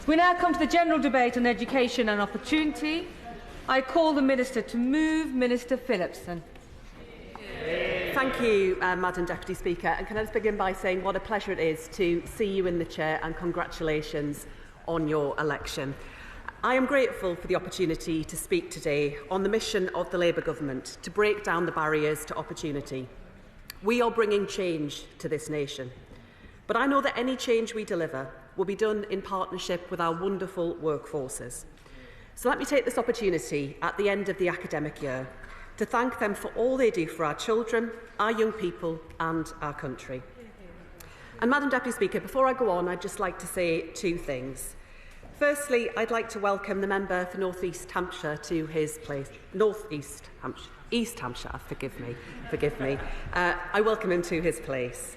We now come to the general debate on education and opportunity. I call the Minister to move. Minister Phillipson. Thank you, Madam Deputy Speaker. And can I just begin by saying what a pleasure it is to see you in the chair, and congratulations on your election. I am grateful for the opportunity to speak today on the mission of the Labour Government to break down the barriers to opportunity. We are bringing change to this nation. But I know that any change we deliver will be done in partnership with our wonderful workforces. So let me take this opportunity at the end of the academic year to thank them for all they do for our children, our young people and our country. And Madam Deputy Speaker, before I go on, I'd just like to say two things. Firstly, I'd like to welcome the member for North East Hampshire to his place. East Hampshire, forgive me. I welcome him to his place.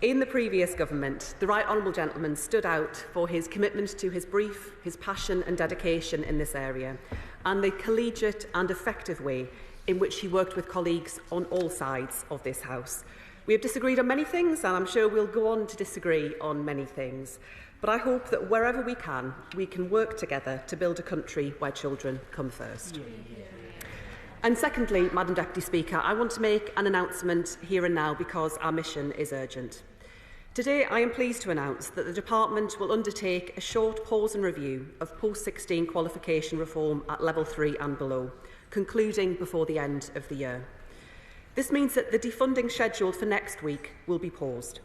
In the previous government, the Right Honourable Gentleman stood out for his commitment to his brief, his passion and dedication in this area, and the collegiate and effective way in which he worked with colleagues on all sides of this House. We have disagreed on many things, and I'm sure we'll go on to disagree on many things. But I hope that wherever we can work together to build a country where children come first. And secondly, Madam Deputy Speaker, I want to make an announcement here and now because our mission is urgent. Today, I am pleased to announce that the Department will undertake a short pause and review of post-16 qualification reform at Level 3 and below, concluding before the end of the year. This means that the defunding scheduled for next week will be paused.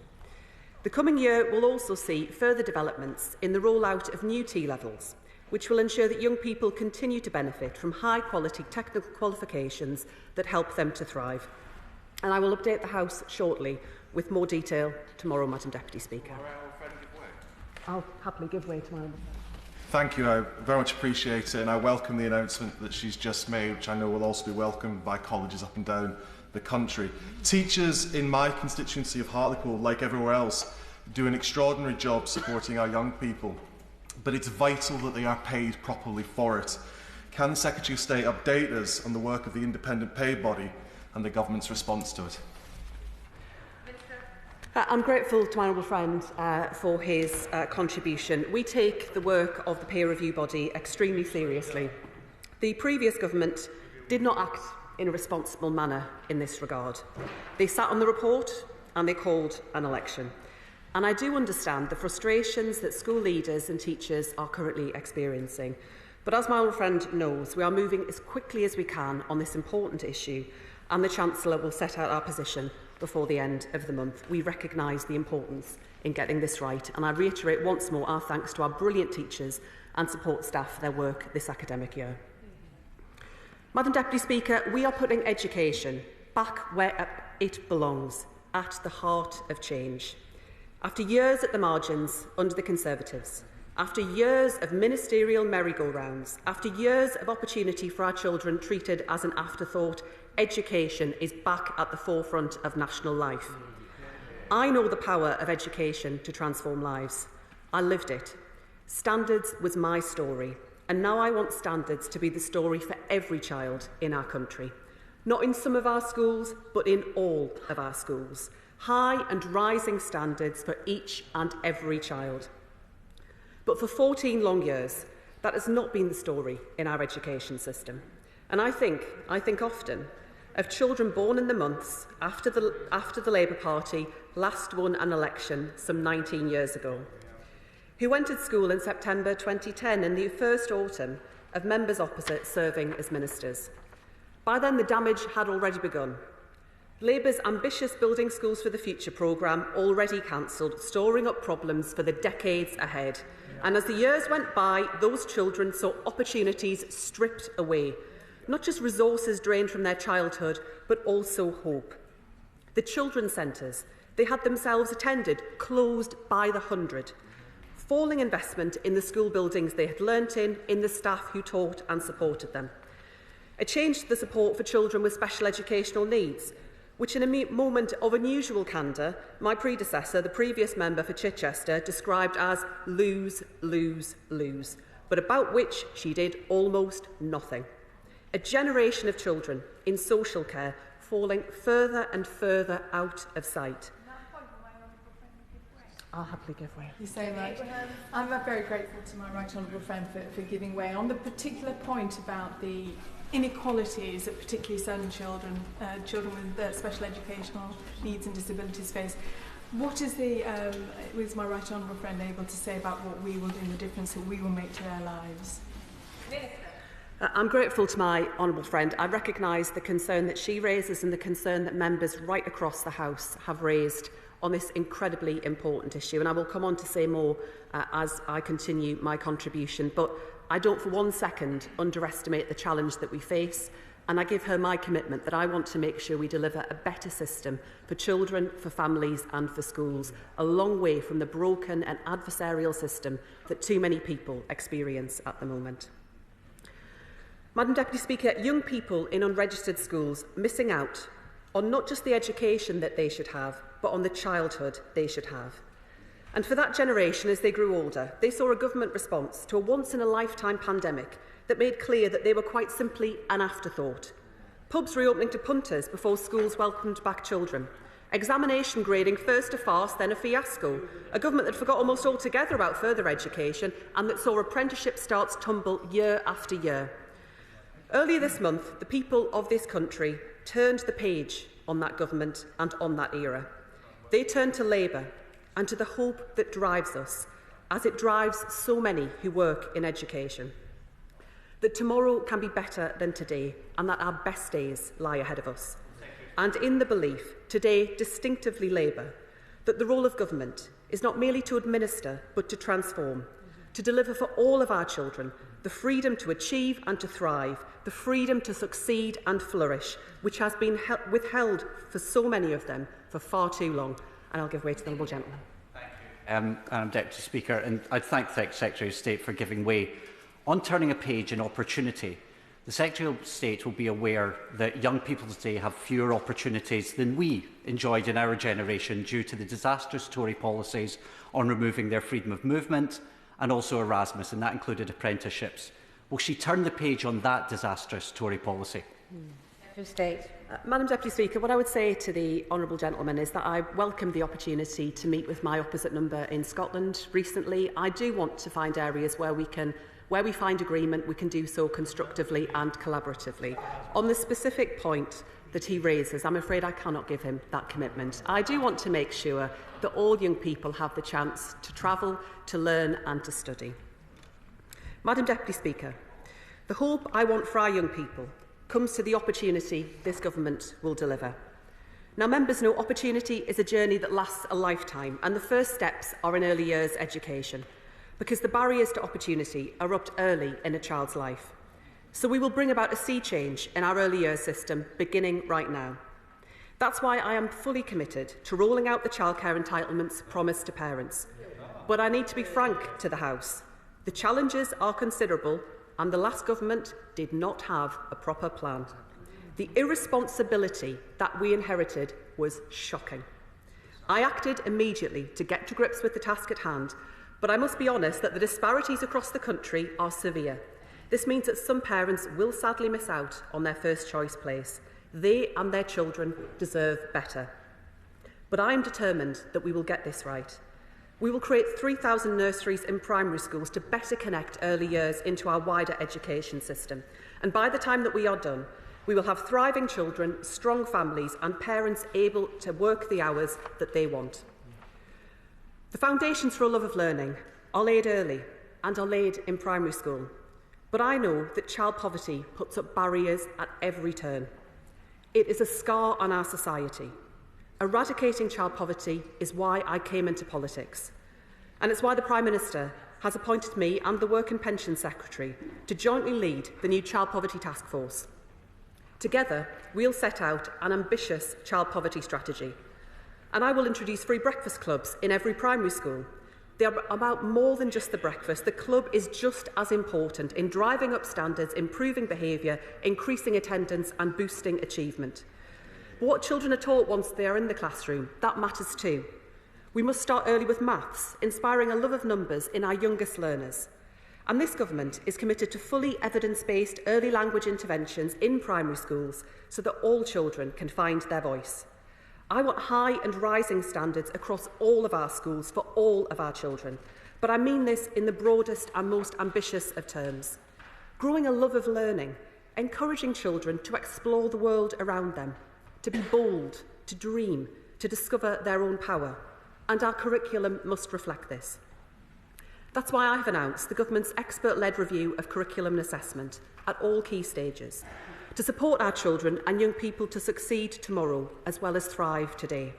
The coming year will also see further developments in the rollout of new T-levels, which will ensure that young people continue to benefit from high-quality technical qualifications that help them to thrive. And I will update the House shortly with more detail tomorrow, Madam Deputy Speaker. I'll happily give way to my own. Thank you. I very much appreciate it, and I welcome the announcement that she's just made, which I know will also be welcomed by colleges up and down the country. Teachers in my constituency of Hartlepool, like everywhere else, do an extraordinary job supporting our young people, but it's vital that they are paid properly for it. Can the Secretary of State update us on the work of the independent pay body and the government's response to it? I'm grateful to my honourable friend for his contribution. We take the work of the peer review body extremely seriously. The previous government did not act in a responsible manner in this regard. They sat on the report and they called an election. And I do understand the frustrations that school leaders and teachers are currently experiencing. But as my old friend knows, we are moving as quickly as we can on this important issue, and the Chancellor will set out our position before the end of the month. We recognise the importance in getting this right, and I reiterate once more our thanks to our brilliant teachers and support staff for their work this academic year. Madam Deputy Speaker, we are putting education back where it belongs, at the heart of change. After years at the margins under the Conservatives, after years of ministerial merry-go-rounds, after years of opportunity for our children treated as an afterthought, education is back at the forefront of national life. I know the power of education to transform lives. I lived it. Standards was my story. And now I want standards to be the story for every child in our country. Not in some of our schools, but in all of our schools. High and rising standards for each and every child. But for 14 long years, that has not been the story in our education system. And I think often of children born in the months after the Labour Party last won an election some 19 years ago, who entered school in September 2010 in the first autumn of members opposite serving as ministers. By then, the damage had already begun. Labour's ambitious Building Schools for the Future programme already cancelled, storing up problems for the decades ahead. And as the years went by, those children saw opportunities stripped away, not just resources drained from their childhood, but also hope. The children's centres they had themselves attended closed by the hundred. Falling investment in the school buildings they had learnt in the staff who taught and supported them. A change to the support for children with special educational needs, which in a moment of unusual candour, my predecessor, the previous member for Chichester, described as lose, lose, lose, but about which she did almost nothing. A generation of children in social care falling further and further out of sight. I'll happily give way. You say right. I'm very grateful to my right honourable friend for giving way. On the particular point about the inequalities that particularly certain children with special educational needs and disabilities face, what is is my right honourable friend able to say about what we will do and the difference that we will make to their lives? I'm grateful to my honourable friend. I recognise the concern that she raises and the concern that members right across the House have raised on this incredibly important issue, and I will come on to say more as I continue my contribution, but I don't for 1 second underestimate the challenge that we face, and I give her my commitment that I want to make sure we deliver a better system for children, for families and for schools, a long way from the broken and adversarial system that too many people experience at the moment. Madam Deputy Speaker, young people in unregistered schools missing out on not just the education that they should have, but on the childhood they should have. And for that generation, as they grew older, they saw a government response to a once-in-a-lifetime pandemic that made clear that they were quite simply an afterthought. Pubs reopening to punters before schools welcomed back children. Examination grading first a farce, then a fiasco. A government that forgot almost altogether about further education and that saw apprenticeship starts tumble year after year. Earlier this month, the people of this country turned the page on that government and on that era. They turned to Labour and to the hope that drives us, as it drives so many who work in education. That tomorrow can be better than today and that our best days lie ahead of us. And in the belief, today distinctively Labour, that the role of government is not merely to administer but to transform, to deliver for all of our children the freedom to achieve and to thrive, the freedom to succeed and flourish, which has been withheld for so many of them for far too long. And I'll give way to the honourable gentleman. Thank you, Deputy Speaker, and I thank the Secretary of State for giving way. On turning a page in opportunity, the Secretary of State will be aware that young people today have fewer opportunities than we enjoyed in our generation due to the disastrous Tory policies on removing their freedom of movement and also Erasmus, and that included apprenticeships. Will she turn the page on that disastrous Tory policy? Madam Deputy Speaker, what I would say to the honourable gentleman is that I welcome the opportunity to meet with my opposite number in Scotland recently. I do want to find areas where we find agreement, we can do so constructively and collaboratively. On the specific point that he raises, I'm afraid I cannot give him that commitment. I do want to make sure that all young people have the chance to travel, to learn and to study. Madam Deputy Speaker, the hope I want for our young people comes to the opportunity this government will deliver. Now, members know opportunity is a journey that lasts a lifetime, and the first steps are in early years education, because the barriers to opportunity erupt early in a child's life. So we will bring about a sea change in our early years system beginning right now. That's why I am fully committed to rolling out the childcare entitlements promised to parents. But I need to be frank to the House. The challenges are considerable, and the last government did not have a proper plan. The irresponsibility that we inherited was shocking. I acted immediately to get to grips with the task at hand, but I must be honest that the disparities across the country are severe. This means that some parents will sadly miss out on their first choice place. They and their children deserve better. But I am determined that we will get this right. We will create 3,000 nurseries in primary schools to better connect early years into our wider education system. And by the time that we are done, we will have thriving children, strong families and parents able to work the hours that they want. The foundations for a love of learning are laid early and are laid in primary school. But I know that child poverty puts up barriers at every turn. It is a scar on our society. Eradicating child poverty is why I came into politics. And it's why the Prime Minister has appointed me and the Work and Pension Secretary to jointly lead the new Child Poverty Task Force. Together, we'll set out an ambitious child poverty strategy. And I will introduce free breakfast clubs in every primary school. They are about more than just the breakfast. The club is just as important in driving up standards, improving behaviour, increasing attendance and boosting achievement. But what children are taught once they are in the classroom, that matters too. We must start early with maths, inspiring a love of numbers in our youngest learners. And this government is committed to fully evidence-based early language interventions in primary schools so that all children can find their voice. I want high and rising standards across all of our schools for all of our children, but I mean this in the broadest and most ambitious of terms. Growing a love of learning, encouraging children to explore the world around them, to be bold, to dream, to discover their own power, and our curriculum must reflect this. That's why I have announced the Government's expert-led review of curriculum and assessment at all key stages, to support our children and young people to succeed tomorrow as well as thrive today.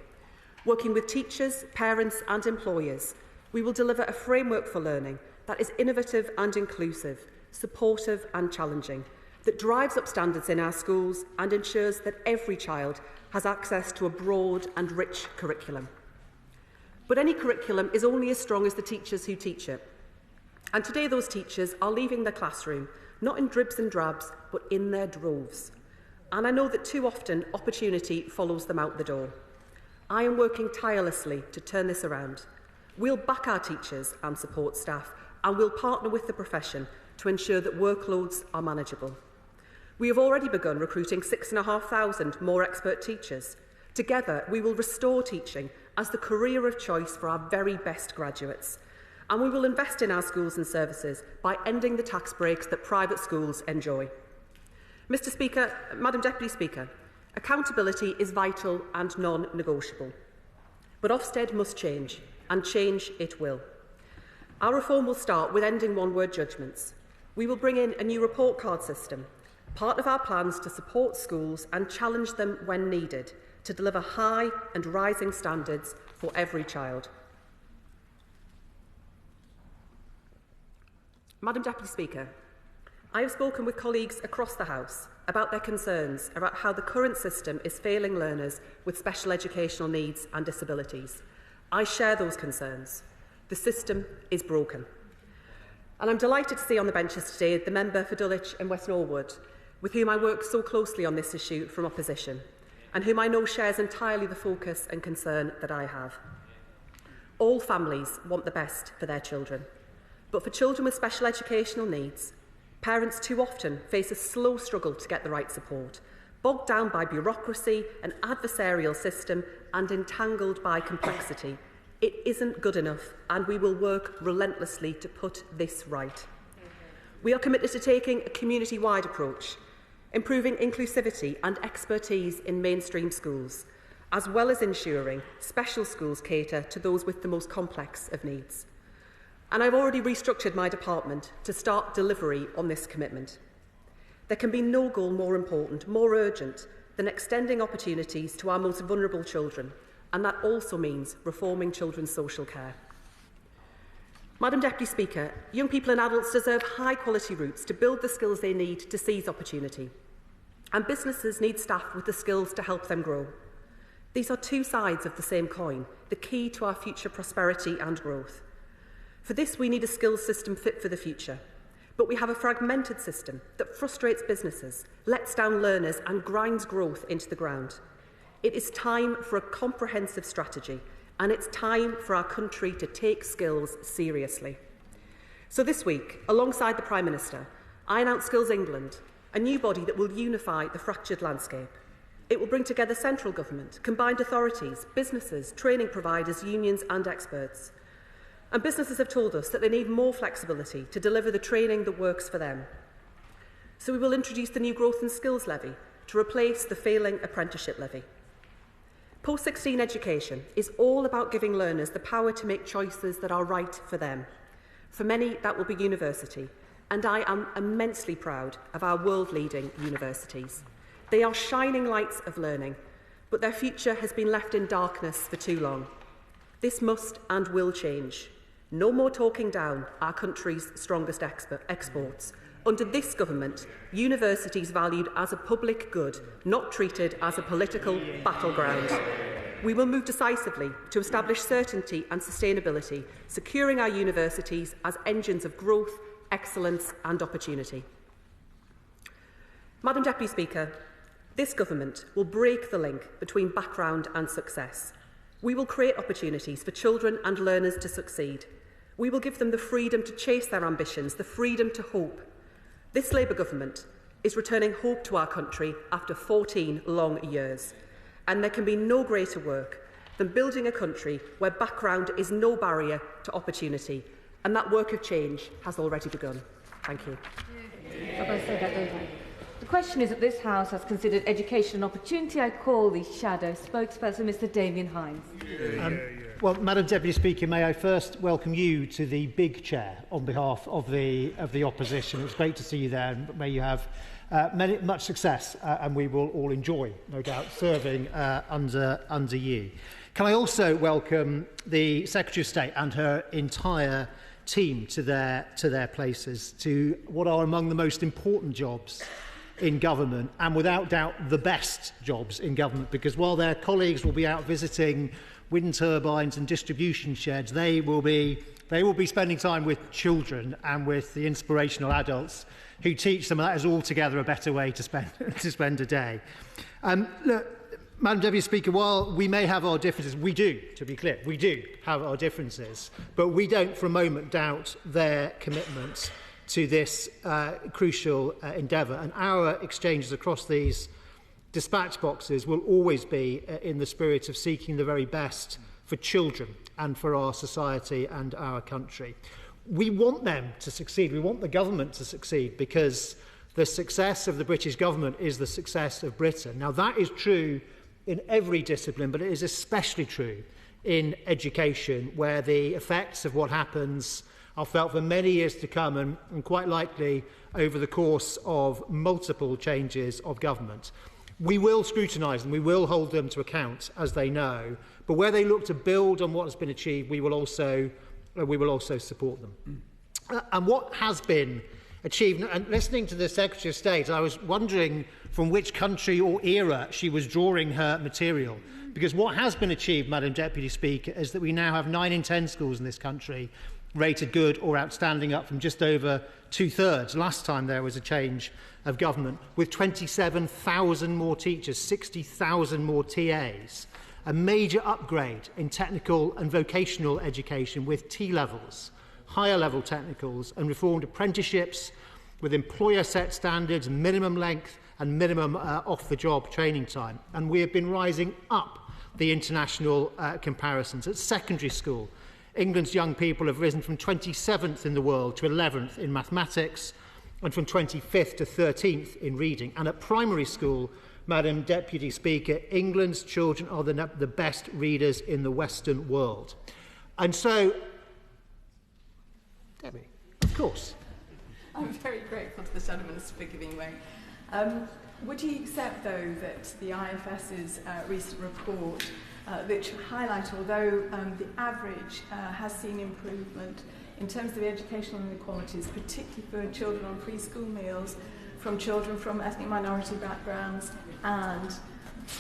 Working with teachers, parents and employers, we will deliver a framework for learning that is innovative and inclusive, supportive and challenging, that drives up standards in our schools and ensures that every child has access to a broad and rich curriculum. But any curriculum is only as strong as the teachers who teach it. And today those teachers are leaving the classroom, not in dribs and drabs, but in their droves. And I know that too often opportunity follows them out the door. I am working tirelessly to turn this around. We'll back our teachers and support staff, and we'll partner with the profession to ensure that workloads are manageable. We have already begun recruiting 6,500 more expert teachers. Together, we will restore teaching as the career of choice for our very best graduates. And we will invest in our schools and services by ending the tax breaks that private schools enjoy. Mr. Speaker, Madam Deputy Speaker, accountability is vital and non-negotiable. But Ofsted must change, and change it will. Our reform will start with ending one-word judgments. We will bring in a new report card system, part of our plans to support schools and challenge them when needed, to deliver high and rising standards for every child. Madam Deputy Speaker, I have spoken with colleagues across the House about their concerns about how the current system is failing learners with special educational needs and disabilities. I share those concerns. The system is broken. And I'm delighted to see on the benches today the member for Dulwich and West Norwood, with whom I work so closely on this issue from opposition, and whom I know shares entirely the focus and concern that I have. All families want the best for their children, but for children with special educational needs, parents too often face a slow struggle to get the right support, bogged down by bureaucracy, an adversarial system, and entangled by complexity. It isn't good enough, and we will work relentlessly to put this right. We are committed to taking a community-wide approach, improving inclusivity and expertise in mainstream schools, as well as ensuring special schools cater to those with the most complex of needs. And I've already restructured my department to start delivery on this commitment. There can be no goal more important, more urgent, than extending opportunities to our most vulnerable children, and that also means reforming children's social care. Madam Deputy Speaker, young people and adults deserve high-quality routes to build the skills they need to seize opportunity. And businesses need staff with the skills to help them grow. These are two sides of the same coin, the key to our future prosperity and growth. For this, we need a skills system fit for the future. But we have a fragmented system that frustrates businesses, lets down learners and grinds growth into the ground. It is time for a comprehensive strategy, and it's time for our country to take skills seriously. So this week, alongside the Prime Minister, I announced Skills England, a new body that will unify the fractured landscape. It will bring together central government, combined authorities, businesses, training providers, unions and experts. And businesses have told us that they need more flexibility to deliver the training that works for them. So we will introduce the new Growth and Skills Levy to replace the failing apprenticeship levy. Post-16 education is all about giving learners the power to make choices that are right for them. For many, that will be university, and I am immensely proud of our world-leading universities. They are shining lights of learning, but their future has been left in darkness for too long. This must and will change. No more talking down our country's strongest exports. Under this government, universities valued as a public good, not treated as a political battleground. We will move decisively to establish certainty and sustainability, securing our universities as engines of growth, excellence and opportunity. Madam Deputy Speaker, this government will break the link between background and success. We will create opportunities for children and learners to succeed. We will give them the freedom to chase their ambitions, the freedom to hope. This Labour government is returning hope to our country after 14 long years. And there can be no greater work than building a country where background is no barrier to opportunity. And that work of change has already begun. Thank you. I'm going to say that, don't I? The question is that this House has considered education an opportunity. I call the shadow spokesperson, Mr. Damian Hinds. Well, Madam Deputy Speaker, may I first welcome you to the big chair on behalf of the opposition. It's great to see you there, and may you have much success, and we will all enjoy, no doubt, serving under you. Can I also welcome the Secretary of State and her entire team to their places, to what are among the most important jobs in government, and without doubt the best jobs in government, because while their colleagues will be out visiting wind turbines and distribution sheds, they will be spending time with children and with the inspirational adults who teach them, and that is altogether a better way to spend a day. Look, Madam Deputy Speaker, while we may have our differences, we do, to be clear, we do have our differences, but we don't for a moment doubt their commitment to this crucial endeavour, and our exchanges across these dispatch boxes will always be in the spirit of seeking the very best for children and for our society and our country. We want them to succeed. We want the government to succeed, because the success of the British government is the success of Britain. Now, that is true in every discipline, but it is especially true in education, where the effects of what happens are felt for many years to come, and quite likely over the course of multiple changes of government. We will scrutinise them, we will hold them to account, as they know, but where they look to build on what has been achieved, we will also support them. And what has been achieved, and listening to the Secretary of State, I was wondering from which country or era she was drawing her material, because what has been achieved, Madam Deputy Speaker, is that we now have 9 in 10 schools in this country rated good or outstanding, up from just over 2/3 last time there was a change of government, with 27,000 more teachers, 60,000 more TAs, a major upgrade in technical and vocational education with T-levels, higher level technicals, and reformed apprenticeships with employer set standards, minimum length and minimum off-the-job training time. And we have been rising up the international comparisons. At secondary school, England's young people have risen from 27th in the world to 11th in mathematics, and from 25th to 13th in reading. And at primary school, Madam Deputy Speaker, England's children are the best readers in the Western world. And so, Debbie, of course. I'm very grateful to the Shadow Minister for giving way. Would you accept, though, that the IFS's recent report, which highlight, although the average has seen improvement in terms of educational inequalities, particularly for children on preschool meals, from children from ethnic minority backgrounds and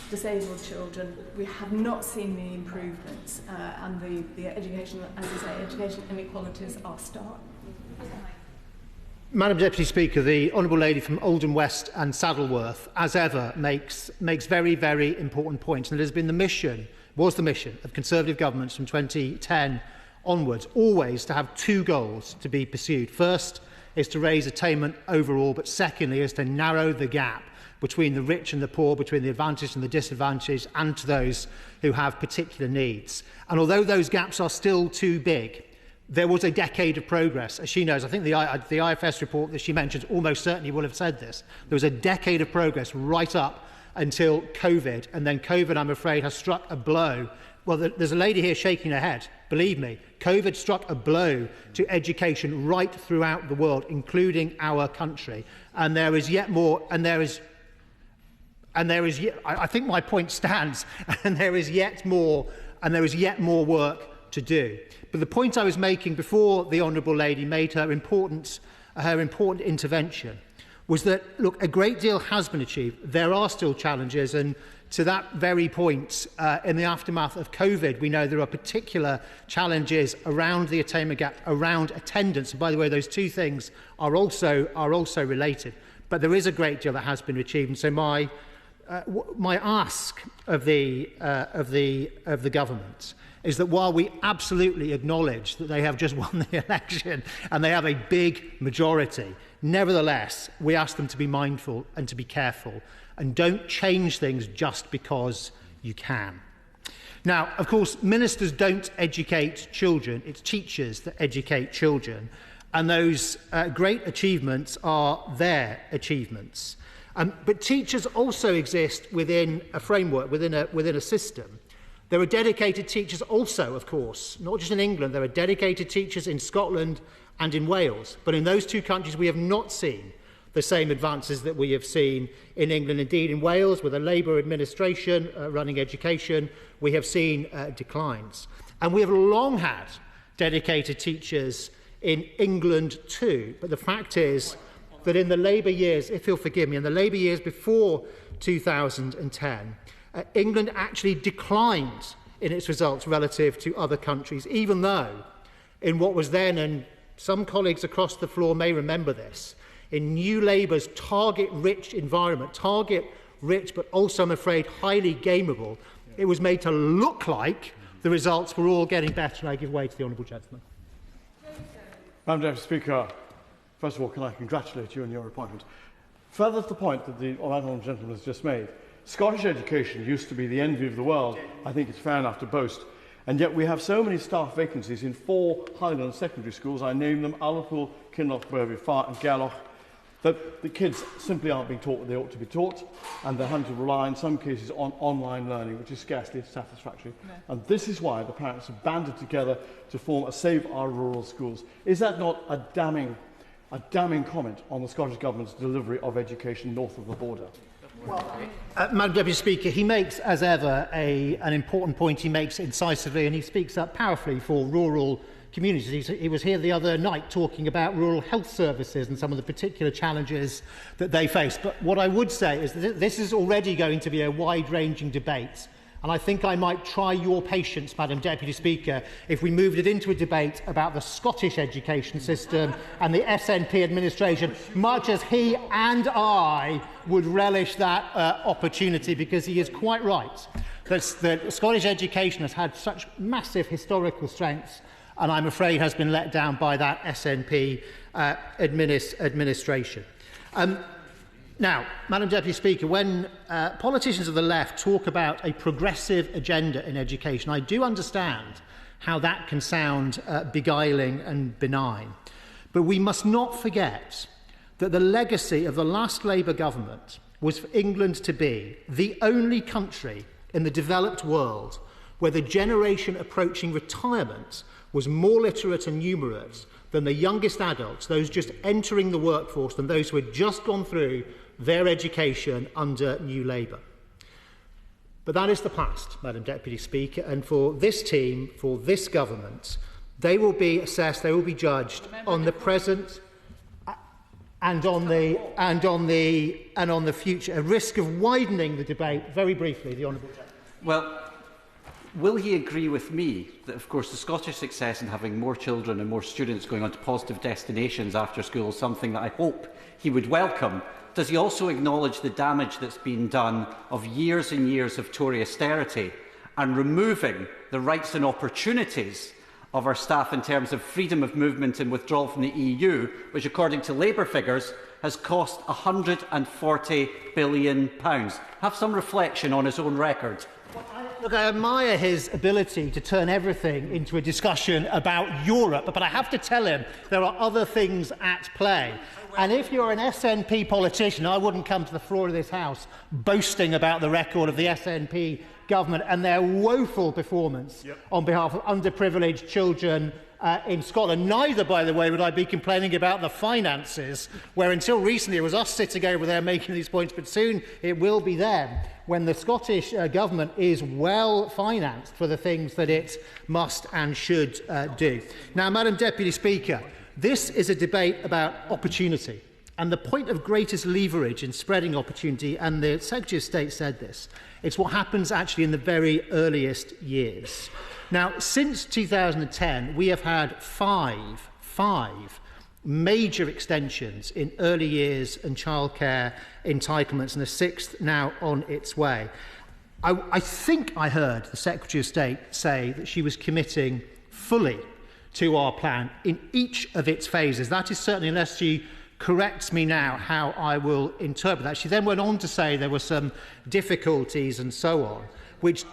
disabled children, we have not seen the improvements, and the education, as I say, education inequalities are stark. Madam Deputy Speaker, the Honourable Lady from Oldham West and Saddleworth, as ever, makes very, very important points. And it has been the mission of Conservative governments from 2010 onwards, always to have 2 goals to be pursued. First is to raise attainment overall, but secondly is to narrow the gap between the rich and the poor, between the advantaged and the disadvantaged, and to those who have particular needs. And although those gaps are still too big, there was a decade of progress. As she knows, I think the IFS report that she mentions almost certainly will have said this. There was a decade of progress right up until COVID, and then COVID, I'm afraid, has struck a blow. Well, there's a lady here shaking her head. Believe me, COVID struck a blow to education right throughout the world, including our country. And there is yet more, I think my point stands, and there is yet more work to do. But the point I was making before the Honourable Lady made her important intervention was that, look, a great deal has been achieved. There are still challenges, and to that very point, in the aftermath of COVID, we know there are particular challenges around the attainment gap, around attendance. And by the way, those 2 things are also related. But there is a great deal that has been achieved. And so my ask of the government is that while we absolutely acknowledge that they have just won the election and they have a big majority, nevertheless, we ask them to be mindful and to be careful, and don't change things just because you can. Now, of course, ministers don't educate children. It's teachers that educate children. And those great achievements are their achievements. But teachers also exist within a framework, within a system. There are dedicated teachers also, of course, not just in England. There are dedicated teachers in Scotland and in Wales. But in those two countries, we have not seen the same advances that we have seen in England. Indeed, in Wales, with a Labour administration running education, we have seen declines. And we have long had dedicated teachers in England too. But the fact is that in the Labour years, if you'll forgive me, in the Labour years before 2010, England actually declined in its results relative to other countries, even though in what was then, and some colleagues across the floor may remember this, in New Labour's target-rich environment, target-rich but also, I'm afraid, highly gameable, it was made to look like the results were all getting better. And I give way to the honourable gentleman. Madam Deputy Speaker, first of all, can I congratulate you on your appointment? Further to the point that the honourable gentleman has just made, Scottish education used to be the envy of the world. I think it's fair enough to boast. And yet we have so many staff vacancies in 4 Highland secondary schools, I name them Allerpool, Kinloch, Berby, Far and Galloch, that the kids simply aren't being taught what they ought to be taught, and they're having to rely in some cases on online learning, which is scarcely satisfactory. No. And this is why the parents have banded together to form a Save Our Rural Schools. Is that not a damning comment on the Scottish Government's delivery of education north of the border? Madam Deputy Speaker, he makes, as ever, an important point. He makes incisively, and he speaks up powerfully for rural communities. He was here the other night talking about rural health services and some of the particular challenges that they face. But what I would say is that this is already going to be a wide-ranging debate. And I think I might try your patience, Madam Deputy Speaker, if we moved it into a debate about the Scottish education system and the SNP administration, much as he and I would relish that opportunity, because he is quite right that Scottish education has had such massive historical strengths, and I'm afraid has been let down by that SNP administration. Now, Madam Deputy Speaker, when politicians of the left talk about a progressive agenda in education, I do understand how that can sound beguiling and benign. But we must not forget that the legacy of the last Labour government was for England to be the only country in the developed world where the generation approaching retirement was more literate and numerate than the youngest adults, those just entering the workforce, than those who had just gone through their education under New Labour. But that is the past, Madam Deputy Speaker, and for this team, for this government, they will be assessed, they will be judged on the present and on the future, at risk of widening the debate. Very briefly, the honourable gentleman. Well, will he agree with me that, of course, the Scottish success in having more children and more students going on to positive destinations after school is something that I hope he would welcome? Does he also acknowledge the damage that's been done of years and years of Tory austerity and removing the rights and opportunities of our staff in terms of freedom of movement and withdrawal from the EU, which, according to Labour figures, has cost £140 billion? Have some reflection on his own record. Look, I admire his ability to turn everything into a discussion about Europe, but I have to tell him there are other things at play. And if you're an SNP politician, I wouldn't come to the floor of this House boasting about the record of the SNP government and their woeful performance on behalf of underprivileged children in Scotland. Neither, by the way, would I be complaining about the finances, where until recently it was us sitting over there making these points, but soon it will be them, when the Scottish Government is well financed for the things that it must and should do. Now, Madam Deputy Speaker, this is a debate about opportunity, and the point of greatest leverage in spreading opportunity, and the Secretary of State said this, it's what happens actually in the very earliest years. Now, since 2010, we have had five major extensions in early years and childcare entitlements, and a sixth now on its way. I think I heard the Secretary of State say that she was committing fully to our plan in each of its phases. That is certainly, unless she corrects me now, how I will interpret that. She then went on to say there were some difficulties and so on. which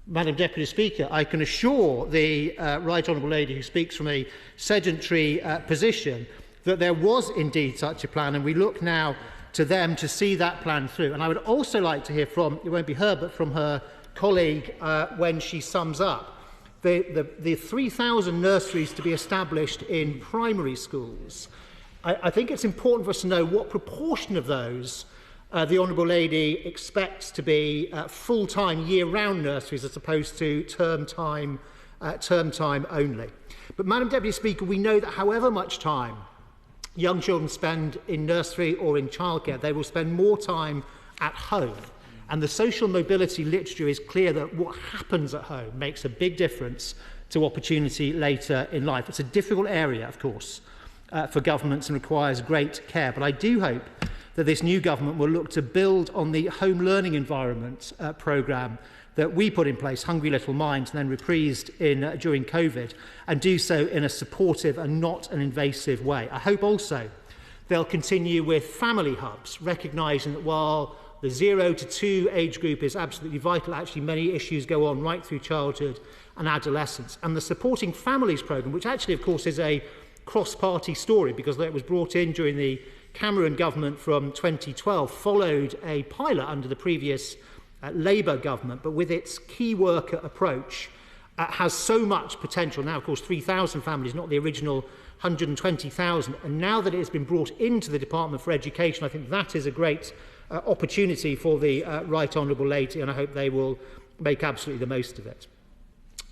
Madam Deputy Speaker, I can assure the Right Honourable Lady who speaks from a sedentary position that there was indeed such a plan, and we look now to them to see that plan through. And I would also like to hear from, it won't be her, but from her colleague when she sums up the 3,000 nurseries to be established in primary schools. I think it's important for us to know what proportion of those the Honourable Lady expects to be full-time, year-round nurseries as opposed to term time only. But, Madam Deputy Speaker, we know that however much time young children spend in nursery or in childcare, they will spend more time at home. And the social mobility literature is clear that what happens at home makes a big difference to opportunity later in life. It's a difficult area, of course, for governments and requires great care. But I do hope that this new government will look to build on the home learning environment programme that we put in place, Hungry Little Minds, and then reprised during COVID, and do so in a supportive and not an invasive way. I hope also they'll continue with family hubs, recognising that while the 0 to 2 age group is absolutely vital, actually many issues go on right through childhood and adolescence. And the Supporting Families programme, which actually, of course, is a cross-party story because it was brought in during the Cameron government from 2012, followed a pilot under the previous Labour government, but with its key worker approach has so much potential. Now, of course, 3,000 families, not the original 120,000. And now that it has been brought into the Department for Education, I think that is a great opportunity for the Right Honourable Lady, and I hope they will make absolutely the most of it.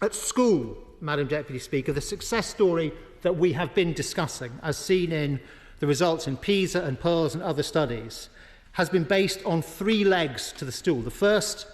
At school, Madam Deputy Speaker, the success story that we have been discussing, as seen in the results in PISA and PIRLS and other studies, has been based on 3 legs to the stool. The first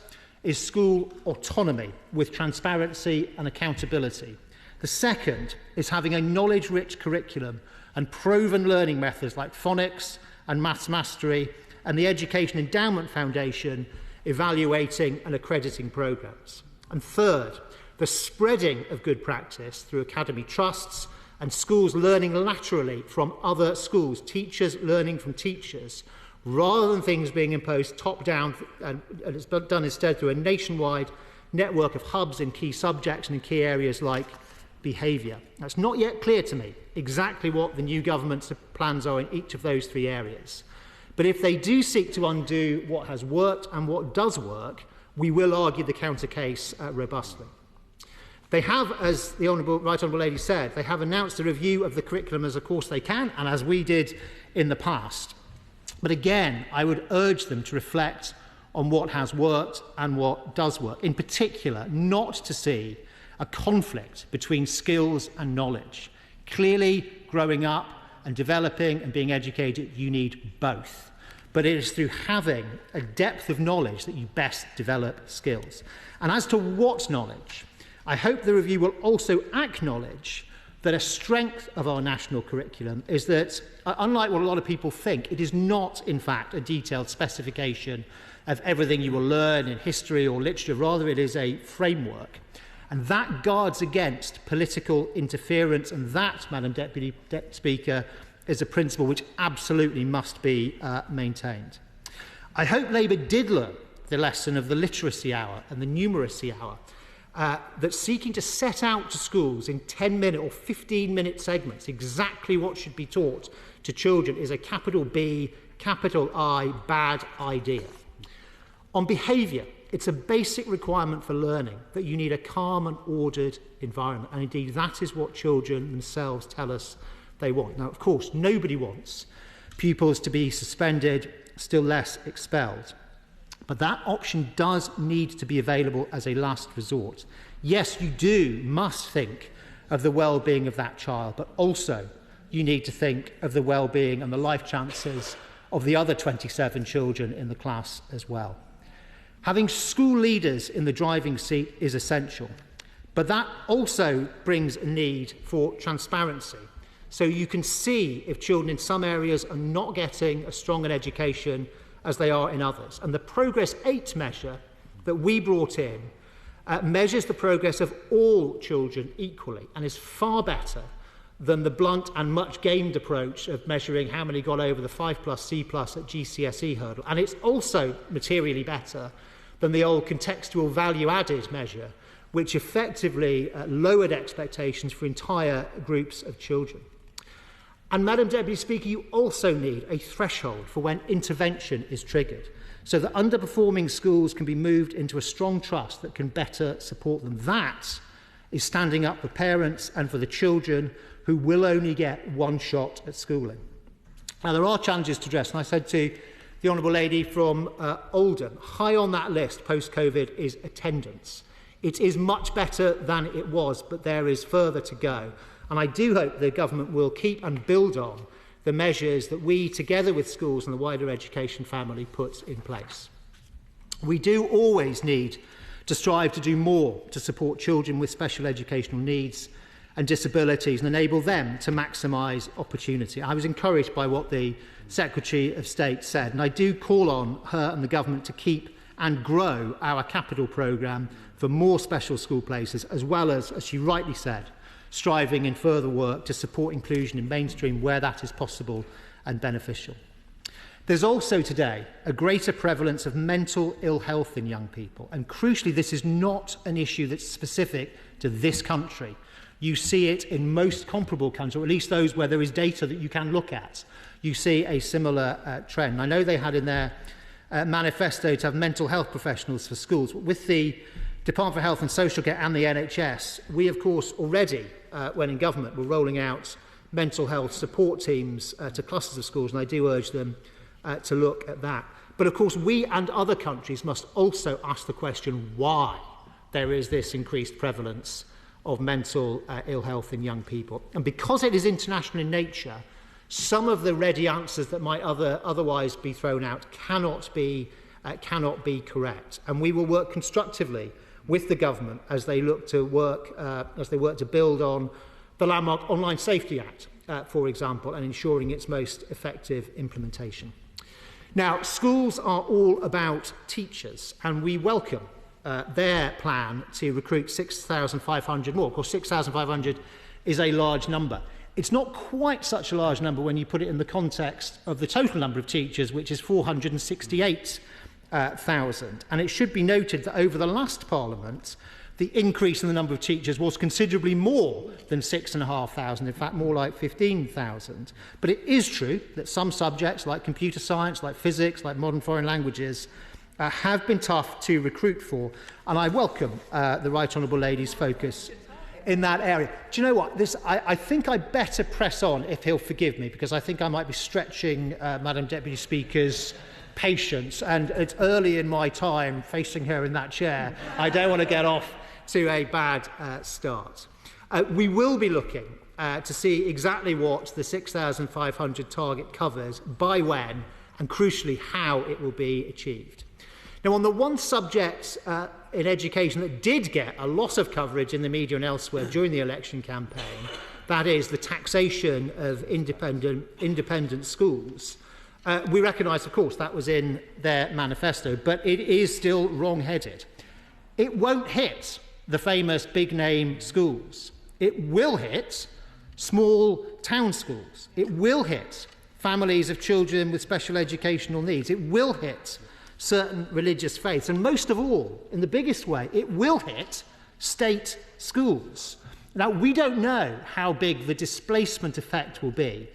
is school autonomy with transparency and accountability. The second is having a knowledge-rich curriculum and proven learning methods like phonics and maths mastery, and the Education Endowment Foundation evaluating and accrediting programmes. And third, the spreading of good practice through academy trusts and schools learning laterally from other schools, teachers learning from teachers, rather than things being imposed top-down, and it's done instead through a nationwide network of hubs in key subjects and in key areas like behaviour. Now, it's not yet clear to me exactly what the new government's plans are in each of those 3 areas. But if they do seek to undo what has worked and what does work, we will argue the counter case robustly. They have, as the Right Honourable Lady said, they have announced a review of the curriculum as of course they can, and as we did in the past. But again, I would urge them to reflect on what has worked and what does work. In particular, not to see a conflict between skills and knowledge. Clearly, growing up and developing and being educated, you need both. But it is through having a depth of knowledge that you best develop skills. And as to what knowledge, I hope the review will also acknowledge that a strength of our national curriculum is that, unlike what a lot of people think, it is not, in fact, a detailed specification of everything you will learn in history or literature. Rather, it is a framework. And that guards against political interference, and that, Madam Deputy Speaker, is a principle which absolutely must be maintained. I hope Labour did learn the lesson of the literacy hour and the numeracy hour, that seeking to set out to schools in 10-minute or 15-minute segments exactly what should be taught to children is a capital B, capital I, bad idea. On behaviour, it's a basic requirement for learning that you need a calm and ordered environment, and indeed that is what children themselves tell us they want. Now, of course, nobody wants pupils to be suspended, still less expelled. But that option does need to be available as a last resort. Yes, you must think of the well-being of that child, but also you need to think of the well-being and the life chances of the other 27 children in the class as well. Having school leaders in the driving seat is essential, but that also brings a need for transparency. So you can see if children in some areas are not getting as strong an education as they are in others. And the Progress 8 measure that we brought in measures the progress of all children equally and is far better than the blunt and much gamed approach of measuring how many got over the 5+, C+ at GCSE hurdle. And it's also materially better than the old contextual value-added measure, which effectively lowered expectations for entire groups of children. And, Madam Deputy Speaker, you also need a threshold for when intervention is triggered, so that underperforming schools can be moved into a strong trust that can better support them. That is standing up for parents and for the children who will only get one shot at schooling. Now, there are challenges to address, and I said to the Honourable Lady from Oldham, high on that list post-COVID is attendance. It is much better than it was, but there is further to go. And I do hope the government will keep and build on the measures that we, together with schools and the wider education family, put in place. We do always need to strive to do more to support children with special educational needs and disabilities and enable them to maximise opportunity. I was encouraged by what the Secretary of State said, and I do call on her and the government to keep and grow our capital programme for more special school places, as well as she rightly said, striving in further work to support inclusion in mainstream where that is possible and beneficial. There's also today a greater prevalence of mental ill health in young people, and crucially this is not an issue that's specific to this country. You see it in most comparable countries, or at least those where there is data that you can look at. You see a similar trend. I know they had in their manifesto to have mental health professionals for schools. With the Department for Health and Social Care and the NHS, we of course already, when in government, were rolling out mental health support teams to clusters of schools, and I do urge them to look at that. But of course we and other countries must also ask the question why there is this increased prevalence of mental ill health in young people. And because it is international in nature, some of the ready answers that might otherwise be thrown out cannot be correct. And we will work constructively with the government as they look to build on the landmark Online Safety Act, for example, and ensuring its most effective implementation. Now, schools are all about teachers, and we welcome their plan to recruit 6,500 more. Of course, 6,500 is a large number. It's not quite such a large number when you put it in the context of the total number of teachers, which is 468,000. And it should be noted that over the last Parliament, the increase in the number of teachers was considerably more than 6,500, in fact more like 15,000. But it is true that some subjects like computer science, like physics, like modern foreign languages have been tough to recruit for, and I welcome the Right Honourable Lady's focus in that area. Do you know what? I think I better press on, if he'll forgive me, because I think I might be stretching Madam Deputy Speaker's patience, and it's early in my time facing her in that chair. I don't want to get off to a bad start. We will be looking to see exactly what the 6,500 target covers, by when, and crucially how it will be achieved. Now, on the one subject in education that did get a lot of coverage in the media and elsewhere during the election campaign, that is the taxation of independent schools, we recognise, of course, that was in their manifesto, but it is still wrong-headed. It won't hit the famous big-name schools. It will hit small town schools. It will hit families of children with special educational needs. It will hit certain religious faiths, and most of all, in the biggest way, it will hit state schools. Now, we don't know how big the displacement effect will be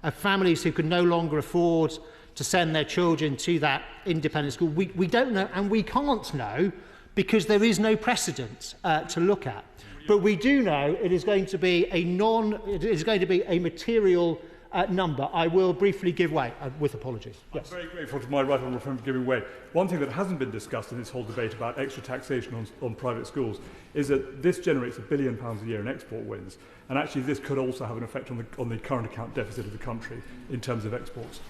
of families who can no longer afford to send their children to that independent school. We don't know, and we can't know, because there is no precedent to look at. But we do know it is going to be a material number. I will briefly give way, with apologies. Yes. I'm very grateful to my right honourable friend for giving way. One thing that hasn't been discussed in this whole debate about extra taxation on private schools is that this generates £1 billion a year in export wins, and actually this could also have an effect on the current account deficit of the country in terms of exports.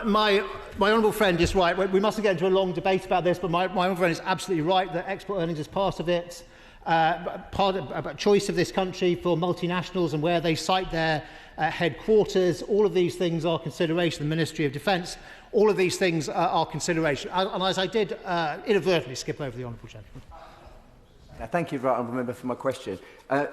My honourable friend is right. We mustn't get into a long debate about this, but my honourable friend is absolutely right that export earnings is part of it. About choice of this country for multinationals and where they site their headquarters. All of these things are consideration. The Ministry of Defence, all of these things are consideration. And as I did inadvertently skip over the honourable gentleman. Thank you, right honourable member, for my question.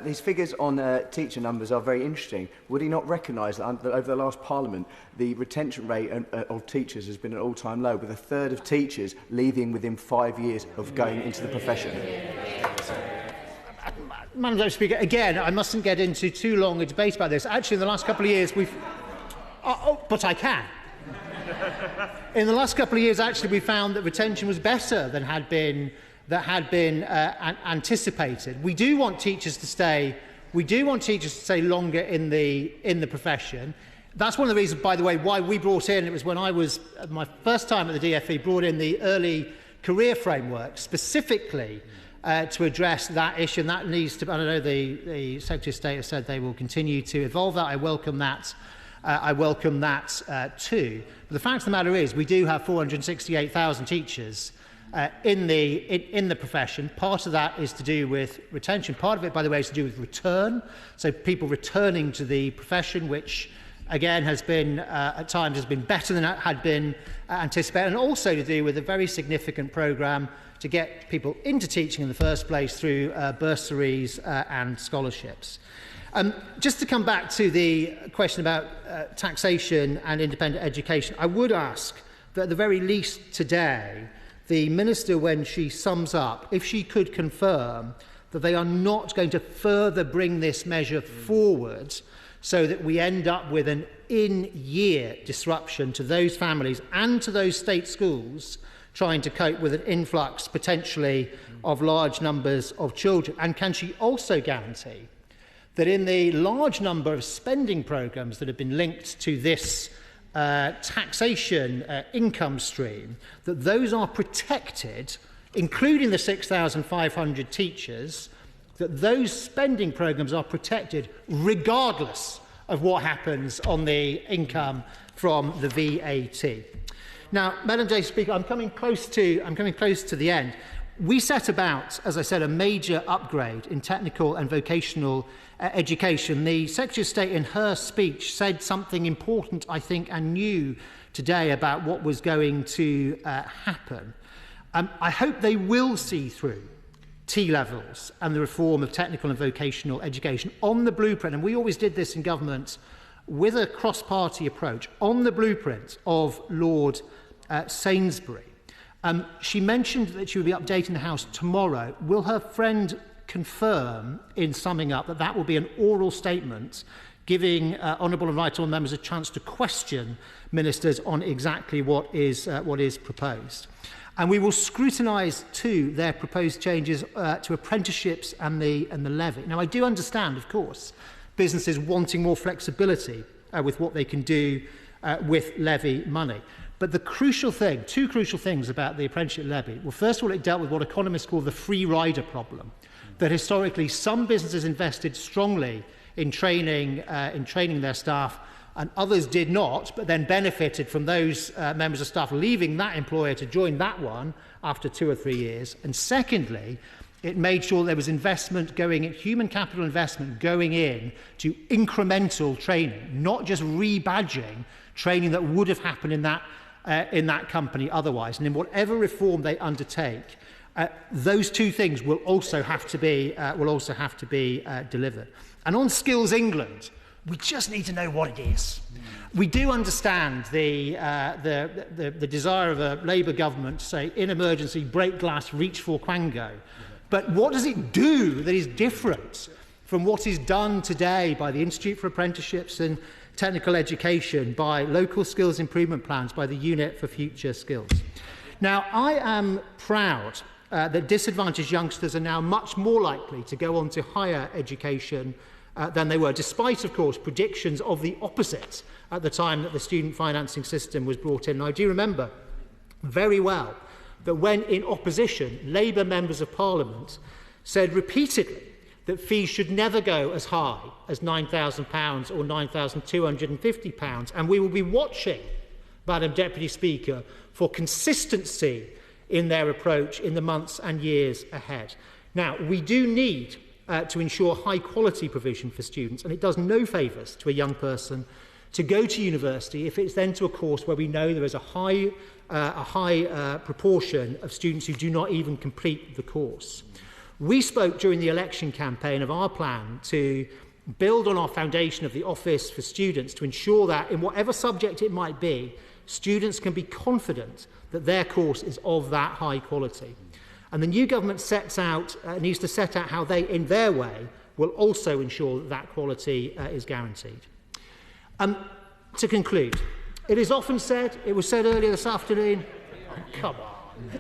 These figures on teacher numbers are very interesting. Would he not recognise that over the last Parliament, the retention rate of teachers has been at an all-time low, with a third of teachers leaving within 5 years of going into the profession? Madam Speaker, again, I mustn't get into too long a debate about this. Actually, in the last couple of years, we've... but I can. In the last couple of years, actually, we found that retention was better than had been anticipated. We do want teachers to stay. We do want teachers to stay longer in the profession. That's one of the reasons, by the way, why we brought in. It was when I was my first time at the DFE, brought in the early career framework specifically to address that issue. And that needs to. I don't know. The Secretary of State has said they will continue to evolve that. I welcome that. Too. But the fact of the matter is, we do have 468,000 teachers in the profession. Part of that is to do with retention. Part of it, by the way, is to do with return. So people returning to the profession, which again has been at times has been better than it had been anticipated, and also to do with a very significant programme to get people into teaching in the first place through bursaries and scholarships. Just to come back to the question about taxation and independent education, I would ask that at the very least today, the Minister, when she sums up, if she could confirm that they are not going to further bring this measure forward so that we end up with an in-year disruption to those families and to those state schools trying to cope with an influx potentially of large numbers of children. And can she also guarantee that in the large number of spending programmes that have been linked to this taxation income stream, that those are protected, including the 6,500 teachers, that those spending programmes are protected regardless of what happens on the income from the VAT. Now, Madam Speaker, I'm coming close to the end. We set about, as I said, a major upgrade in technical and vocational education. The Secretary of State in her speech said something important, I think, and new today about what was going to happen. I hope they will see through T-levels and the reform of technical and vocational education on the blueprint, and we always did this in government with a cross-party approach, on the blueprint of Lord Sainsbury. She mentioned that she will be updating the House tomorrow. Will her friend confirm, in summing up, that that will be an oral statement giving honourable and right honourable members a chance to question ministers on exactly what is proposed? And we will scrutinise, too, their proposed changes to apprenticeships and the levy. Now, I do understand, of course, businesses wanting more flexibility with what they can do with levy money. But the crucial thing, two crucial things about the apprenticeship levy, well, first of all, it dealt with what economists call the free rider problem, that historically some businesses invested strongly in training their staff and others did not, but then benefited from those members of staff leaving that employer to join that one after 2 or 3 years. And secondly, it made sure there was investment going in, human capital investment going in to incremental training, not just rebadging training that would have happened in that company otherwise. And in whatever reform they undertake, those two things will also have to be delivered. And on Skills England, we just need to know what it is. We do understand the desire of a Labour government to say, in emergency, break glass, reach for Quango. But what does it do that is different from what is done today by the Institute for Apprenticeships and Technical Education, by local skills improvement plans, by the Unit for Future Skills? Now, I am proud that disadvantaged youngsters are now much more likely to go on to higher education than they were, despite, of course, predictions of the opposite at the time that the student financing system was brought in. And I do remember very well that when in opposition, Labour members of Parliament said repeatedly that fees should never go as high as £9,000 or £9,250. And we will be watching, Madam Deputy Speaker, for consistency in their approach in the months and years ahead. Now, we do need to ensure high-quality provision for students, and it does no favours to a young person to go to university if it's then to a course where we know there is a high proportion of students who do not even complete the course. We spoke during the election campaign of our plan to build on our foundation of the Office for Students to ensure that, in whatever subject it might be, students can be confident that their course is of that high quality. And the new government needs to set out how they, in their way, will also ensure that that quality is guaranteed. To conclude, it is often said, it was said earlier this afternoon, come on,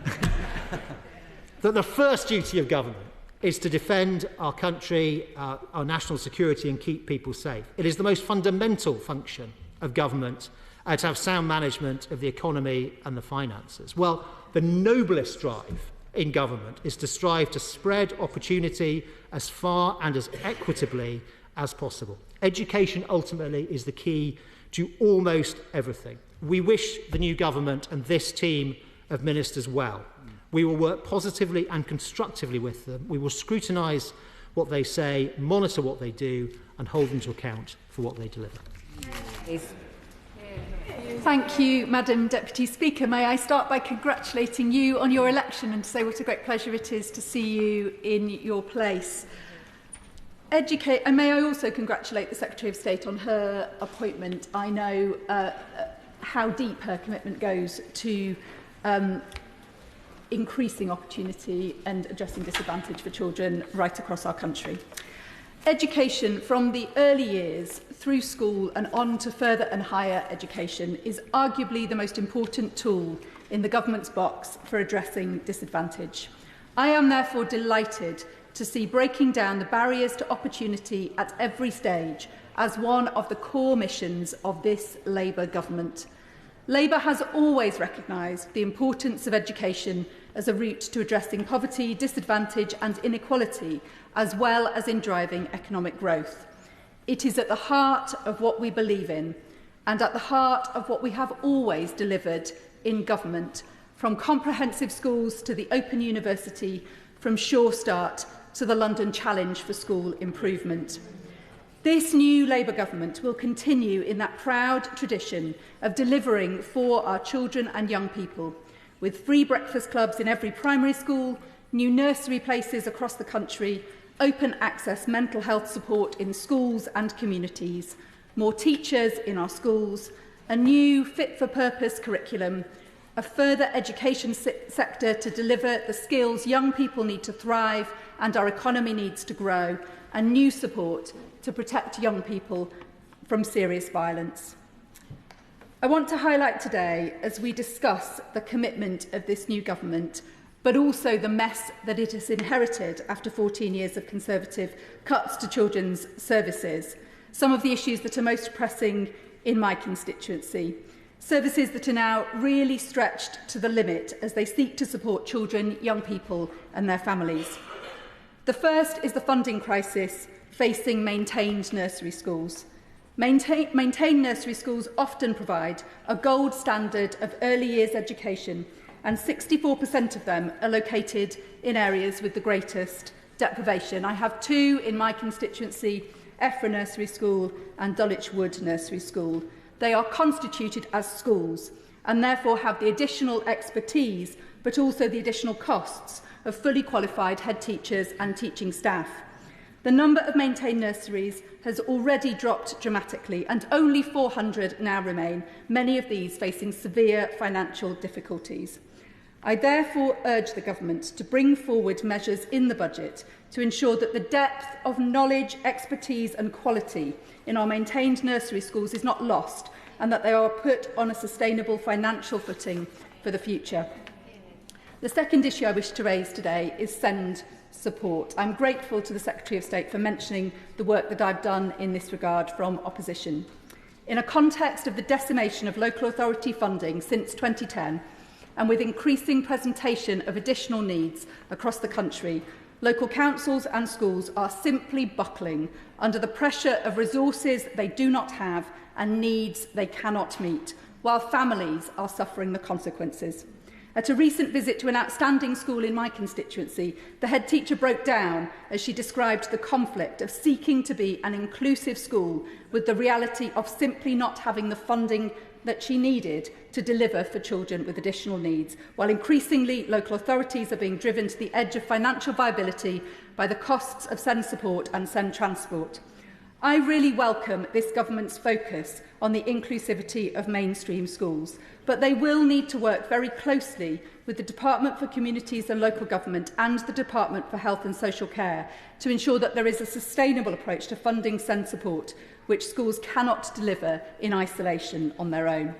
that the first duty of government is to defend our country, our national security, and keep people safe. It is the most fundamental function of government to have sound management of the economy and the finances. Well, the noblest drive in government is to strive to spread opportunity as far and as equitably as possible. Education ultimately is the key to almost everything. We wish the new government and this team of ministers well. We will work positively and constructively with them. We will scrutinise what they say, monitor what they do, and hold them to account for what they deliver. Thank you, Madam Deputy Speaker. May I start by congratulating you on your election and to say what a great pleasure it is to see you in your place. And may I also congratulate the Secretary of State on her appointment. I know how deep her commitment goes to increasing opportunity and addressing disadvantage for children right across our country. Education from the early years through school and on to further and higher education is arguably the most important tool in the government's box for addressing disadvantage. I am therefore delighted to see breaking down the barriers to opportunity at every stage as one of the core missions of this Labour government. Labour has always recognised the importance of education as a route to addressing poverty, disadvantage and inequality, as well as in driving economic growth. It is at the heart of what we believe in and at the heart of what we have always delivered in government, from comprehensive schools to the Open University, from Sure Start to the London Challenge for School Improvement. This new Labour government will continue in that proud tradition of delivering for our children and young people, with free breakfast clubs in every primary school, new nursery places across the country, open access mental health support in schools and communities, more teachers in our schools, a new fit-for-purpose curriculum, a further education sector to deliver the skills young people need to thrive and our economy needs to grow, and new support to protect young people from serious violence. I want to highlight today, as we discuss the commitment of this new government, but also the mess that it has inherited after 14 years of Conservative cuts to children's services, some of the issues that are most pressing in my constituency, services that are now really stretched to the limit as they seek to support children, young people and their families. The first is the funding crisis facing maintained nursery schools. Maintained nursery schools often provide a gold standard of early years education, and 64% of them are located in areas with the greatest deprivation. I have two in my constituency, Effra Nursery School and Dulwich Wood Nursery School. They are constituted as schools and therefore have the additional expertise but also the additional costs of fully qualified head teachers and teaching staff. The number of maintained nurseries has already dropped dramatically and only 400 now remain, many of these facing severe financial difficulties. I therefore urge the Government to bring forward measures in the budget to ensure that the depth of knowledge, expertise and quality in our maintained nursery schools is not lost and that they are put on a sustainable financial footing for the future. The second issue I wish to raise today is SEND support. I'm grateful to the Secretary of State for mentioning the work that I've done in this regard from opposition. In a context of the decimation of local authority funding since 2010, and with increasing presentation of additional needs across the country, local councils and schools are simply buckling under the pressure of resources they do not have and needs they cannot meet, while families are suffering the consequences. At a recent visit to an outstanding school in my constituency, the head teacher broke down as she described the conflict of seeking to be an inclusive school with the reality of simply not having the funding that she needed to deliver for children with additional needs, while increasingly local authorities are being driven to the edge of financial viability by the costs of SEND support and SEND transport. I really welcome this government's focus on the inclusivity of mainstream schools, but they will need to work very closely with the Department for Communities and Local Government and the Department for Health and Social Care to ensure that there is a sustainable approach to funding SEND support, which schools cannot deliver in isolation on their own.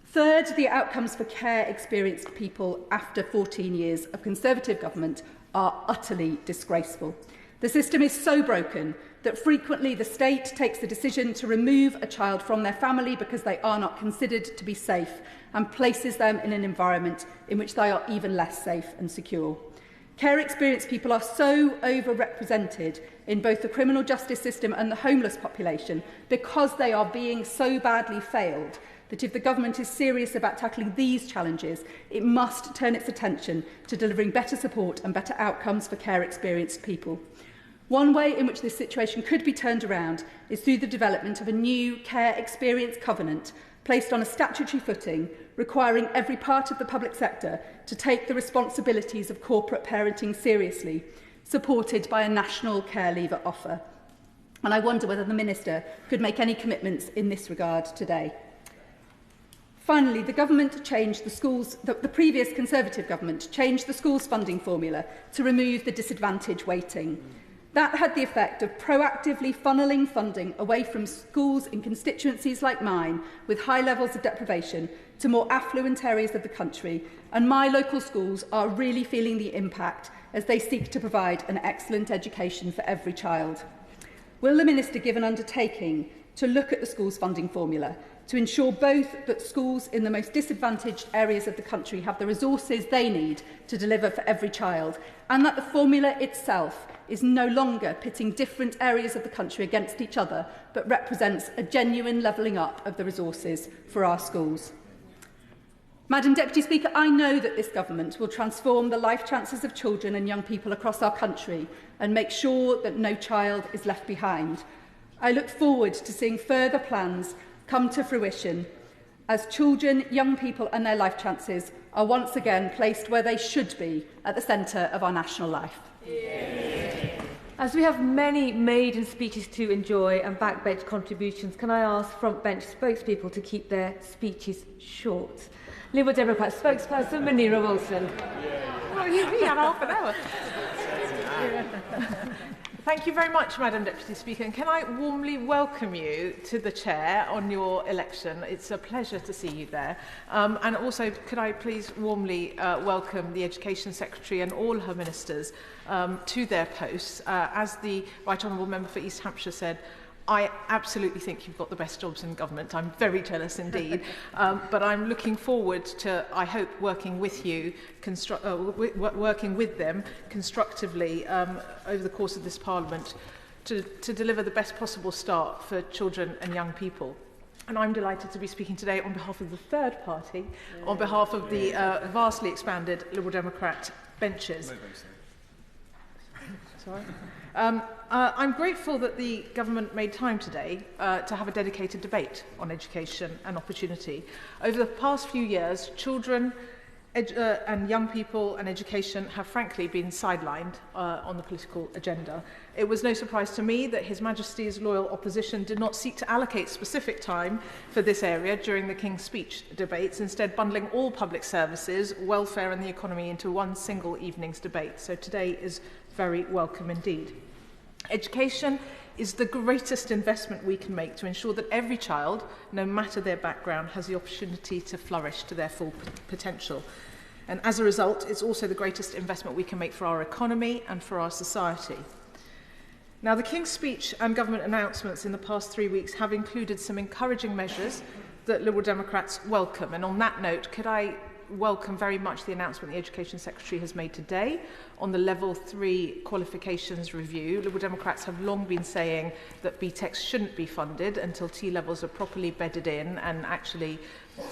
Third, the outcomes for care-experienced people after 14 years of Conservative government are utterly disgraceful. The system is so broken that frequently the state takes the decision to remove a child from their family because they are not considered to be safe and places them in an environment in which they are even less safe and secure. Care-experienced people are so overrepresented in both the criminal justice system and the homeless population because they are being so badly failed that if the government is serious about tackling these challenges, it must turn its attention to delivering better support and better outcomes for care-experienced people. One way in which this situation could be turned around is through the development of a new care experience covenant placed on a statutory footing, requiring every part of the public sector to take the responsibilities of corporate parenting seriously, supported by a national care leaver offer. And I wonder whether the Minister could make any commitments in this regard today. Finally, the government changed the previous Conservative government changed the schools funding formula to remove the disadvantage weighting. That had the effect of proactively funnelling funding away from schools in constituencies like mine with high levels of deprivation to more affluent areas of the country, and my local schools are really feeling the impact as they seek to provide an excellent education for every child. Will the Minister give an undertaking to look at the schools funding formula to ensure both that schools in the most disadvantaged areas of the country have the resources they need to deliver for every child, and that the formula itself is no longer pitting different areas of the country against each other, but represents a genuine levelling up of the resources for our schools? Madam Deputy Speaker, I know that this government will transform the life chances of children and young people across our country and make sure that no child is left behind. I look forward to seeing further plans come to fruition as children, young people and their life chances are once again placed where they should be, at the centre of our national life. As we have many maiden speeches to enjoy and backbench contributions, can I ask frontbench spokespeople to keep their speeches short? Liberal Democrat spokesperson Munira Wilson. Well, we had half an hour. Thank you very much, Madam Deputy Speaker, and can I warmly welcome you to the chair on your election. It's a pleasure to see you there. And also, could I please warmly welcome the Education Secretary and all her ministers to their posts. As the Right Honourable Member for East Hampshire said, I absolutely think you've got the best jobs in government. I'm very jealous indeed. But I'm looking forward to, I hope, working with you, working with them constructively over the course of this Parliament to deliver the best possible start for children and young people. And I'm delighted to be speaking today on behalf of the third party, on behalf of the vastly expanded Liberal Democrat benches. Sorry. I'm grateful that the government made time today to have a dedicated debate on education and opportunity. Over the past few years, children and young people and education have frankly been sidelined on the political agenda. It was no surprise to me that His Majesty's loyal opposition did not seek to allocate specific time for this area during the King's Speech debates, instead bundling all public services, welfare and the economy into one single evening's debate. So today is very welcome indeed. Education is the greatest investment we can make to ensure that every child, no matter their background, has the opportunity to flourish to their full potential. And as a result, it's also the greatest investment we can make for our economy and for our society. Now, the King's Speech and government announcements in the past 3 weeks have included some encouraging measures that Liberal Democrats welcome. And on that note, could I welcome very much the announcement the Education Secretary has made today on the Level 3 qualifications review. Liberal Democrats have long been saying that BTECs shouldn't be funded until T-levels are properly bedded in, and actually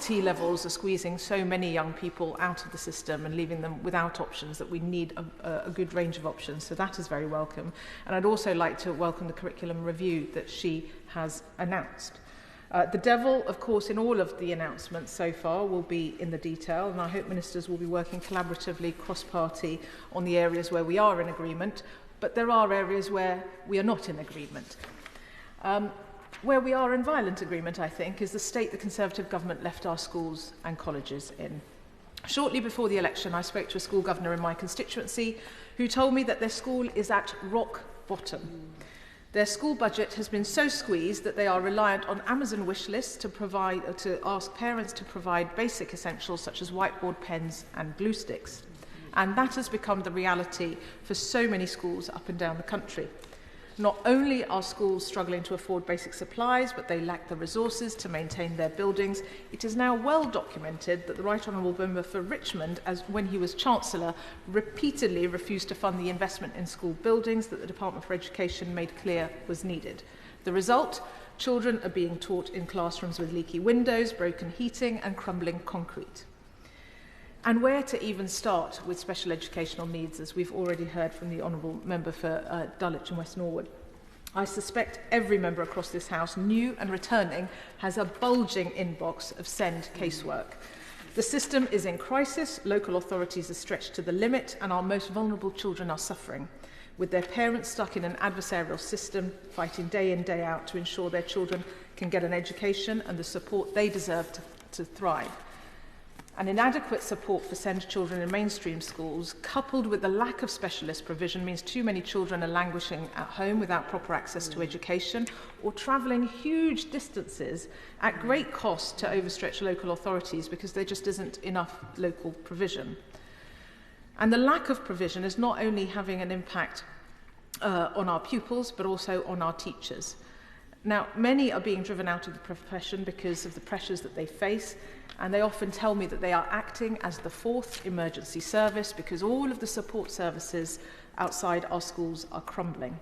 T-levels are squeezing so many young people out of the system and leaving them without options that we need a good range of options. So that is very welcome. And I'd also like to welcome the curriculum review that she has announced. The devil, of course, in all of the announcements so far will be in the detail, and I hope ministers will be working collaboratively, cross-party, on the areas where we are in agreement, but there are areas where we are not in agreement. Where we are in violent agreement, I think, is the state the Conservative government left our schools and colleges in. Shortly before the election, I spoke to a school governor in my constituency who told me that their school is at rock bottom. Their school budget has been so squeezed that they are reliant on Amazon wish lists to ask parents to provide basic essentials such as whiteboard pens and glue sticks. And that has become the reality for so many schools up and down the country. Not only are schools struggling to afford basic supplies, but they lack the resources to maintain their buildings. It is now well documented that the Right Honourable Member for Richmond, when he was Chancellor, repeatedly refused to fund the investment in school buildings that the Department for Education made clear was needed. The result? Children are being taught in classrooms with leaky windows, broken heating and crumbling concrete. And where to even start with special educational needs, as we've already heard from the Honourable Member for Dulwich and West Norwood. I suspect every member across this House, new and returning, has a bulging inbox of send casework. The system is in crisis, local authorities are stretched to the limit, and our most vulnerable children are suffering, with their parents stuck in an adversarial system, fighting day in, day out to ensure their children can get an education and the support they deserve to thrive. And inadequate support for SEND children in mainstream schools, coupled with the lack of specialist provision, means too many children are languishing at home without proper access to education or travelling huge distances at great cost to overstretched local authorities because there just isn't enough local provision. And the lack of provision is not only having an impact on our pupils, but also on our teachers. Now, many are being driven out of the profession because of the pressures that they face, and they often tell me that they are acting as the fourth emergency service because all of the support services outside our schools are crumbling.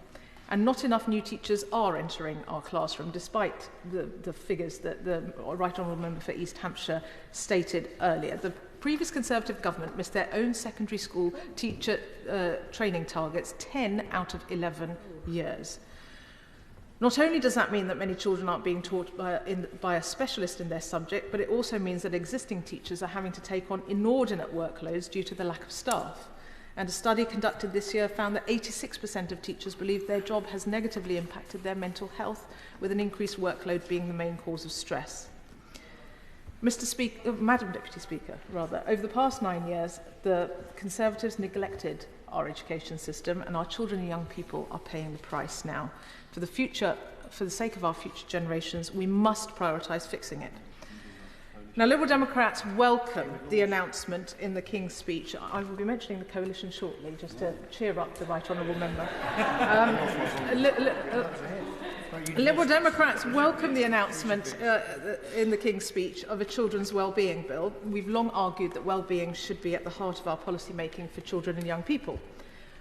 And not enough new teachers are entering our classroom, despite the figures that the Right Honourable Member for East Hampshire stated earlier. The previous Conservative government missed their own secondary school teacher training targets 10 out of 11 years. Not only does that mean that many children aren't being taught by a specialist in their subject, but it also means that existing teachers are having to take on inordinate workloads due to the lack of staff. And a study conducted this year found that 86% of teachers believe their job has negatively impacted their mental health, with an increased workload being the main cause of stress. Madam Deputy Speaker, over the past 9 years, the Conservatives neglected our education system, and our children and young people are paying the price now. For the sake of our future generations, we must prioritise fixing it. Now, Liberal Democrats welcome the announcement in the King's speech. I will be mentioning the coalition shortly, just to cheer up the Right Honourable Member. Liberal Democrats welcome the announcement in the King's speech of a children's wellbeing bill. We've long argued that wellbeing should be at the heart of our policy making for children and young people.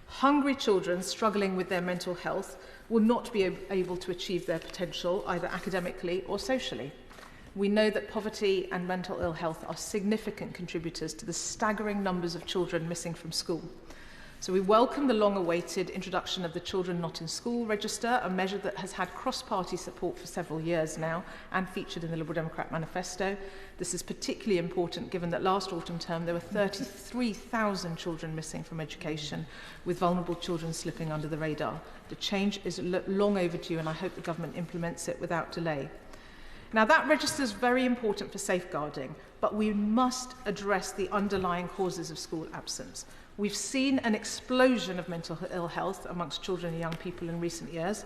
Hungry children struggling with their mental health will not be able to achieve their potential either academically or socially. We know that poverty and mental ill health are significant contributors to the staggering numbers of children missing from school. So we welcome the long-awaited introduction of the Children Not in School Register, a measure that has had cross-party support for several years now and featured in the Liberal Democrat manifesto. This is particularly important given that last autumn term there were 33,000 children missing from education, with vulnerable children slipping under the radar. The change is long overdue, and I hope the government implements it without delay. Now, that register is very important for safeguarding, but we must address the underlying causes of school absence. We've seen an explosion of mental ill health amongst children and young people in recent years.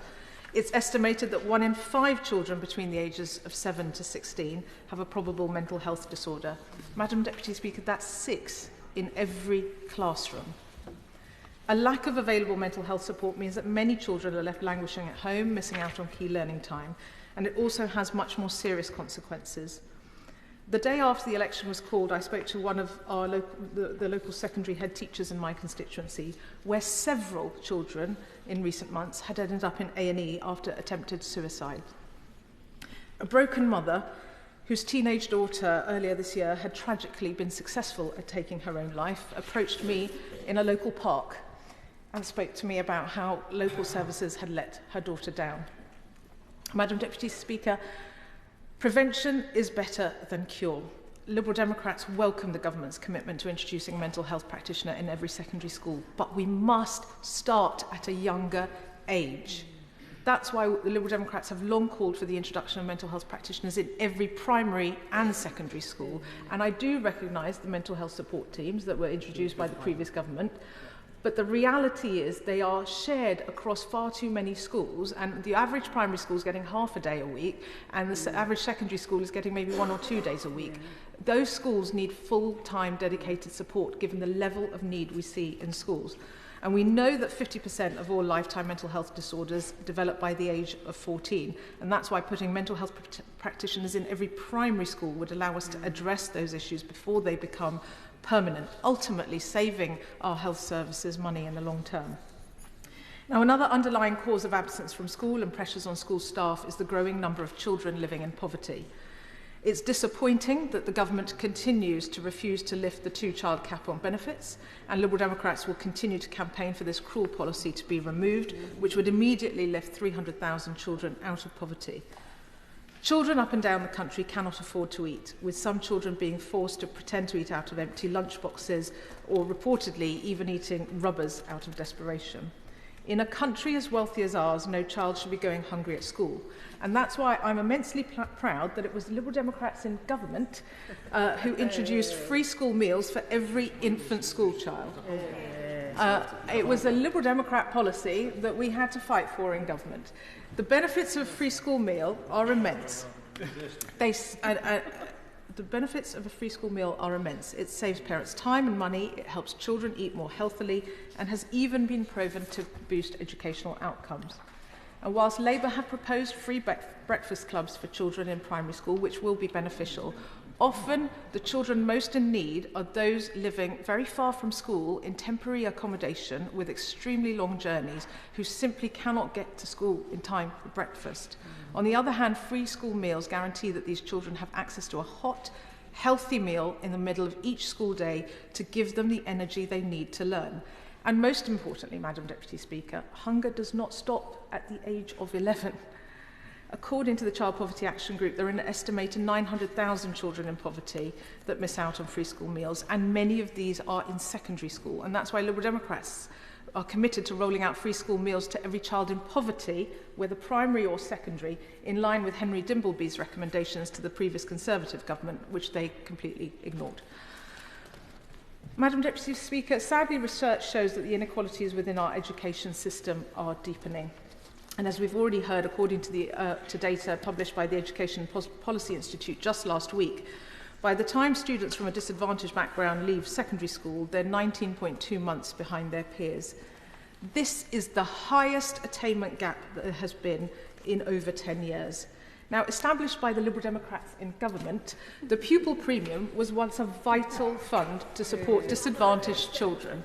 It's estimated that 1 in 5 children between the ages of 7 to 16 have a probable mental health disorder. Madam Deputy Speaker, that's 6 in every classroom. A lack of available mental health support means that many children are left languishing at home, missing out on key learning time, and it also has much more serious consequences. The day after the election was called, I spoke to one of our the local secondary head teachers in my constituency, where several children in recent months had ended up in A&E after attempted suicide. A broken mother, whose teenage daughter earlier this year had tragically been successful at taking her own life, approached me in a local park and spoke to me about how local services had let her daughter down. Madam Deputy Speaker, Prevention is better than cure. Liberal Democrats welcome the government's commitment to introducing a mental health practitioner in every secondary school, but we must start at a younger age. That's why the Liberal Democrats have long called for the introduction of mental health practitioners in every primary and secondary school. And I do recognise the mental health support teams that were introduced by the previous government, but the reality is they are shared across far too many schools, and the average primary school is getting half a day a week, and the average secondary school is getting maybe 1 or 2 days a week. Those schools need full-time dedicated support given the level of need we see in schools. And we know that 50% of all lifetime mental health disorders develop by the age of 14, and that's why putting mental health practitioners in every primary school would allow us to address those issues before they become permanent, ultimately saving our health services money in the long term. Now, another underlying cause of absence from school and pressures on school staff is the growing number of children living in poverty. It's disappointing that the government continues to refuse to lift the 2-child cap on benefits, and Liberal Democrats will continue to campaign for this cruel policy to be removed, which would immediately lift 300,000 children out of poverty. Children up and down the country cannot afford to eat, with some children being forced to pretend to eat out of empty lunchboxes or reportedly even eating rubbers out of desperation. In a country as wealthy as ours, no child should be going hungry at school. And that's why I'm immensely proud that it was the Liberal Democrats in government who introduced free school meals for every infant school child. It was a Liberal Democrat policy that we had to fight for in government. The benefits of a free school meal are immense. The benefits of a free school meal are immense. It saves parents time and money, it helps children eat more healthily, and has even been proven to boost educational outcomes. And whilst Labour have proposed free breakfast clubs for children in primary school, which will be beneficial, often the children most in need are those living very far from school in temporary accommodation with extremely long journeys who simply cannot get to school in time for breakfast. On the other hand, free school meals guarantee that these children have access to a hot, healthy meal in the middle of each school day to give them the energy they need to learn. And most importantly, Madam Deputy Speaker, hunger does not stop at the age of 11. According to the Child Poverty Action Group, there are an estimated 900,000 children in poverty that miss out on free school meals, and many of these are in secondary school. And that's why Liberal Democrats are committed to rolling out free school meals to every child in poverty, whether primary or secondary, in line with Henry Dimbleby's recommendations to the previous Conservative government, which they completely ignored. Madam Deputy Speaker, sadly, research shows that the inequalities within our education system are deepening. And as we've already heard, according to data published by the Education Policy Institute just last week, by the time students from a disadvantaged background leave secondary school, they're 19.2 months behind their peers. This is the highest attainment gap that there has been in over 10 years. Now, established by the Liberal Democrats in government, the pupil premium was once a vital fund to support disadvantaged children.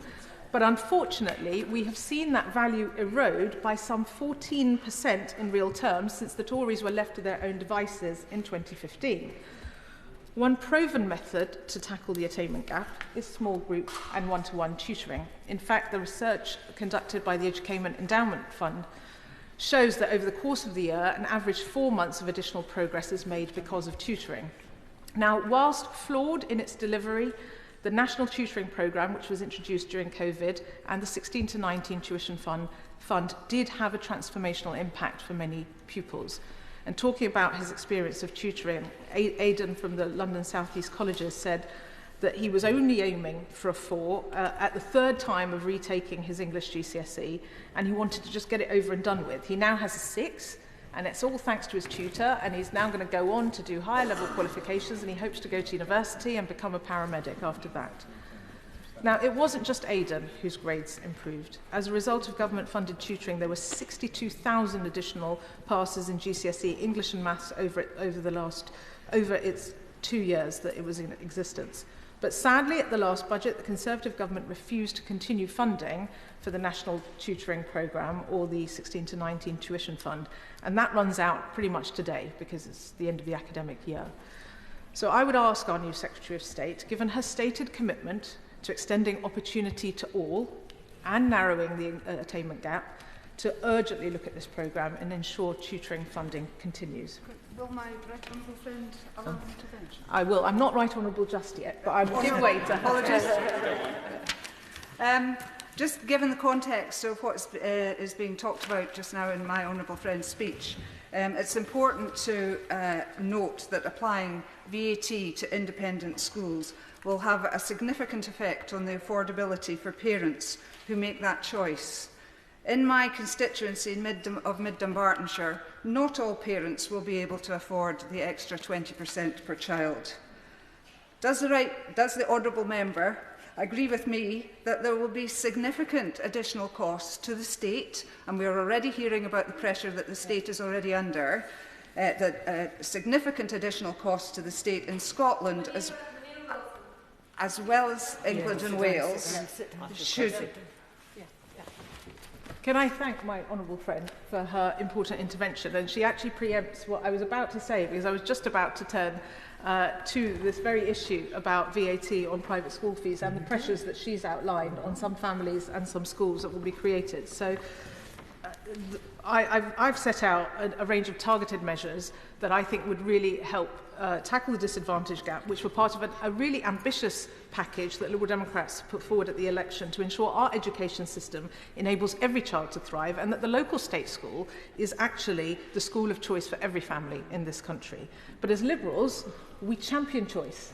But unfortunately, we have seen that value erode by some 14% in real terms since the Tories were left to their own devices in 2015. One proven method to tackle the attainment gap is small group and one-to-one tutoring. In fact, the research conducted by the Education Endowment Fund shows that over the course of the year, an average 4 months of additional progress is made because of tutoring. Now, whilst flawed in its delivery, the National Tutoring Programme, which was introduced during COVID, and the 16 to 19 Tuition Fund did have a transformational impact for many pupils. And talking about his experience of tutoring, Aidan from the London South East Colleges said that he was only aiming for a 4 at the third time of retaking his English GCSE, and he wanted to just get it over and done with. He now has a 6, and it's all thanks to his tutor, and he's now going to go on to do higher level qualifications, and he hopes to go to university and become a paramedic after that. Now, it wasn't just Aidan whose grades improved. As a result of government-funded tutoring, there were 62,000 additional passes in GCSE English and Maths over its 2 years that it was in existence. But sadly, at the last budget, the Conservative government refused to continue funding for the National Tutoring Programme or the 16 to 19 Tuition Fund, and that runs out pretty much today because it's the end of the academic year. So I would ask our new Secretary of State, given her stated commitment to extending opportunity to all and narrowing the attainment gap, to urgently look at this programme and ensure tutoring funding continues. Will my right honourable friend allow an intervention? I will. I'm not right honourable just yet, but I will give way to apologies. Just given the context of what is being talked about just now in my honourable friend's speech, it's important to note that applying VAT to independent schools will have a significant effect on the affordability for parents who make that choice. In my constituency of Mid-Dumbartonshire, not all parents will be able to afford the extra 20% per child. Does the honourable member agree with me that there will be significant additional costs to the state, and we are already hearing about the pressure that the state is already under, significant additional costs to the state in Scotland as well as England and Wales should... Can I thank my honourable friend for her important intervention? And she actually preempts what I was about to say, because I was just about to turn to this very issue about VAT on private school fees and the pressures that she's outlined on some families and some schools that will be created. So I've set out a range of targeted measures that I think would really help tackle the disadvantage gap, which were part of a really ambitious package that Liberal Democrats put forward at the election to ensure our education system enables every child to thrive and that the local state school is actually the school of choice for every family in this country. But as Liberals, we champion choice.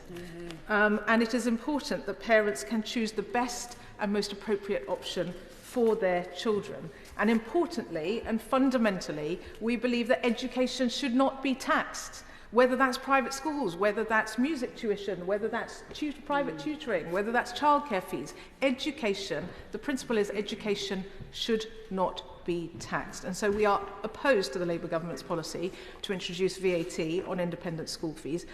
And it is important that parents can choose the best and most appropriate option for their children. And importantly and fundamentally, we believe that education should not be taxed. Whether that's private schools, whether that's music tuition, whether that's private tutoring, whether that's childcare fees, education, the principle is education should not be taxed. And so we are opposed to the Labour government's policy to introduce VAT on independent school fees.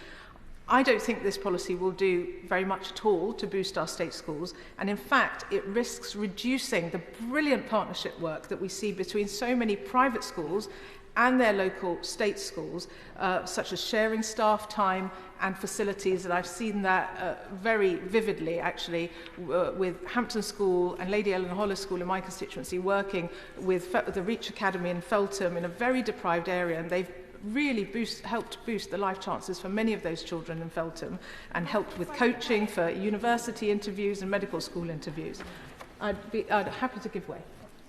I don't think this policy will do very much at all to boost our state schools, and in fact it risks reducing the brilliant partnership work that we see between so many private schools and their local state schools, such as sharing staff time and facilities. And I've seen that very vividly, actually, with Hampton School and Lady Eleanor Hollis School in my constituency, working with the Reach Academy in Feltham in a very deprived area, and they've really helped boost the life chances for many of those children in Feltham, and helped with coaching for university interviews and medical school interviews. I'd happy to give way.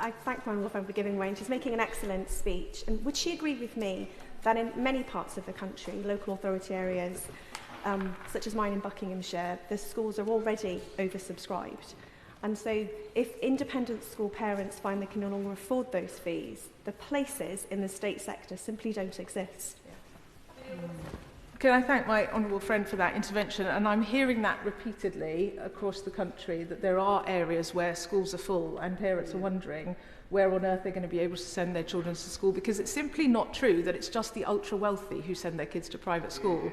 I thank my honourable friend for giving way, and she's making an excellent speech. And would she agree with me that in many parts of the country, local authority areas, such as mine in Buckinghamshire, the schools are already oversubscribed? And so if independent school parents find they can no longer afford those fees, the places in the state sector simply don't exist. Can I thank my honourable friend for that intervention? And I'm hearing that repeatedly across the country, that there are areas where schools are full and parents are wondering where on earth they're going to be able to send their children to school, because it's simply not true that it's just the ultra-wealthy who send their kids to private school.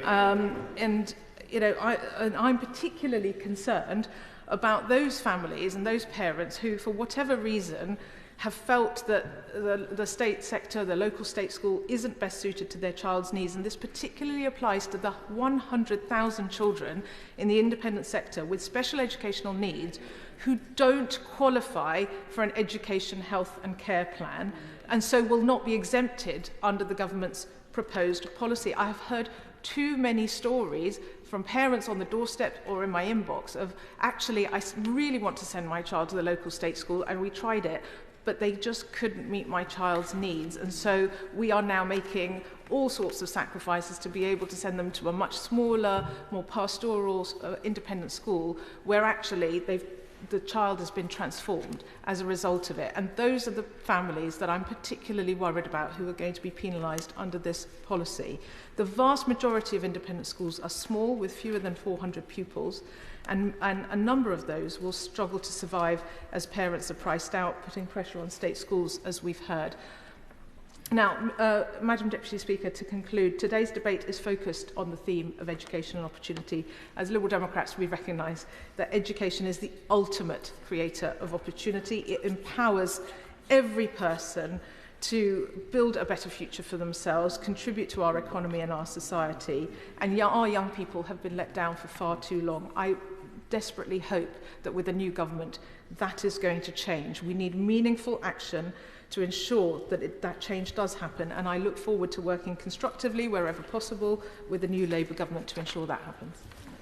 And, you know, I'm particularly concerned about those families and those parents who, for whatever reason, have felt that the state sector, the local state school, isn't best suited to their child's needs. And this particularly applies to the 100,000 children in the independent sector with special educational needs who don't qualify for an education, health and care plan, and so will not be exempted under the government's proposed policy. I have heard too many stories from parents on the doorstep or in my inbox of, actually, I really want to send my child to the local state school and we tried it, but they just couldn't meet my child's needs. And so we are now making all sorts of sacrifices to be able to send them to a much smaller, more pastoral, independent school where actually the child has been transformed as a result of it. And those are the families that I'm particularly worried about who are going to be penalised under this policy. The vast majority of independent schools are small with fewer than 400 pupils, and a number of those will struggle to survive as parents are priced out, putting pressure on state schools, as we've heard. Now, Madam Deputy Speaker, to conclude, today's debate is focused on the theme of education and opportunity. As Liberal Democrats, we recognise that education is the ultimate creator of opportunity. It empowers every person to build a better future for themselves, contribute to our economy and our society, and our young people have been let down for far too long. I desperately hope that with a new government that is going to change. We need meaningful action to ensure that that change does happen, and I look forward to working constructively wherever possible with the new Labour government to ensure that happens.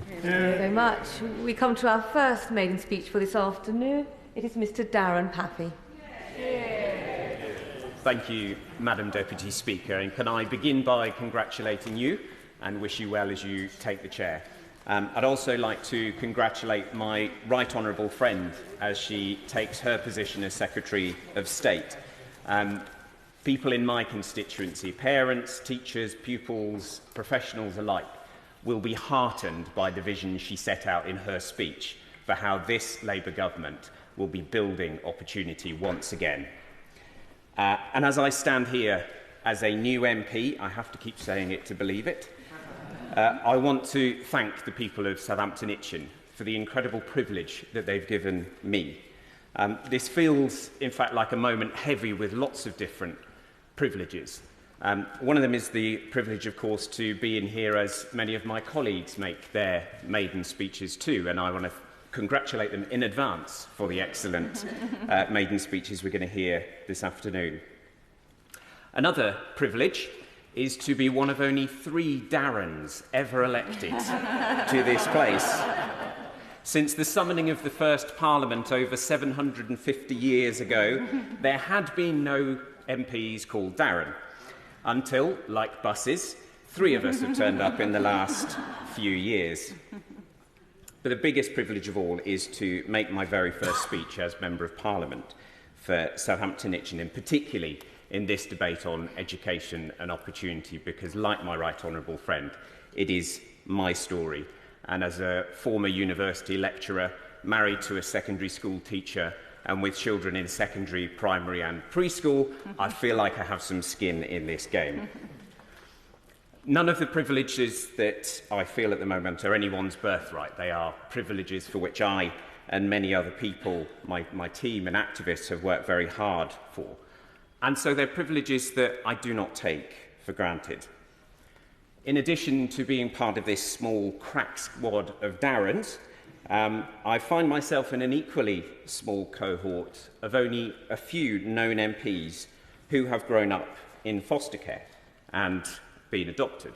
Thank you very much. We come to our first maiden speech for this afternoon. It is Mr. Darren Paffey. Thank you, Madam Deputy Speaker, and can I begin by congratulating you and wish you well as you take the chair. I'd also like to congratulate my right honourable friend as she takes her position as Secretary of State. People in my constituency, parents, teachers, pupils, professionals alike, will be heartened by the vision she set out in her speech for how this Labour government will be building opportunity once again. And as I stand here as a new MP, I have to keep saying it to believe it, I want to thank the people of Southampton Itchen for the incredible privilege that they've given me. This feels, in fact, like a moment heavy with lots of different privileges. One of them is the privilege, of course, to be in here as many of my colleagues make their maiden speeches too, and I want to congratulate them in advance for the excellent maiden speeches we're going to hear this afternoon. Another privilege is to be one of only 3 Darrens ever elected to this place. Since the summoning of the first Parliament over 750 years ago, there had been no MPs called Darren, until, like buses, 3 of us have turned up in the last few years. But the biggest privilege of all is to make my very first speech as Member of Parliament for Southampton Itchen, and particularly in this debate on education and opportunity, because, like my right honourable friend, it is my story. And as a former university lecturer, married to a secondary school teacher, and with children in secondary, primary and preschool, I feel like I have some skin in this game. None of the privileges that I feel at the moment are anyone's birthright. They are privileges for which I and many other people, my team and activists, have worked very hard for. And so they're privileges that I do not take for granted. In addition to being part of this small crack squad of Darrens, I find myself in an equally small cohort of only a few known MPs who have grown up in foster care and been adopted.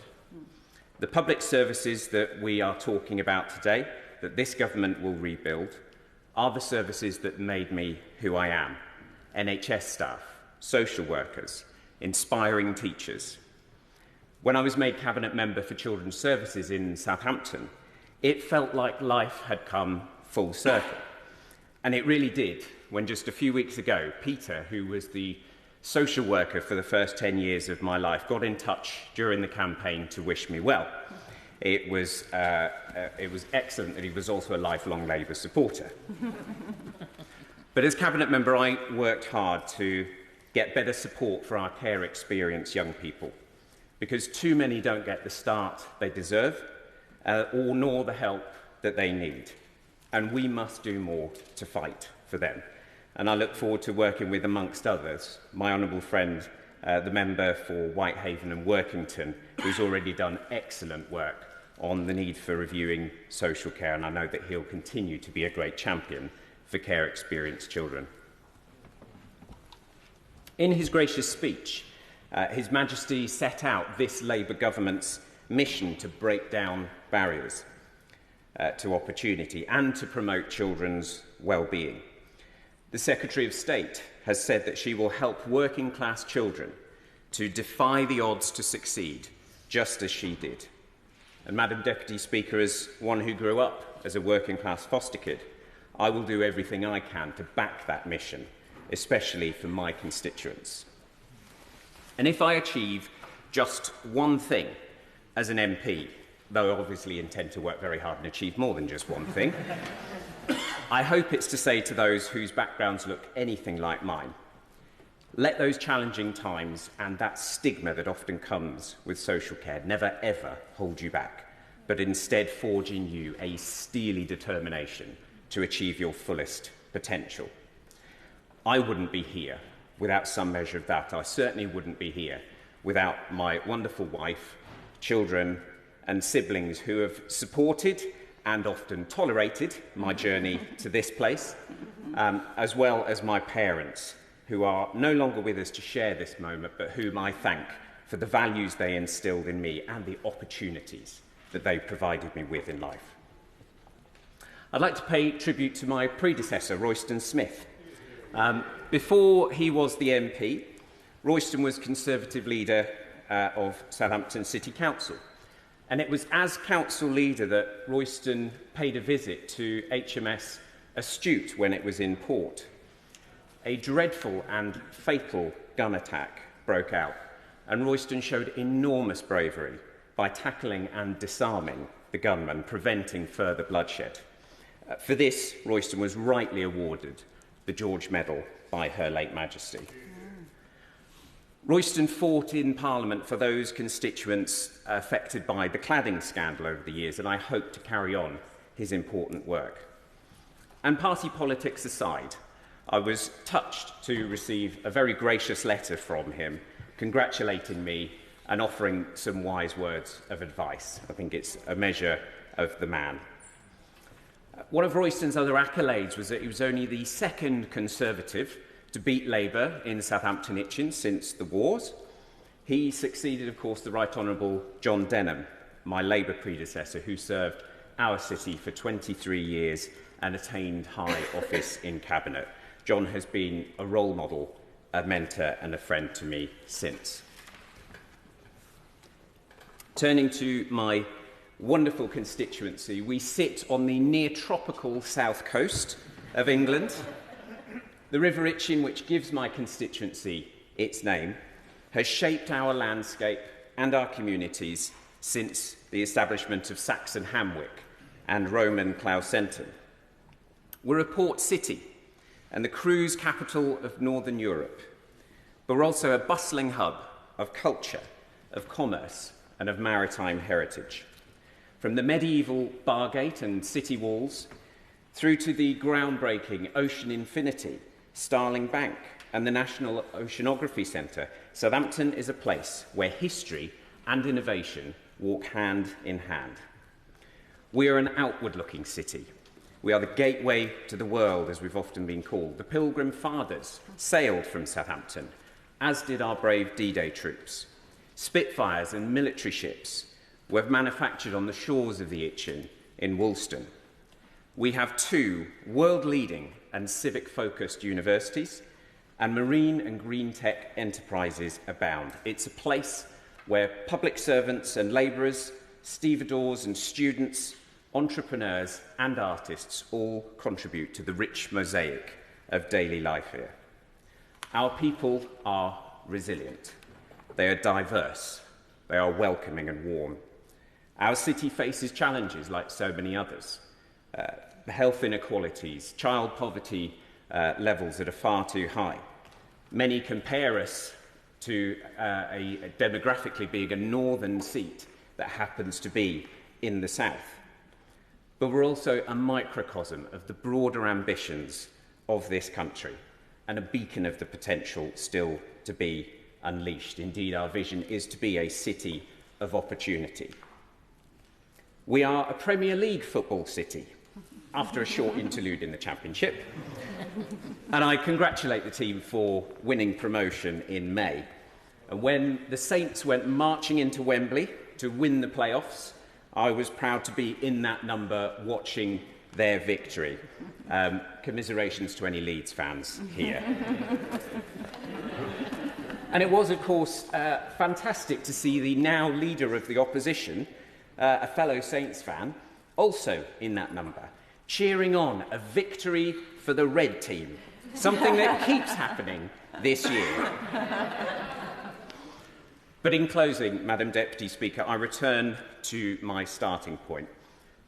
The public services that we are talking about today, that this government will rebuild, are the services that made me who I am. NHS staff, social workers, inspiring teachers. When I was made Cabinet Member for Children's Services in Southampton, it felt like life had come full circle. And it really did, when just a few weeks ago, Peter, who was the social worker for the first 10 years of my life, got in touch during the campaign to wish me well. It was excellent that he was also a lifelong Labour supporter. But as Cabinet Member, I worked hard to get better support for our care experience young people, because too many don't get the start they deserve, or nor the help that they need. And we must do more to fight for them. And I look forward to working with, amongst others, my honourable friend, the member for Whitehaven and Workington, who's already done excellent work on the need for reviewing social care, and I know that he'll continue to be a great champion for care experienced children. In his gracious speech, His Majesty set out this Labour government's mission to break down barriers to opportunity and to promote children's well-being. The Secretary of State has said that she will help working-class children to defy the odds to succeed, just as she did. And, Madam Deputy Speaker, as one who grew up as a working-class foster kid, I will do everything I can to back that mission, especially for my constituents. And if I achieve just one thing as an MP, though I obviously intend to work very hard and achieve more than just one thing, I hope it's to say to those whose backgrounds look anything like mine, let those challenging times and that stigma that often comes with social care never ever hold you back, but instead forge in you a steely determination to achieve your fullest potential. I wouldn't be here without some measure of that. I certainly wouldn't be here without my wonderful wife, children and siblings who have supported and often tolerated my journey to this place, as well as my parents, who are no longer with us to share this moment, but whom I thank for the values they instilled in me and the opportunities that they provided me with in life. I'd like to pay tribute to my predecessor, Royston Smith. Before he was the MP, Royston was Conservative leader of Southampton City Council. And it was as council leader that Royston paid a visit to HMS Astute when it was in port. A dreadful and fatal gun attack broke out, and Royston showed enormous bravery by tackling and disarming the gunman, preventing further bloodshed. For this, Royston was rightly awarded the George Medal by Her late Majesty. Royston fought in Parliament for those constituents affected by the cladding scandal over the years, and I hope to carry on his important work. And party politics aside, I was touched to receive a very gracious letter from him, congratulating me and offering some wise words of advice. I think it's a measure of the man. One of Royston's other accolades was that he was only the second Conservative to beat Labour in Southampton Itchen since the wars. He succeeded, of course, the Right Honourable John Denham, my Labour predecessor, who served our city for 23 years and attained high office in Cabinet. John has been a role model, a mentor and a friend to me since. Turning to my wonderful constituency, we sit on the near-tropical south coast of England. The River Itchen, which gives my constituency its name, has shaped our landscape and our communities since the establishment of Saxon Hamwick and Roman Clausentum. We're a port city and the cruise capital of Northern Europe, but we're also a bustling hub of culture, of commerce, and of maritime heritage. From the medieval Bargate and city walls through to the groundbreaking Ocean Infinity, Starling Bank, and the National Oceanography Centre, Southampton is a place where history and innovation walk hand in hand. We are an outward-looking city. We are the gateway to the world, as we've often been called. The Pilgrim Fathers sailed from Southampton, as did our brave D-Day troops. Spitfires and military ships were manufactured on the shores of the Itchen in Woolston. We have two world-leading and civic-focused universities, and marine and green tech enterprises abound. It's a place where public servants and labourers, stevedores and students, entrepreneurs and artists all contribute to the rich mosaic of daily life here. Our people are resilient. They are diverse. They are welcoming and warm. Our city faces challenges like so many others. Health inequalities, child poverty levels that are far too high. Many compare us to a demographically being a northern seat that happens to be in the south. But we're also a microcosm of the broader ambitions of this country and a beacon of the potential still to be unleashed. Indeed, our vision is to be a city of opportunity. We are a Premier League football city, after a short interlude in the Championship. And I congratulate the team for winning promotion in May. And when the Saints went marching into Wembley to win the playoffs, I was proud to be in that number watching their victory. Commiserations to any Leeds fans here. And it was, of course, fantastic to see the now leader of the opposition, a fellow Saints fan, also in that number, cheering on a victory for the red team, something that keeps happening this year. But in closing, Madam Deputy Speaker, I return to my starting point,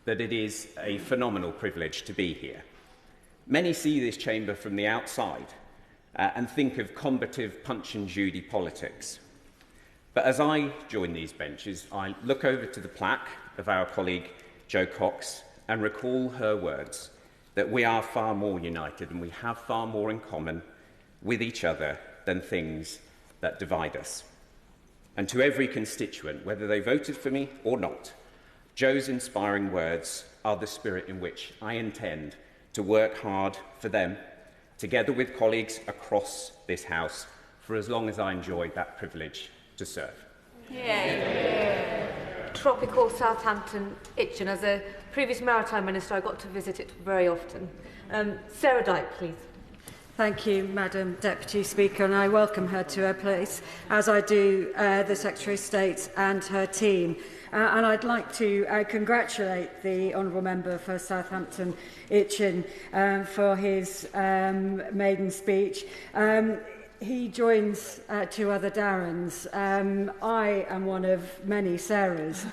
that it is a phenomenal privilege to be here. Many see this chamber from the outside and think of combative Punch and Judy politics. But as I join these benches, I look over to the plaque of our colleague Jo Cox and recall her words that we are far more united and we have far more in common with each other than things that divide us. And to every constituent, whether they voted for me or not, Jo's inspiring words are the spirit in which I intend to work hard for them, together with colleagues across this House, for as long as I enjoy that privilege to serve. Yeah. Tropical Southampton, Itchen. As a previous maritime minister, I got to visit it very often. Sarah Dyke, please. Thank you, Madam Deputy Speaker, and I welcome her to her place, as I do the Secretary of State and her team. And I'd like to congratulate the Honourable Member for Southampton, Itchen, for his maiden speech. He joins two other Darrens. I am one of many Sarahs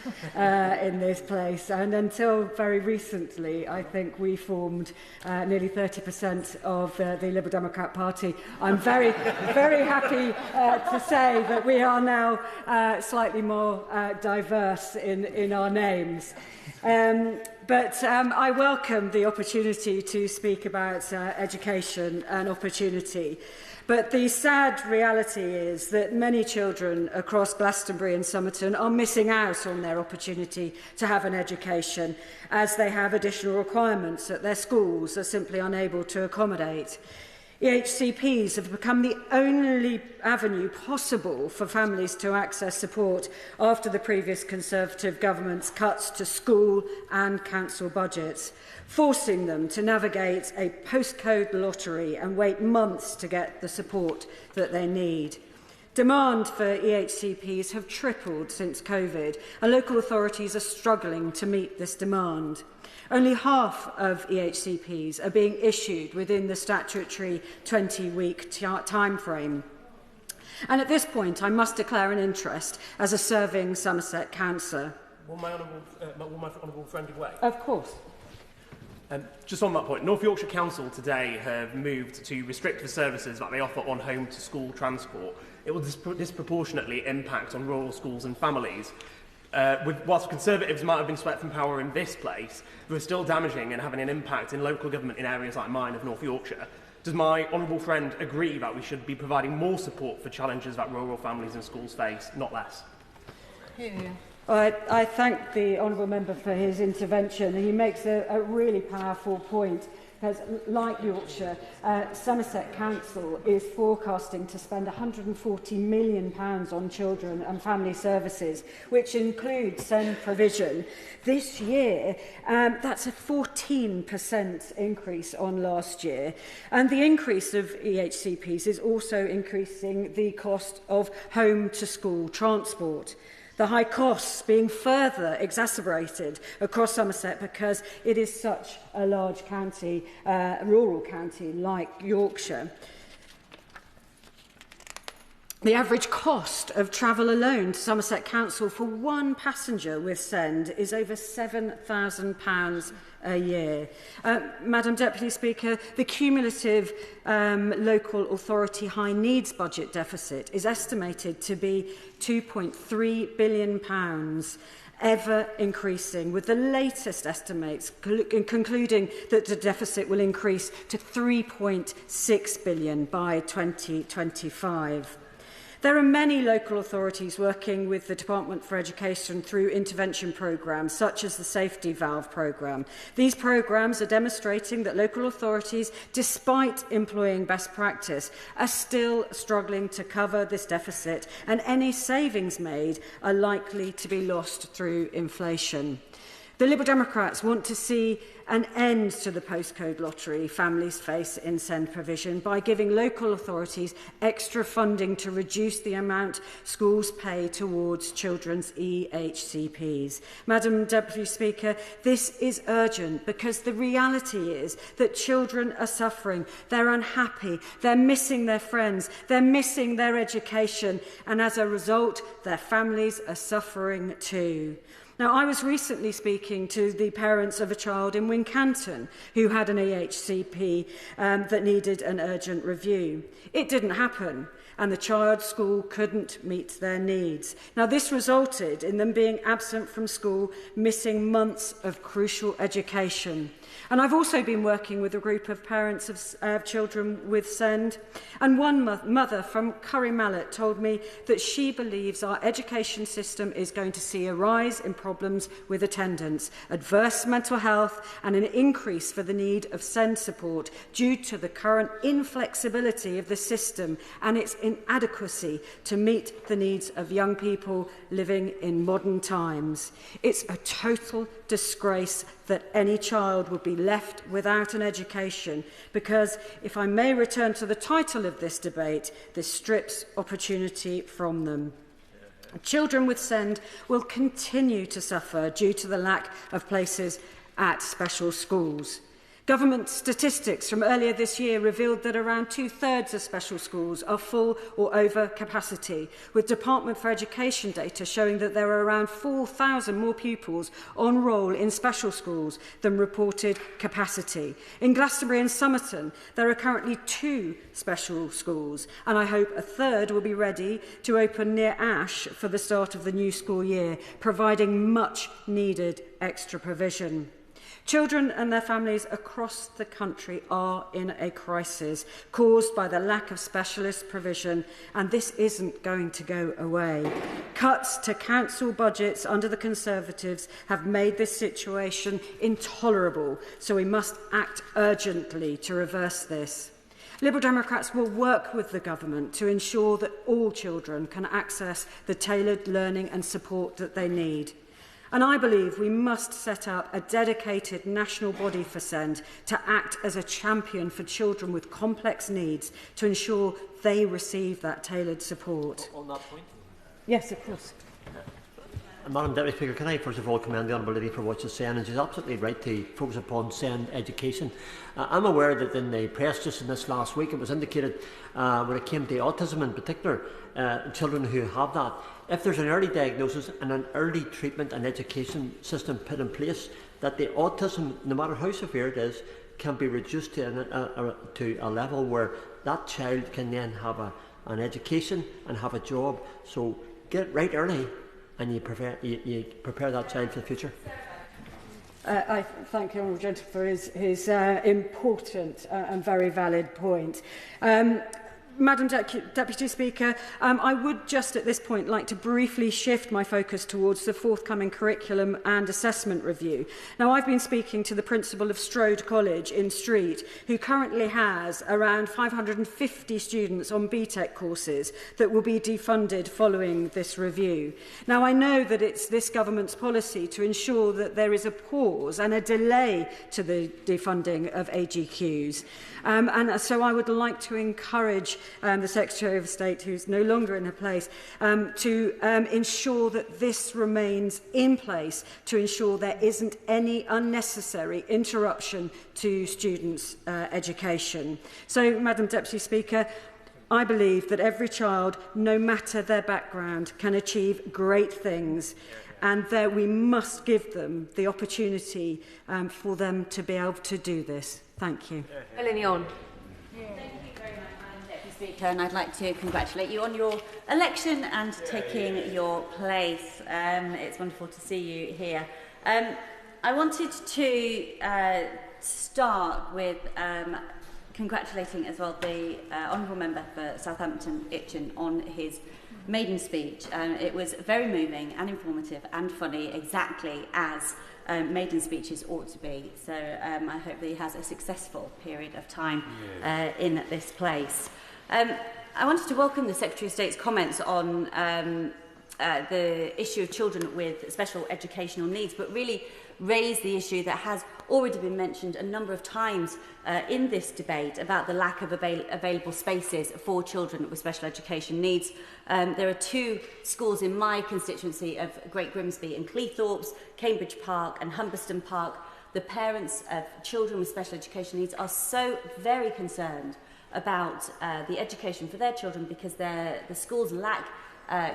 in this place, and until very recently, I think we formed nearly 30% of the Liberal Democrat Party. I'm very, very happy to say that we are now slightly more diverse in our names. But I welcome the opportunity to speak about education and opportunity. But the sad reality is that many children across Glastonbury and Somerton are missing out on their opportunity to have an education, as they have additional requirements that their schools are simply unable to accommodate. EHCPs have become the only avenue possible for families to access support after the previous Conservative government's cuts to school and council budgets, forcing them to navigate a postcode lottery and wait months to get the support that they need. Demand for EHCPs have tripled since COVID, and local authorities are struggling to meet this demand. Only half of EHCPs are being issued within the statutory 20-week time frame. And at this point, I must declare an interest as a serving Somerset councillor. Will my honourable friend give way? Of course. Just on that point, North Yorkshire Council today have moved to restrict the services that they offer on home-to-school transport. It will disproportionately impact on rural schools and families. Whilst Conservatives might have been swept from power in this place, they are still damaging and having an impact in local government in areas like mine of North Yorkshire. Does my honourable friend agree that we should be providing more support for challenges that rural families and schools face, not less? I thank the Honourable Member for his intervention. He makes a really powerful point, because, like Yorkshire, Somerset Council is forecasting to spend £140 million on children and family services, which includes SEND provision. This year, that's a 14% increase on last year. And the increase of EHCPs is also increasing the cost of home-to-school transport. The high costs being further exacerbated across Somerset because it is such a large county, rural county like Yorkshire. The average cost of travel alone to Somerset Council for one passenger with SEND is over £7,000 a year. Madam Deputy Speaker, the cumulative local authority high needs budget deficit is estimated to be £2.3 billion, ever increasing, with the latest estimates concluding that the deficit will increase to £3.6 billion by 2025. There are many local authorities working with the Department for Education through intervention programmes, such as the Safety Valve programme. These programmes are demonstrating that local authorities, despite employing best practice, are still struggling to cover this deficit, and any savings made are likely to be lost through inflation. The Liberal Democrats want to see an end to the postcode lottery families face in SEND provision by giving local authorities extra funding to reduce the amount schools pay towards children's EHCPs. Madam Deputy Speaker, this is urgent because the reality is that children are suffering, they're unhappy, they're missing their friends, they're missing their education, and as a result, their families are suffering too. Now, I was recently speaking to the parents of a child in Wincanton who had an EHCP that needed an urgent review. It didn't happen, and the child's school couldn't meet their needs. Now, this resulted in them being absent from school, missing months of crucial education. And I've also been working with a group of parents of children with SEND, and one mother from Curry Mallet told me that she believes our education system is going to see a rise in problems with attendance, adverse mental health and an increase for the need of SEND support due to the current inflexibility of the system and its inadequacy to meet the needs of young people living in modern times. It's a total disgrace that any child would be left without an education because, if I may return to the title of this debate, this strips opportunity from them. Children with SEND will continue to suffer due to the lack of places at special schools. Government statistics from earlier this year revealed that around 2/3 of special schools are full or over capacity, with Department for Education data showing that there are around 4,000 more pupils on roll in special schools than reported capacity. In Glastonbury and Somerton, there are currently 2 special schools, and I hope a third will be ready to open near Ash for the start of the new school year, providing much needed extra provision. Children and their families across the country are in a crisis caused by the lack of specialist provision, and this isn't going to go away. Cuts to council budgets under the Conservatives have made this situation intolerable, so we must act urgently to reverse this. Liberal Democrats will work with the government to ensure that all children can access the tailored learning and support that they need. And I believe we must set up a dedicated national body for SEND to act as a champion for children with complex needs to ensure they receive that tailored support. On that point? Yes, of course. Madam Deputy Speaker, can I first of all commend the Honourable Lady for what she's saying, and she's absolutely right to focus upon SEND education. I'm aware that in the press just in this last week it was indicated when it came to autism in particular, children who have that, if there's an early diagnosis and an early treatment and education system put in place, that the autism, no matter how severe it is, can be reduced to a level where that child can then have an education and have a job. So get it right early, and you prepare that child for the future. I thank the Honourable Gentleman for his important and very valid point. Madam Deputy Speaker, I would just at this point like to briefly shift my focus towards the forthcoming curriculum and assessment review. Now, I've been speaking to the principal of Strode College in Street, who currently has around 550 students on BTEC courses that will be defunded following this review. Now, I know that it's this government's policy to ensure that there is a pause and a delay to the defunding of AGQs. And so I would like to encourage the Secretary of State, who's no longer in her place, to ensure that this remains in place to ensure there isn't any unnecessary interruption to students' education. So, Madam Deputy Speaker, I believe that every child, no matter their background, can achieve great things, and that we must give them the opportunity for them to be able to do this. Thank you. Helen. Thank you very much, Madam Deputy Speaker, and I'd like to congratulate you on your election and taking your place. It's wonderful to see you here. I wanted to start with congratulating as well the Honourable Member for Southampton, Itchen, on his maiden speech. It was very moving and informative and funny, exactly as maiden speeches ought to be. So I hope that he has a successful period of time in this place. I wanted to welcome the Secretary of State's comments on the issue of children with special educational needs, but really raise the issue that has already been mentioned a number of times in this debate about the lack of available spaces for children with special education needs. There are 2 schools in my constituency of Great Grimsby and Cleethorpes, Cambridge Park and Humberston Park. The parents of children with special education needs are so very concerned about the education for their children because the schools lack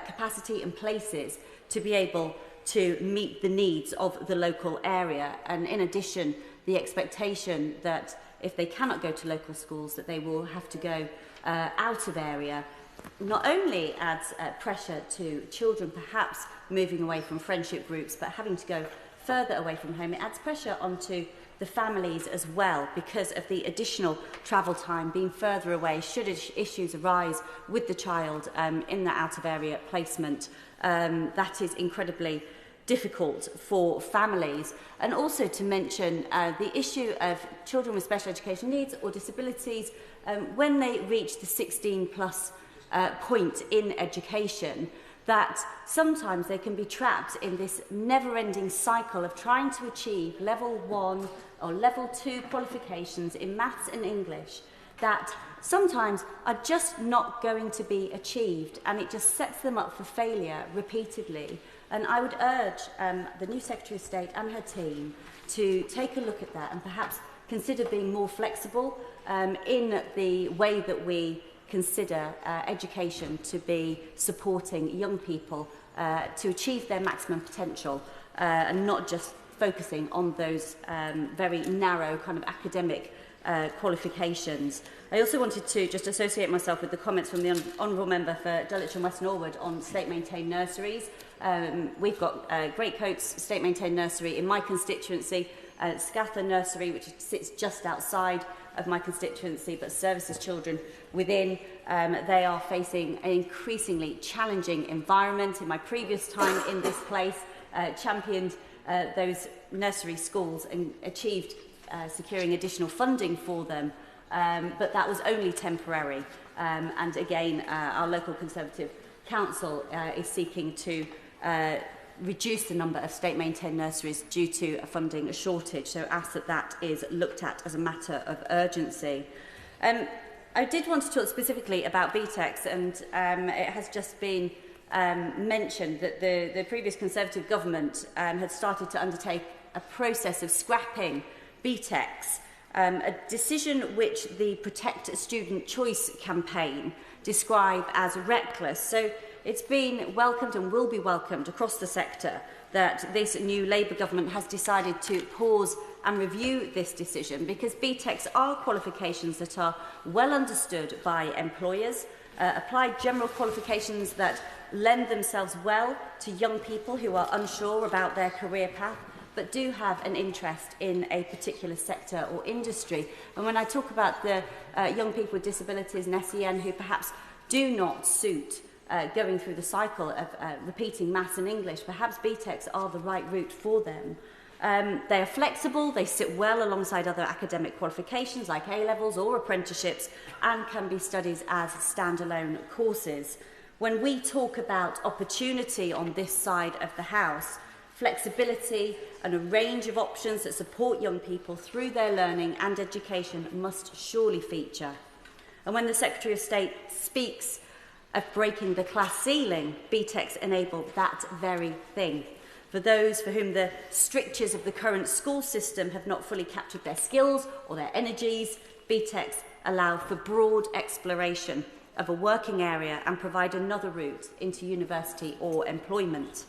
capacity and places to be able to meet the needs of the local area. And in addition, the expectation that if they cannot go to local schools, that they will have to go out of area, not only adds pressure to children perhaps moving away from friendship groups, but having to go further away from home, it adds pressure onto the families as well because of the additional travel time being further away should issues arise with the child in the out of area placement. That is incredibly difficult for families, and also to mention the issue of children with special education needs or disabilities when they reach the 16 plus point in education, that sometimes they can be trapped in this never-ending cycle of trying to achieve level 1 or level 2 qualifications in maths and English that sometimes are just not going to be achieved, and it just sets them up for failure repeatedly. And I would urge the new Secretary of State and her team to take a look at that and perhaps consider being more flexible in the way that we consider education to be supporting young people to achieve their maximum potential and not just focusing on those very narrow kind of academic qualifications. I also wanted to just associate myself with the comments from the Honourable Member for Dulwich and West Norwood on state-maintained nurseries. We've got Greatcoats state-maintained nursery in my constituency, Scatha Nursery, which sits just outside of my constituency but services children within. They are facing an increasingly challenging environment. In my previous time in this place, championed those nursery schools and achieved securing additional funding for them, but that was only temporary. And again, our local Conservative council is seeking to reduce the number of state-maintained nurseries due to a funding shortage, so ask that that is looked at as a matter of urgency. I did want to talk specifically about BTECs, and it has just been mentioned that the previous Conservative government had started to undertake a process of scrapping BTECs, a decision which the Protect Student Choice campaign described as reckless. So it's been welcomed and will be welcomed across the sector that this new Labour government has decided to pause and review this decision, because BTECs are qualifications that are well understood by employers, applied general qualifications that lend themselves well to young people who are unsure about their career path, but do have an interest in a particular sector or industry. And when I talk about the young people with disabilities and SEN who perhaps do not suit going through the cycle of repeating maths and English, perhaps BTECs are the right route for them. They are flexible, they sit well alongside other academic qualifications like A-levels or apprenticeships, and can be studied as standalone courses. When we talk about opportunity on this side of the House, flexibility and a range of options that support young people through their learning and education must surely feature. And when the Secretary of State speaks of breaking the class ceiling, BTECs enable that very thing. For those for whom the strictures of the current school system have not fully captured their skills or their energies, BTECs allow for broad exploration of a working area and provide another route into university or employment.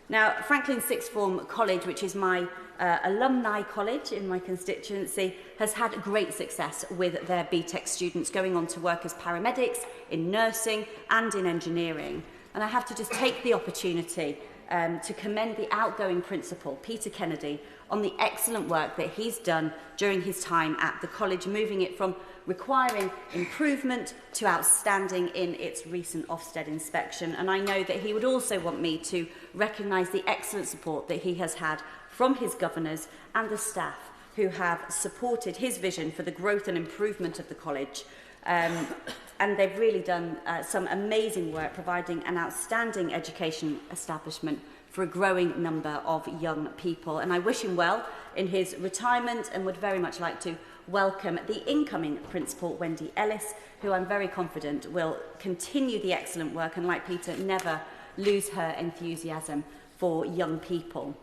Now, Franklin Sixth Form College, which is my alumni college in my constituency, has had great success with their BTEC students going on to work as paramedics, in nursing and in engineering. And I have to just take the opportunity to commend the outgoing principal, Peter Kennedy, on the excellent work that he's done during his time at the college, moving it from requiring improvement to outstanding in its recent Ofsted inspection. And I know that he would also want me to recognise the excellent support that he has had from his governors and the staff who have supported his vision for the growth and improvement of the college. And they've really done some amazing work providing an outstanding education establishment for a growing number of young people. And I wish him well in his retirement and would very much like to welcome the incoming principal, Wendy Ellis, who I'm very confident will continue the excellent work and, like Peter, never lose her enthusiasm for young people.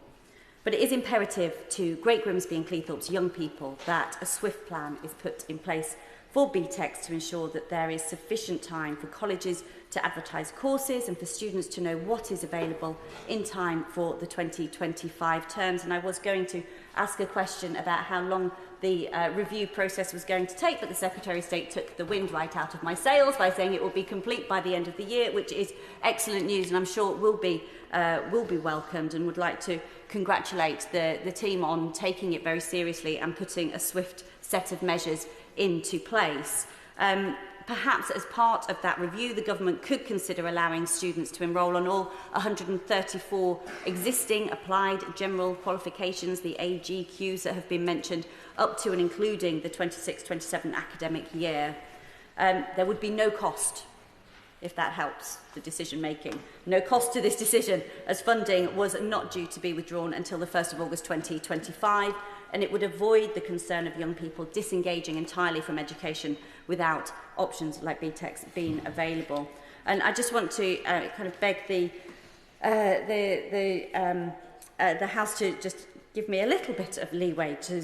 But it is imperative to Great Grimsby and Cleethorpes young people that a swift plan is put in place for BTECs to ensure that there is sufficient time for colleges to advertise courses and for students to know what is available in time for the 2025 terms. And I was going to ask a question about how long the review process was going to take, but the Secretary of State took the wind right out of my sails by saying it will be complete by the end of the year, which is excellent news, and I'm sure it will be welcomed, and would like to congratulate the team on taking it very seriously and putting a swift set of measures into place. Perhaps as part of that review, the government could consider allowing students to enrol on all 134 existing applied general qualifications, the AGQs that have been mentioned, up to and including the 26-27 academic year. There would be no cost, if that helps the decision making. No cost to this decision, as funding was not due to be withdrawn until the 1st of August 2025, and it would avoid the concern of young people disengaging entirely from education without options like BTECs being available. And I just want to kind of beg the House to just give me a little bit of leeway to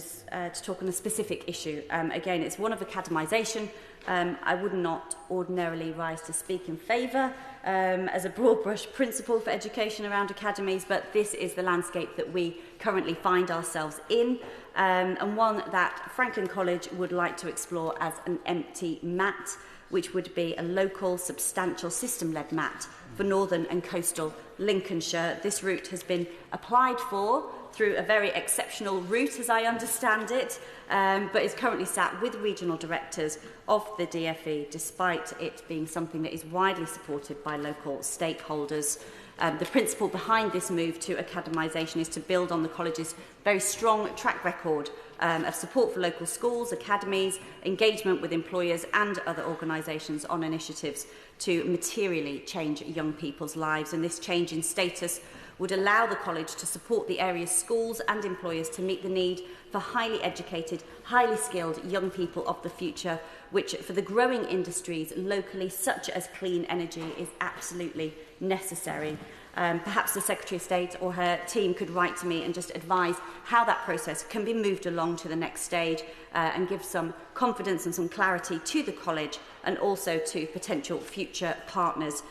talk on a specific issue. Again, it's one of academisation. I would not ordinarily rise to speak in favour as a broad brush principle for education around academies, but this is the landscape that we currently find ourselves in, and one that Franklin College would like to explore as an empty mat, which would be a local, substantial, system-led mat for northern and coastal Lincolnshire. This route has been applied for through a very exceptional route, as I understand it, but is currently sat with regional directors of the DFE, despite it being something that is widely supported by local stakeholders. The principle behind this move to academisation is to build on the college's very strong track record of support for local schools, academies, engagement with employers and other organisations on initiatives to materially change young people's lives. And this change in status would allow the college to support the area's schools and employers to meet the need for highly educated, highly skilled young people of the future, which for the growing industries locally, such as clean energy, is absolutely necessary. Perhaps the Secretary of State or her team could write to me and just advise how that process can be moved along to the next stage and give some confidence and some clarity to the college and also to potential future partners,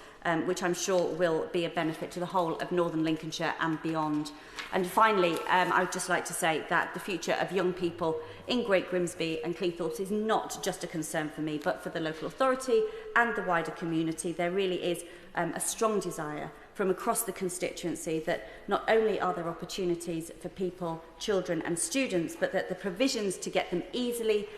which I'm sure will be a benefit to the whole of Northern Lincolnshire and beyond. And finally, I would just like to say that the future of young people in Great Grimsby and Cleethorpes is not just a concern for me, but for the local authority and the wider community. There really is a strong desire from across the constituency that not only are there opportunities for people, children and students, but that the provisions to get them easily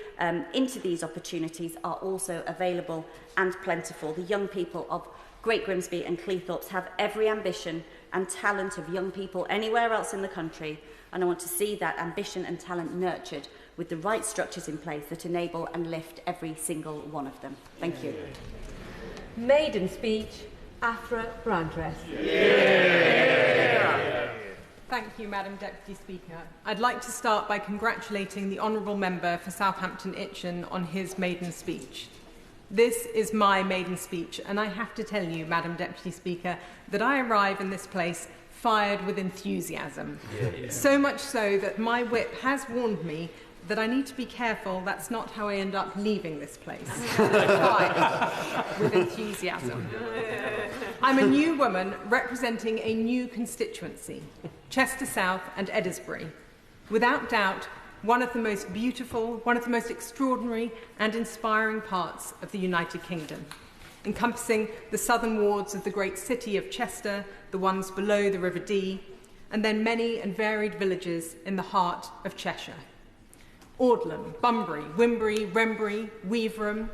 into these opportunities are also available and plentiful. The young people of Great Grimsby and Cleethorpes have every ambition and talent of young people anywhere else in the country, and I want to see that ambition and talent nurtured with the right structures in place that enable and lift every single one of them. Thank you. Maiden speech, A.Brandes. Thank you, Madam Deputy Speaker. I'd like to start by congratulating the Honourable Member for Southampton Itchen on his maiden speech. This is my maiden speech, and I have to tell you, Madam Deputy Speaker, that I arrive in this place fired with enthusiasm. So much so that my whip has warned me that I need to be careful that's not how I end up leaving this place. Fired with enthusiasm. I'm a new woman representing a new constituency, Chester South and Edisbury. Without doubt, one of the most beautiful, one of the most extraordinary and inspiring parts of the United Kingdom, encompassing the southern wards of the great city of Chester, the ones below the River Dee, and then many and varied villages in the heart of Cheshire. Audlem, Bunbury, Wimbury, Wembury, Weaverham,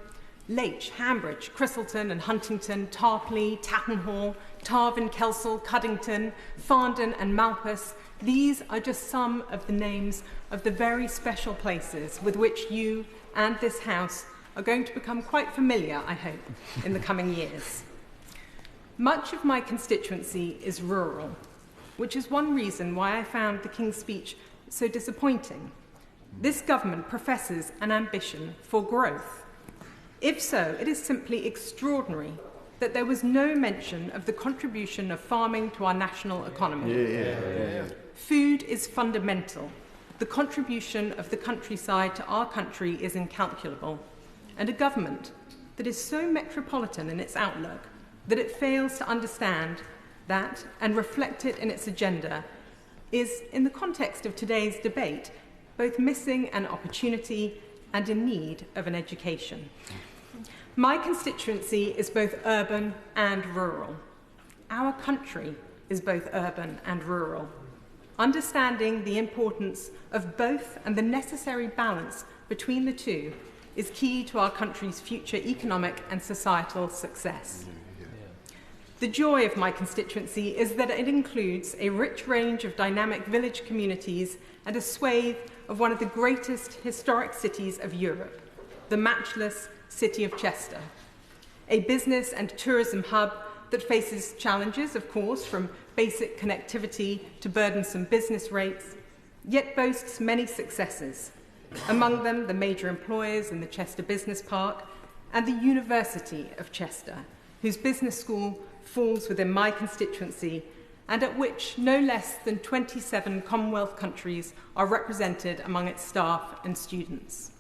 Leitch, Hambridge, Christleton and Huntington, Tarpley, Tattenhall, Tarvin, Kelsall, Cuddington, Farndon and Malpas. These are just some of the names of the very special places with which you and this House are going to become quite familiar, I hope, in the coming years. Much of my constituency is rural, which is one reason why I found the King's speech so disappointing. This government professes an ambition for growth. If so, it is simply extraordinary that there was no mention of the contribution of farming to our national economy. Food is fundamental. The contribution of the countryside to our country is incalculable. And a government that is so metropolitan in its outlook that it fails to understand that and reflect it in its agenda is, in the context of today's debate, both missing an opportunity and in need of an education. My constituency is both urban and rural. Our country is both urban and rural. Understanding the importance of both and the necessary balance between the two is key to our country's future economic and societal success. The joy of my constituency is that it includes a rich range of dynamic village communities and a swathe of one of the greatest historic cities of Europe, the matchless city of Chester, a business and tourism hub that faces challenges, of course, from basic connectivity to burdensome business rates, yet boasts many successes, among them the major employers in the Chester Business Park and the University of Chester, whose business school falls within my constituency and at which no less than 27 Commonwealth countries are represented among its staff and students.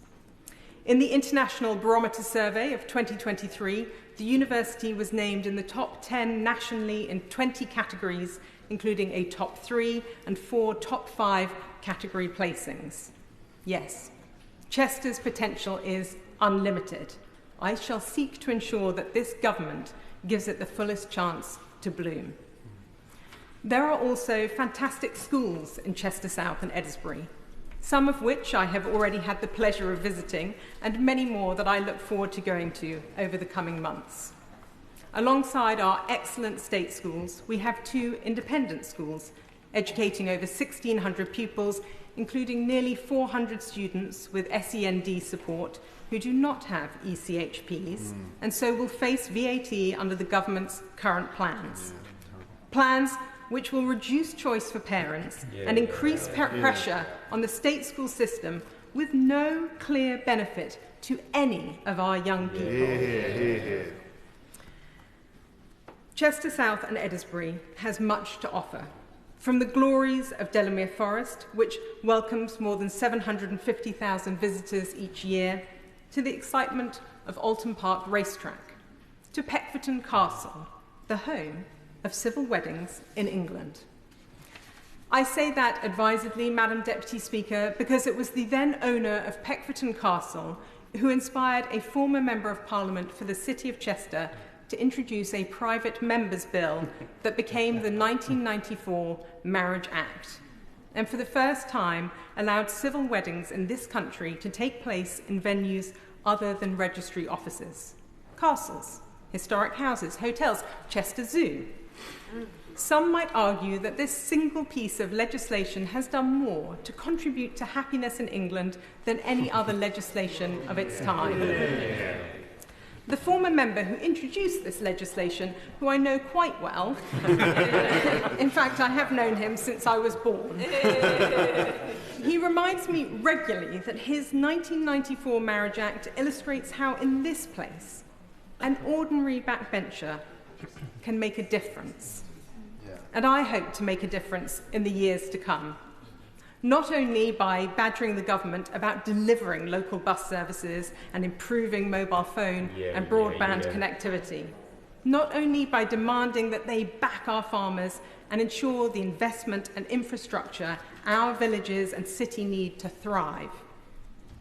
In the International Barometer Survey of 2023, the university was named in the top 10 nationally in 20 categories, including a top 3 and 4 top 5 category placings. Yes, Chester's potential is unlimited. I shall seek to ensure that this government gives it the fullest chance to bloom. There are also fantastic schools in Chester South and Edinburgh, some of which I have already had the pleasure of visiting, and many more that I look forward to going to over the coming months. Alongside our excellent state schools, we have 2 independent schools, educating over 1,600 pupils, including nearly 400 students with SEND support who do not have ECHPs, and so will face VAT under the government's current plans. Plans which will reduce choice for parents and increase pressure on the state school system with no clear benefit to any of our young people. Chester South and Edinburgh has much to offer. From the glories of Delamere Forest, which welcomes more than 750,000 visitors each year, to the excitement of Alton Park Racetrack, to Peckforton Castle, the home of civil weddings in England. I say that advisedly, Madam Deputy Speaker, because it was the then owner of Peckforton Castle who inspired a former Member of Parliament for the City of Chester to introduce a private members' bill that became the 1994 Marriage Act, and for the first time allowed civil weddings in this country to take place in venues other than registry offices. Castles, historic houses, hotels, Chester Zoo. Some might argue that this single piece of legislation has done more to contribute to happiness in England than any other legislation of its time. The former member who introduced this legislation, who I know quite well, in fact, I have known him since I was born, he reminds me regularly that his 1994 Marriage Act illustrates how, in this place, an ordinary backbencher can make a difference. And I hope to make a difference in the years to come. Not only by badgering the government about delivering local bus services and improving mobile phone and broadband connectivity, not only by demanding that they back our farmers and ensure the investment and infrastructure our villages and city need to thrive,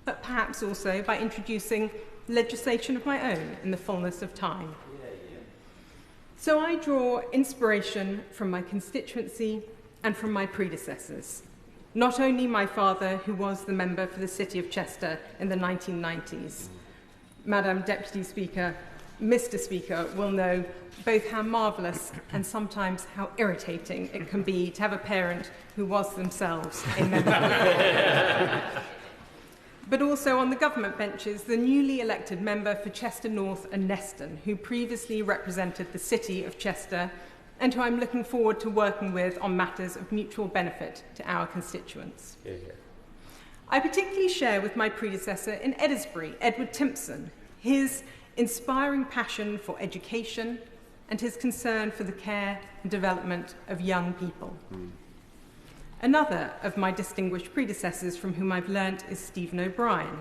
but perhaps also by introducing legislation of my own in the fullness of time. So I draw inspiration from my constituency and from my predecessors. Not only my father, who was the member for the City of Chester in the 1990s. Madam Deputy Speaker, Mr. Speaker will know both how marvellous and sometimes how irritating it can be to have a parent who was themselves a member. But also on the government benches, the newly elected member for Chester North and Neston, who previously represented the City of Chester and who I'm looking forward to working with on matters of mutual benefit to our constituents. I particularly share with my predecessor in Edinburgh, Edward Timpson, his inspiring passion for education and his concern for the care and development of young people. Another of my distinguished predecessors from whom I've learnt is Stephen O'Brien,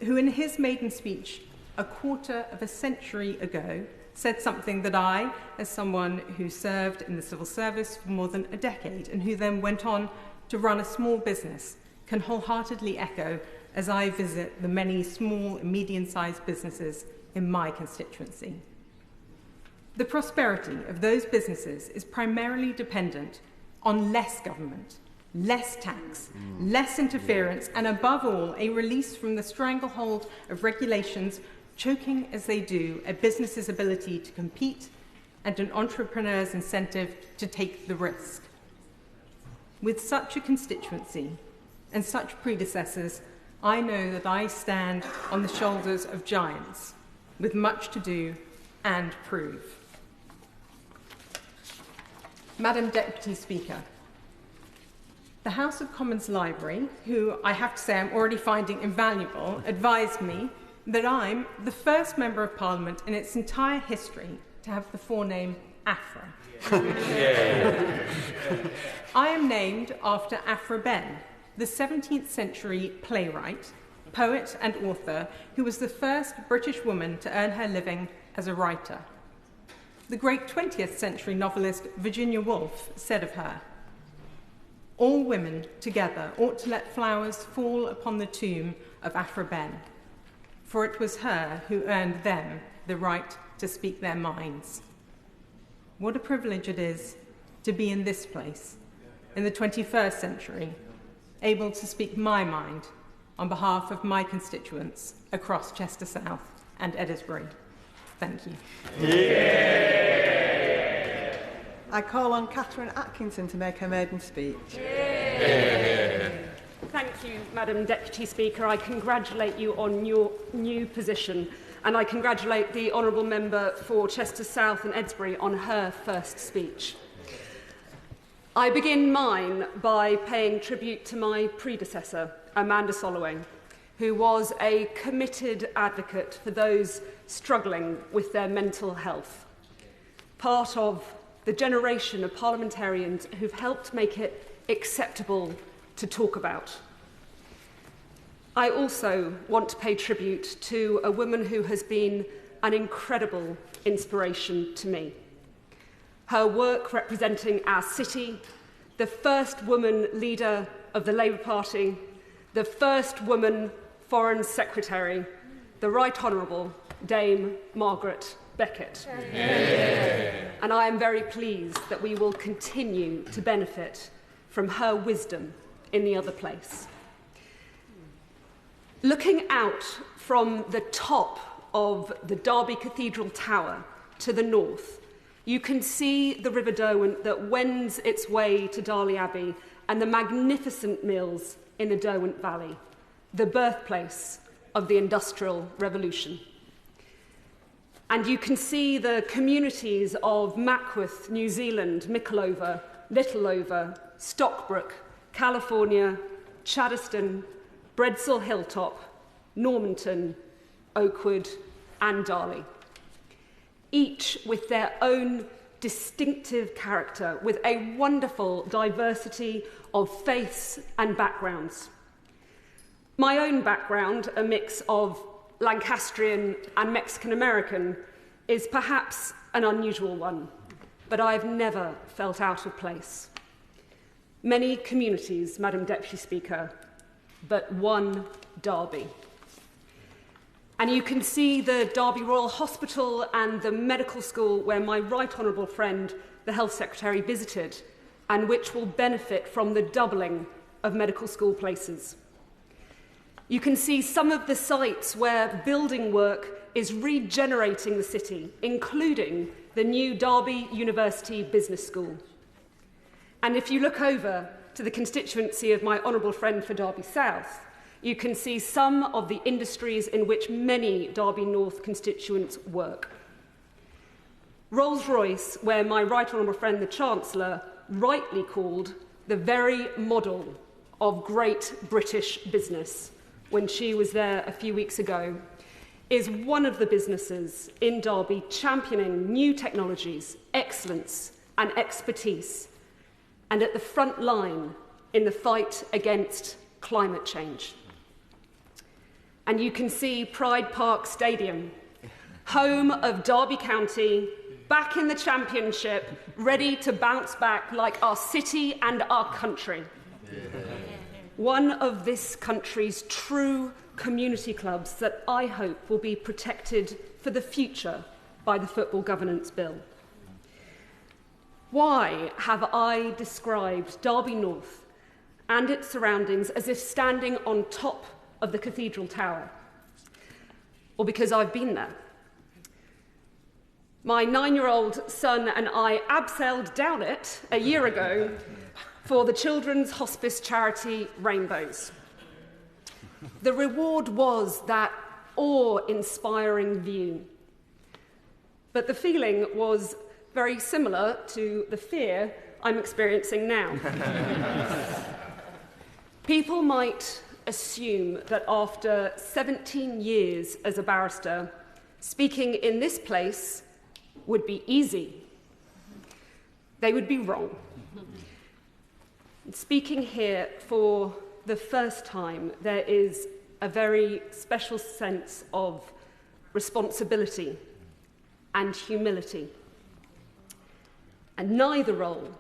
who in his maiden speech a quarter of a century ago said something that I, as someone who served in the civil service for more than a decade and who then went on to run a small business, can wholeheartedly echo as I visit the many small and medium-sized businesses in my constituency. The prosperity of those businesses is primarily dependent on less government less tax, less interference, and above all, a release from the stranglehold of regulations choking as they do a business's ability to compete and an entrepreneur's incentive to take the risk. With such a constituency and such predecessors, I know that I stand on the shoulders of giants with much to do and prove. Madam Deputy Speaker, the House of Commons Library, who I have to say I'm already finding invaluable, advised me that I'm the first Member of Parliament in its entire history to have the forename Afra. I am named after Afra Ben, the 17th century playwright, poet and author who was the first British woman to earn her living as a writer. The great 20th century novelist Virginia Woolf said of her, "All women together ought to let flowers fall upon the tomb of Afra Ben, for it was her who earned them the right to speak their minds." What a privilege it is to be in this place, in the 21st century, able to speak my mind on behalf of my constituents across Chester South and Edinburgh. Thank you. I call on K.Atkinson to make her maiden speech. Thank you, Madam Deputy Speaker. I congratulate you on your new position, and I congratulate the Honourable Member for Chester South and Edinburgh on her first speech. I begin mine by paying tribute to my predecessor, Amanda Soloway, who was a committed advocate for those struggling with their mental health, part of the generation of parliamentarians who've helped make it acceptable to talk about. I also want to pay tribute to a woman who has been an incredible inspiration to me. Her work representing our city, the first woman leader of the Labour Party, the first woman Foreign Secretary, the Right Honourable Dame Margaret Beckett. And I am very pleased that we will continue to benefit from her wisdom in the other place. Looking out from the top of the Derby Cathedral Tower to the north, you can see the River Derwent that wends its way to Darley Abbey and the magnificent mills in the Derwent Valley, the birthplace of the Industrial Revolution. And you can see the communities of Mackworth, New Zealand, Mickleover, Littleover, Stockbrook, California, Chaddeston, Bredsall Hilltop, Normanton, Oakwood, and Darley, each with their own distinctive character, with a wonderful diversity of faiths and backgrounds. My own background, a mix of Lancastrian and Mexican-American, is perhaps an unusual one, but I've never felt out of place. Many communities, Madam Deputy Speaker, but one Derby. And you can see the Derby Royal Hospital and the medical school where my right honourable friend, the Health Secretary, visited, and which will benefit from the doubling of medical school places. You can see some of the sites where building work is regenerating the city, including the new Derby University Business School. And if you look over to the constituency of my honourable friend for Derby South, you can see some of the industries in which many Derby North constituents work. Rolls-Royce, where my right honourable friend, the Chancellor, rightly called the very model of great British business when she was there a few weeks ago, is one of the businesses in Derby championing new technologies, excellence and expertise, and at the front line in the fight against climate change. And you can see Pride Park Stadium, home of Derby County, back in the championship, ready to bounce back like our city and our country. One of this country's true community clubs that I hope will be protected for the future by the Football Governance Bill. Why have I described Derby North and its surroundings as if standing on top of the cathedral tower, or because I've been there. My 9-year-old son and I abseiled down it a year ago for the children's hospice charity Rainbows. The reward was that awe-inspiring view. But the feeling was very similar to the fear I'm experiencing now. People might assume that after 17 years as a barrister, speaking in this place would be easy. They would be wrong. Speaking here for the first time, there is a very special sense of responsibility and humility. And neither role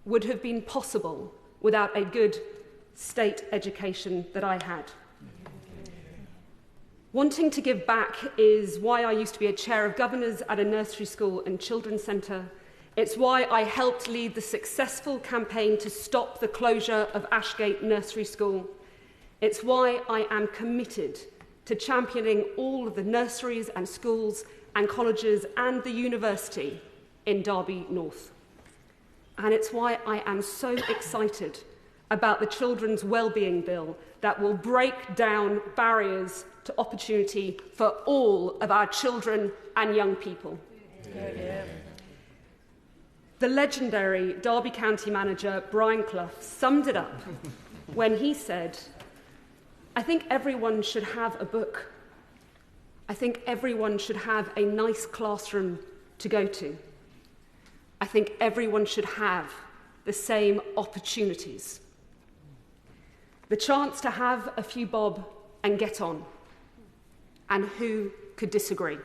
would have been possible without a good state education that I had. Wanting to give back is why I used to be a chair of governors at a nursery school and children's centre. It's why I helped lead the successful campaign to stop the closure of Ashgate Nursery School. It's why I am committed to championing all of the nurseries and schools and colleges and the university in Derby North. And it's why I am so excited about the Children's Wellbeing Bill that will break down barriers to opportunity for all of our children and young people. Yeah. The legendary Derby County manager Brian Clough summed it up when he said, "I think everyone should have a book. I think everyone should have a nice classroom to go to. I think everyone should have the same opportunities. The chance to have a few bob and get on. And who could disagree?"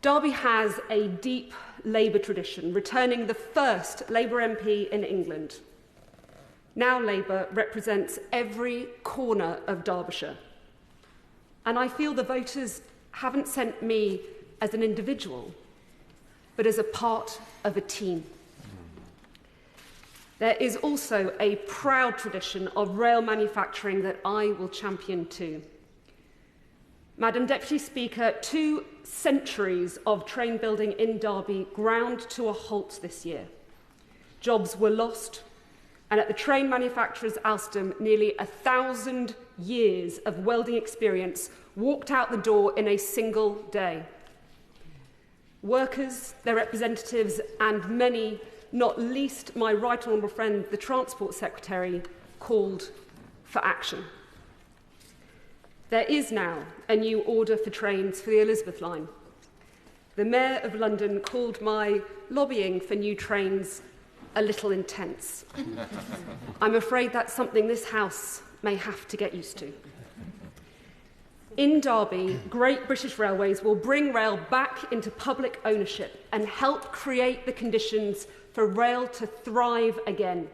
Derby has a deep Labour tradition, returning the first Labour MP in England. Now Labour represents every corner of Derbyshire. And I feel the voters haven't sent me as an individual, but as a part of a team. There is also a proud tradition of rail manufacturing that I will champion too. Madam Deputy Speaker, 2 centuries of train building in Derby ground to a halt this year. Jobs were lost, and at the train manufacturers Alstom, nearly 1,000 years of welding experience walked out the door in a single day. Workers, their representatives, and many, not least my right honourable friend, the Transport Secretary, called for action. There is now a new order for trains for the Elizabeth line. The Mayor of London called my lobbying for new trains a little intense. I'm afraid that's something this House may have to get used to. In Derby, Great British Railways will bring rail back into public ownership and help create the conditions for rail to thrive again.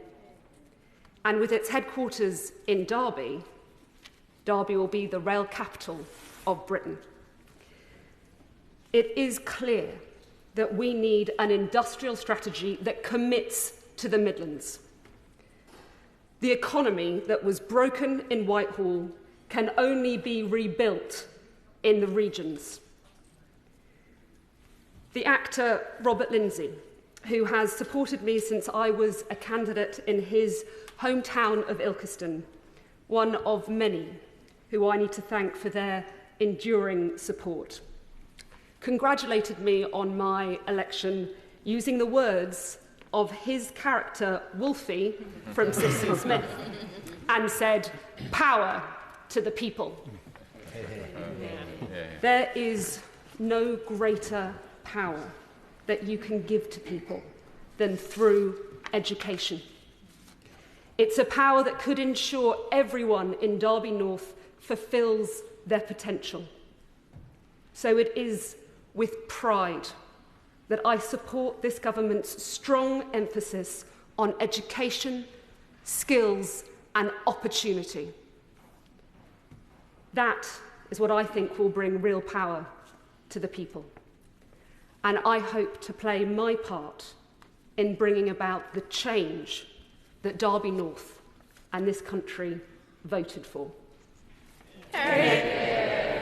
And with its headquarters in Derby, Derby will be the rail capital of Britain. It is clear that we need an industrial strategy that commits to the Midlands. The economy that was broken in Whitehall can only be rebuilt in the regions. The actor Robert Lindsay, who has supported me since I was a candidate in his hometown of Ilkeston, one of many who I need to thank for their enduring support, congratulated me on my election using the words of his character Wolfie from Simpson Smith and said, "Power to the people." There is no greater power that you can give to people than through education. It's a power that could ensure everyone in Derby North fulfills their potential. So it is with pride that I support this government's strong emphasis on education, skills, and opportunity. That is what I think will bring real power to the people. And I hope to play my part in bringing about the change that Derby North and this country voted for. I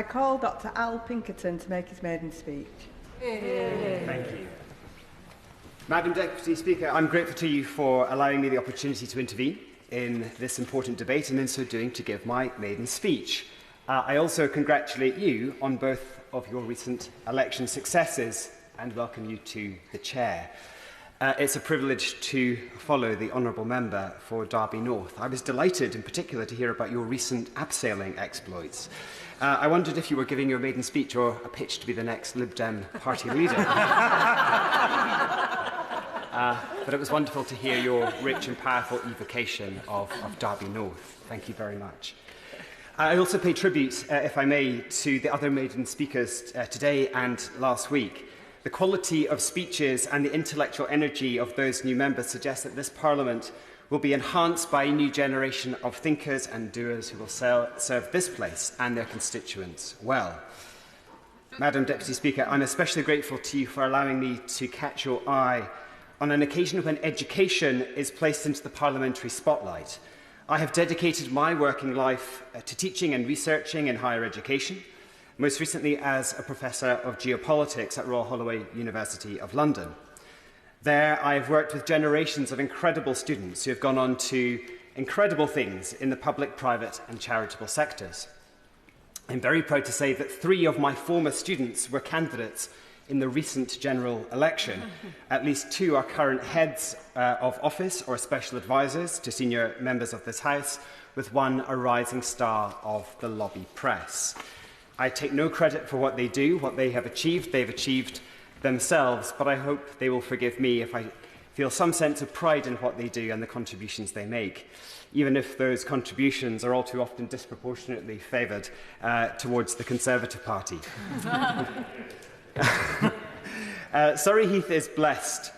call Dr. A.Pinkerton to make his maiden speech. Thank you. Madam Deputy Speaker, I'm grateful to you for allowing me the opportunity to intervene in this important debate and in so doing to give my maiden speech. I also congratulate you on both of your recent election successes and welcome you to the chair. It's a privilege to follow the honourable member for Derby North. I was delighted in particular to hear about your recent abseiling exploits. I wondered if you were giving your maiden speech or a pitch to be the next Lib Dem party leader. But it was wonderful to hear your rich and powerful evocation of Derby North. Thank you very much. I also pay tribute, if I may, to the other maiden speakers today and last week. The quality of speeches and the intellectual energy of those new members suggests that this Parliament will be enhanced by a new generation of thinkers and doers who will serve this place and their constituents well. Madam Deputy Speaker, I'm especially grateful to you for allowing me to catch your eye on an occasion when education is placed into the parliamentary spotlight. I have dedicated my working life to teaching and researching in higher education, most recently as a Professor of Geopolitics at Royal Holloway University of London. There, I have worked with generations of incredible students who have gone on to incredible things in the public, private and charitable sectors. I'm very proud to say that 3 of my former students were candidates in the recent general election. At least 2 are current heads of office or special advisors to senior members of this House, with 1 a rising star of the lobby press. I take no credit for what they do, what they have achieved. They've achieved themselves, but I hope they will forgive me if I feel some sense of pride in what they do and the contributions they make, even if those contributions are all too often disproportionately favoured towards the Conservative Party. Surrey Heath is blessed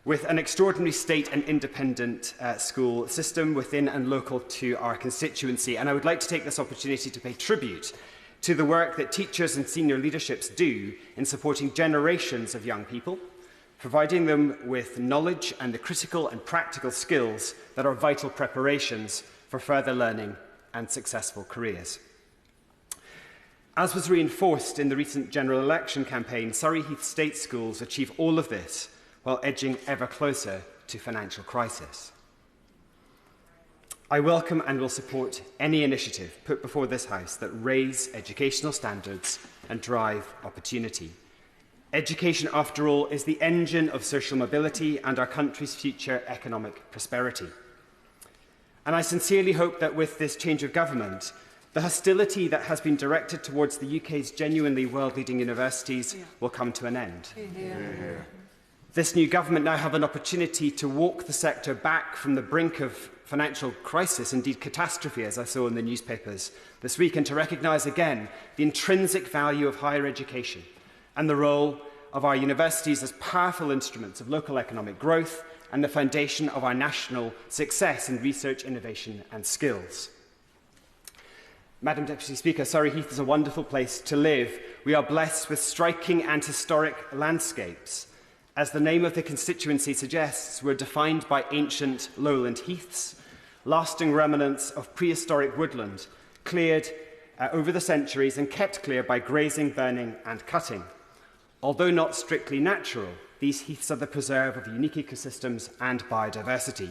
with an extraordinary state and independent school system within and local to our constituency, and I would like to take this opportunity to pay tribute to the work that teachers and senior leaderships do in supporting generations of young people, providing them with knowledge and the critical and practical skills that are vital preparations for further learning and successful careers. As was reinforced in the recent general election campaign, Surrey Heath State Schools achieve all of this while edging ever closer to financial crisis. I welcome and will support any initiative put before this House that raise educational standards and drive opportunity. Education, after all, is the engine of social mobility and our country's future economic prosperity. And I sincerely hope that with this change of government, the hostility that has been directed towards the UK's genuinely world-leading universities will come to an end. This new government now have an opportunity to walk the sector back from the brink of financial crisis, indeed catastrophe, as I saw in the newspapers this week, and to recognise again the intrinsic value of higher education and the role of our universities as powerful instruments of local economic growth and the foundation of our national success in research, innovation and skills. Madam Deputy Speaker, Surrey Heath is a wonderful place to live. We are blessed with striking and historic landscapes. As the name of the constituency suggests, we're defined by ancient lowland heaths, lasting remnants of prehistoric woodland, cleared over the centuries and kept clear by grazing, burning and cutting. Although not strictly natural, these heaths are the preserve of unique ecosystems and biodiversity.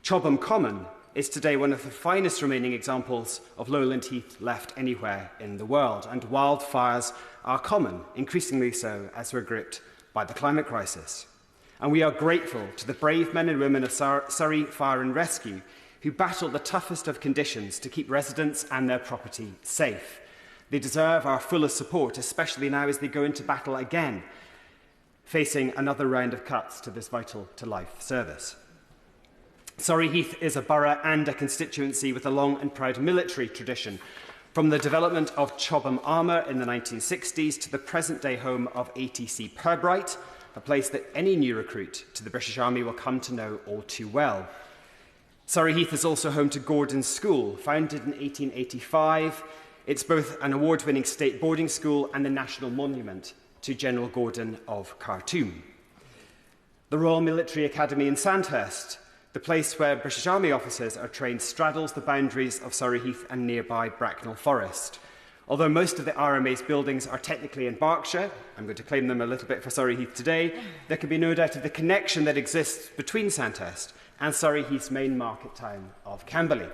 Chobham Common is today one of the finest remaining examples of lowland heath left anywhere in the world, and wildfires are common, increasingly so as we're gripped by the climate crisis. And we are grateful to the brave men and women of Surrey Fire and Rescue who battle the toughest of conditions to keep residents and their property safe. They deserve our fullest support, especially now as they go into battle again, facing another round of cuts to this vital-to-life service. Surrey Heath is a borough and a constituency with a long and proud military tradition, from the development of Chobham Armour in the 1960s to the present-day home of ATC Pirbright, a place that any new recruit to the British Army will come to know all too well. Surrey Heath is also home to Gordon School, founded in 1885. It's both an award-winning state boarding school and a national monument to General Gordon of Khartoum. The Royal Military Academy in Sandhurst The place where British Army officers are trained straddles the boundaries of Surrey Heath and nearby Bracknell Forest. Although most of the RMA's buildings are technically in Berkshire, I'm going to claim them a little bit for Surrey Heath today, there can be no doubt of the connection that exists between Sandhurst and Surrey Heath's main market town of Camberley.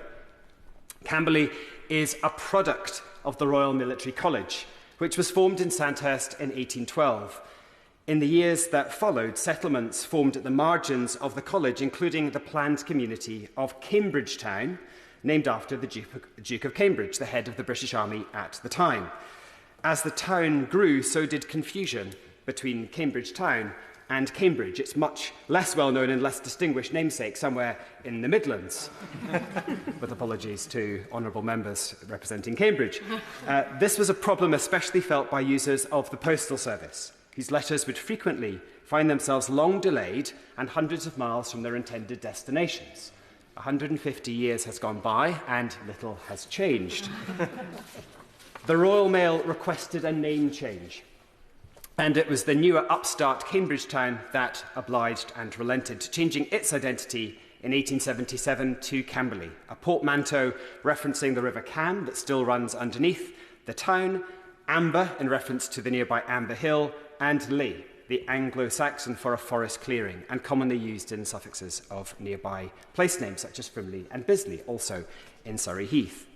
Camberley is a product of the Royal Military College, which was formed in Sandhurst in 1812. In the years that followed, settlements formed at the margins of the college, including the planned community of Cambridge Town, named after the Duke of Cambridge, the head of the British Army at the time. As the town grew, so did confusion between Cambridge Town and Cambridge, its much less well-known and less distinguished namesake somewhere in the Midlands, with apologies to honourable members representing Cambridge. This was a problem especially felt by users of the postal service, whose letters would frequently find themselves long delayed and hundreds of miles from their intended destinations. 150 years has gone by and little has changed. The Royal Mail requested a name change, and it was the newer upstart Cambridge Town that obliged and relented, changing its identity in 1877 to Camberley, a portmanteau referencing the River Cam that still runs underneath the town, Amber in reference to the nearby Amber Hill, and Lee, the Anglo-Saxon for a forest clearing, and commonly used in suffixes of nearby place names such as Frimley and Bisley, also in Surrey Heath.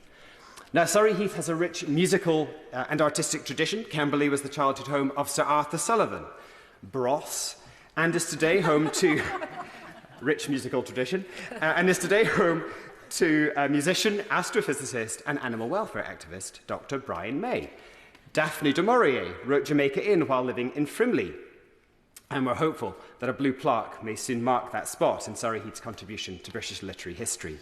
Now, Surrey Heath has a rich musical and artistic tradition. Camberley was the childhood home of Sir Arthur Sullivan, Bros, and is today home to rich musical tradition, and is today home to musician, astrophysicist, and animal welfare activist Dr. Brian May. Daphne du Maurier wrote Jamaica Inn while living in Frimley, and we're hopeful that a blue plaque may soon mark that spot in Surrey Heath's contribution to British literary history.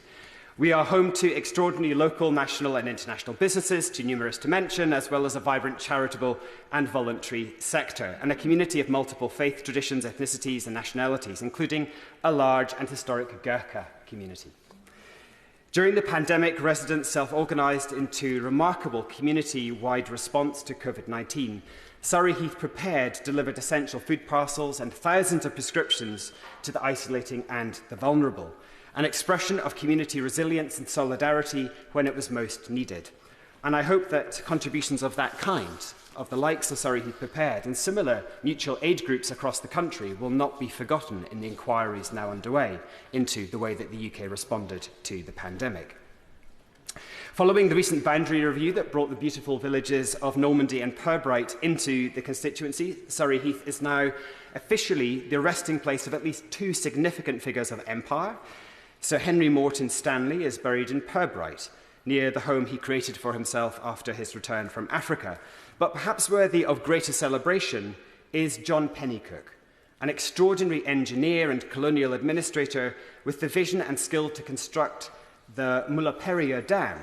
We are home to extraordinary local, national and international businesses, too numerous to mention, as well as a vibrant charitable and voluntary sector, and a community of multiple faith traditions, ethnicities and nationalities, including a large and historic Gurkha community. During the pandemic, residents self-organised into remarkable community-wide response to COVID-19. Surrey Heath prepared, delivered essential food parcels and thousands of prescriptions to the isolating and the vulnerable, an expression of community resilience and solidarity when it was most needed. And I hope that contributions of that kind, of the likes of Surrey Heath Prepared and similar mutual aid groups across the country, will not be forgotten in the inquiries now underway into the way that the UK responded to the pandemic. Following the recent boundary review that brought the beautiful villages of Normandy and Purbright into the constituency, Surrey Heath is now officially the resting place of at least two significant figures of empire. Sir Henry Morton Stanley is buried in Purbright, near the home he created for himself after his return from Africa. But perhaps worthy of greater celebration is John Pennycook, an extraordinary engineer and colonial administrator with the vision and skill to construct the Mullaperia Dam.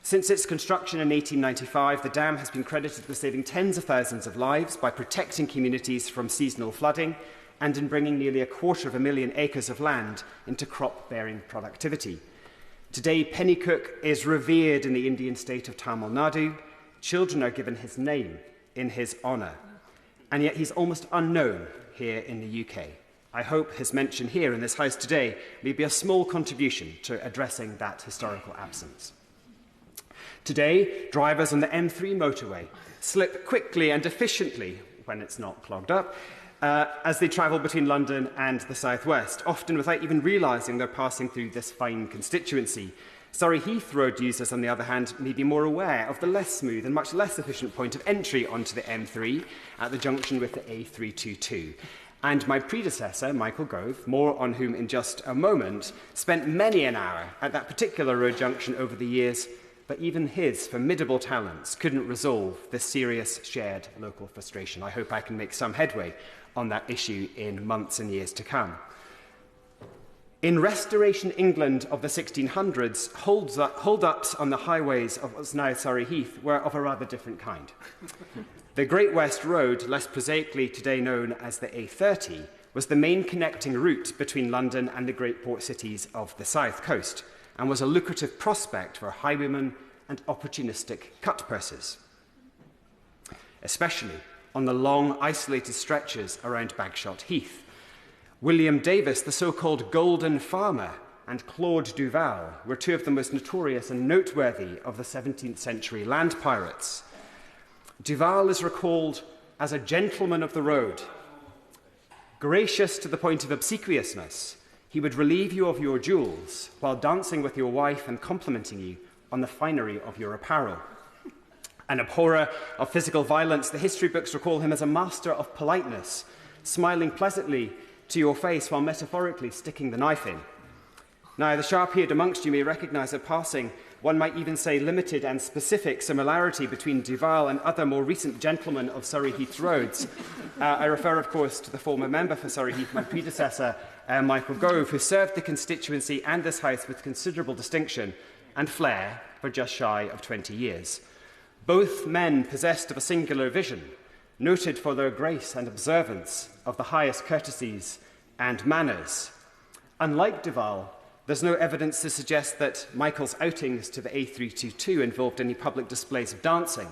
Since its construction in 1895, the dam has been credited with saving tens of thousands of lives by protecting communities from seasonal flooding and in bringing nearly 250,000 acres of land into crop-bearing productivity. Today, Pennycook is revered in the Indian state of Tamil Nadu. Children are given his name in his honour, and yet he's almost unknown here in the UK. I hope his mention here in this House today may be a small contribution to addressing that historical absence. Today, drivers on the M3 motorway slip quickly and efficiently, when it's not clogged up, as they travel between London and the southwest, often without even realising they're passing through this fine constituency. Surrey Heath road users, on the other hand, may be more aware of the less smooth and much less efficient point of entry onto the M3 at the junction with the A322. And my predecessor, Michael Gove, more on whom in just a moment, spent many an hour at that particular road junction over the years, but even his formidable talents couldn't resolve this serious shared local frustration. I hope I can make some headway on that issue in months and years to come. In Restoration England of the 1600s, hold-ups on the highways of what's now Surrey Heath were of a rather different kind. The Great West Road, less prosaically today known as the A30, was the main connecting route between London and the great port cities of the south coast, and was a lucrative prospect for highwaymen and opportunistic cut-pursers, especially on the long, isolated stretches around Bagshot Heath. William Davis, the so-called Golden Farmer, and Claude Duval were two of the most notorious and noteworthy of the 17th century land pirates. Duval is recalled as a gentleman of the road. Gracious to the point of obsequiousness, he would relieve you of your jewels while dancing with your wife and complimenting you on the finery of your apparel. An abhorrer of physical violence, the history books recall him as a master of politeness, smiling pleasantly to your face while metaphorically sticking the knife in. Now, the sharp-eared amongst you may recognise at passing, one might even say limited and specific similarity between Duval and other more recent gentlemen of Surrey Heath Roads. I refer, of course, to the former member for Surrey Heath, my predecessor, Michael Gove, who served the constituency and this House with considerable distinction and flair for just shy of 20 years. Both men possessed of a singular vision, noted for their grace and observance of the highest courtesies and manners. Unlike Duval, there's no evidence to suggest that Michael's outings to the A322 involved any public displays of dancing.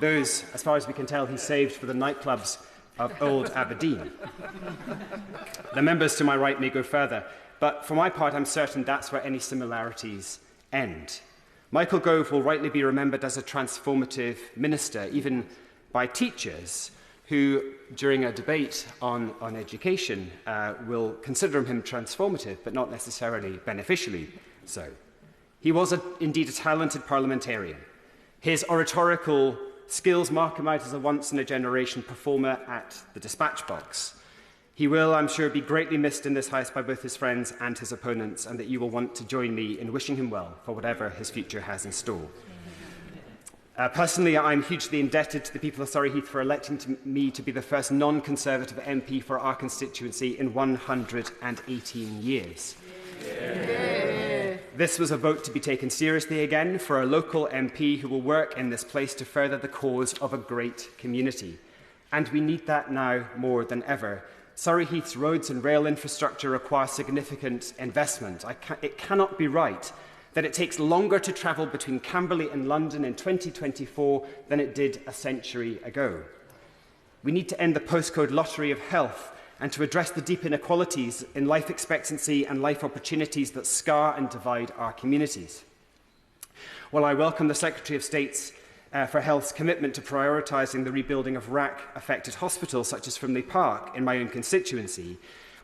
Those, as far as we can tell, he saved for the nightclubs of Old Aberdeen. The members to my right may go further, but for my part, I'm certain that's where any similarities end. Michael Gove will rightly be remembered as a transformative minister, even by teachers who, during a debate on education, will consider him transformative, but not necessarily beneficially so. He was indeed a talented parliamentarian. His oratorical skills mark him out as a once-in-a-generation performer at the dispatch box. He will, I'm sure, be greatly missed in this House by both his friends and his opponents, and that you will want to join me in wishing him well for whatever his future has in store. Personally, I'm hugely indebted to the people of Surrey Heath for electing me to be the first non-Conservative MP for our constituency in 118 years. Yeah. This was a vote to be taken seriously again for a local MP who will work in this place to further the cause of a great community. And we need that now more than ever. Surrey Heath's roads and rail infrastructure require significant investment. It cannot be right that it takes longer to travel between Camberley and London in 2024 than it did a century ago. We need to end the postcode lottery of health and to address the deep inequalities in life expectancy and life opportunities that scar and divide our communities. While I welcome the Secretary of State's for Health's commitment to prioritising the rebuilding of RAC-affected hospitals such as Frimley Park in my own constituency,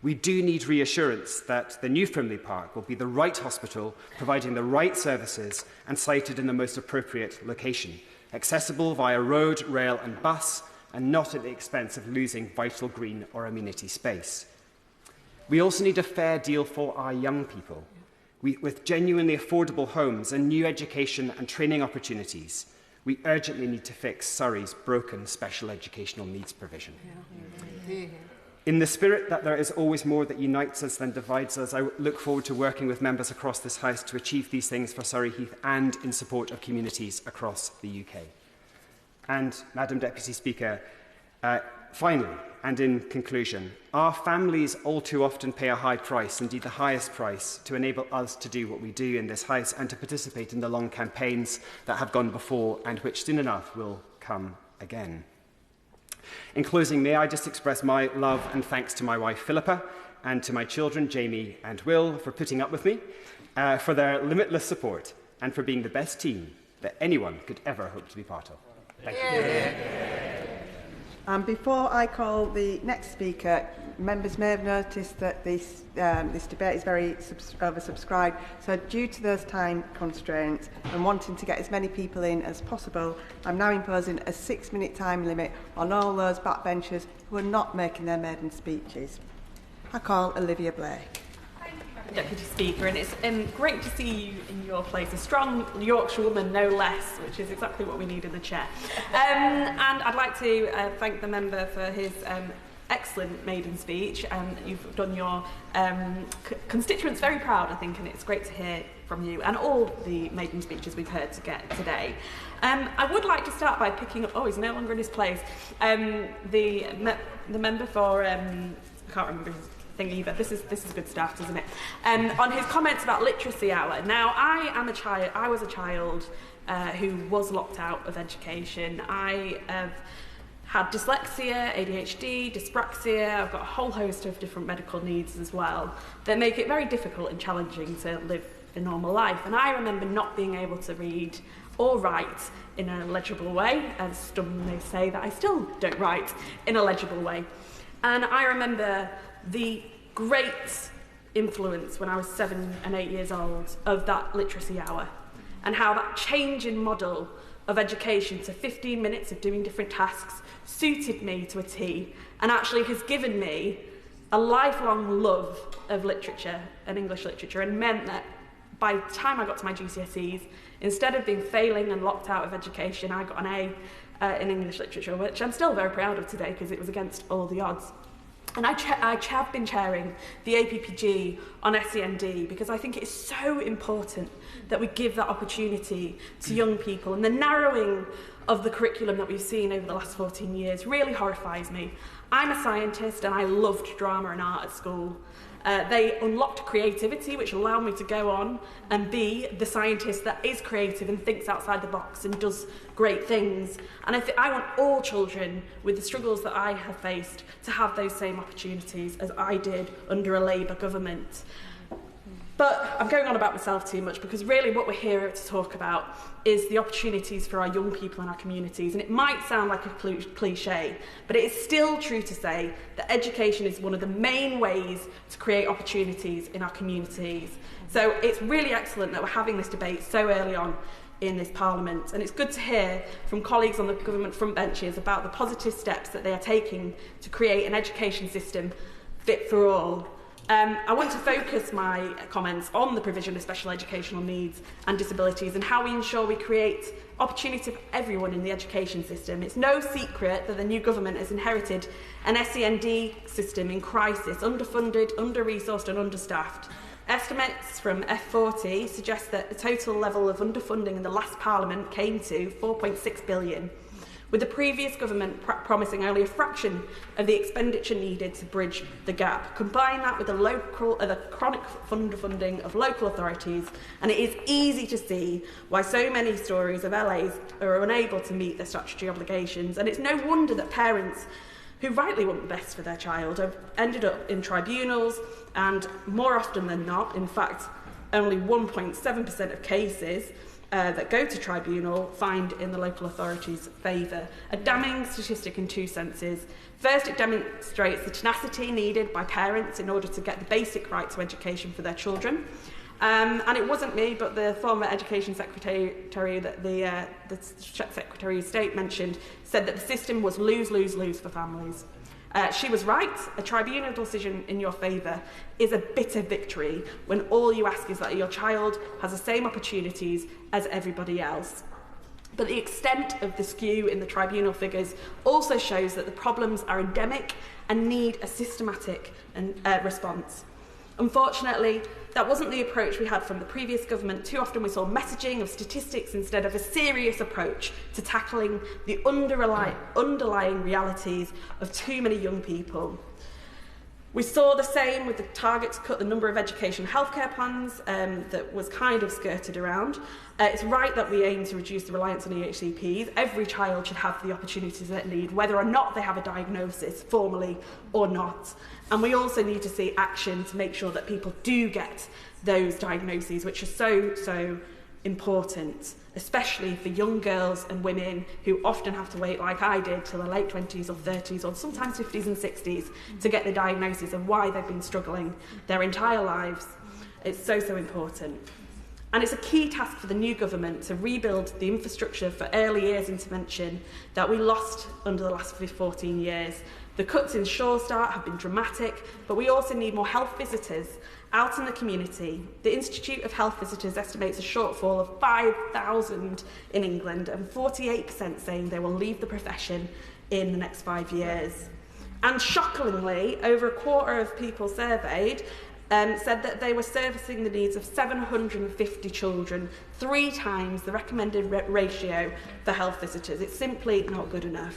we do need reassurance that the new Frimley Park will be the right hospital, providing the right services and sited in the most appropriate location, accessible via road, rail and bus, and not at the expense of losing vital green or amenity space. We also need a fair deal for our young people, with genuinely affordable homes and new education and training opportunities. We urgently need to fix Surrey's broken special educational needs provision. In the spirit that there is always more that unites us than divides us, I look forward to working with members across this House to achieve these things for Surrey Heath and in support of communities across the UK. And, Madam Deputy Speaker, finally, and in conclusion, our families all too often pay a high price, indeed the highest price, to enable us to do what we do in this House and to participate in the long campaigns that have gone before and which soon enough will come again. In closing, may I just express my love and thanks to my wife Philippa and to my children Jamie and Will for putting up with me, for their limitless support and for being the best team that anyone could ever hope to be part of. Thank you. And before I call the next speaker, members may have noticed that this debate is very oversubscribed. So due to those time constraints and wanting to get as many people in as possible, I'm now imposing a 6-minute time limit on all those backbenchers who are not making their maiden speeches. I call Olivia Blake. Deputy Speaker, and it's great to see you in your place, a strong Yorkshire woman no less, which is exactly what we need in the chair. And I'd like to thank the member for his excellent maiden speech. You've done your constituents very proud, I think, and it's great to hear from you and all the maiden speeches we've heard today. I would like to start by picking up, oh, he's no longer in his place, the member for, I can't remember his thing either. This is good stuff, isn't it? On his comments about literacy hour. Now, I was a child who was locked out of education. I have had dyslexia, ADHD, dyspraxia. I've got a whole host of different medical needs as well that make it very difficult and challenging to live a normal life. And I remember not being able to read or write in a legible way, as some may say that I still don't write in a legible way. And I remember the great influence when I was 7 and 8 years old of that literacy hour, and how that change in model of education to 15 minutes of doing different tasks suited me to a T, and actually has given me a lifelong love of literature and English literature, and meant that by the time I got to my GCSEs, instead of being failing and locked out of education, I got an A in English literature, which I'm still very proud of today because it was against all the odds. And I have been chairing the APPG on SEND because I think it is so important that we give that opportunity to young people. And the narrowing of the curriculum that we've seen over the last 14 years really horrifies me. I'm a scientist and I loved drama and art at school. They unlocked creativity, which allowed me to go on and be the scientist that is creative and thinks outside the box and does great things. And I want all children with the struggles that I have faced to have those same opportunities as I did under a Labour government. But I'm going on about myself too much, because really what we're here to talk about is the opportunities for our young people in our communities. And it might sound like a cliche, but it is still true to say that education is one of the main ways to create opportunities in our communities. So it's really excellent that we're having this debate so early on in this Parliament. And it's good to hear from colleagues on the government front benches about the positive steps that they are taking to create an education system fit for all. I want to focus my comments on the provision of special educational needs and disabilities and how we ensure we create opportunity for everyone in the education system. It's no secret that the new government has inherited an SEND system in crisis, underfunded, under-resourced and understaffed. Estimates from F40 suggest that the total level of underfunding in the last Parliament came to £4.6 billion. With the previous government promising only a fraction of the expenditure needed to bridge the gap. Combine that with the chronic underfunding of local authorities, and it is easy to see why so many stories of LAs are unable to meet their statutory obligations. And it's no wonder that parents who rightly want the best for their child have ended up in tribunals, and more often than not, in fact, only 1.7% of cases that go to tribunal find in the local authorities' favour. A damning statistic in two senses. First, it demonstrates the tenacity needed by parents in order to get the basic right to education for their children. And it wasn't me, but the former Education Secretary that the Secretary of State mentioned said that the system was lose, lose, lose for families. She was right. A tribunal decision in your favour is a bitter victory when all you ask is that your child has the same opportunities as everybody else. But the extent of the skew in the tribunal figures also shows that the problems are endemic and need a systematic response. Unfortunately, that wasn't the approach we had from the previous government. Too often we saw messaging of statistics instead of a serious approach to tackling the underlying realities of too many young people. We saw the same with the target to cut the number of education healthcare plans that was kind of skirted around. It's right that we aim to reduce the reliance on EHCPs. Every child should have the opportunities they need, whether or not they have a diagnosis, formally or not. And we also need to see action to make sure that people do get those diagnoses, which are so important, especially for young girls and women who often have to wait, like I did, till their late 20s or 30s or sometimes 50s and 60s to get the diagnosis of why they've been struggling their entire lives. It's so important. And it's a key task for the new government to rebuild the infrastructure for early years intervention that we lost under the last 14 years. The cuts in Sure Start have been dramatic, but we also need more health visitors out in the community. The Institute of Health Visitors estimates a shortfall of 5,000 in England, and 48% saying they will leave the profession in the next 5 years. And shockingly, over a quarter of people surveyed said that they were servicing the needs of 750 children, 3 times the recommended ratio for health visitors. It's simply not good enough.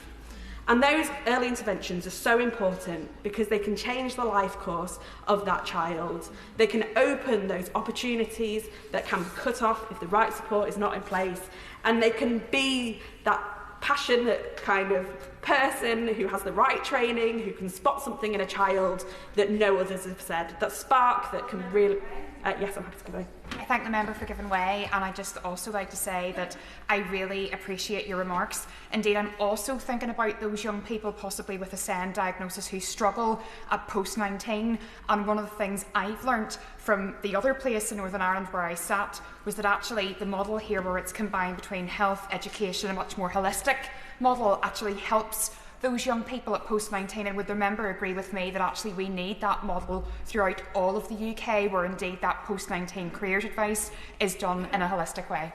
And those early interventions are so important because they can change the life course of that child. They can open those opportunities that can be cut off if the right support is not in place, and they can be that passionate kind of person who has the right training, who can spot something in a child that no others have said. That spark that can really... yes, I'm happy to give away. I thank the member for giving way, and I just also like to say that I really appreciate your remarks. Indeed, I'm also thinking about those young people possibly with a SEND diagnosis who struggle at post-19, and one of the things I've learnt from the other place in Northern Ireland where I sat was that actually the model here, where it's combined between health, education, a much more holistic model, actually helps those young people at post-19, and would the member agree with me that actually we need that model throughout all of the UK, where indeed that post-19 careers advice is done in a holistic way?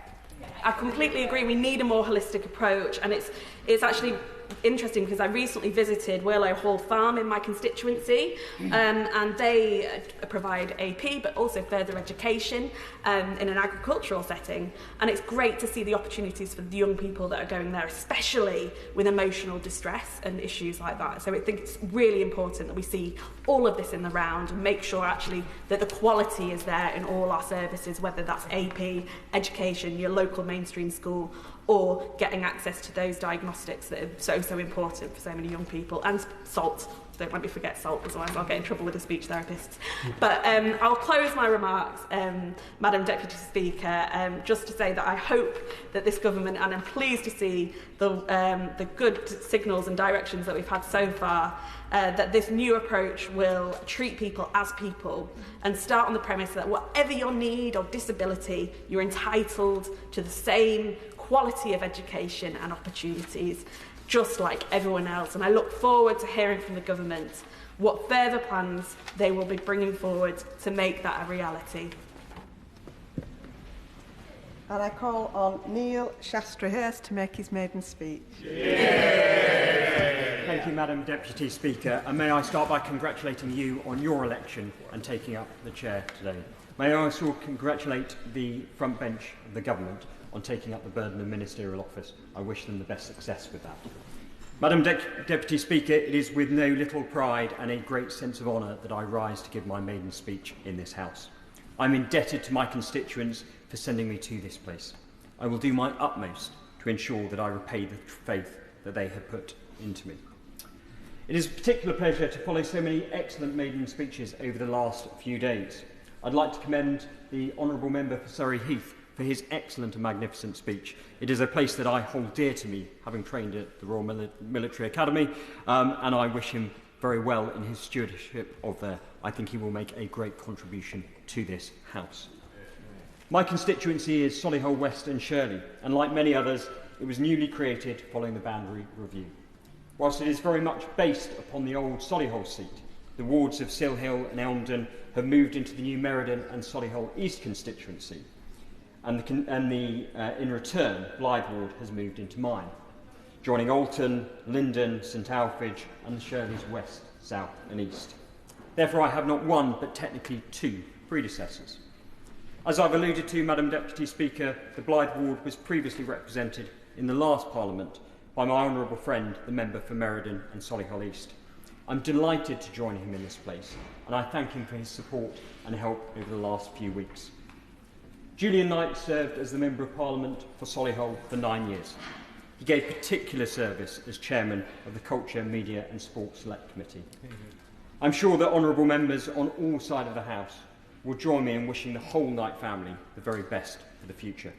I completely agree. We need a more holistic approach, and it's actually interesting because I recently visited Wirlow Hall Farm in my constituency, and they provide AP but also further education in an agricultural setting, and it's great to see the opportunities for the young people that are going there, especially with emotional distress and issues like that. So I think it's really important that we see all of this in the round and make sure actually that the quality is there in all our services, whether that's AP, education, your local mainstream school, or getting access to those diagnostics that are so important for so many young people. And SALT. Don't let me forget SALT, otherwise I'll get in trouble with the speech therapists. But I'll close my remarks, Madam Deputy Speaker, just to say that I hope that this government, and I'm pleased to see the good signals and directions that we've had so far, that this new approach will treat people as people and start on the premise that whatever your need or disability, you're entitled to the same quality of education and opportunities, just like everyone else. And I look forward to hearing from the government what further plans they will be bringing forward to make that a reality. And I call on N.Shashtri to make his maiden speech. Thank you, Madam Deputy Speaker, and may I start by congratulating you on your election and taking up the chair today. May I also congratulate the front bench of the government on taking up the burden of ministerial office. I wish them the best success with that. Madam Deputy Speaker, it is with no little pride and a great sense of honour that I rise to give my maiden speech in this House. I'm indebted to my constituents for sending me to this place. I will do my utmost to ensure that I repay the faith that they have put into me. It is a particular pleasure to follow so many excellent maiden speeches over the last few days. I'd like to commend the Honourable Member for Surrey Heath for his excellent and magnificent speech. It is a place that I hold dear to me, having trained at the Royal Military Academy, and I wish him very well in his stewardship of there. I think he will make a great contribution to this House. My constituency is Solihull West and Shirley, and like many others, it was newly created following the boundary review. Whilst it is very much based upon the old Solihull seat, the wards of Silhill and Elmdon have moved into the new Meriden and Solihull East constituency, and in return, Blythe Ward has moved into mine, joining Alton, Linden, St Alphege and the Shirleys West, South and East. Therefore, I have not one, but technically two predecessors. As I've alluded to, Madam Deputy Speaker, the Blythe Ward was previously represented in the last Parliament by my honourable friend, the member for Meriden and Solihull East. I'm delighted to join him in this place, and I thank him for his support and help over the last few weeks. Julian Knight served as the Member of Parliament for Solihull for 9 years. He gave particular service as Chairman of the Culture, Media and Sports Select Committee. I'm sure that honourable members on all sides of the House will join me in wishing the whole Knight family the very best for the future.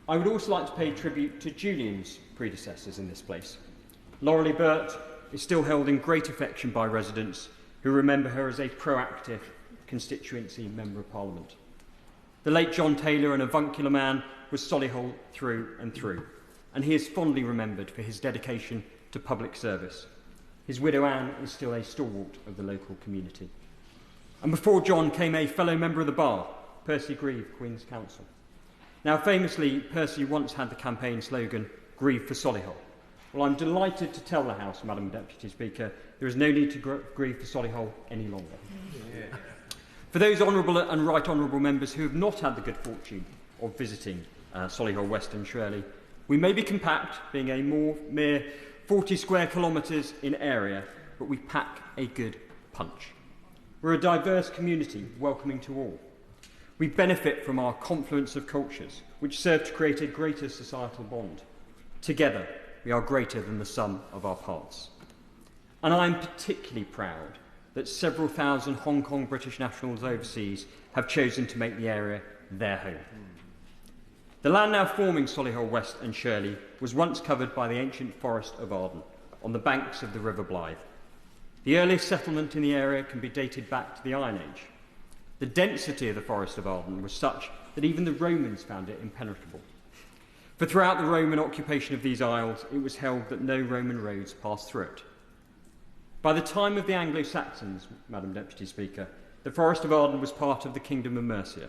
I would also like to pay tribute to Julian's predecessors in this place. Laurelie Burt is still held in great affection by residents who remember her as a proactive constituency Member of Parliament. The late John Taylor, an avuncular man, was Solihull through and through, and he is fondly remembered for his dedication to public service. His widow Anne is still a stalwart of the local community. And before John came a fellow member of the Bar, Percy Grieve, Queen's Counsel. Now, famously, Percy once had the campaign slogan, "Grieve for Solihull." Well, I'm delighted to tell the House, Madam Deputy Speaker, there is no need to grieve for Solihull any longer. Yeah. For those honourable and right honourable members who have not had the good fortune of visiting Solihull West and Shirley, we may be compact, being a mere 40 square kilometres in area, but we pack a good punch. We're a diverse community, welcoming to all. We benefit from our confluence of cultures, which serve to create a greater societal bond. Together, we are greater than the sum of our parts. And I am particularly proud that several thousand Hong Kong British nationals overseas have chosen to make the area their home. The land now forming Solihull West and Shirley was once covered by the ancient forest of Arden on the banks of the River Blythe. The earliest settlement in the area can be dated back to the Iron Age. The density of the forest of Arden was such that even the Romans found it impenetrable. For throughout the Roman occupation of these isles, it was held that no Roman roads passed through it. By the time of the Anglo-Saxons, Madam Deputy Speaker, the Forest of Arden was part of the Kingdom of Mercia.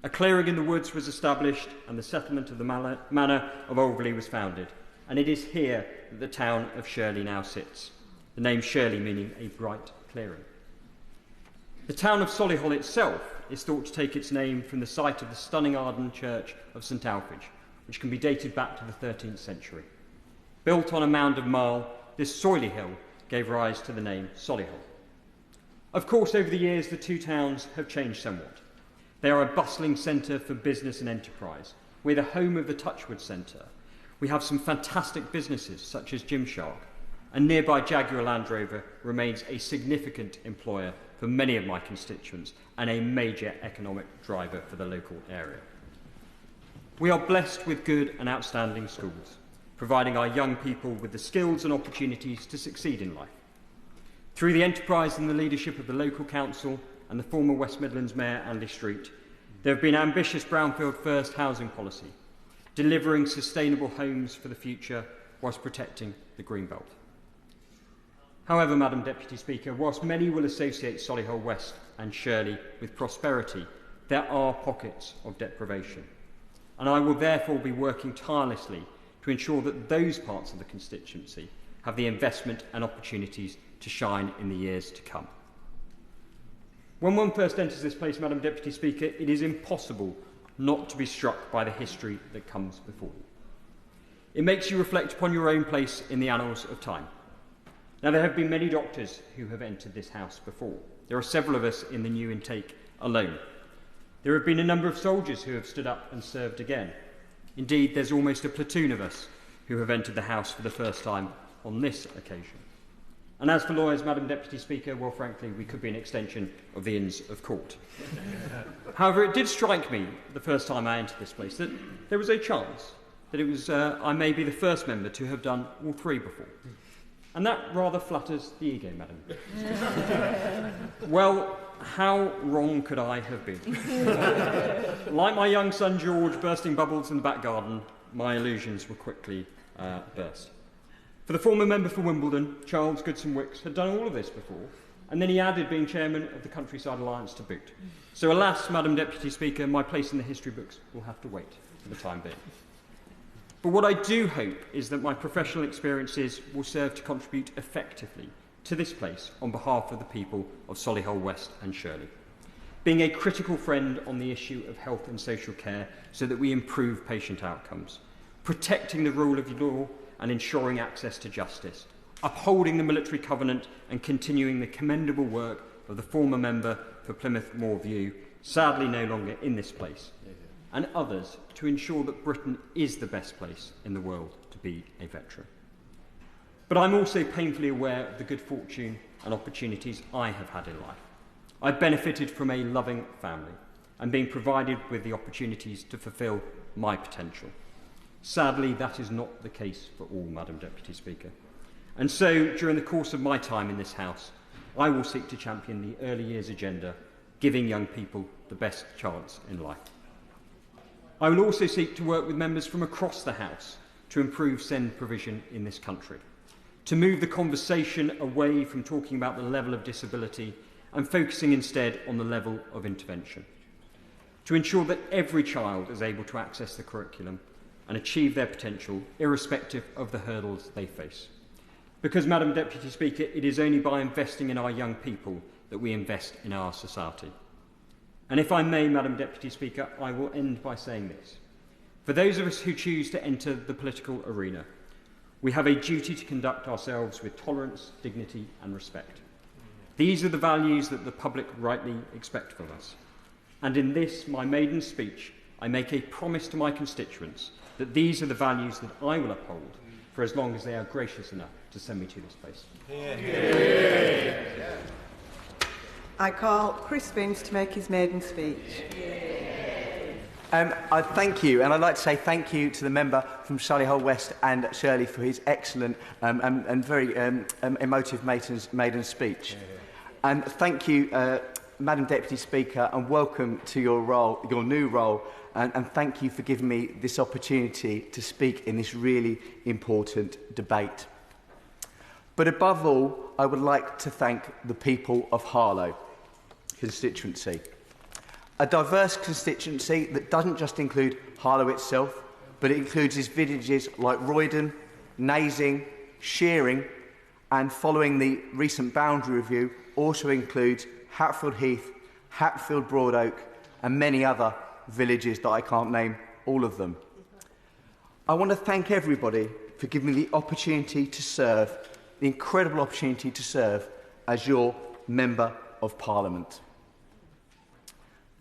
A clearing in the woods was established and the settlement of the manor of Overley was founded, and it is here that the town of Shirley now sits, the name Shirley meaning a bright clearing. The town of Solihull itself is thought to take its name from the site of the stunning Arden church of St Alphege, which can be dated back to the 13th century. Built on a mound of marl, this soily hill gave rise to the name Solihull. Of course, over the years, the two towns have changed somewhat. They are a bustling centre for business and enterprise. We're the home of the Touchwood Centre. We have some fantastic businesses, such as Gymshark, and nearby Jaguar Land Rover remains a significant employer for many of my constituents and a major economic driver for the local area. We are blessed with good and outstanding schools, providing our young people with the skills and opportunities to succeed in life. Through the enterprise and the leadership of the local council and the former West Midlands Mayor Andy Street, there have been ambitious brownfield first housing policy, delivering sustainable homes for the future whilst protecting the Greenbelt. However, Madam Deputy Speaker, whilst many will associate Solihull West and Shirley with prosperity, there are pockets of deprivation. And I will therefore be working tirelessly to ensure that those parts of the constituency have the investment and opportunities to shine in the years to come. When one first enters this place, Madam Deputy Speaker, it is impossible not to be struck by the history that comes before you. It makes you reflect upon your own place in the annals of time. Now, there have been many doctors who have entered this house before. There are several of us in the new intake alone. There have been a number of soldiers who have stood up and served again. Indeed, there's almost a platoon of us who have entered the House for the first time on this occasion. And as for lawyers, Madam Deputy Speaker, well, frankly, we could be an extension of the Inns of Court. However, it did strike me the first time I entered this place that there was a chance that it was I may be the first member to have done all three before. And that rather flatters the ego, Madam. Well, how wrong could I have been? Like my young son George bursting bubbles in the back garden, my illusions were quickly burst. For the former member for Wimbledon, Charles Goodson Wicks, had done all of this before, and then he added being chairman of the Countryside Alliance to boot. So alas, Madam Deputy Speaker, my place in the history books will have to wait for the time being. But what I do hope is that my professional experiences will serve to contribute effectively to this place on behalf of the people of Solihull West and Shirley, being a critical friend on the issue of health and social care so that we improve patient outcomes, protecting the rule of law and ensuring access to justice, upholding the military covenant and continuing the commendable work of the former member for Plymouth Moorview, sadly no longer in this place, and others to ensure that Britain is the best place in the world to be a veteran. But I'm also painfully aware of the good fortune and opportunities I have had in life. I've benefited from a loving family and being provided with the opportunities to fulfil my potential. Sadly, that is not the case for all, Madam Deputy Speaker. And so, during the course of my time in this House, I will seek to champion the early years agenda, giving young people the best chance in life. I will also seek to work with members from across the House to improve SEND provision in this country, to move the conversation away from talking about the level of disability and focusing instead on the level of intervention, to ensure that every child is able to access the curriculum and achieve their potential, irrespective of the hurdles they face. Because, Madam Deputy Speaker, it is only by investing in our young people that we invest in our society. And if I may, Madam Deputy Speaker, I will end by saying this. For those of us who choose to enter the political arena, we have a duty to conduct ourselves with tolerance, dignity and respect. These are the values that the public rightly expect from us. And in this, my maiden speech, I make a promise to my constituents that these are the values that I will uphold for as long as they are gracious enough to send me to this place. I call Chris Vince to make his maiden speech. I thank you, and I'd like to say thank you to the member from Solihull West and Shirley for his excellent and very emotive maiden speech. And thank you, Madam Deputy Speaker, and welcome to your new role, and thank you for giving me this opportunity to speak in this really important debate. But above all, I would like to thank the people of Harlow constituency. A diverse constituency that doesn't just include Harlow itself, but it includes its villages like Roydon, Nasing, Shearing, and following the recent boundary review, also includes Hatfield Heath, Hatfield Broadoak, and many other villages that I can't name all of them. I want to thank everybody for giving me the opportunity to serve, the incredible opportunity to serve as your Member of Parliament.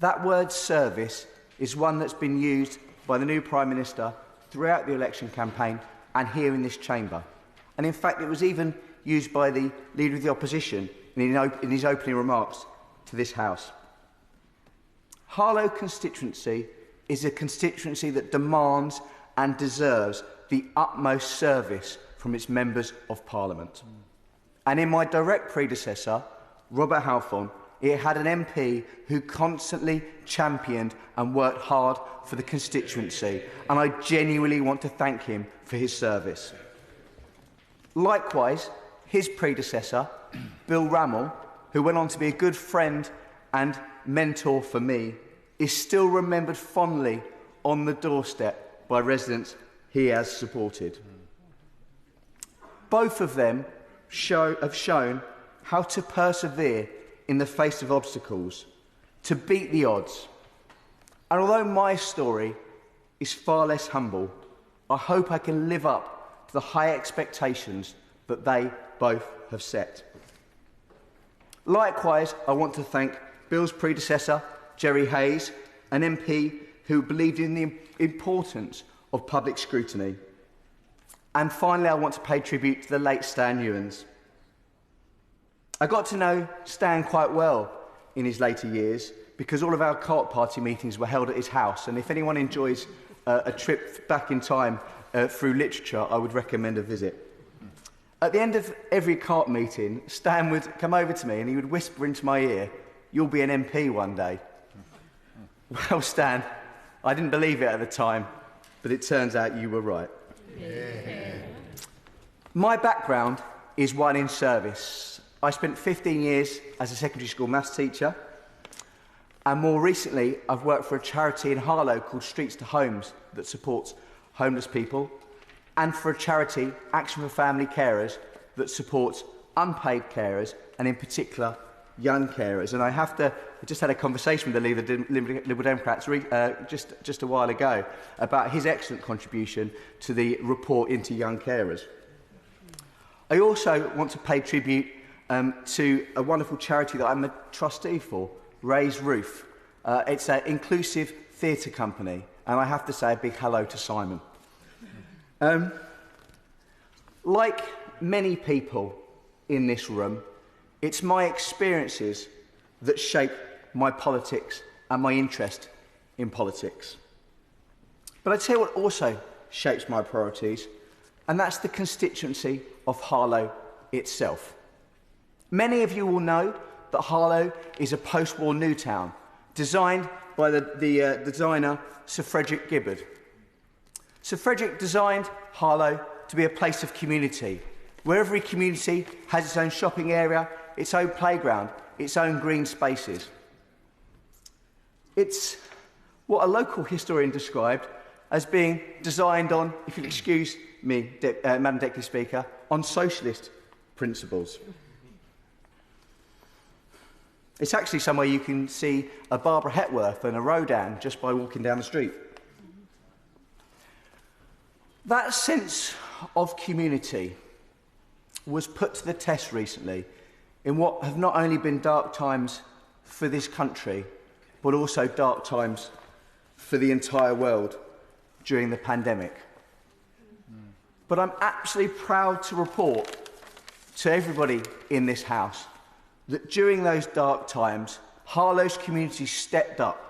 That word service is one that's been used by the new Prime Minister throughout the election campaign and here in this chamber. And in fact, it was even used by the Leader of the Opposition in his opening remarks to this House. Harlow constituency is a constituency that demands and deserves the utmost service from its Members of Parliament. And in my direct predecessor, Robert Houghton, it had an MP who constantly championed and worked hard for the constituency, and I genuinely want to thank him for his service. Likewise, his predecessor, Bill Rammell, who went on to be a good friend and mentor for me, is still remembered fondly on the doorstep by residents he has supported. Both of them have shown how to persevere in the face of obstacles, to beat the odds. And although my story is far less humble, I hope I can live up to the high expectations that they both have set. Likewise, I want to thank Bill's predecessor, Jerry Hayes, an MP who believed in the importance of public scrutiny. And finally, I want to pay tribute to the late Stan Ewens. I got to know Stan quite well in his later years because all of our co-op party meetings were held at his house, and if anyone enjoys a trip back in time through literature, I would recommend a visit. At the end of every co-op meeting, Stan would come over to me and he would whisper into my ear, "You'll be an MP one day." Well, Stan, I didn't believe it at the time, but it turns out you were right. Yeah. My background is one in service. I spent 15 years as a secondary school maths teacher, and more recently I've worked for a charity in Harlow called Streets to Homes that supports homeless people, and for a charity, Action for Family Carers, that supports unpaid carers and in particular young carers. And I just had a conversation with the Liberal Democrats just a while ago about his excellent contribution to the report into young carers. I also want to pay tribute to a wonderful charity that I'm a trustee for, Raise Roof. It's an inclusive theatre company, and I have to say a big hello to Simon. Like many people in this room, it's my experiences that shape my politics and my interest in politics. But I tell you what also shapes my priorities, and that's the constituency of Harlow itself. Many of you will know that Harlow is a post-war new town, designed by the designer Sir Frederick Gibbard. Sir Frederick designed Harlow to be a place of community, where every community has its own shopping area, its own playground, its own green spaces. It's what a local historian described as being designed on, if you'll excuse me, Madam Deputy Speaker, on socialist principles. It's actually somewhere you can see a Barbara Hepworth and a Rodin just by walking down the street. That sense of community was put to the test recently in what have not only been dark times for this country, but also dark times for the entire world during the pandemic. But I'm absolutely proud to report to everybody in this house that during those dark times, Harlow's community stepped up.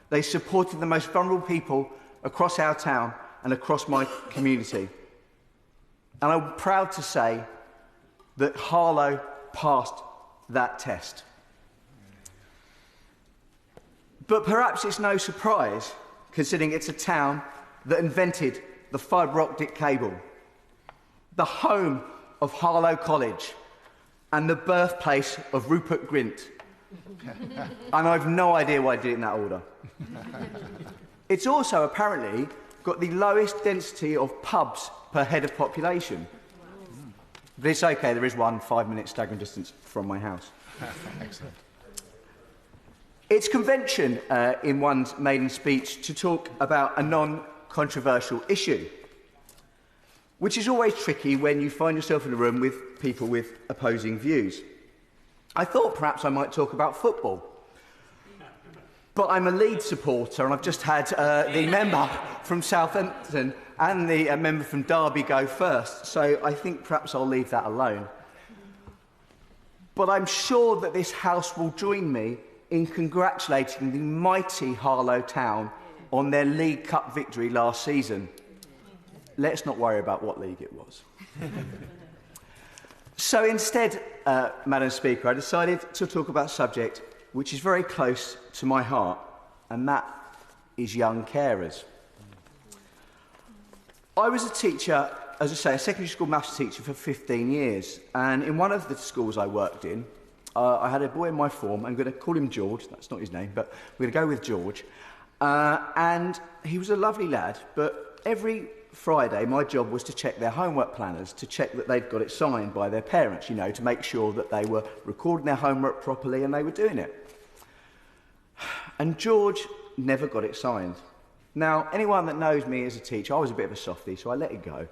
They supported the most vulnerable people across our town and across my community. And I'm proud to say that Harlow passed that test. But perhaps it's no surprise, considering it's a town that invented the fibre optic cable, the home of Harlow College, and the birthplace of Rupert Grint. And I've no idea why I did it in that order. It's also apparently got the lowest density of pubs per head of population. But it's okay, there is one 5-minute staggering distance from my house. Excellent. It's convention in one's maiden speech to talk about a non-controversial issue, which is always tricky when you find yourself in a room with people with opposing views. I thought perhaps I might talk about football, but I'm a Leeds supporter and I've just had the member from Southampton and the member from Derby go first, so I think perhaps I'll leave that alone. But I'm sure that this House will join me in congratulating the mighty Harlow town on their League Cup victory last season. Let's not worry about what league it was. So instead, Madam Speaker, I decided to talk about a subject which is very close to my heart, and that is young carers. I was a teacher, as I say, a secondary school maths teacher for 15 years, and in one of the schools I worked in, I had a boy in my form. I'm going to call him George. That's not his name, but we're going to go with George. And he was a lovely lad, but every Friday my job was to check their homework planners, to check that they'd got it signed by their parents, you know, to make sure that they were recording their homework properly and they were doing it. And George never got it signed. Now, anyone that knows me as a teacher, I was a bit of a softie, so I let it go.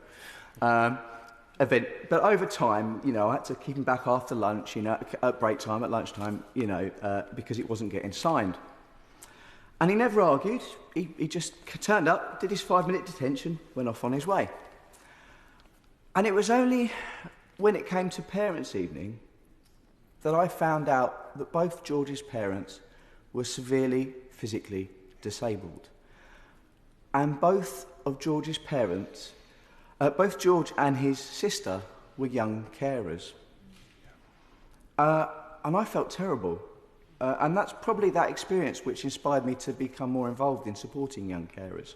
But over time, you know, I had to keep him back after lunch, you know, at break time, at lunchtime, you know, because it wasn't getting signed. And he never argued. He just turned up, did his 5-minute detention, went off on his way. And it was only when it came to parents' evening that I found out that both George's parents were severely physically disabled. And both of George's parents, both George and his sister, were young carers. And I felt terrible. And that's probably that experience which inspired me to become more involved in supporting young carers.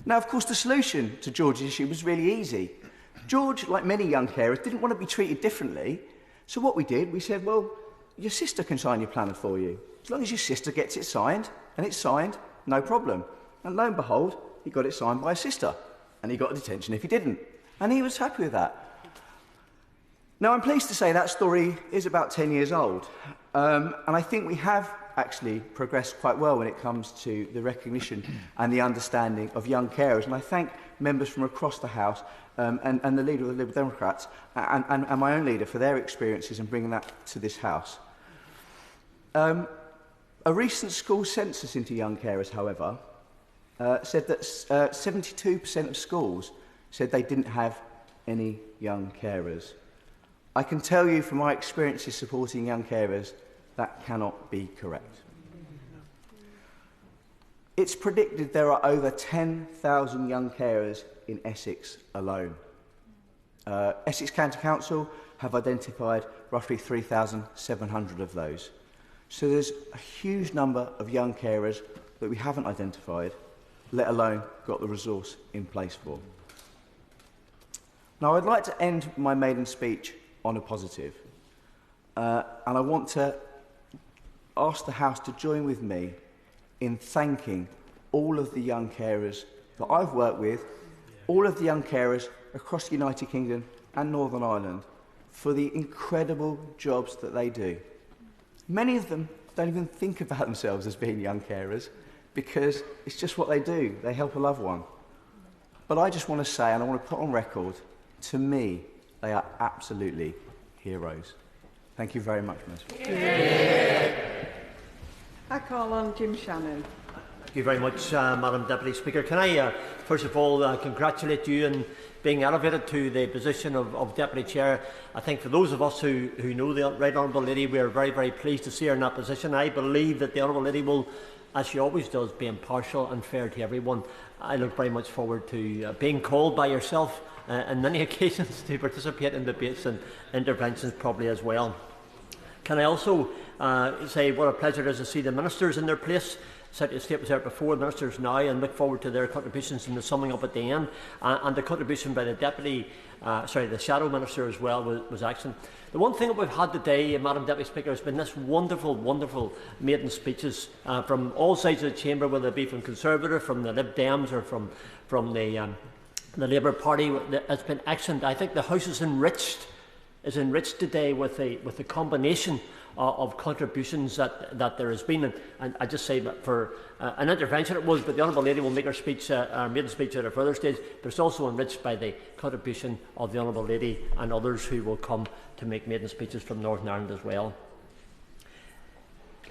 Now, of course, the solution to George's issue was really easy. George, like many young carers, didn't want to be treated differently. So what we did, we said, well, your sister can sign your planner for you. As long as your sister gets it signed, and it's signed, no problem. And lo and behold, he got it signed by his sister. And he got a detention if he didn't. And he was happy with that. Now, I'm pleased to say that story is about 10 years old. And I think we have actually progressed quite well when it comes to the recognition and the understanding of young carers. And I thank members from across the House and the leader of the Liberal Democrats and my own leader for their experiences in bringing that to this House. A recent school census into young carers, however, said that 72% of schools said they didn't have any young carers. I can tell you from my experiences supporting young carers, that cannot be correct. It's predicted there are over 10,000 young carers in Essex alone. Essex County Council have identified roughly 3,700 of those. So there's a huge number of young carers that we haven't identified, let alone got the resource in place for. Now, I'd like to end my maiden speech on a positive. And I want to ask the House to join with me in thanking all of the young carers that I've worked with, all of the young carers across the United Kingdom and Northern Ireland, for the incredible jobs that they do. Many of them don't even think about themselves as being young carers because it's just what they do. They help a loved one. But I just want to say, and I want to put on record, to me, they are absolutely heroes. Thank you very much, Ms. I call on Jim Shannon. Thank you very much, Madam Deputy Speaker. Can I, first of all, congratulate you on being elevated to the position of Deputy Chair. I think for those of us who know the Right Honourable Lady, we are very, very pleased to see her in that position. I believe that the Honourable Lady will, as she always does, be impartial and fair to everyone. I look very much forward to being called by yourself on many occasions to participate in debates and interventions probably as well. Can I also say what a pleasure it is to see the ministers in their place. Secretary of State was there before, the ministers now, and look forward to their contributions in the summing up at the end. And the contribution by the the Shadow Minister as well was excellent. The one thing that we've had today, Madam Deputy Speaker, has been this wonderful, wonderful maiden speeches from all sides of the chamber, whether it be from Conservative, from the Lib Dems, or from the Labour Party. It's been excellent. I think the House is enriched today with the combination of contributions that there has been, and I just say that for an intervention it was, but the Honourable Lady will make her speech, her maiden speech at a further stage, but it's also enriched by the contribution of the Honourable Lady and others who will come to make maiden speeches from Northern Ireland as well.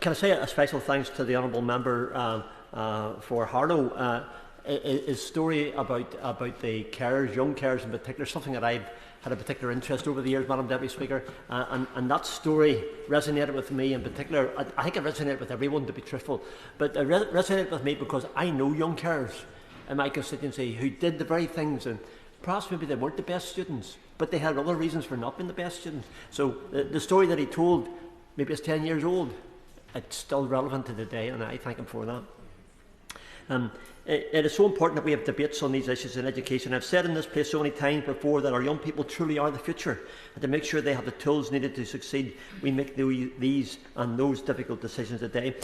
Can I say a special thanks to the Honourable Member for Harlow. His story about the carers, young carers in particular, something that I've had a particular interest over the years, Madam Deputy Speaker, and that story resonated with me in particular. I think it resonated with everyone, to be truthful, but it resonated with me because I know young carers in my constituency who did the very things, and perhaps maybe they weren't the best students, but they had other reasons for not being the best students. So the story that he told, maybe it's 10 years old, it's still relevant to today, and I thank him for that. It is so important that we have debates on these issues in education. I've said in this place so many times before that our young people truly are the future, and to make sure they have the tools needed to succeed, we make these and those difficult decisions today.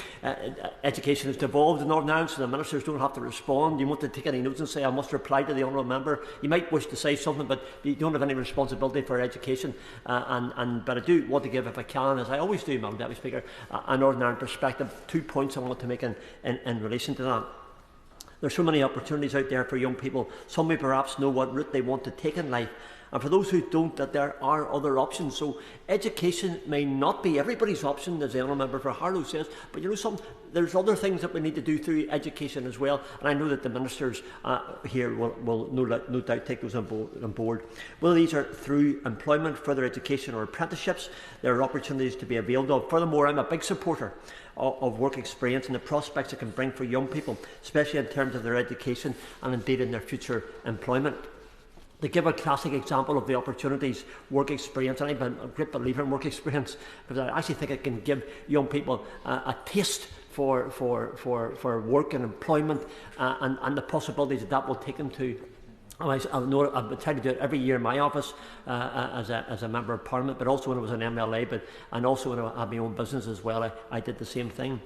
Education has devolved in Northern Ireland, so the ministers don't have to respond. You want to take any notes and say, I must reply to the Honourable Member. You might wish to say something, but you don't have any responsibility for education. But I do want to give, if I can, as I always do, Madam Deputy Speaker, a Northern Ireland perspective. 2 points I want to make in relation to that. There are so many opportunities out there for young people. Some may perhaps know what route they want to take in life, and for those who don't, that there are other options. So education may not be everybody's option, as the Honourable Member for Harlow says, but you know, there's other things that we need to do through education as well, and I know that the ministers here will no doubt take those on board. Whether these are through employment, further education or apprenticeships, there are opportunities to be availed of. Furthermore, I'm a big supporter of work experience and the prospects it can bring for young people, especially in terms of their education and indeed in their future employment. To give a classic example of the opportunities work experience, and I'm a great believer in work experience, because I actually think it can give young people a taste for work and employment and the possibilities that will take them to. I try to do it every year in my office as a Member of Parliament, but also when I was an MLA, and also when I had my own business as well, I did the same thing.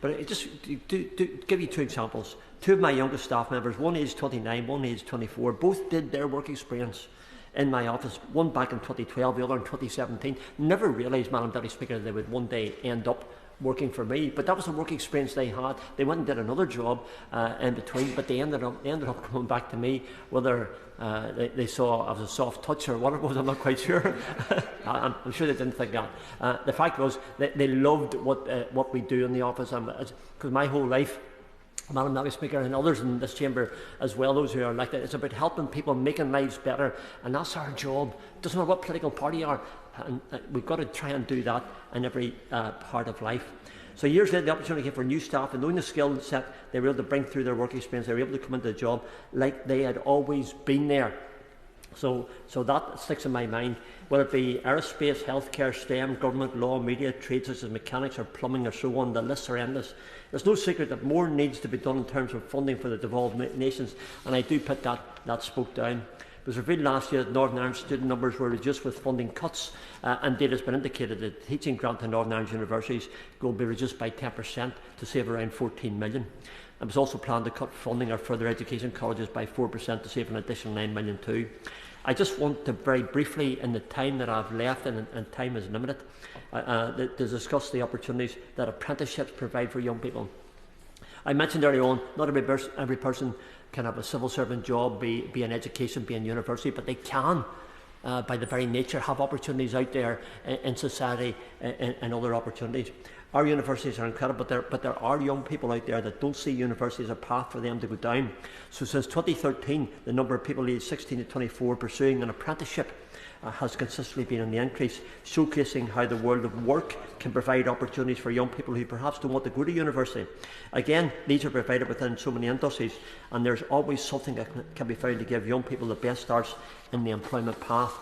But just to give you 2 examples. 2 of my youngest staff members, one aged 29, one aged 24, both did their work experience in my office, one back in 2012, the other in 2017. Never realised, Madam Deputy Speaker, they would one day end up working for me, but that was the work experience they had. They went and did another job in between, but they ended up coming back to me, whether they saw as a soft touch or what it was, I'm not quite sure. I'm sure they didn't think that. The fact was they loved what we do in the office, because my whole life, Madam Deputy Speaker, and others in this chamber as well, those who are elected, it's about helping people, making lives better, and that's our job. It doesn't matter what political party you are, and we've got to try and do that in every part of life. So years later, the opportunity for new staff, and knowing the skill set they were able to bring through their work experience, they were able to come into the job like they had always been there. So that sticks in my mind, whether it be aerospace, healthcare, STEM, government, law, media, trades such as mechanics or plumbing or so on. The lists are endless. There's no secret that more needs to be done in terms of funding for the devolved nations, and I do put that spoke down. It was revealed last year that Northern Ireland student numbers were reduced with funding cuts, and data has been indicated that the teaching grant to Northern Ireland universities will be reduced by 10% to save around 14 million. It was also planned to cut funding of further education colleges by 4% to save an additional 9 million too. I just want to very briefly, in the time that I've left, and time is limited, to discuss the opportunities that apprenticeships provide for young people. I mentioned earlier on, not every person can have a civil servant job, be in education, be in university, but they can, by the very nature, have opportunities out there in society and other opportunities. Our universities are incredible, but there are young people out there that don't see university as a path for them to go down. So since 2013, the number of people aged 16 to 24 pursuing an apprenticeship has consistently been on the increase, showcasing how the world of work can provide opportunities for young people who perhaps don't want to go to university. Again, these are provided within so many industries, and there's always something that can be found to give young people the best starts in the employment path.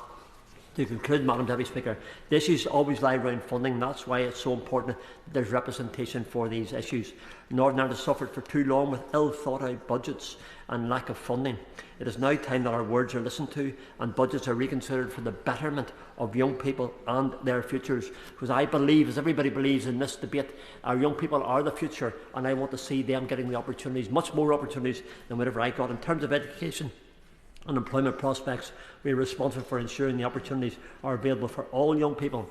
To conclude, Madam Deputy Speaker, the issues always lie around funding. That's why it's so important that there's representation for these issues. Northern Ireland has suffered for too long with ill-thought-out budgets and lack of funding. It is now time that our words are listened to and budgets are reconsidered for the betterment of young people and their futures. Because I believe, as everybody believes in this debate, our young people are the future, and I want to see them getting the opportunities, much more opportunities than whatever I got in terms of education and employment prospects. We are responsible for ensuring the opportunities are available for all young people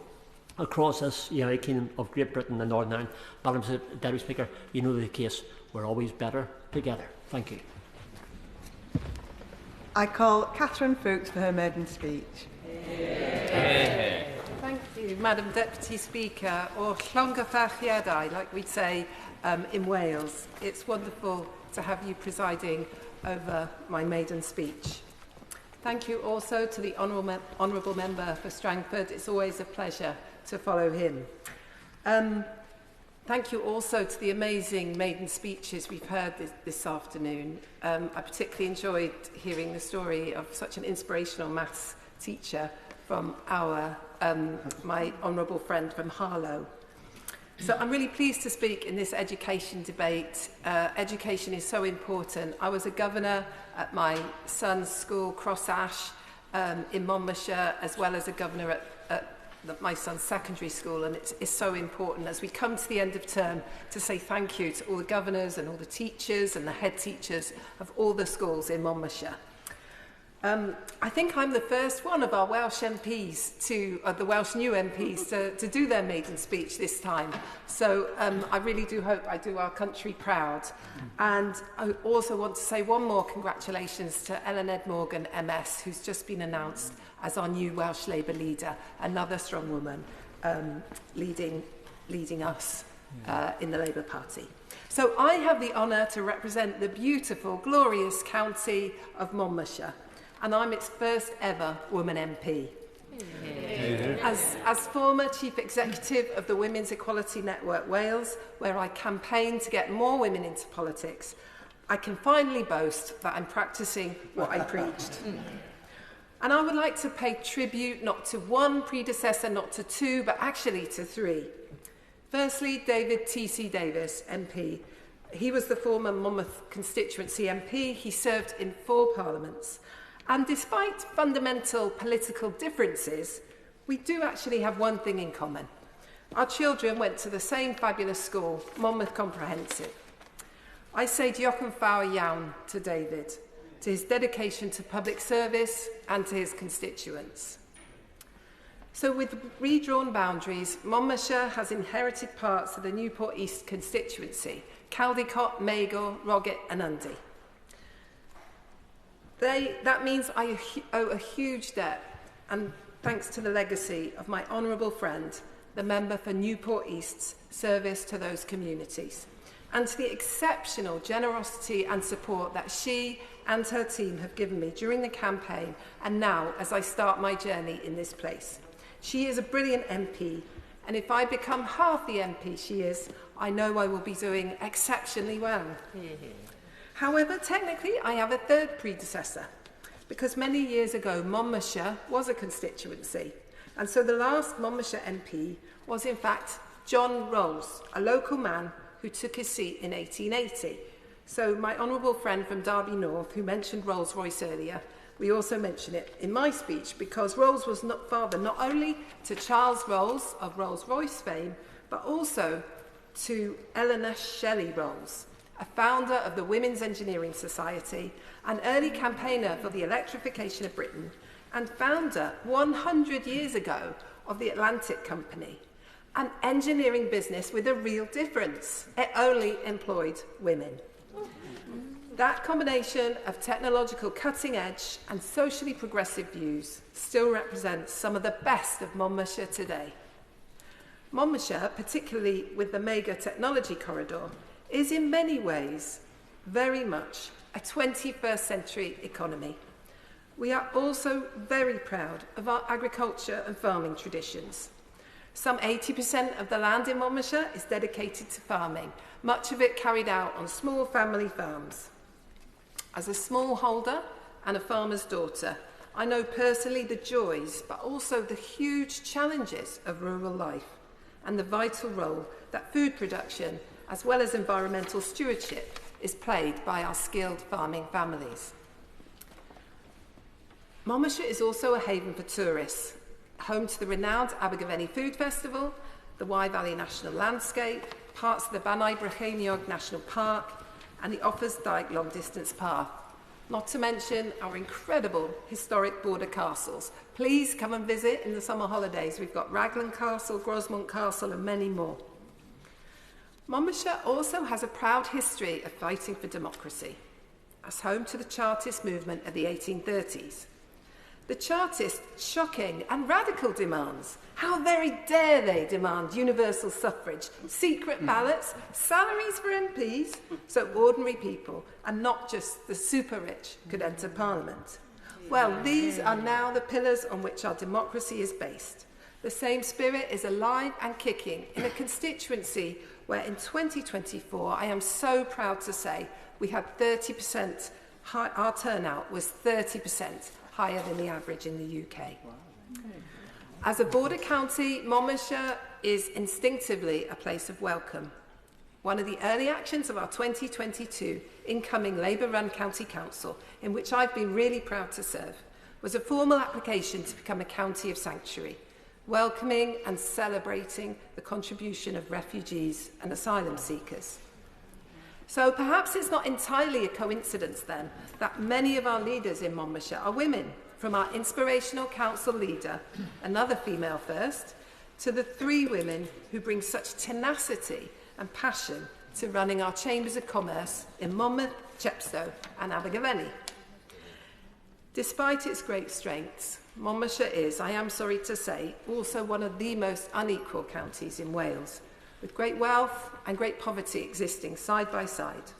across this United Kingdom of Great Britain and Northern Ireland. Madam Deputy Speaker, you know the case. We're always better together. Thank you. I call Catherine Foulkes for her maiden speech. Thank you, Madam Deputy Speaker, or Llongyfarchiadau, like we'd say in Wales. It's wonderful to have you presiding over my maiden speech. Thank you also to the Honourable Member for Strangford. It's always a pleasure to follow him. Thank you also to the amazing maiden speeches we've heard this afternoon. I particularly enjoyed hearing the story of such an inspirational maths teacher from my honourable friend from Harlow. So I'm really pleased to speak in this education debate. Education is so important. I was a governor at my son's school, Cross Ash, in Monmouthshire, as well as a governor at my son's secondary school, and it's so important as we come to the end of term to say thank you to all the governors and all the teachers and the head teachers of all the schools in Monmouthshire. I think I'm the first one of our Welsh MPs the Welsh new MPs to do their maiden speech this time. So I really do hope I do our country proud. And I also want to say one more congratulations to Ellen Ed-Morgan MS, who's just been announced as our new Welsh Labour leader, another strong woman leading us in the Labour Party. So I have the honour to represent the beautiful, glorious county of Monmouthshire, and I'm its first ever woman MP. As former Chief Executive of the Women's Equality Network Wales, where I campaigned to get more women into politics, I can finally boast that I'm practising what I preached. And I would like to pay tribute not to one predecessor, not to two, but actually to three. Firstly, David T.C. Davis, MP. He was the former Monmouth constituency MP. He served in 4 parliaments. And despite fundamental political differences, we do actually have one thing in common. Our children went to the same fabulous school, Monmouth Comprehensive. I say diolch yn fawr iawn to David, to his dedication to public service and to his constituents. So with redrawn boundaries, Monmouthshire has inherited parts of the Newport East constituency, Caldicot, Magor, Roggett and Undy. That means I owe a huge debt, and thanks to the legacy of my honourable friend, the member for Newport East's service to those communities, and to the exceptional generosity and support that she and her team have given me during the campaign and now as I start my journey in this place. She is a brilliant MP, and if I become half the MP she is, I know I will be doing exceptionally well. However, technically, I have a third predecessor, because many years ago, Monmouthshire was a constituency, and so the last Monmouthshire MP was, in fact, John Rolls, a local man who took his seat in 1880. So my honourable friend from Derby North, who mentioned Rolls-Royce earlier, we also mention it in my speech, because Rolls was father not only to Charles Rolls of Rolls-Royce fame, but also to Eleanor Shelley Rolls, a founder of the Women's Engineering Society, an early campaigner for the electrification of Britain, and founder 100 years ago of the Atlantic Company, an engineering business with a real difference. It only employed women. That combination of technological cutting edge and socially progressive views still represents some of the best of Monmouthshire today. Monmouthshire, particularly with the mega technology corridor, is in many ways very much a 21st century economy. We are also very proud of our agriculture and farming traditions. Some 80% of the land in Monmouthshire is dedicated to farming, much of it carried out on small family farms. As a smallholder and a farmer's daughter, I know personally the joys, but also the huge challenges of rural life and the vital role that food production, as well as environmental stewardship, is played by our skilled farming families. Monmouthshire is also a haven for tourists, home to the renowned Abergavenny Food Festival, the Wye Valley National Landscape, parts of the Banai Brycheiniog National Park, and the Offers Dyke Long Distance Path, not to mention our incredible historic border castles. Please come and visit in the summer holidays. We've got Raglan Castle, Grosmont Castle, and many more. Monmouthshire also has a proud history of fighting for democracy, as home to the Chartist movement of the 1830s. The Chartists' shocking and radical demands. How very dare they demand universal suffrage, secret ballots, salaries for MPs, so ordinary people, and not just the super rich, could enter Parliament. Well, these are now the pillars on which our democracy is based. The same spirit is alive and kicking in a constituency where in 2024, I am so proud to say, we had 30%, our turnout was 30% higher than the average in the UK. As a border county, Monmouthshire is instinctively a place of welcome. One of the early actions of our 2022 incoming Labour-run County Council, in which I've been really proud to serve, was a formal application to become a county of sanctuary, welcoming and celebrating the contribution of refugees and asylum seekers. So perhaps it's not entirely a coincidence then that many of our leaders in Monmouthshire are women, from our inspirational council leader, another female first, to the 3 women who bring such tenacity and passion to running our chambers of commerce in Monmouth, Chepstow and Abergavenny. Despite its great strengths, Monmouthshire is, I am sorry to say, also one of the most unequal counties in Wales, with great wealth and great poverty existing side by side.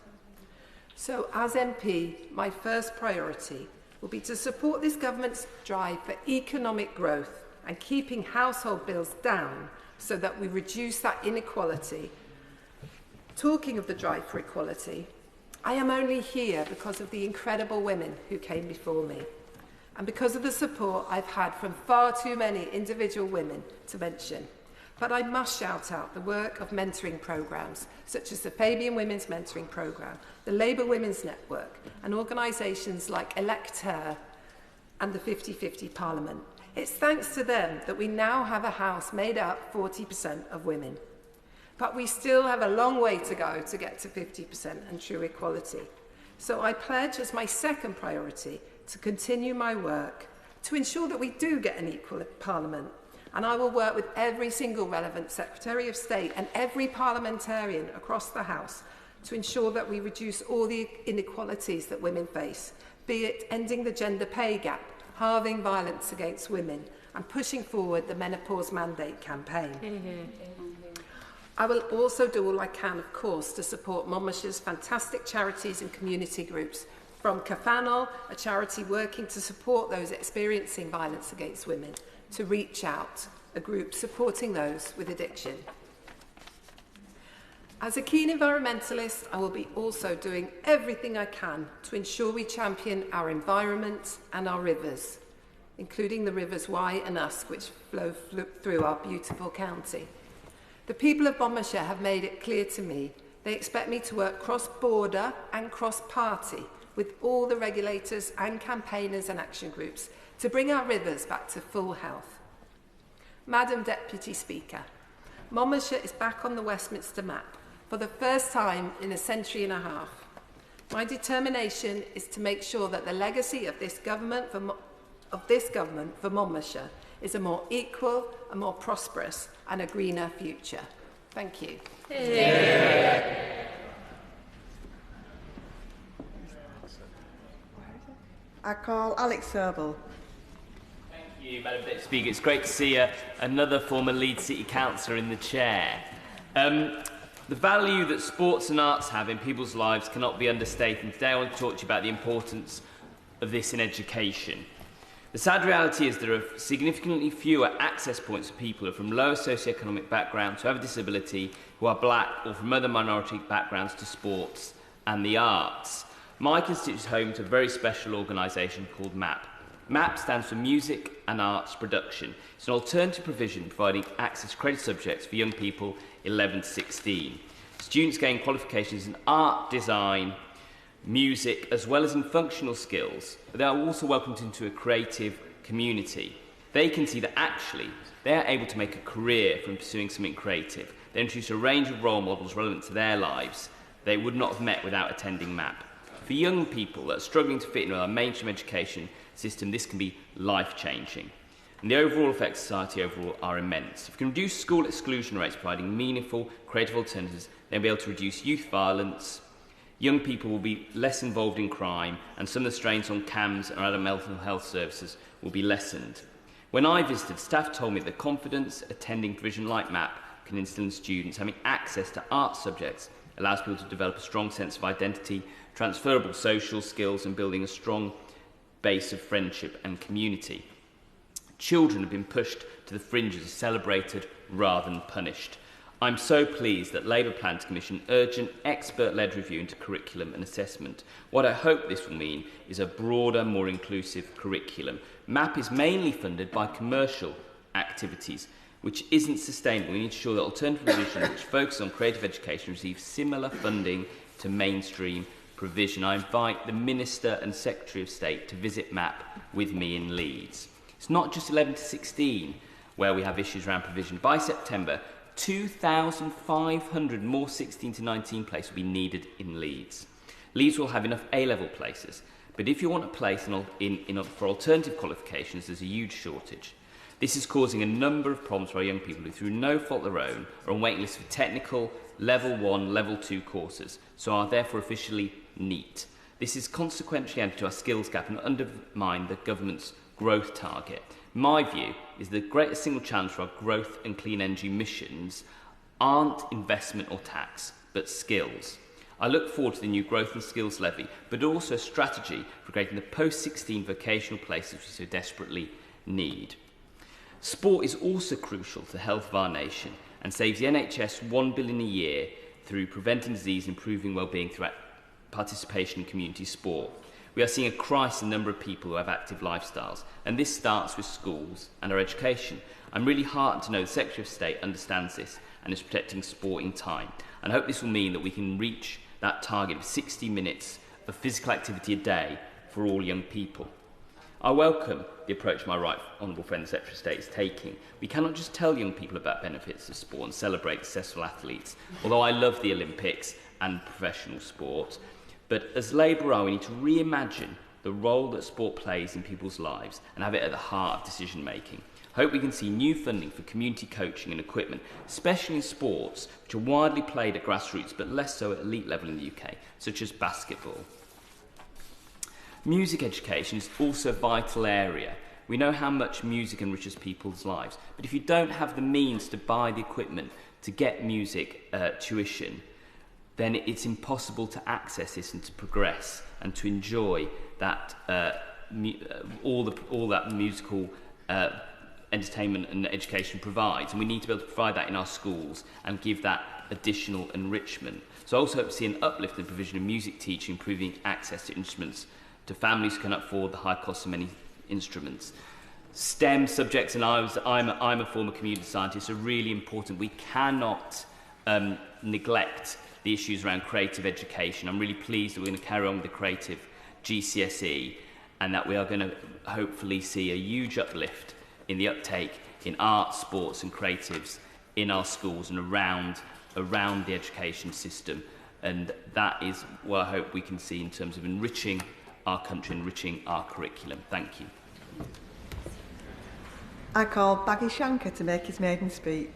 So as MP, my first priority will be to support this government's drive for economic growth and keeping household bills down so that we reduce that inequality. Talking of the drive for equality, I am only here because of the incredible women who came before me and because of the support I've had from far too many individual women to mention. But I must shout out the work of mentoring programmes, such as the Fabian Women's Mentoring Programme, the Labour Women's Network, and organisations like Elect Her and the 50-50 Parliament. It's thanks to them that we now have a House made up 40% of women. But we still have a long way to go to get to 50% and true equality. So I pledge as my second priority to continue my work to ensure that we do get an equal Parliament. And I will work with every single relevant Secretary of State and every parliamentarian across the House to ensure that we reduce all the inequalities that women face, be it ending the gender pay gap, halving violence against women, and pushing forward the Menopause Mandate campaign. I will also do all I can, of course, to support Monmouthshire's fantastic charities and community groups, from Cafanol, a charity working to support those experiencing violence against women, to Reach Out, a group supporting those with addiction. As a keen environmentalist, I will be also doing everything I can to ensure we champion our environment and our rivers, including the rivers Wye and Usk, which flow through our beautiful county. The people of Monmouthshire have made it clear to me they expect me to work cross-border and cross-party with all the regulators and campaigners and action groups to bring our rivers back to full health. Madam Deputy Speaker, Monmouthshire is back on the Westminster map for the first time in a century and a half. My determination is to make sure that the legacy of this government for Monmouthshire is a more equal, a more prosperous and a greener future. Thank you. I call Alex Sobel. Thank you. you, Madam Deputy Speaker. It's great to see another former Leeds City Councillor in the chair. The value that sports and arts have in people's lives cannot be understated. And today I want to talk to you about the importance of this in education. The sad reality is there are significantly fewer access points for people who are from lower socioeconomic backgrounds, who have a disability, who are black or from other minority backgrounds to sports and the arts. My constituency is home to a very special organisation called MAP. MAP stands for Music and Arts Production. It's an alternative provision providing access to credit subjects for young people 11 to 16. Students gain qualifications in art, design, music, as well as in functional skills, but they are also welcomed into a creative community. They can see that actually they are able to make a career from pursuing something creative. They introduce a range of role models relevant to their lives they would not have met without attending MAP. For young people that are struggling to fit into our mainstream education system, this can be life-changing. And the overall effects of society overall are immense. If we can reduce school exclusion rates, providing meaningful, creative alternatives, then we'll be able to reduce youth violence. Young people will be less involved in crime, and some of the strains on CAMS and other mental health services will be lessened. When I visited, staff told me that confidence attending provision like MAP can instill in students. Having access to art subjects allows people to develop a strong sense of identity, transferable social skills, and building a strong base of friendship and community. Children have been pushed to the fringes, celebrated rather than punished. I'm so pleased that Labour plans to commission urgent, expert-led review into curriculum and assessment. What I hope this will mean is a broader, more inclusive curriculum. MAP is mainly funded by commercial activities, which isn't sustainable. We need to ensure that alternative provision which focus on creative education receive similar funding to mainstream provision. I invite the Minister and Secretary of State to visit MAP with me in Leeds. It's not just 11 to 16 where we have issues around provision. By September, 2,500 more 16 to 19 places will be needed in Leeds. Leeds will have enough A-level places, but if you want a place for alternative qualifications, there's a huge shortage. This is causing a number of problems for our young people who, through no fault of their own, are on waiting lists for technical Level 1, Level 2 courses, so are therefore officially NEET. This is consequentially added to our skills gap and undermine the government's growth target. My view is the greatest single challenge for our growth and clean energy missions aren't investment or tax, but skills. I look forward to the new growth and skills levy, but also a strategy for creating the post-16 vocational places we so desperately need. Sport is also crucial to the health of our nation and saves the NHS £1 billion a year through preventing disease and improving well-being through participation in community sport. We are seeing a crisis in the number of people who have active lifestyles, and this starts with schools and our education. I'm really heartened to know the Secretary of State understands this and is protecting sport in time. And I hope this will mean that we can reach that target of 60 minutes of physical activity a day for all young people. I welcome the approach my right honourable friend the Secretary of State is taking. We cannot just tell young people about benefits of sport and celebrate successful athletes, although I love the Olympics and professional sport. But as Labour we need to reimagine the role that sport plays in people's lives and have it at the heart of decision making. I hope we can see new funding for community coaching and equipment, especially in sports which are widely played at grassroots but less so at elite level in the UK, such as basketball. Music education is also a vital area. We know how much music enriches people's lives, but if you don't have the means to buy the equipment to get music tuition, then it's impossible to access this and to progress and to enjoy that all that musical entertainment and education provides. And we need to be able to provide that in our schools and give that additional enrichment. So I also hope to see an uplift in the provision of music teaching, improving access to instruments to families who cannot afford the high cost of many instruments. STEM subjects, and I'm a former community scientist, are really important. We cannot neglect the issues around creative education. I'm really pleased that we're going to carry on with the creative GCSE and that we are going to hopefully see a huge uplift in the uptake in arts, sports and creatives in our schools and around the education system. And that is what I hope we can see in terms of enriching our country, enriching our curriculum. Thank you. I call B.Shankar to make his maiden speech.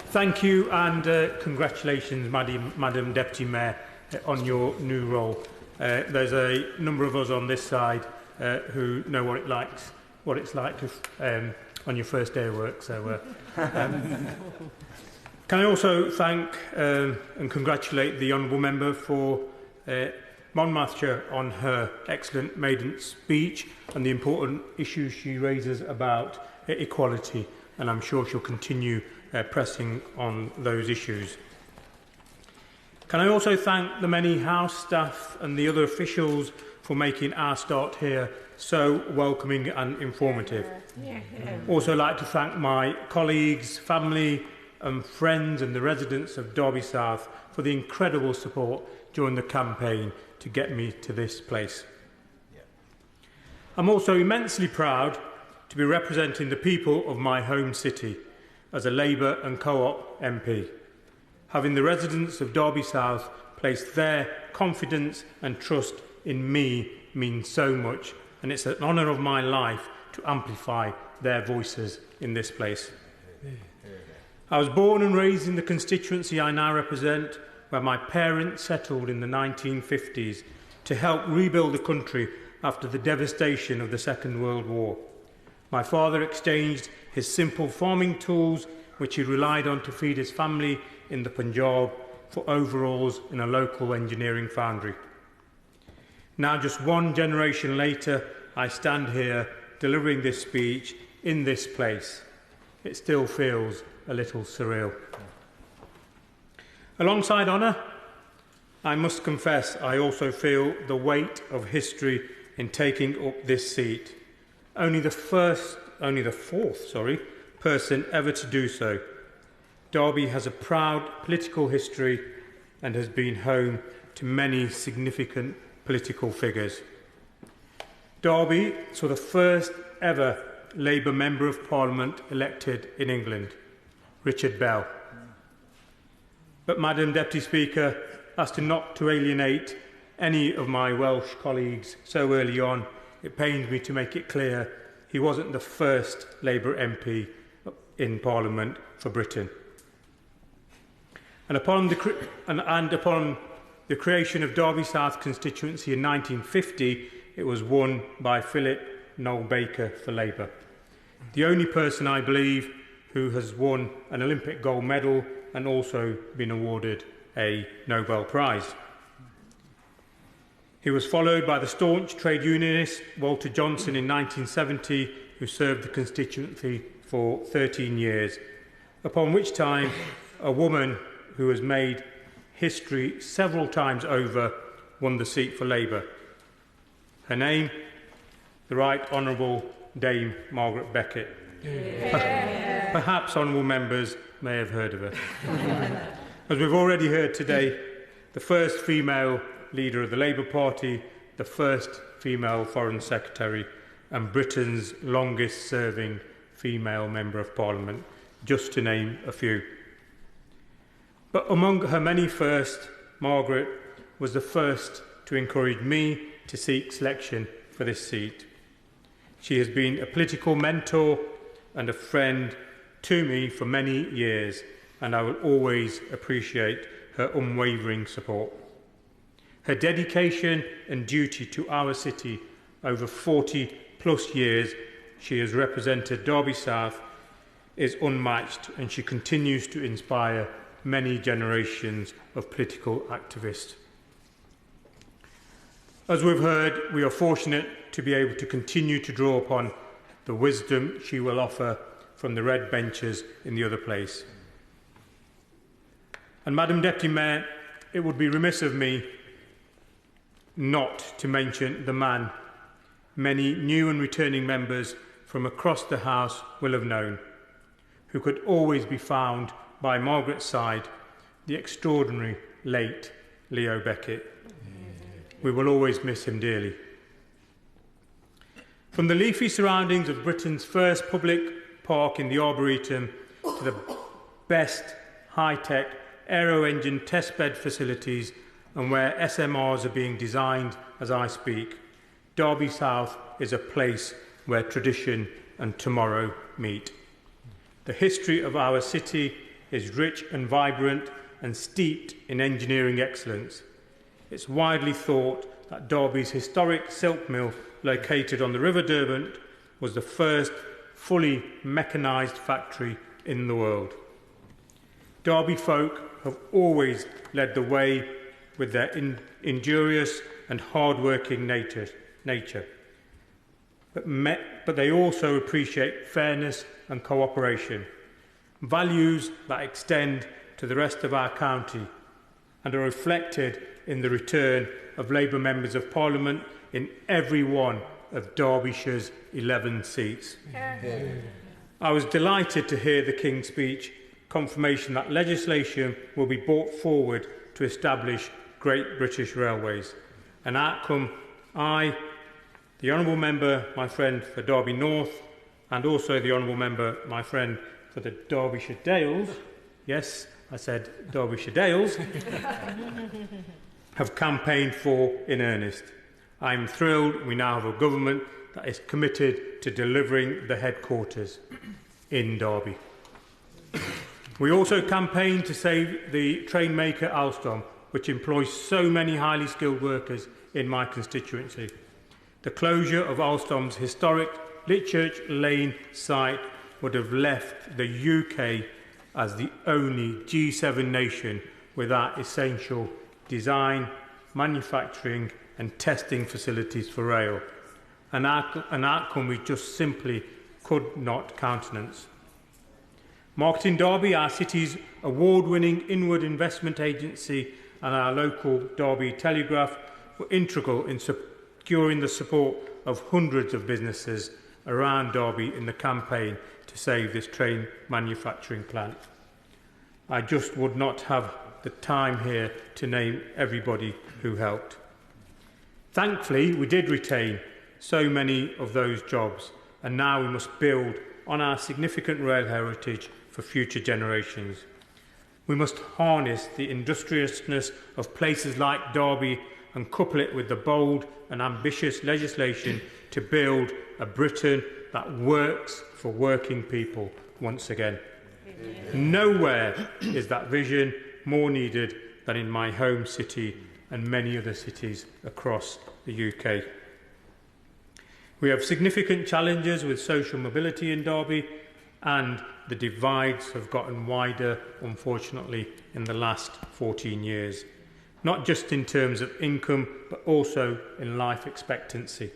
Thank you and congratulations, Madam Deputy Mayor, on your new role. There's a number of us on this side who know what it's what it's like to, on your first day of work. So, can I also thank and congratulate the Honourable Member for Monmouthshire on her excellent maiden speech and the important issues she raises about equality, and I'm sure she'll continue pressing on those issues. Can I also thank the many House staff and the other officials for making our start here so welcoming and informative. Also like to thank my colleagues, family and friends and the residents of Derby South for the incredible support during the campaign to get me to this place. I'm also immensely proud to be representing the people of my home city as a Labour and Co-op MP. Having the residents of Derby South place their confidence and trust in me means so much, and it's an honour of my life to amplify their voices in this place. I was born and raised in the constituency I now represent, where my parents settled in the 1950s to help rebuild the country after the devastation of the Second World War. My father exchanged his simple farming tools, which he relied on to feed his family in the Punjab, for overalls in a local engineering foundry. Now, just one generation later, I stand here delivering this speech in this place. It still feels a little surreal. Alongside honour, I must confess I also feel the weight of history in taking up this seat. Only the fourth person ever to do so. Derby has a proud political history and has been home to many significant political figures. Derby saw the first ever Labour Member of Parliament elected in England, Richard Bell. But, Madam Deputy Speaker, as to not to alienate any of my Welsh colleagues so early on, it pains me to make it clear he wasn't the first Labour MP in Parliament for Britain. And upon the creation of Derby South constituency in 1950, it was won by Philip Noel Baker for Labour, the only person, I believe, who has won an Olympic gold medal and also been awarded a Nobel Prize. He was followed by the staunch trade unionist Walter Johnson in 1970, who served the constituency for 13 years, upon which time a woman who has made history several times over won the seat for Labour. Her name, the Right Honourable Dame Margaret Beckett. Yeah. Perhaps honourable members may have heard of her. As we've already heard today, the first female leader of the Labour Party, the first female Foreign Secretary, and Britain's longest-serving female Member of Parliament, just to name a few. But among her many firsts, Margaret was the first to encourage me to seek selection for this seat. She has been a political mentor and a friend to me for many years, and I will always appreciate her unwavering support. Her dedication and duty to our city over 40 plus years she has represented Derby South is unmatched, and she continues to inspire many generations of political activists. As we've heard, we are fortunate to be able to continue to draw upon the wisdom she will offer from the red benches in the other place. And Madam Deputy Mayor, it would be remiss of me not to mention the man many new and returning members from across the House will have known, who could always be found by Margaret's side, the extraordinary late Leo Beckett. We will always miss him dearly. From the leafy surroundings of Britain's first public park in the Arboretum to the best high-tech aero-engine testbed facilities and where SMRs are being designed as I speak, Derby South is a place where tradition and tomorrow meet. The history of our city is rich and vibrant and steeped in engineering excellence. It's widely thought that Derby's historic silk mill, located on the River Derwent, was the first fully mechanised factory in the world. Derby folk have always led the way with their industrious and hard-working nature. But they also appreciate fairness and cooperation, values that extend to the rest of our county and are reflected in the return of Labour members of Parliament in every one of Derbyshire's 11 seats. I was delighted to hear the King's speech confirmation that legislation will be brought forward to establish Great British Railways, an outcome I, the Honourable Member, my friend for Derby North, and also the Honourable Member, my friend for the Derbyshire Dales, yes, I said Derbyshire Dales, have campaigned for in earnest. I am thrilled we now have a government that is committed to delivering the headquarters in Derby. We also campaigned to save the train maker Alstom, which employs so many highly skilled workers in my constituency. The closure of Alstom's historic Litchurch Lane site would have left the UK as the only G7 nation without essential design, manufacturing and testing facilities for rail, an outcome we just simply could not countenance. Marketing Derby, our city's award-winning inward investment agency, and our local Derby Telegraph were integral in securing the support of hundreds of businesses around Derby in the campaign to save this train manufacturing plant. I just would not have the time here to name everybody who helped. Thankfully, we did retain so many of those jobs, and now we must build on our significant rail heritage for future generations. We must harness the industriousness of places like Derby and couple it with the bold and ambitious legislation to build a Britain that works for working people once again. Nowhere is that vision more needed than in my home city and many other cities across the UK. We have significant challenges with social mobility in Derby, and the divides have gotten wider, unfortunately, in the last 14 years, not just in terms of income, but also in life expectancy.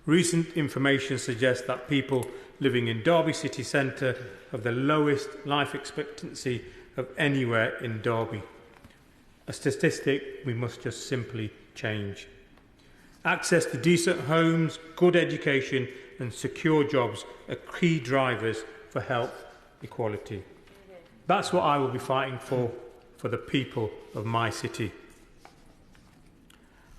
Recent information suggests that people living in Derby city centre have the lowest life expectancy of anywhere in Derby, a statistic we must just simply change. Access to decent homes, good education and secure jobs are key drivers for health equality. That's what I will be fighting for the people of my city.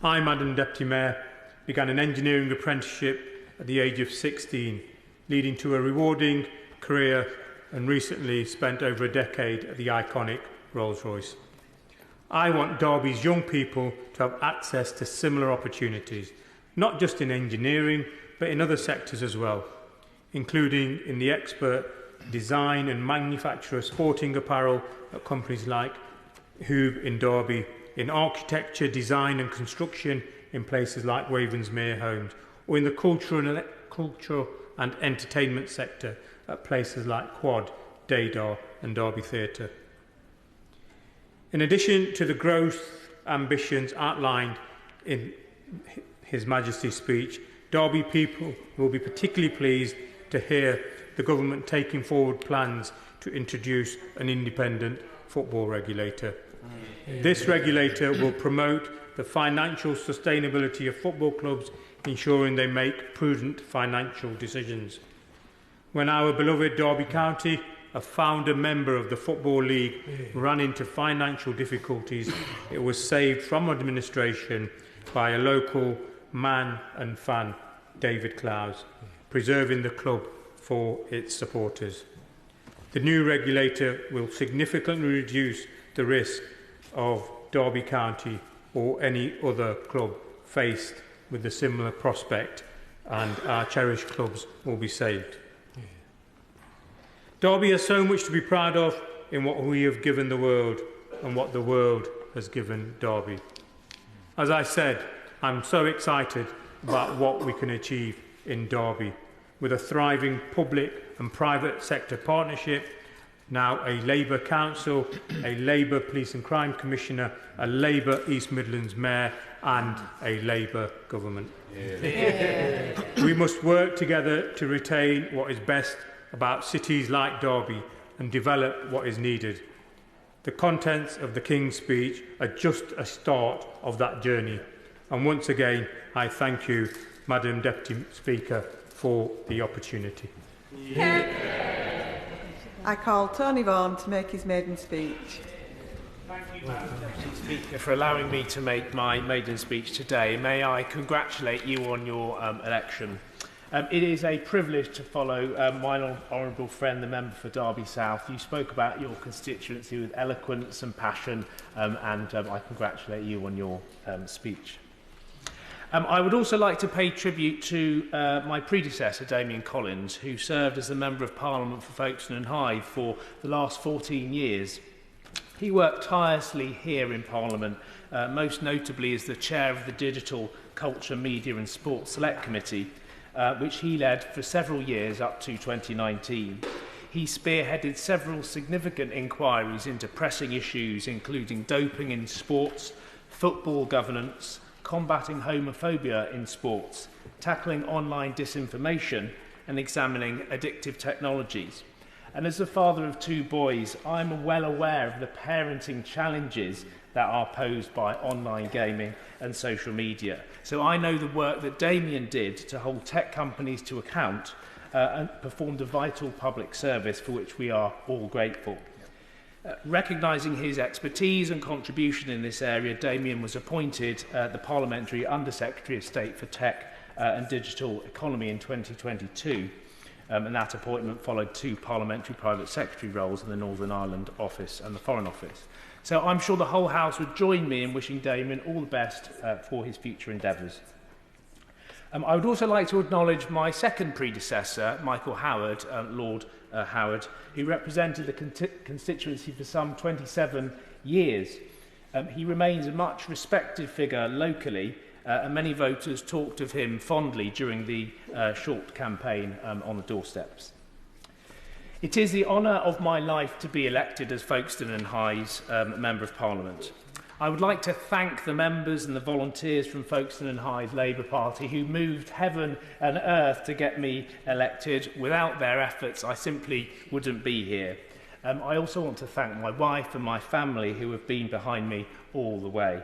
I, Madam Deputy Mayor, began an engineering apprenticeship at the age of 16, leading to a rewarding career, and recently spent over a decade at the iconic Rolls-Royce. I want Derby's young people to have access to similar opportunities, not just in engineering, but in other sectors as well, including in the expert design and manufacture of sporting apparel at companies like Hoob in Derby, in architecture, design and construction in places like Ravensmere Homes, or in the cultural and entertainment sector at places like Quad, Daydar and Derby Theatre. In addition to the growth ambitions outlined in His Majesty's speech, Derby people will be particularly pleased to hear the government taking forward plans to introduce an independent football regulator. This regulator will promote the financial sustainability of football clubs, ensuring they make prudent financial decisions. When our beloved Derby County, a founder member of the Football League, ran into financial difficulties, it was saved from administration by a local man and fan, David Clowes, preserving the club for its supporters. The new regulator will significantly reduce the risk of Derby County or any other club faced with a similar prospect, and our cherished clubs will be saved. Derby has so much to be proud of in what we have given the world and what the world has given Derby. As I said, I'm so excited about what we can achieve in Derby. with a thriving public and private sector partnership, now a Labour Council, a Labour Police and Crime Commissioner, a Labour East Midlands Mayor and a Labour government. Yeah. We must work together to retain what is best about cities like Derby and develop what is needed. The contents of the King's speech are just a start of that journey. And once again, I thank you, Madam Deputy Speaker, for the opportunity. Yeah. I call Tony Vaughan to make his maiden speech. Thank you, Madam Deputy Speaker, for allowing me to make my maiden speech today. May I congratulate you on your election. It is a privilege to follow my honourable friend, the member for Derby South. You spoke about your constituency with eloquence and passion, and I congratulate you on your speech. I would also like to pay tribute to my predecessor, Damian Collins, who served as the Member of Parliament for Folkestone and Hythe for the last 14 years. He worked tirelessly here in Parliament, most notably as the chair of the Digital, Culture, Media and Sports Select Committee, which he led for several years up to 2019. He spearheaded several significant inquiries into pressing issues, including doping in sports, football governance, combating homophobia in sports, tackling online disinformation and examining addictive technologies. And as the father of two boys, I'm well aware of the parenting challenges that are posed by online gaming and social media. So I know the work that Damian did to hold tech companies to account and performed a vital public service for which we are all grateful. Recognising his expertise and contribution in this area, Damian was appointed the Parliamentary Under-Secretary of State for Tech and Digital Economy in 2022, and that appointment followed 2 Parliamentary Private Secretary roles in the Northern Ireland Office and the Foreign Office. So I'm sure the whole House would join me in wishing Damian all the best for his future endeavours. I would also like to acknowledge my second predecessor, Michael Howard, Lord Howard, who represented the constituency for some 27 years. He remains a much respected figure locally, and many voters talked of him fondly during the short campaign on the doorsteps. It is the honour of my life to be elected as Folkestone and Hythe's Member of Parliament. I would like to thank the members and the volunteers from Folkestone and Hythe Labour Party who moved heaven and earth to get me elected. Without their efforts, I simply wouldn't be here. I also want to thank my wife and my family who have been behind me all the way.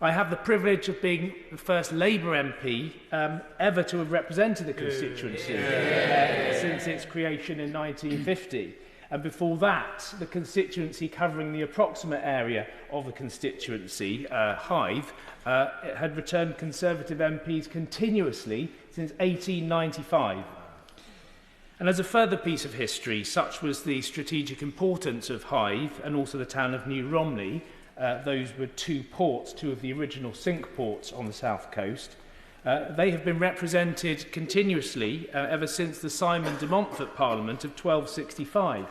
I have the privilege of being the first Labour MP ever to have represented the constituency since its creation in 1950. And before that, the constituency covering the approximate area of the constituency, Hythe, had returned Conservative MPs continuously since 1895. And as a further piece of history, such was the strategic importance of Hythe and also the town of New Romney. Those were 2 ports, 2 of the original Cinque ports on the south coast. They have been represented continuously ever since the Simon de Montfort Parliament of 1265.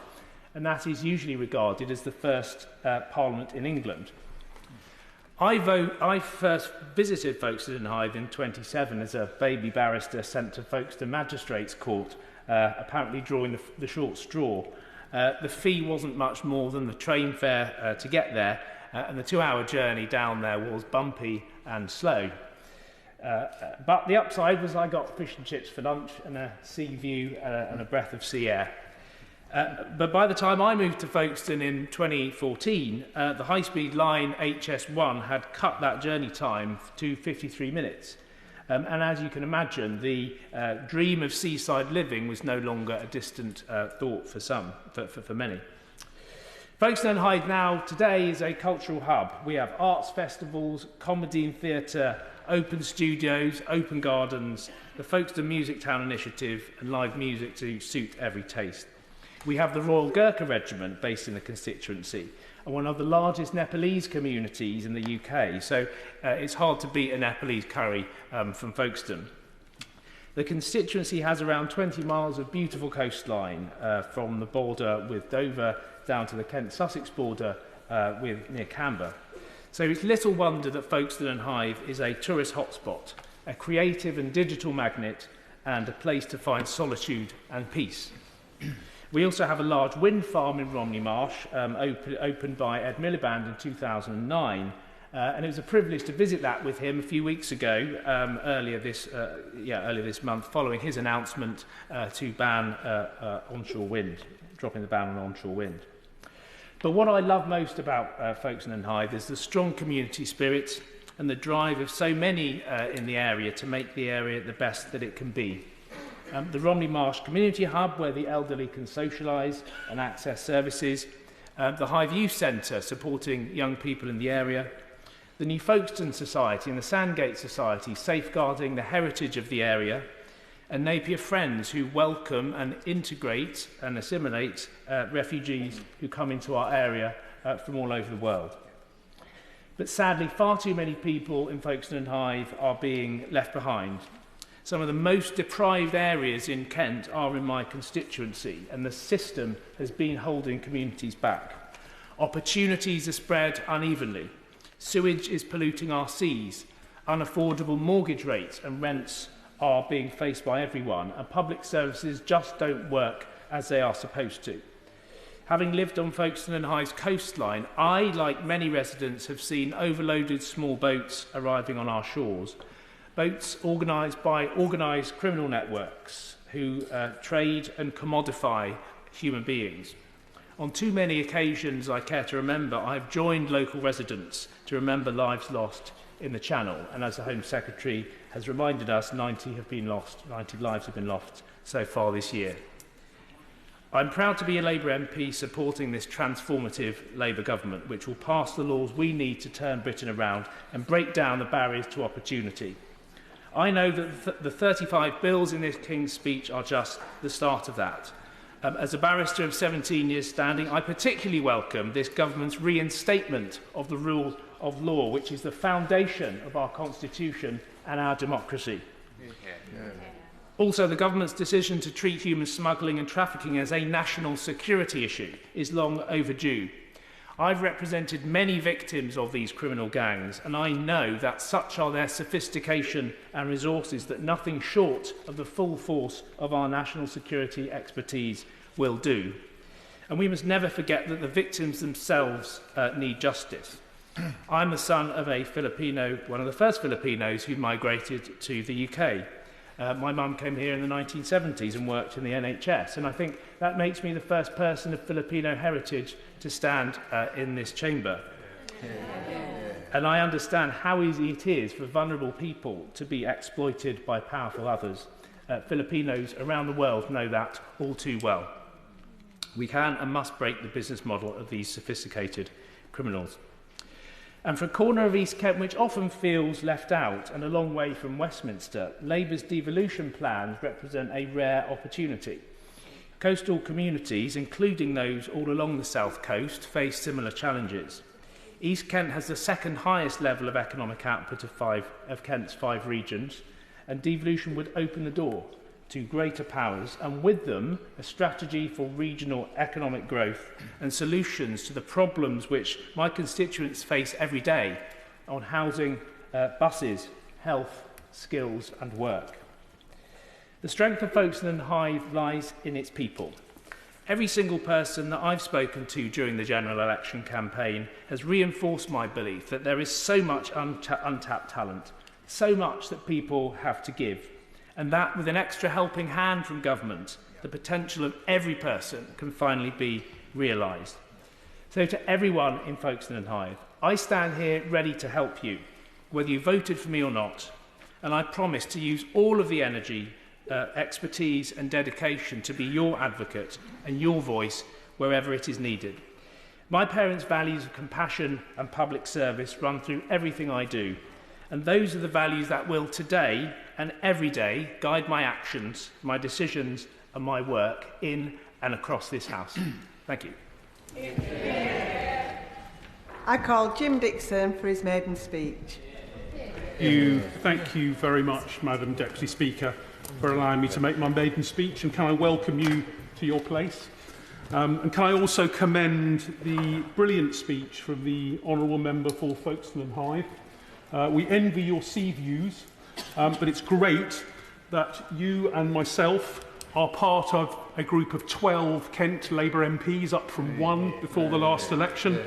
And that is usually regarded as the first Parliament in England. I first visited Folkestone and Hythe in 27 as a baby barrister sent to Folkestone Magistrates Court, apparently drawing the short straw. The fee wasn't much more than the train fare to get there, and the 2-hour journey down there was bumpy and slow. But the upside was I got fish and chips for lunch and a sea view and a breath of sea air. But by the time I moved to Folkestone in 2014, the high-speed line HS1 had cut that journey time to 53 minutes. And as you can imagine, the dream of seaside living was no longer a distant thought for many. Folkestone and Hythe now today is a cultural hub. We have arts festivals, comedy and theatre, open studios, open gardens, the Folkestone Music Town Initiative and live music to suit every taste. We have the Royal Gurkha Regiment based in the constituency, and one of the largest Nepalese communities in the UK, so it's hard to beat a Nepalese curry from Folkestone. The constituency has around 20 miles of beautiful coastline from the border with Dover down to the Kent-Sussex border near Canberra. So it's little wonder that Folkestone and Hythe is a tourist hotspot, a creative and digital magnet, and a place to find solitude and peace. We also have a large wind farm in Romney Marsh, opened by Ed Miliband in 2009, and it was a privilege to visit that with him a few weeks ago, earlier this month, following his announcement to ban onshore wind, dropping the ban on onshore wind. But what I love most about Folkestone and Hythe is the strong community spirit and the drive of so many in the area to make the area the best that it can be. The Romney Marsh Community Hub, where the elderly can socialise and access services, the Hythe Youth Centre, supporting young people in the area, the New Folkestone Society and the Sandgate Society, safeguarding the heritage of the area, and Napier Friends, who welcome and integrate and assimilate refugees who come into our area from all over the world. But sadly, far too many people in Folkestone and Hythe are being left behind. Some of the most deprived areas in Kent are in my constituency, and the system has been holding communities back. Opportunities are spread unevenly. Sewage is polluting our seas. Unaffordable mortgage rates and rents are being faced by everyone, and public services just don't work as they are supposed to. Having lived on Folkestone and Hythe's coastline, I, like many residents, have seen overloaded small boats arriving on our shores. Boats organised by organised criminal networks who trade and commodify human beings. On too many occasions I care to remember, I have joined local residents to remember lives lost in the Channel, and as the Home Secretary has reminded us, 90 lives have been lost so far this year. I'm proud to be a Labour MP supporting this transformative Labour government, which will pass the laws we need to turn Britain around and break down the barriers to opportunity. I know that the 35 bills in this King's Speech are just the start of that. As a barrister of 17 years standing, I particularly welcome this government's reinstatement of the rule of law, which is the foundation of our constitution and our democracy. Also, the government's decision to treat human smuggling and trafficking as a national security issue is long overdue. I've represented many victims of these criminal gangs, and I know that such are their sophistication and resources that nothing short of the full force of our national security expertise will do. And we must never forget that the victims themselves need justice. I'm the son of a Filipino, one of the first Filipinos who migrated to the UK. My mum came here in the 1970s and worked in the NHS, and I think that makes me the first person of Filipino heritage to stand in this chamber. And I understand how easy it is for vulnerable people to be exploited by powerful others. Filipinos around the world know that all too well. We can and must break the business model of these sophisticated criminals. And for a corner of East Kent which often feels left out and a long way from Westminster, Labour's devolution plans represent a rare opportunity. Coastal communities, including those all along the south coast, face similar challenges. East Kent has the second highest level of economic output of Kent's 5 regions, and devolution would open the door to greater powers, and with them a strategy for regional economic growth and solutions to the problems which my constituents face every day on housing, buses, health, skills and work. The strength of Folkestone and Hythe lies in its people. Every single person that I've spoken to during the general election campaign has reinforced my belief that there is so much untapped talent, so much that people have to give, and that with an extra helping hand from government, the potential of every person can finally be realised. So to everyone in Folkestone and Hythe, I stand here ready to help you, whether you voted for me or not, and I promise to use all of the energy, expertise and dedication to be your advocate and your voice wherever it is needed. My parents' values of compassion and public service run through everything I do, and those are the values that will today and every day guide my actions, my decisions and my work in and across this House. Thank you. I call J.Dixon for his maiden speech. Thank you very much, Madam Deputy Speaker, for allowing me to make my maiden speech, and can I welcome you to your place? And can I also commend the brilliant speech from the Honourable Member for Folkestone and Hythe. We envy your sea views, but it's great that you and myself are part of a group of 12 Kent Labour MPs, up from 1 before the last election.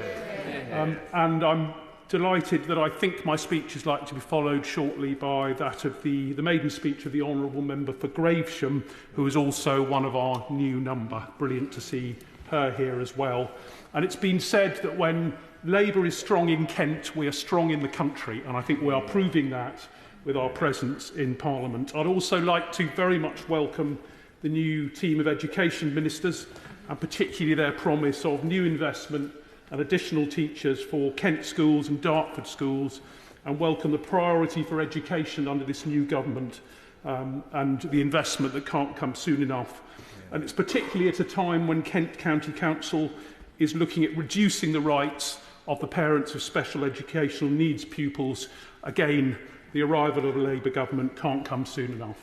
And I'm delighted that I think my speech is likely to be followed shortly by that of the maiden speech of the Honourable Member for Gravesham, who is also one of our new number. Brilliant to see her here as well. And it's been said that when Labour is strong in Kent, we are strong in the country, and I think we are proving that with our presence in Parliament. I'd also like to very much welcome the new team of education ministers, and particularly their promise of new investment and additional teachers for Kent schools and Dartford schools, and welcome the priority for education under this new government and the investment that can't come soon enough. And it's particularly at a time when Kent County Council is looking at reducing the rights of the parents of special educational needs pupils. Again, the arrival of a Labour government can't come soon enough.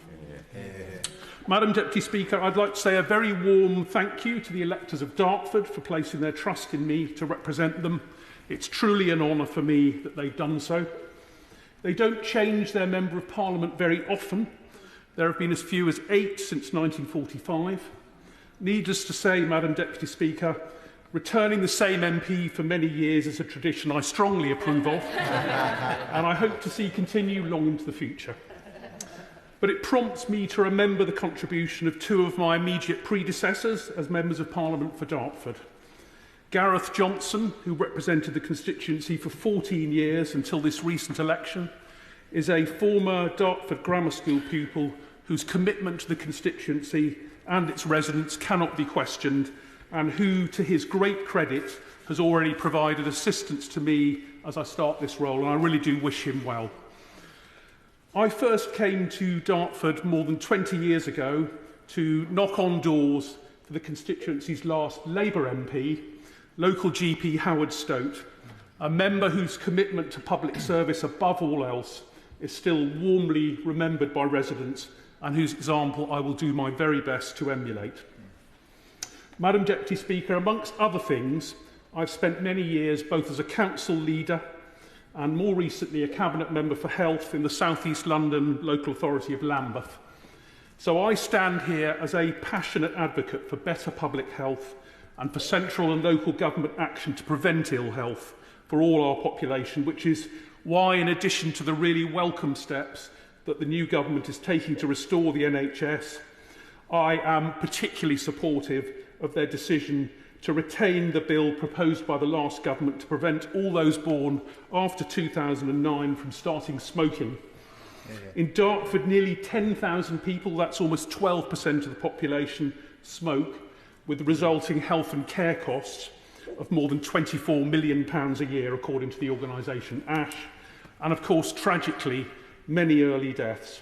Madam Deputy Speaker, I'd like to say a very warm thank you to the electors of Dartford for placing their trust in me to represent them. It's truly an honour for me that they've done so. They don't change their Member of Parliament very often. There have been as few as 8 since 1945. Needless to say, Madam Deputy Speaker, returning the same MP for many years is a tradition I strongly approve of, and I hope to see continue long into the future. But it prompts me to remember the contribution of 2 of my immediate predecessors as Members of Parliament for Dartford. Gareth Johnson, who represented the constituency for 14 years until this recent election, is a former Dartford Grammar School pupil whose commitment to the constituency and its residents cannot be questioned, and who, to his great credit, has already provided assistance to me as I start this role, and I really do wish him well. I first came to Dartford more than 20 years ago to knock on doors for the constituency's last Labour MP, local GP Howard Stote, a member whose commitment to public service above all else is still warmly remembered by residents, and whose example I will do my very best to emulate. Madam Deputy Speaker, amongst other things, I've spent many years both as a council leader and more recently a Cabinet Member for Health in the South East London local authority of Lambeth. So I stand here as a passionate advocate for better public health and for central and local government action to prevent ill health for all our population, which is why, in addition to the really welcome steps that the new government is taking to restore the NHS, I am particularly supportive of their decision to retain the bill proposed by the last government to prevent all those born after 2009 from starting smoking. In Dartford, nearly 10,000 people, that's almost 12% of the population, smoke, with the resulting health and care costs of more than £24 million a year, according to the organisation ASH. And of course, tragically, many early deaths.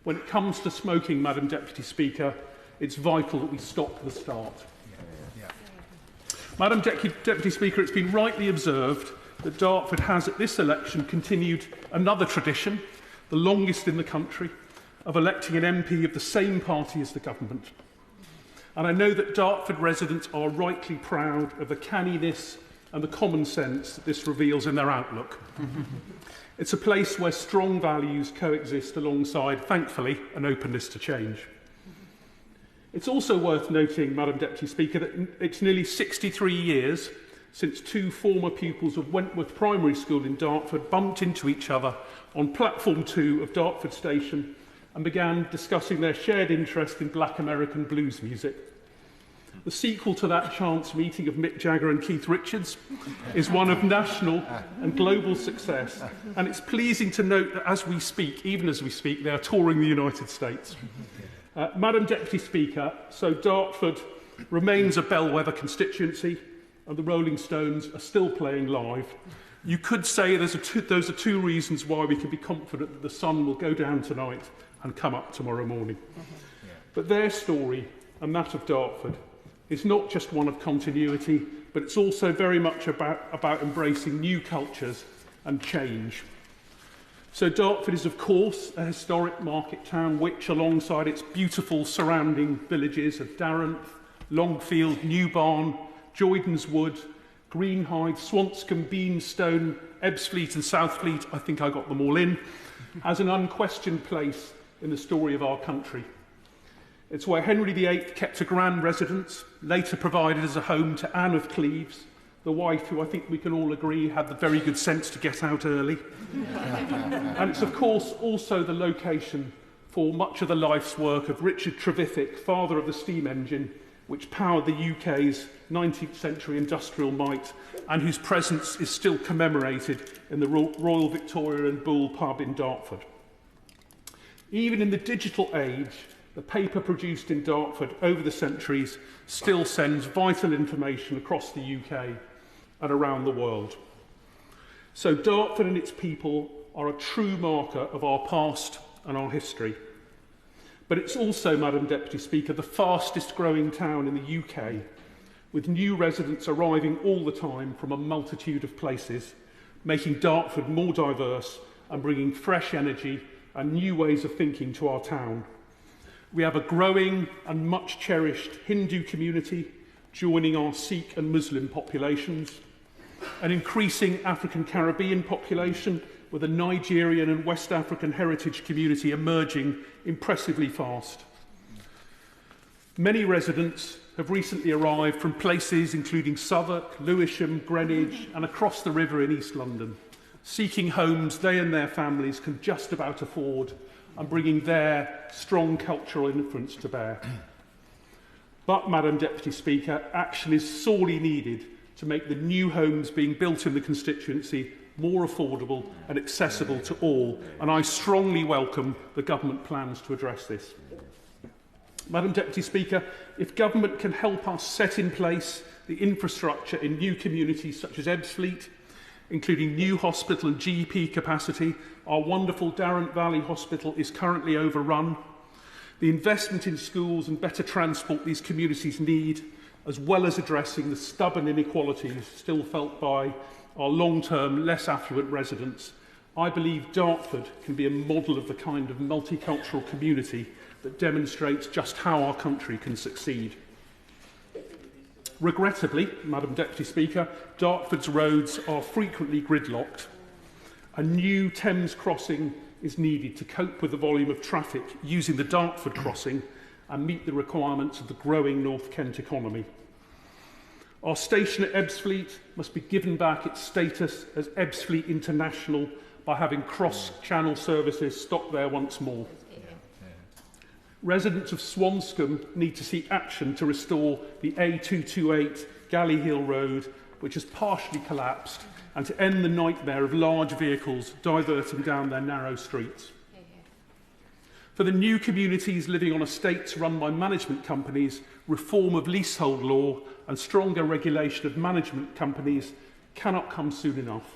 When it comes to smoking, Madam Deputy Speaker, it's vital that we stop the start. Madam Deputy Speaker, it's been rightly observed that Dartford has at this election continued another tradition, the longest in the country, of electing an MP of the same party as the government. And I know that Dartford residents are rightly proud of the canniness and the common sense that this reveals in their outlook. It's a place where strong values coexist alongside, thankfully, an openness to change. It's also worth noting, Madam Deputy Speaker, that it's nearly 63 years since 2 former pupils of Wentworth Primary School in Dartford bumped into each other on platform 2 of Dartford Station and began discussing their shared interest in Black American blues music. The sequel to that chance meeting of Mick Jagger and Keith Richards is one of national and global success, and it's pleasing to note that as we speak, even as we speak, they are touring the United States. Madam Deputy Speaker, so Dartford remains a bellwether constituency and the Rolling Stones are still playing live. You could say those are 2 reasons why we can be confident that the sun will go down tonight and come up tomorrow morning. But their story, and that of Dartford, is not just one of continuity, but it's also very much about embracing new cultures and change. So Dartford is, of course, a historic market town which, alongside its beautiful surrounding villages of Darren, Longfield, Newbarn, Joydens Wood, Greenhithe, Swanscombe, Beanstone, Ebbsfleet and Southfleet, I think I got them all in, has an unquestioned place in the story of our country. It's where Henry VIII kept a grand residence, later provided as a home to Anne of Cleves, the wife who I think we can all agree had the very good sense to get out early. And it's of course also the location for much of the life's work of Richard Trevithick, father of the steam engine, which powered the UK's 19th century industrial might and whose presence is still commemorated in the Royal Victoria and Bull pub in Dartford. Even in the digital age, the paper produced in Dartford over the centuries still sends vital information across the UK and around the world. So Dartford and its people are a true marker of our past and our history. But it's also, Madam Deputy Speaker, the fastest growing town in the UK, with new residents arriving all the time from a multitude of places, making Dartford more diverse and bringing fresh energy and new ways of thinking to our town. We have a growing and much cherished Hindu community joining our Sikh and Muslim populations, an increasing African Caribbean population with a Nigerian and West African heritage community emerging impressively fast. Many residents have recently arrived from places including Southwark, Lewisham, Greenwich and across the river in East London, seeking homes they and their families can just about afford and bringing their strong cultural influence to bear. But, Madam Deputy Speaker, action is sorely needed to make the new homes being built in the constituency more affordable and accessible to all, and I strongly welcome the government plans to address this. Madam Deputy Speaker, if government can help us set in place the infrastructure in new communities such as Ebbsfleet, including new hospital and GP capacity, our wonderful Darren Valley Hospital is currently overrun. The investment in schools and better transport these communities need, as well as addressing the stubborn inequalities still felt by our long-term, less affluent residents, I believe Dartford can be a model of the kind of multicultural community that demonstrates just how our country can succeed. Regrettably, Madam Deputy Speaker, Dartford's roads are frequently gridlocked. A new Thames crossing is needed to cope with the volume of traffic using the Dartford crossing and meet the requirements of the growing North Kent economy. Our station at Ebbsfleet must be given back its status as Ebbsfleet International by having cross-channel services stop there once more. Residents of Swanscombe need to see action to restore the A228 Galley Hill Road, which has partially collapsed, and to end the nightmare of large vehicles diverting down their narrow streets. For the new communities living on estates run by management companies, reform of leasehold law and stronger regulation of management companies cannot come soon enough.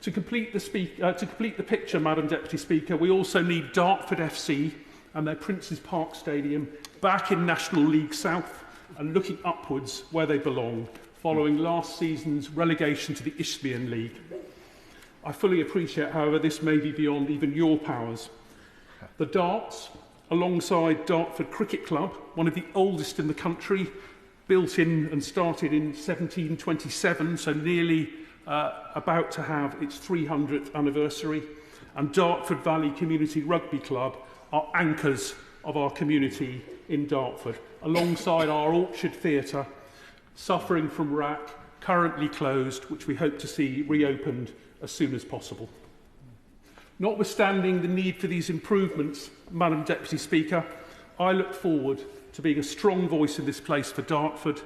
To complete the picture, Madam Deputy Speaker, we also need Dartford FC and their Princes Park Stadium back in National League South and looking upwards where they belong, following last season's relegation to the Isthmian League. I fully appreciate, however, this may be beyond even your powers. The Darts, alongside Dartford Cricket Club, one of the oldest in the country, built in and started in 1727, so nearly about to have its 300th anniversary, and Dartford Valley Community Rugby Club are anchors of our community in Dartford, alongside our Orchard Theatre, suffering from rack, currently closed, which we hope to see reopened as soon as possible. Notwithstanding the need for these improvements, Madam Deputy Speaker, I look forward to being a strong voice in this place for Dartford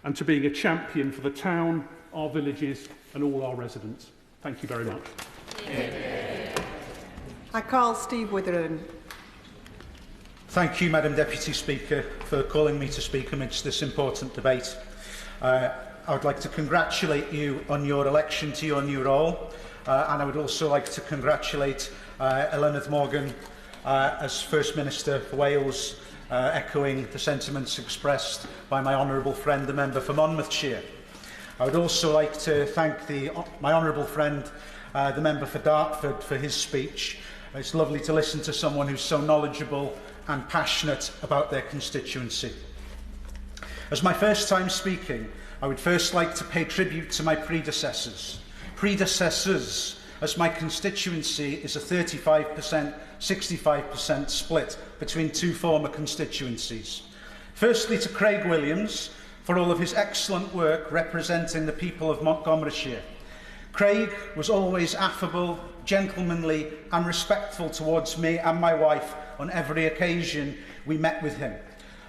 and to being a champion for the town, our villages and all our residents. Thank you very much. I call S.Wither. Thank you, Madam Deputy Speaker, for calling me to speak amidst this important debate. I would like to congratulate you on your election to your new role, and I would also like to congratulate Eluned Morgan as First Minister for Wales, echoing the sentiments expressed by my honourable friend, the member for Monmouthshire. I would also like to thank my honourable friend, the member for Dartford, for his speech. It's lovely to listen to someone who's so knowledgeable and passionate about their constituency. As my first time speaking, I would first like to pay tribute to my predecessors, as my constituency is a 35% 65% split between two former constituencies. Firstly, to Craig Williams for all of his excellent work representing the people of Montgomeryshire. Craig was always affable, gentlemanly and respectful towards me and my wife on every occasion we met with him.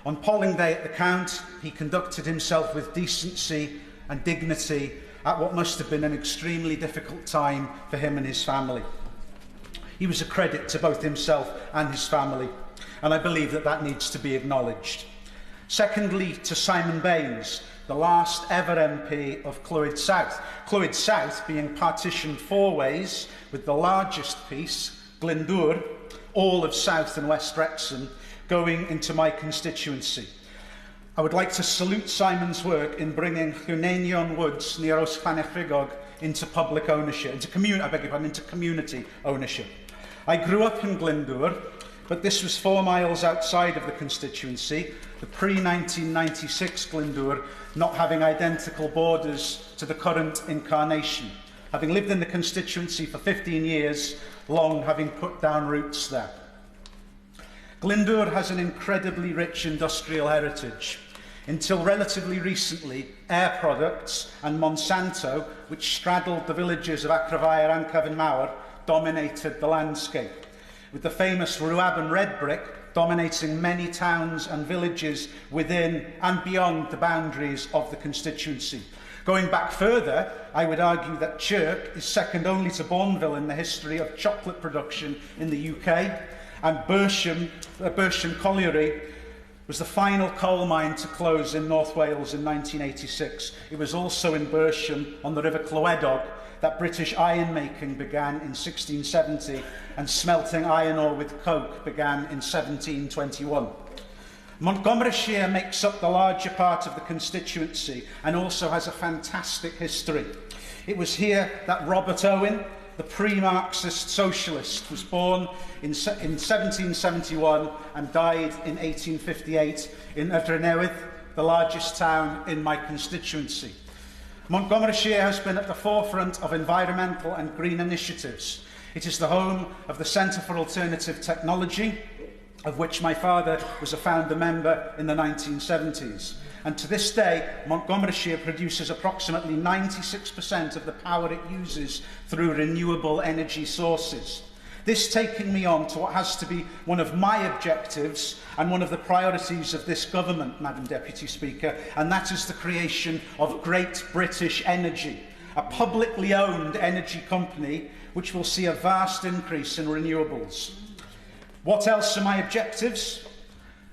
On polling day at the count, he conducted himself with decency and dignity at what must have been an extremely difficult time for him and his family. He was a credit to both himself and his family, and I believe that that needs to be acknowledged. Secondly, to Simon Baines, the last ever MP of Clwyd South. Clwyd South being partitioned 4 ways, with the largest piece, Glyndŵr, all of South and West Wrexham, going into my constituency. I would like to salute Simon's work in bringing Llwynenion Woods near Llwynefrigog into public ownership, into community ownership. I grew up in Glyndŵr, but this was 4 miles outside of the constituency, the pre-1996 Glyndŵr not having identical borders to the current incarnation. Having lived in the constituency for 15 years, long having put down roots there. Glyndŵr has an incredibly rich industrial heritage. Until relatively recently, Air Products and Monsanto, which straddled the villages of Acraffair and Cyfanmawr, dominated the landscape, with the famous Rwabon red brick dominating many towns and villages within and beyond the boundaries of the constituency. Going back further, I would argue that Chirk is second only to Bourneville in the history of chocolate production in the UK, and Bersham Colliery was the final coal mine to close in North Wales in 1986. It was also in Bersham on the River Clywedog that British iron making began in 1670 and smelting iron ore with coke began in 1721. Montgomeryshire makes up the larger part of the constituency and also has a fantastic history. It was here that Robert Owen, the pre-Marxist socialist, was born in 1771 and died in 1858 in Yddrynnewydd, the largest town in my constituency. Montgomeryshire has been at the forefront of environmental and green initiatives. It is the home of the Centre for Alternative Technology, of which my father was a founder member in the 1970s. And to this day, Montgomeryshire produces approximately 96% of the power it uses through renewable energy sources. This taking me on to what has to be one of my objectives and one of the priorities of this government, Madam Deputy Speaker, and that is the creation of Great British Energy, a publicly owned energy company which will see a vast increase in renewables. What else are my objectives?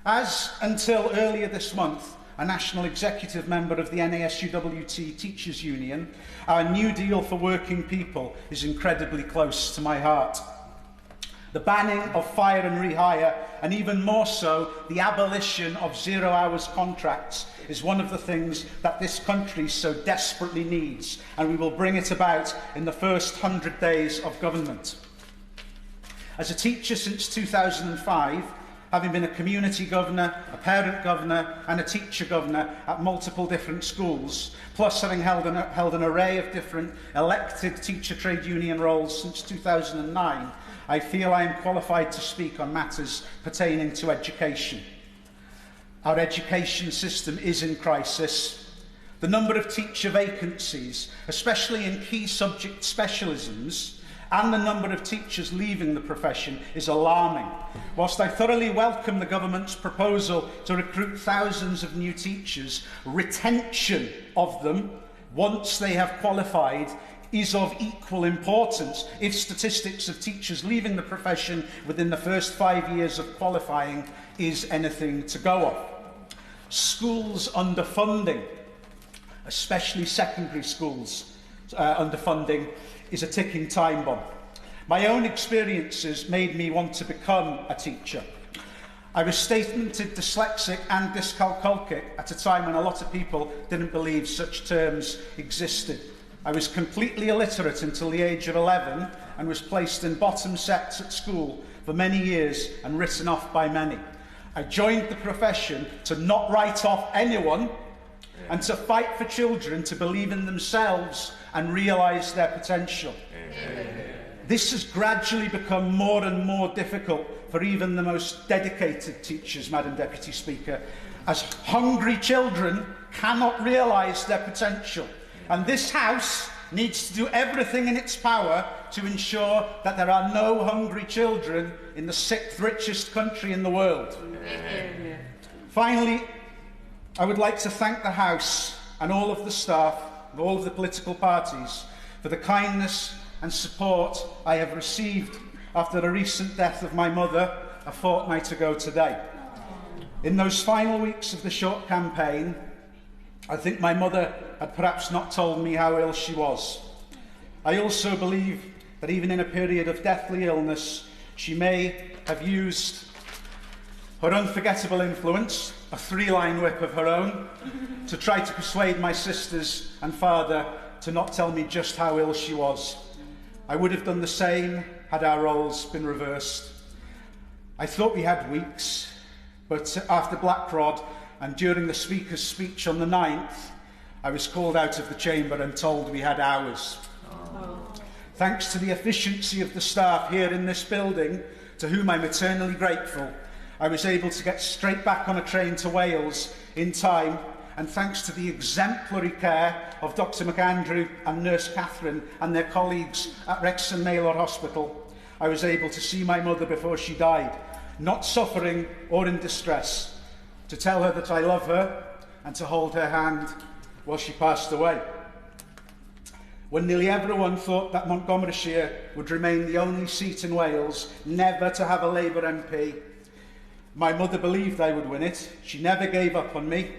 As until earlier this month, a national executive member of the NASUWT Teachers Union, our New Deal for Working People is incredibly close to my heart. The banning of fire and rehire, and even more so, the abolition of 0 hours contracts, is one of the things that this country so desperately needs, and we will bring it about in the first 100 days of government. As a teacher since 2005, having been a community governor, a parent governor and a teacher governor at multiple different schools, plus having held an array of different elected teacher trade union roles since 2009, I feel I am qualified to speak on matters pertaining to education. Our education system is in crisis. The number of teacher vacancies, especially in key subject specialisms, and the number of teachers leaving the profession is alarming. Whilst I thoroughly welcome the government's proposal to recruit thousands of new teachers, retention of them, once they have qualified, is of equal importance if statistics of teachers leaving the profession within the first 5 years of qualifying is anything to go off. Schools underfunding, especially secondary schools underfunding, is a ticking time bomb. My own experiences made me want to become a teacher. I was statemented dyslexic and dyscalculic at a time when a lot of people didn't believe such terms existed. I was completely illiterate until the age of 11 and was placed in bottom sets at school for many years and written off by many. I joined the profession to not write off anyone and to fight for children to believe in themselves and realise their potential. This has gradually become more and more difficult for even the most dedicated teachers, Madam Deputy Speaker, as hungry children cannot realise their potential. And this House needs to do everything in its power to ensure that there are no hungry children in the 6th richest country in the world. Finally, I would like to thank the House and all of the staff of all of the political parties for the kindness and support I have received after the recent death of my mother a fortnight ago today. In those final weeks of the short campaign, I think my mother had perhaps not told me how ill she was. I also believe that even in a period of deathly illness, she may have used her unforgettable influence, a 3-line whip of her own, to try to persuade my sisters and father to not tell me just how ill she was. I would have done the same had our roles been reversed. I thought we had weeks, but after Blackrod and during the Speaker's speech on the 9th, I was called out of the chamber and told we had hours. Thanks to the efficiency of the staff here in this building, to whom I'm eternally grateful, I was able to get straight back on a train to Wales in time, and thanks to the exemplary care of Dr McAndrew and Nurse Catherine and their colleagues at Wrexham Maylor Hospital, I was able to see my mother before she died, not suffering or in distress, to tell her that I love her and to hold her hand while she passed away. When nearly everyone thought that Montgomeryshire would remain the only seat in Wales never to have a Labour MP, my mother believed I would win it. She never gave up on me,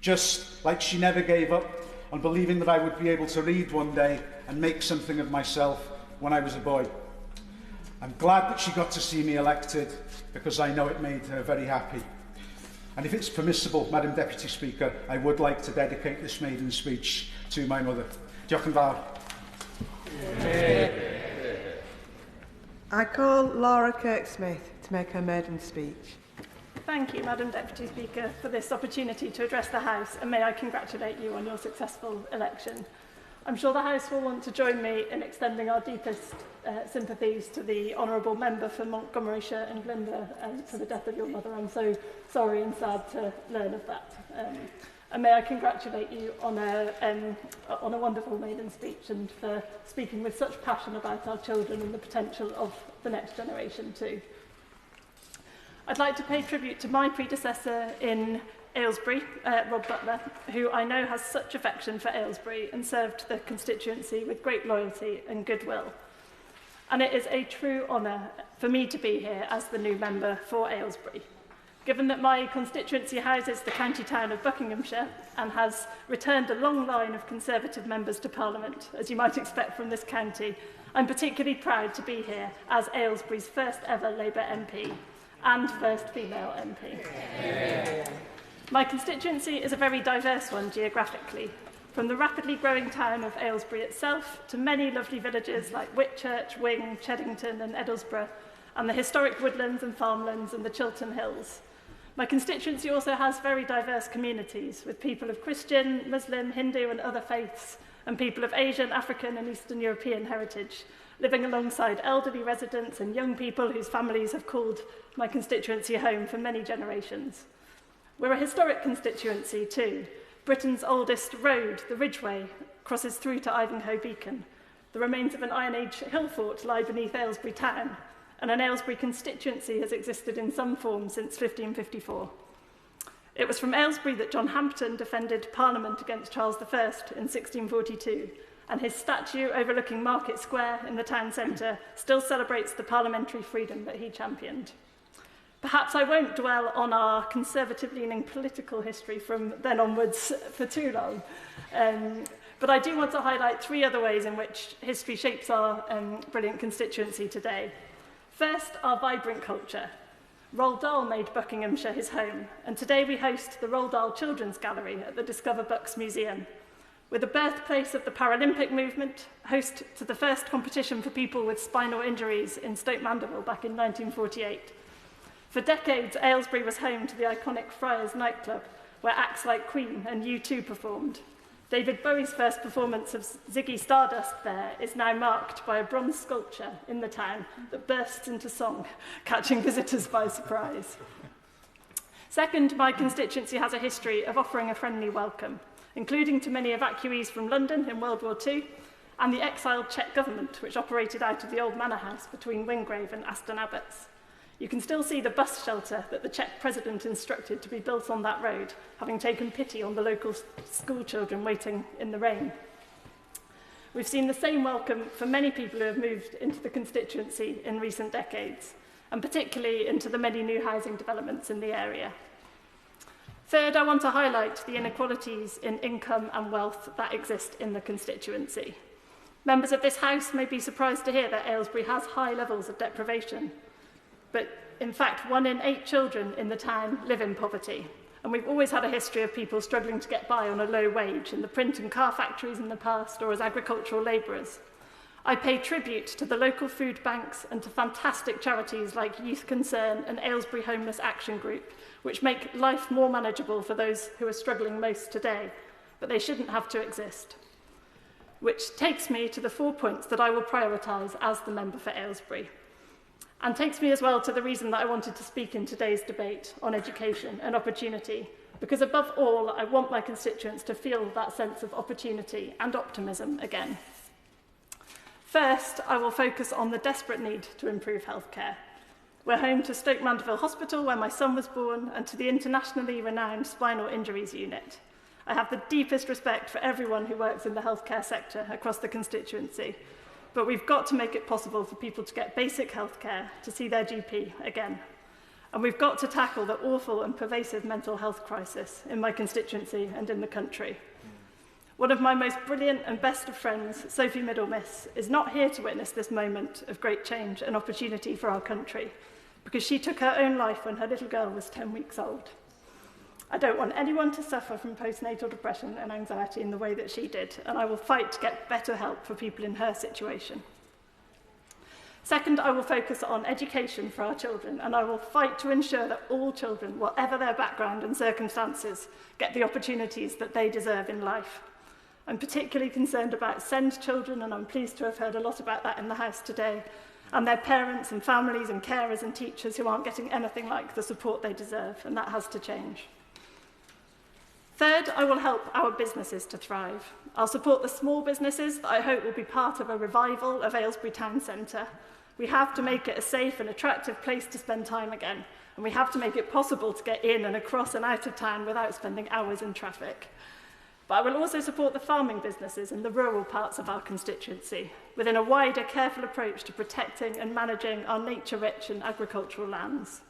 just like she never gave up on believing that I would be able to read one day and make something of myself when I was a boy. I'm glad that she got to see me elected, because I know it made her very happy. And if it's permissible, Madam Deputy Speaker, I would like to dedicate this maiden speech to my mother. Diolch yn fawr. I call Laura Kirk-Smith to make her maiden speech. Thank you, Madam Deputy Speaker, for this opportunity to address the House, and may I congratulate you on your successful election. I'm sure the House will want to join me in extending our deepest sympathies to the Honourable Member for Montgomeryshire and Glyndŵr for the death of your mother. I'm so sorry and sad to learn of that. And may I congratulate you on a wonderful maiden speech and for speaking with such passion about our children and the potential of the next generation too. I'd like to pay tribute to my predecessor in Aylesbury, Rob Butler, who I know has such affection for Aylesbury and served the constituency with great loyalty and goodwill. And it is a true honour for me to be here as the new member for Aylesbury. Given that my constituency houses the county town of Buckinghamshire and has returned a long line of Conservative members to Parliament, as you might expect from this county, I'm particularly proud to be here as Aylesbury's first ever Labour MP and first female MP. Yeah. My constituency is a very diverse one geographically, from the rapidly growing town of Aylesbury itself to many lovely villages like Whitchurch, Wing, Cheddington and Edlesborough, and the historic woodlands and farmlands and the Chiltern Hills. My constituency also has very diverse communities, with people of Christian, Muslim, Hindu and other faiths, and people of Asian, African and Eastern European heritage, living alongside elderly residents and young people whose families have called my constituency home for many generations. We're a historic constituency too. Britain's oldest road, the Ridgeway, crosses through to Ivanhoe Beacon. The remains of an Iron Age hill fort lie beneath Aylesbury town, and an Aylesbury constituency has existed in some form since 1554. It was from Aylesbury that John Hampden defended Parliament against Charles I in 1642, and his statue overlooking Market Square in the town centre still celebrates the parliamentary freedom that he championed. Perhaps I won't dwell on our conservative-leaning political history from then onwards for too long, but I do want to highlight three other ways in which history shapes our brilliant constituency today. First, our vibrant culture. Roald Dahl made Buckinghamshire his home, and today we host the Roald Dahl Children's Gallery at the Discover Books Museum. We're the birthplace of the Paralympic movement, host to the first competition for people with spinal injuries in Stoke Mandeville back in 1948. For decades, Aylesbury was home to the iconic Friars nightclub, where acts like Queen and U2 performed. David Bowie's first performance of Ziggy Stardust there is now marked by a bronze sculpture in the town that bursts into song, catching visitors by surprise. Second, my constituency has a history of offering a friendly welcome, including to many evacuees from London in World War II and the exiled Czech government, which operated out of the old manor house between Wingrave and Aston Abbots. You can still see the bus shelter that the Czech president instructed to be built on that road, having taken pity on the local school children waiting in the rain. We've seen the same welcome for many people who have moved into the constituency in recent decades, and particularly into the many new housing developments in the area. Third, I want to highlight the inequalities in income and wealth that exist in the constituency. Members of this House may be surprised to hear that Aylesbury has high levels of deprivation, but in fact 1 in 8 children in the town live in poverty, and we've always had a history of people struggling to get by on a low wage in the print and car factories in the past or as agricultural labourers. I pay tribute to the local food banks and to fantastic charities like Youth Concern and Aylesbury Homeless Action Group, which make life more manageable for those who are struggling most today, but they shouldn't have to exist. Which takes me to the 4 points that I will prioritise as the member for Aylesbury, and takes me as well to the reason that I wanted to speak in today's debate on education and opportunity, because above all, I want my constituents to feel that sense of opportunity and optimism again. First, I will focus on the desperate need to improve healthcare. We're home to Stoke Mandeville Hospital, where my son was born, and to the internationally renowned Spinal Injuries Unit. I have the deepest respect for everyone who works in the healthcare sector across the constituency, but we've got to make it possible for people to get basic healthcare, to see their GP again. And we've got to tackle the awful and pervasive mental health crisis in my constituency and in the country. One of my most brilliant and best of friends, Sophie Middlemiss, is not here to witness this moment of great change and opportunity for our country, because she took her own life when her little girl was 10 weeks old. I don't want anyone to suffer from postnatal depression and anxiety in the way that she did, and I will fight to get better help for people in her situation. Second, I will focus on education for our children, and I will fight to ensure that all children, whatever their background and circumstances, get the opportunities that they deserve in life. I'm particularly concerned about SEND children, and I'm pleased to have heard a lot about that in the House today, and their parents and families and carers and teachers who aren't getting anything like the support they deserve, and that has to change. Third, I will help our businesses to thrive. I'll support the small businesses that I hope will be part of a revival of Aylesbury Town Centre. We have to make it a safe and attractive place to spend time again, and we have to make it possible to get in and across and out of town without spending hours in traffic. But I will also support the farming businesses in the rural parts of our constituency, within a wider, careful approach to protecting and managing our nature-rich and agricultural lands.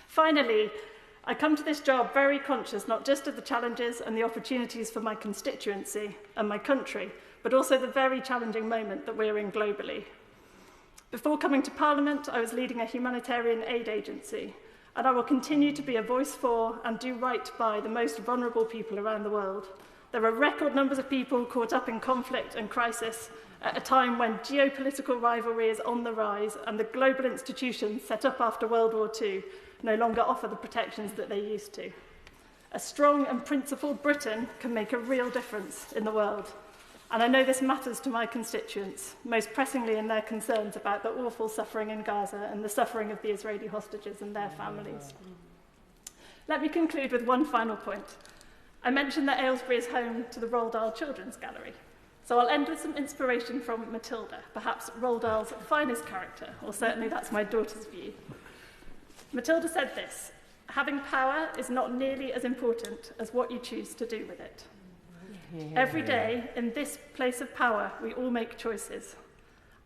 Finally, I come to this job very conscious not just of the challenges and the opportunities for my constituency and my country, but also the very challenging moment that we're in globally. Before coming to Parliament, I was leading a humanitarian aid agency, and I will continue to be a voice for and do right by the most vulnerable people around the world. There are record numbers of people caught up in conflict and crisis at a time when geopolitical rivalry is on the rise and the global institutions set up after World War II no longer offer the protections that they used to. A strong and principled Britain can make a real difference in the world. And I know this matters to my constituents, most pressingly in their concerns about the awful suffering in Gaza and the suffering of the Israeli hostages and their families. Let me conclude with one final point. I mentioned that Aylesbury is home to the Roald Dahl Children's Gallery. So I'll end with some inspiration from Matilda, perhaps Roald Dahl's finest character, or certainly that's my daughter's view. Matilda said this: having power is not nearly as important as what you choose to do with it. Every day, in this place of power, we all make choices.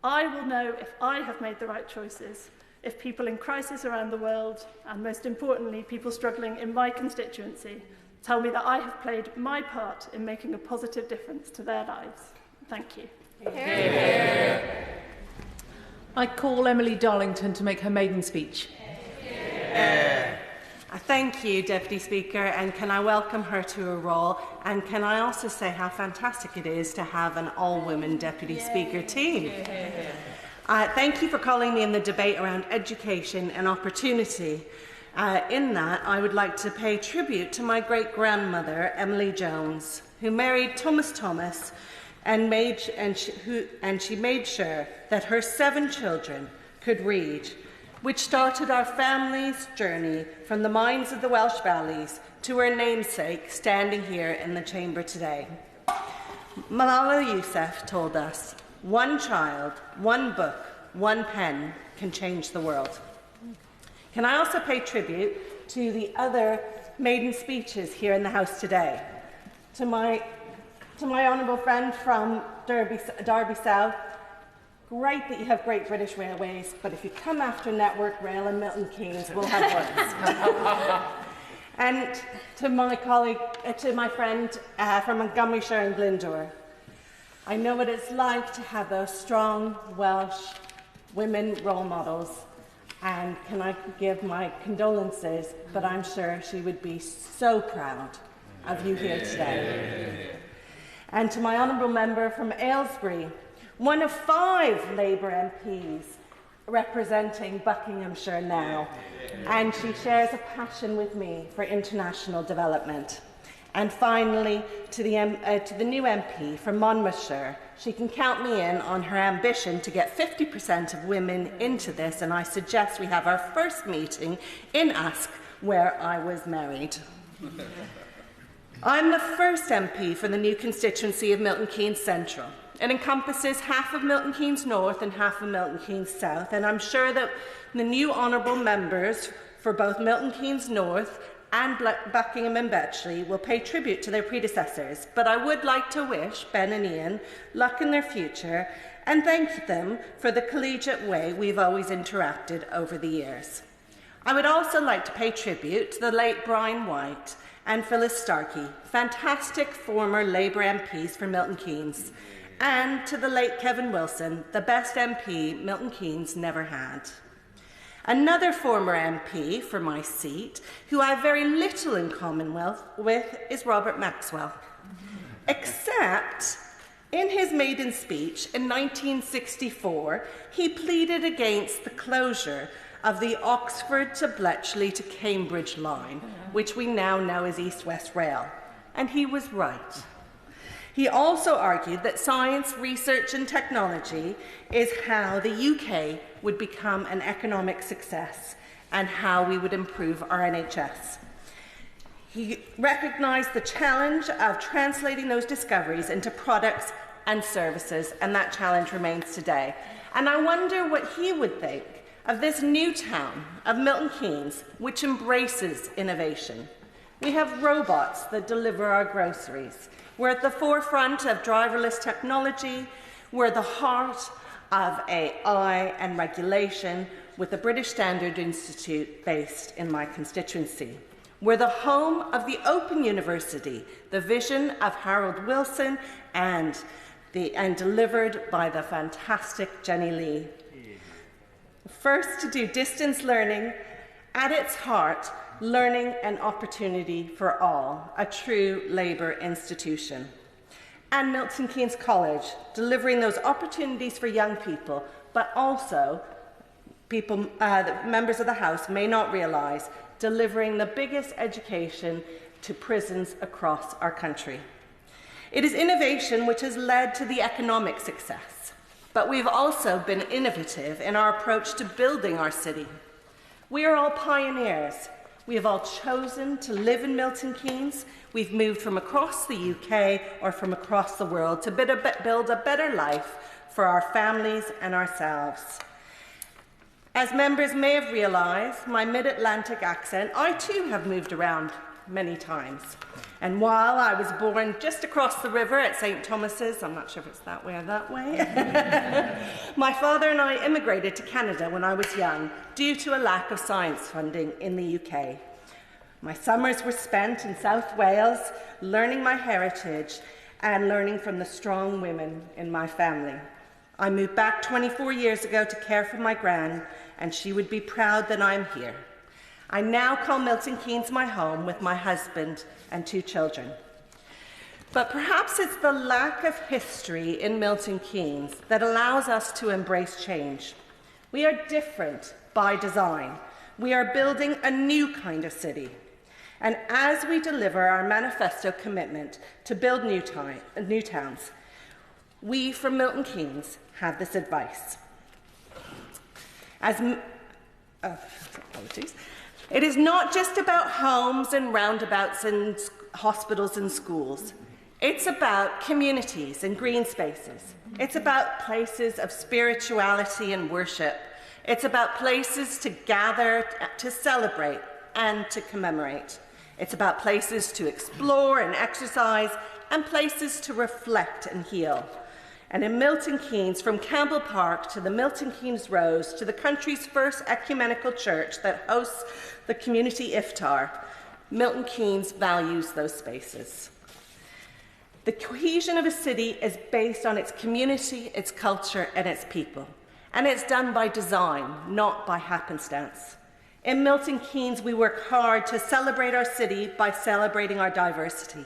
I will know if I have made the right choices, if people in crisis around the world, and most importantly, people struggling in my constituency, tell me that I have played my part in making a positive difference to their lives. Thank you. I call Emily Darlington to make her maiden speech. Thank you, Deputy Speaker, and can I welcome her to her role, and can I also say how fantastic it is to have an all-women Deputy Speaker team. Thank you for calling me in the debate around education and opportunity. In that, I would like to pay tribute to my great-grandmother, Emily Jones, who married Thomas and she made sure that her 7 children could read, which started our family's journey from the mines of the Welsh valleys to her namesake standing here in the chamber today. Malala Yousafzai told us, "One child, one book, one pen can change the world." Can I also pay tribute to the other maiden speeches here in the House today? To my honourable friend from Derby South, great that you have Great British Railways, but if you come after Network Rail and Milton Keynes, we'll have words. And to my colleague, to my friend from Montgomeryshire and Glyndŵr, I know what it's like to have those strong Welsh women role models, and can I give my condolences, but I'm sure she would be so proud of you here today. And to my honourable member from Aylesbury, one of 5 Labour MPs representing Buckinghamshire now, and she shares a passion with me for international development. And finally, to the new MP from Monmouthshire, she can count me in on her ambition to get 50% of women into this, and I suggest we have our first meeting in Ask, where I was married. I'm the first MP for the new constituency of Milton Keynes Central. It encompasses half of Milton Keynes North and half of Milton Keynes South, and I'm sure that the new honourable members for both Milton Keynes North and Buckingham and Bletchley will pay tribute to their predecessors, but I would like to wish Ben and Ian luck in their future and thank them for the collegiate way we've always interacted over the years. I would also like to pay tribute to the late Brian White and Phyllis Starkey, fantastic former Labour MPs for Milton Keynes, and to the late Kevin Wilson, the best MP Milton Keynes never had. Another former MP for my seat, who I have very little in common with, is Robert Maxwell. Except, in his maiden speech in 1964, he pleaded against the closure of the Oxford to Bletchley to Cambridge line, which we now know as East-West Rail. And he was right. He also argued that science, research and technology is how the UK would become an economic success and how we would improve our NHS. He recognised the challenge of translating those discoveries into products and services, and that challenge remains today. And I wonder what he would think of this new town of Milton Keynes, which embraces innovation. We have robots that deliver our groceries. We're at the forefront of driverless technology. We're the heart of AI and regulation with the British Standard Institute based in my constituency. We're the home of the Open University, the vision of Harold Wilson and delivered by the fantastic Jenny Lee. First to do distance learning, at its heart, learning and opportunity for all, a true Labour institution. And Milton Keynes College, delivering those opportunities for young people, but also people, members of the House may not realise, delivering the biggest education to prisons across our country. It is innovation which has led to the economic success, but we've also been innovative in our approach to building our city. We are all pioneers. We have all chosen to live in Milton Keynes. We've moved from across the UK or from across the world to build a better life for our families and ourselves. As members may have realised, my mid-Atlantic accent, I too have moved around many times. And while I was born just across the river at St. Thomas's, I'm not sure if it's that way or that way, my father and I immigrated to Canada when I was young due to a lack of science funding in the UK. My summers were spent in South Wales learning my heritage and learning from the strong women in my family. I moved back 24 years ago to care for my gran, and she would be proud that I'm here. I now call Milton Keynes my home with my husband and 2 children. But perhaps it's the lack of history in Milton Keynes that allows us to embrace change. We are different by design, We are building a new kind of city. And as we deliver our manifesto commitment to build new towns, we from Milton Keynes have this advice. Apologies. It is not just about homes and roundabouts and hospitals and schools. It's about communities and green spaces. It's about places of spirituality and worship. It's about places to gather, to celebrate, and to commemorate. It's about places to explore and exercise, and places to reflect and heal. And in Milton Keynes, from Campbell Park to the Milton Keynes Rose to the country's first ecumenical church that hosts the community iftar, Milton Keynes values those spaces. The cohesion of a city is based on its community, its culture, and its people. And it's done by design, not by happenstance. In Milton Keynes, we work hard to celebrate our city by celebrating our diversity.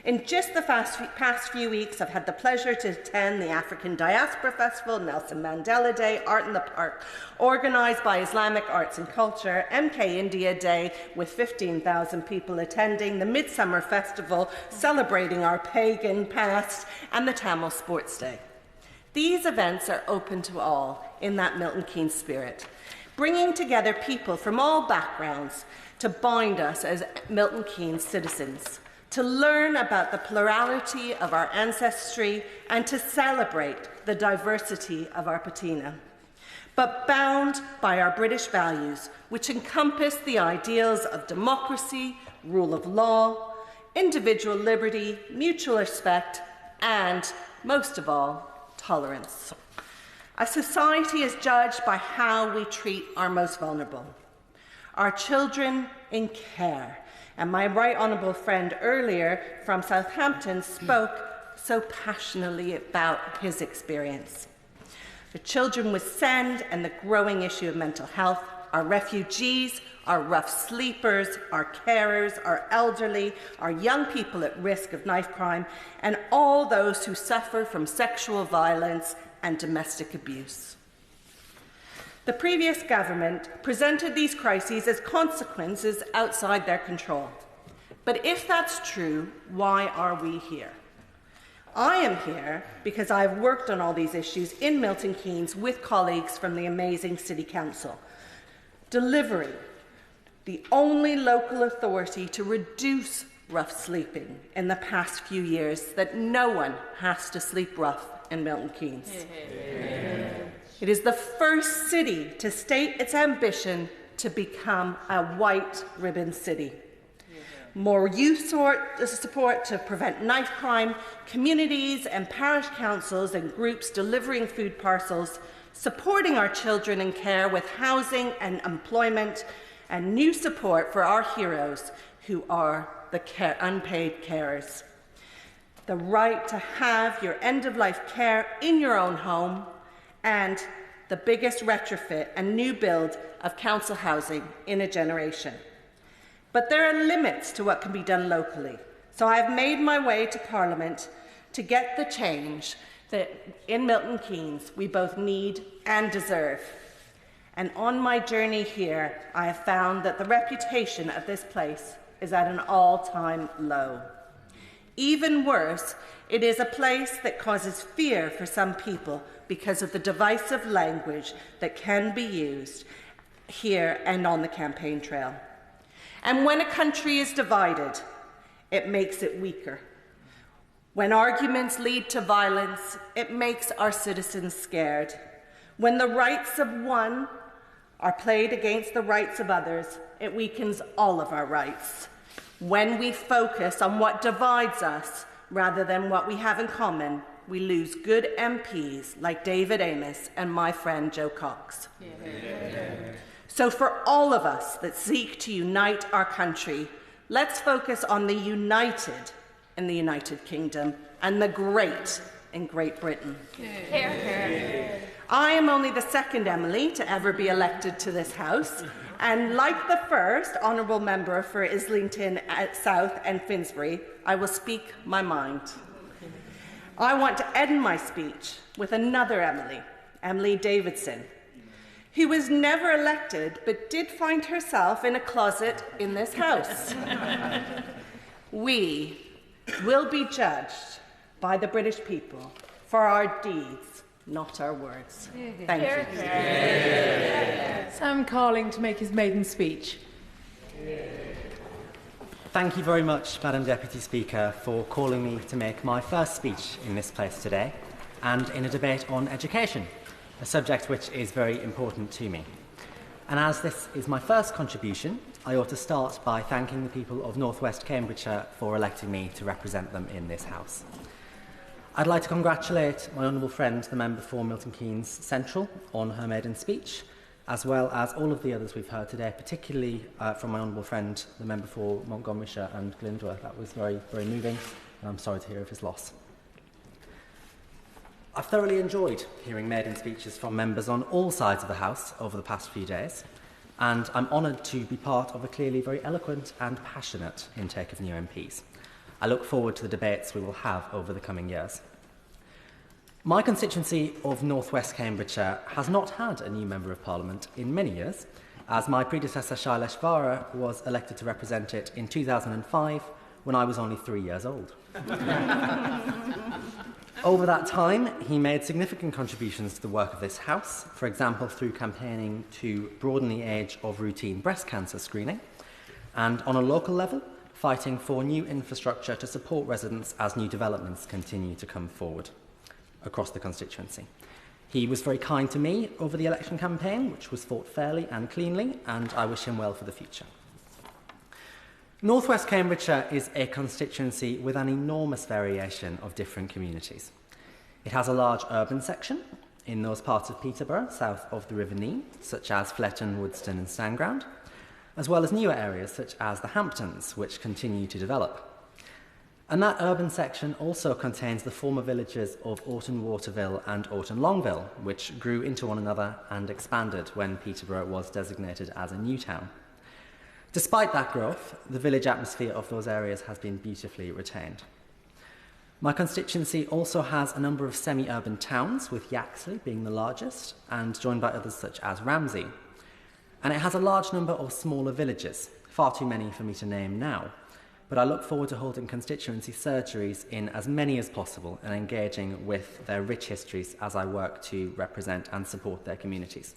In just the past few weeks, I've had the pleasure to attend the African Diaspora Festival, Nelson Mandela Day, Art in the Park, organised by Islamic Arts and Culture, MK India Day, with 15,000 people attending, the Midsummer Festival, celebrating our pagan past, and the Tamil Sports Day. These events are open to all in that Milton Keynes spirit, bringing together people from all backgrounds to bind us as Milton Keynes citizens, to learn about the plurality of our ancestry and to celebrate the diversity of our patina, but bound by our British values, which encompass the ideals of democracy, rule of law, individual liberty, mutual respect, and, most of all, tolerance. A society is judged by how we treat our most vulnerable, our children in care. And my right honourable friend earlier from Southampton spoke so passionately about his experience. The children with SEND and the growing issue of mental health, our refugees, our rough sleepers, our carers, our elderly, our young people at risk of knife crime, and all those who suffer from sexual violence and domestic abuse. The previous government presented these crises as consequences outside their control. But if that's true, why are we here? I am here because I've worked on all these issues in Milton Keynes with colleagues from the amazing City Council, delivering the only local authority to reduce rough sleeping in the past few years, that no one has to sleep rough in Milton Keynes. It is the first city to state its ambition to become a white ribbon city. More youth support to prevent knife crime, communities and parish councils and groups delivering food parcels, supporting our children in care with housing and employment, and new support for our heroes who are the unpaid carers. The right to have your end-of-life care in your own home, and the biggest retrofit and new build of council housing in a generation. But there are limits to what can be done locally, so I have made my way to Parliament to get the change that in Milton Keynes we both need and deserve. And on my journey here, I have found that the reputation of this place is at an all-time low. Even worse, it is a place that causes fear for some people because of the divisive language that can be used here and on the campaign trail. And when a country is divided, it makes it weaker. When arguments lead to violence, it makes our citizens scared. When the rights of one are played against the rights of others, it weakens all of our rights. When we focus on what divides us rather than what we have in common, we lose good MPs like David Amos and my friend Joe Cox. So for all of us that seek to unite our country, let's focus on the united in the United Kingdom and the great in Great Britain. I am only the second Emily to ever be elected to this House, and like the first honourable member for Islington South and Finsbury, I will speak my mind. I want to end my speech with another Emily, Emily Davidson. who was never elected but did find herself in a closet in this house. We will be judged by the British people for our deeds, not our words. Thank you. Sam Carling to make his maiden speech. Thank you very much, Madam Deputy Speaker, for calling me to make my first speech in this place today and in a debate on education, a subject which is very important to me. And as this is my first contribution, I ought to start by thanking the people of North West Cambridgeshire for electing me to represent them in this House. I'd like to congratulate my honourable friend, the member for Milton Keynes Central, on her maiden speech, as well as all of the others we've heard today, particularly from my honourable friend, the member for Montgomeryshire and Glyndwr. That was very, very moving, and I'm sorry to hear of his loss. I've thoroughly enjoyed hearing maiden speeches from members on all sides of the House over the past few days, and I'm honoured to be part of a clearly very eloquent and passionate intake of new MPs. I look forward to the debates we will have over the coming years. My constituency of North West Cambridgeshire has not had a new Member of Parliament in many years, as my predecessor Shailesh Vara was elected to represent it in 2005 when I was only 3 years old. Over that time, he made significant contributions to the work of this House, for example through campaigning to broaden the age of routine breast cancer screening, and on a local level, fighting for new infrastructure to support residents as new developments continue to come forward across the constituency. He was very kind to me over the election campaign, which was fought fairly and cleanly, and I wish him well for the future. North West Cambridgeshire is a constituency with an enormous variation of different communities. It has a large urban section in those parts of Peterborough south of the River Nene, such as Fletton, Woodston and Stanground, as well as newer areas such as the Hamptons, which continue to develop. And that urban section also contains the former villages of Orton Waterville and Orton Longville, which grew into one another and expanded when Peterborough was designated as a new town. Despite that growth, the village atmosphere of those areas has been beautifully retained. My constituency also has a number of semi-urban towns, with Yaxley being the largest, and joined by others such as Ramsey. And it has a large number of smaller villages, far too many for me to name now, but I look forward to holding constituency surgeries in as many as possible and engaging with their rich histories as I work to represent and support their communities.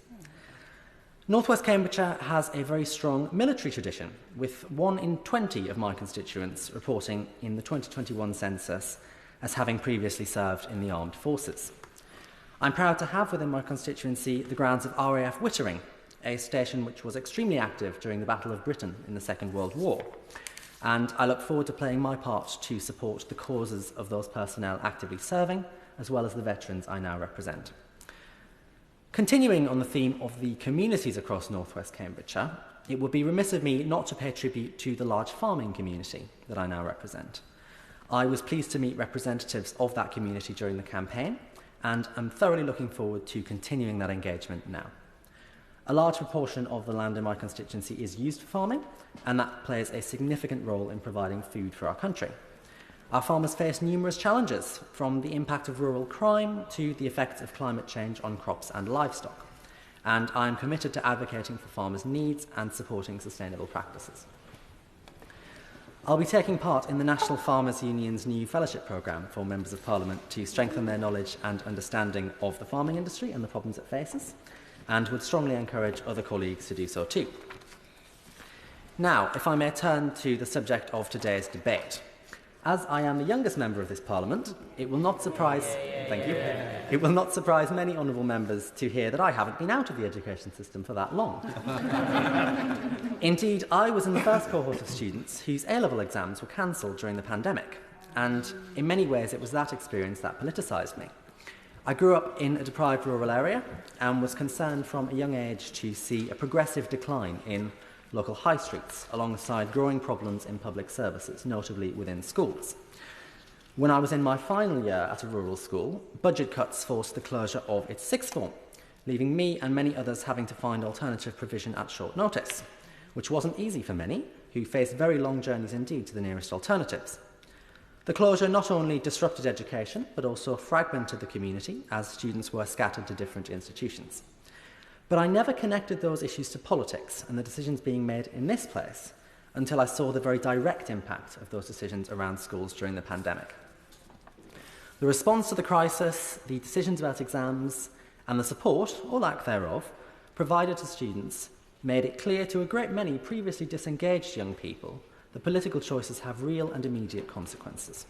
North West Cambridgeshire has a very strong military tradition, with 1 in 20 of my constituents reporting in the 2021 census as having previously served in the armed forces. I'm proud to have within my constituency the grounds of RAF Wittering, a station which was extremely active during the Battle of Britain in the Second World War, and I look forward to playing my part to support the causes of those personnel actively serving, as well as the veterans I now represent. Continuing on the theme of the communities across North West Cambridgeshire, it would be remiss of me not to pay tribute to the large farming community that I now represent. I was pleased to meet representatives of that community during the campaign, and I'm thoroughly looking forward to continuing that engagement now. A large proportion of the land in my constituency is used for farming, and that plays a significant role in providing food for our country. Our farmers face numerous challenges, from the impact of rural crime to the effects of climate change on crops and livestock, and I am committed to advocating for farmers' needs and supporting sustainable practices. I'll be taking part in the National Farmers Union's new fellowship programme for Members of Parliament to strengthen their knowledge and understanding of the farming industry and the problems it faces, and would strongly encourage other colleagues to do so too. Now, if I may turn to the subject of today's debate. As I am the youngest member of this Parliament, it will not surprise It will not surprise many honourable members to hear that I haven't been out of the education system for that long. Indeed, I was in the first cohort of students whose A-level exams were cancelled during the pandemic, and in many ways it was that experience that politicised me. I grew up in a deprived rural area and was concerned from a young age to see a progressive decline in local high streets, alongside growing problems in public services, notably within schools. When I was in my final year at a rural school, budget cuts forced the closure of its sixth form, leaving me and many others having to find alternative provision at short notice, which wasn't easy for many, who faced very long journeys indeed to the nearest alternatives. The closure not only disrupted education, but also fragmented the community as students were scattered to different institutions. But I never connected those issues to politics and the decisions being made in this place until I saw the very direct impact of those decisions around schools during the pandemic. The response to the crisis, the decisions about exams, and the support, or lack thereof, provided to students made it clear to a great many previously disengaged young people that political choices have real and immediate consequences.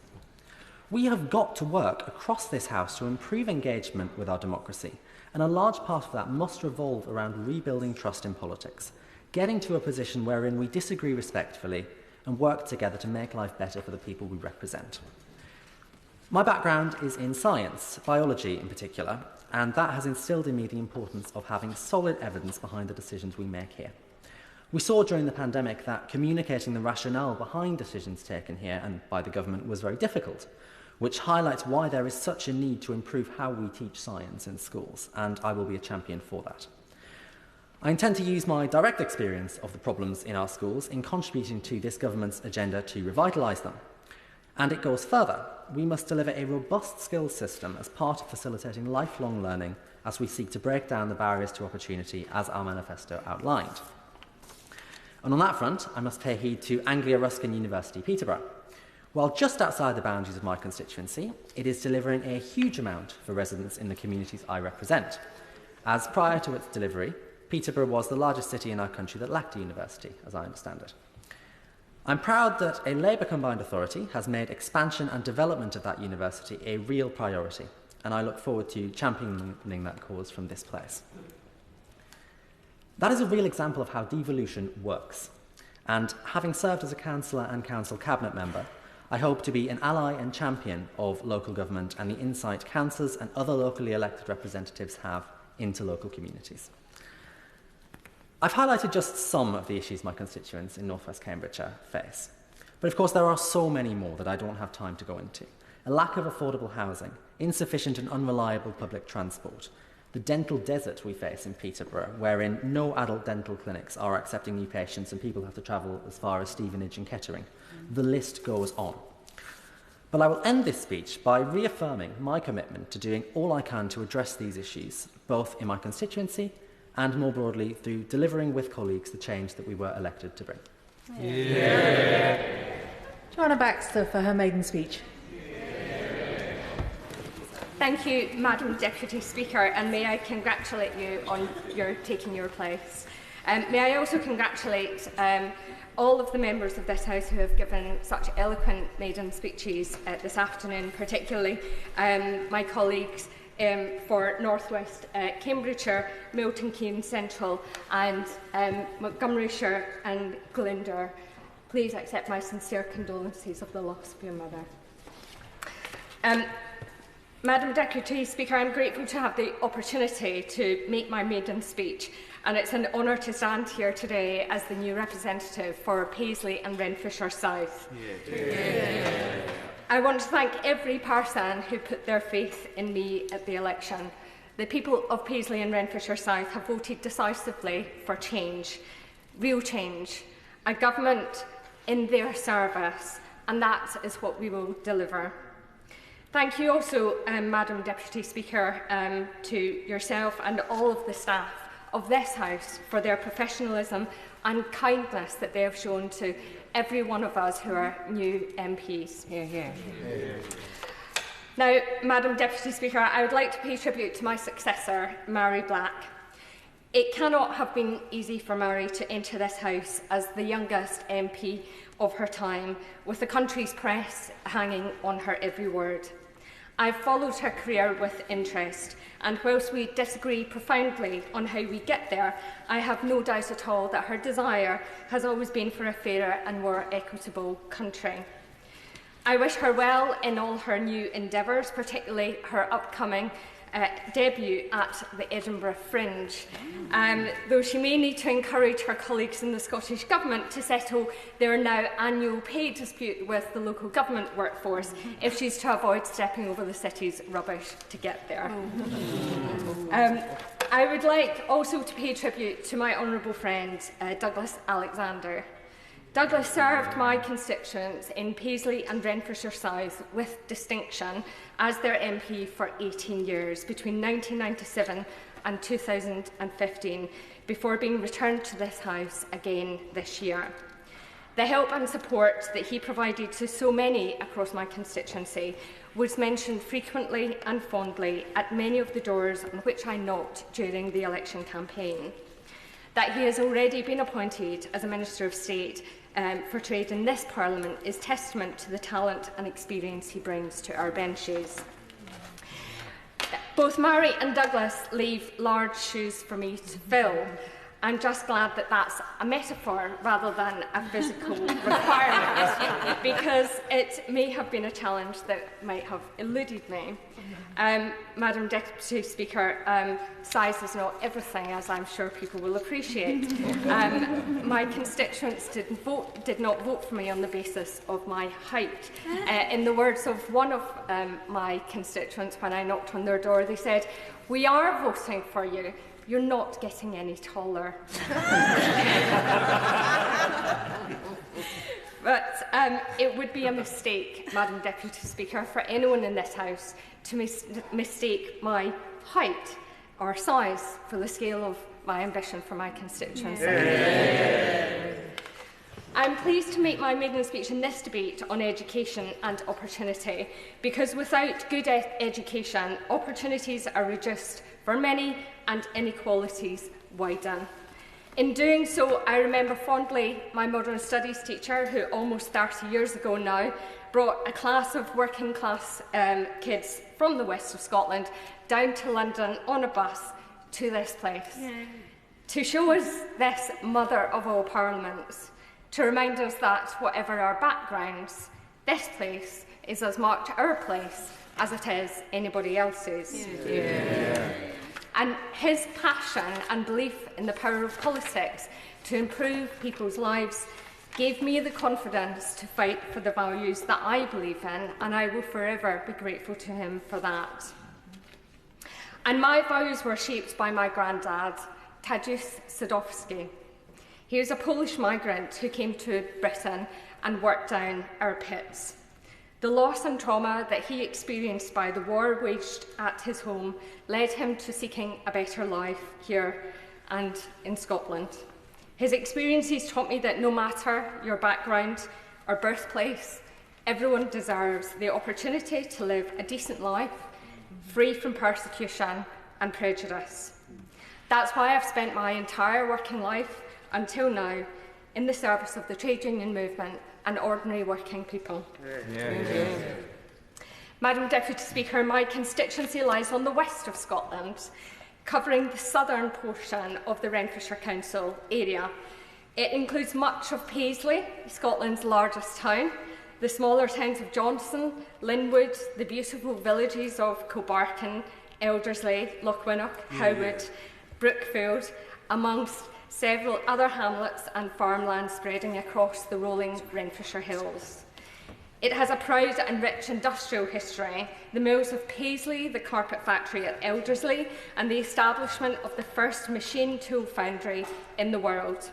We have got to work across this House to improve engagement with our democracy, and a large part of that must revolve around rebuilding trust in politics, getting to a position wherein we disagree respectfully and work together to make life better for the people we represent. My background is in science, biology in particular, and that has instilled in me the importance of having solid evidence behind the decisions we make here. We saw during the pandemic that communicating the rationale behind decisions taken here and by the government was very difficult, which highlights why there is such a need to improve how we teach science in schools, and I will be a champion for that. I intend to use my direct experience of the problems in our schools in contributing to this government's agenda to revitalise them. And it goes further. We must deliver a robust skills system as part of facilitating lifelong learning as we seek to break down the barriers to opportunity as our manifesto outlined. And on that front, I must pay heed to Anglia Ruskin University, Peterborough. While just outside the boundaries of my constituency, it is delivering a huge amount for residents in the communities I represent, as prior to its delivery, Peterborough was the largest city in our country that lacked a university, as I understand it. I'm proud that a Labour combined authority has made expansion and development of that university a real priority, and I look forward to championing that cause from this place. That is a real example of how devolution works, and having served as a councillor and council cabinet member, I hope to be an ally and champion of local government and the insight councillors and other locally elected representatives have into local communities. I've highlighted just some of the issues my constituents in North West Cambridgeshire face. But of course there are so many more that I don't have time to go into. A lack of affordable housing, insufficient and unreliable public transport, the dental desert we face in Peterborough, wherein no adult dental clinics are accepting new patients and people have to travel as far as Stevenage and Kettering. The list goes on. But I will end this speech by reaffirming my commitment to doing all I can to address these issues, both in my constituency and more broadly through delivering with colleagues the change that we were elected to bring. Yeah. Joanna Baxter for her maiden speech. Thank you, Madam Deputy Speaker, and may I congratulate you on your taking your place. May I also congratulate all of the members of this House who have given such eloquent maiden speeches this afternoon, particularly my colleagues for North West Cambridgeshire, Milton Keynes Central and Montgomeryshire and Glyndŵr. Please accept my sincere condolences of the loss of your mother. Madam Deputy Speaker, I'm grateful to have the opportunity to make my maiden speech, and it's an honour to stand here today as the new representative for Paisley and Renfrewshire South. I want to thank every person who put their faith in me at the election. The people of Paisley and Renfrewshire South have voted decisively for change, real change, a government in their service, and that is what we will deliver. Thank you also, Madam Deputy Speaker, to yourself and all of the staff of this House for their professionalism and kindness that they have shown to every one of us who are new MPs. Now, Madam Deputy Speaker, I would like to pay tribute to my successor, Mary Black. It cannot have been easy for Mary to enter this House as the youngest MP of her time, with the country's press hanging on her every word. I've followed her career with interest, and whilst we disagree profoundly on how we get there, I have no doubt at all that her desire has always been for a fairer and more equitable country. I wish her well in all her new endeavours, particularly her upcoming debut at the Edinburgh Fringe, though she may need to encourage her colleagues in the Scottish Government to settle their now annual pay dispute with the local government workforce if she's to avoid stepping over the city's rubbish to get there. I would like also to pay tribute to my honourable friend, Douglas Alexander. Douglas served my constituents in Paisley and Renfrewshire South with distinction as their MP for 18 years, between 1997 and 2015 before being returned to this House again this year. The help and support that he provided to so many across my constituency was mentioned frequently and fondly at many of the doors on which I knocked during the election campaign. That he has already been appointed as a Minister of State for Trade in this Parliament is testament to the talent and experience he brings to our benches. Both Mary and Douglas leave large shoes for me to fill. I'm just glad that that's a metaphor rather than a physical requirement, because it may have been a challenge that might have eluded me. Madam Deputy Speaker, size is not everything, as I'm sure people will appreciate. My constituents did not vote for me on the basis of my height. In the words of one of my constituents, when I knocked on their door, they said, "We are voting for you. You're not getting any taller." But it would be a mistake, Madam Deputy Speaker, for anyone in this House to mistake my height or size for the scale of my ambition for my constituency. Yeah. I'm pleased to make my maiden speech in this debate on education and opportunity, because without good education, opportunities are reduced for many and inequalities widen. In doing so, I remember fondly my modern studies teacher, who almost 30 years ago now brought a class of working class kids from the west of Scotland down to London on a bus to this place, to show us this mother of all parliaments, to remind us that whatever our backgrounds, this place is as much our place as it is anybody else's. And his passion and belief in the power of politics to improve people's lives gave me the confidence to fight for the values that I believe in, and I will forever be grateful to him for that. And my values were shaped by my granddad, Tadeusz Sadowski. He was a Polish migrant who came to Britain and worked down our pits. The loss and trauma that he experienced by the war waged at his home led him to seeking a better life here and in Scotland. His experiences taught me that no matter your background or birthplace, everyone deserves the opportunity to live a decent life, free from persecution and prejudice. That's why I've spent my entire working life until now in the service of the trade union movement and ordinary working people. Madam Deputy Speaker, my constituency lies on the west of Scotland, covering the southern portion of the Renfrewshire Council area. It includes much of Paisley, Scotland's largest town, the smaller towns of Johnson, Linwood, the beautiful villages of Kilbarkin, Eldersley, Lochwinnock, Howwood, Brookfield, amongst several other hamlets and farmland spreading across the rolling Renfrewshire hills. It has a proud and rich industrial history, the mills of Paisley, the carpet factory at Eldersley, and the establishment of the first machine tool foundry in the world.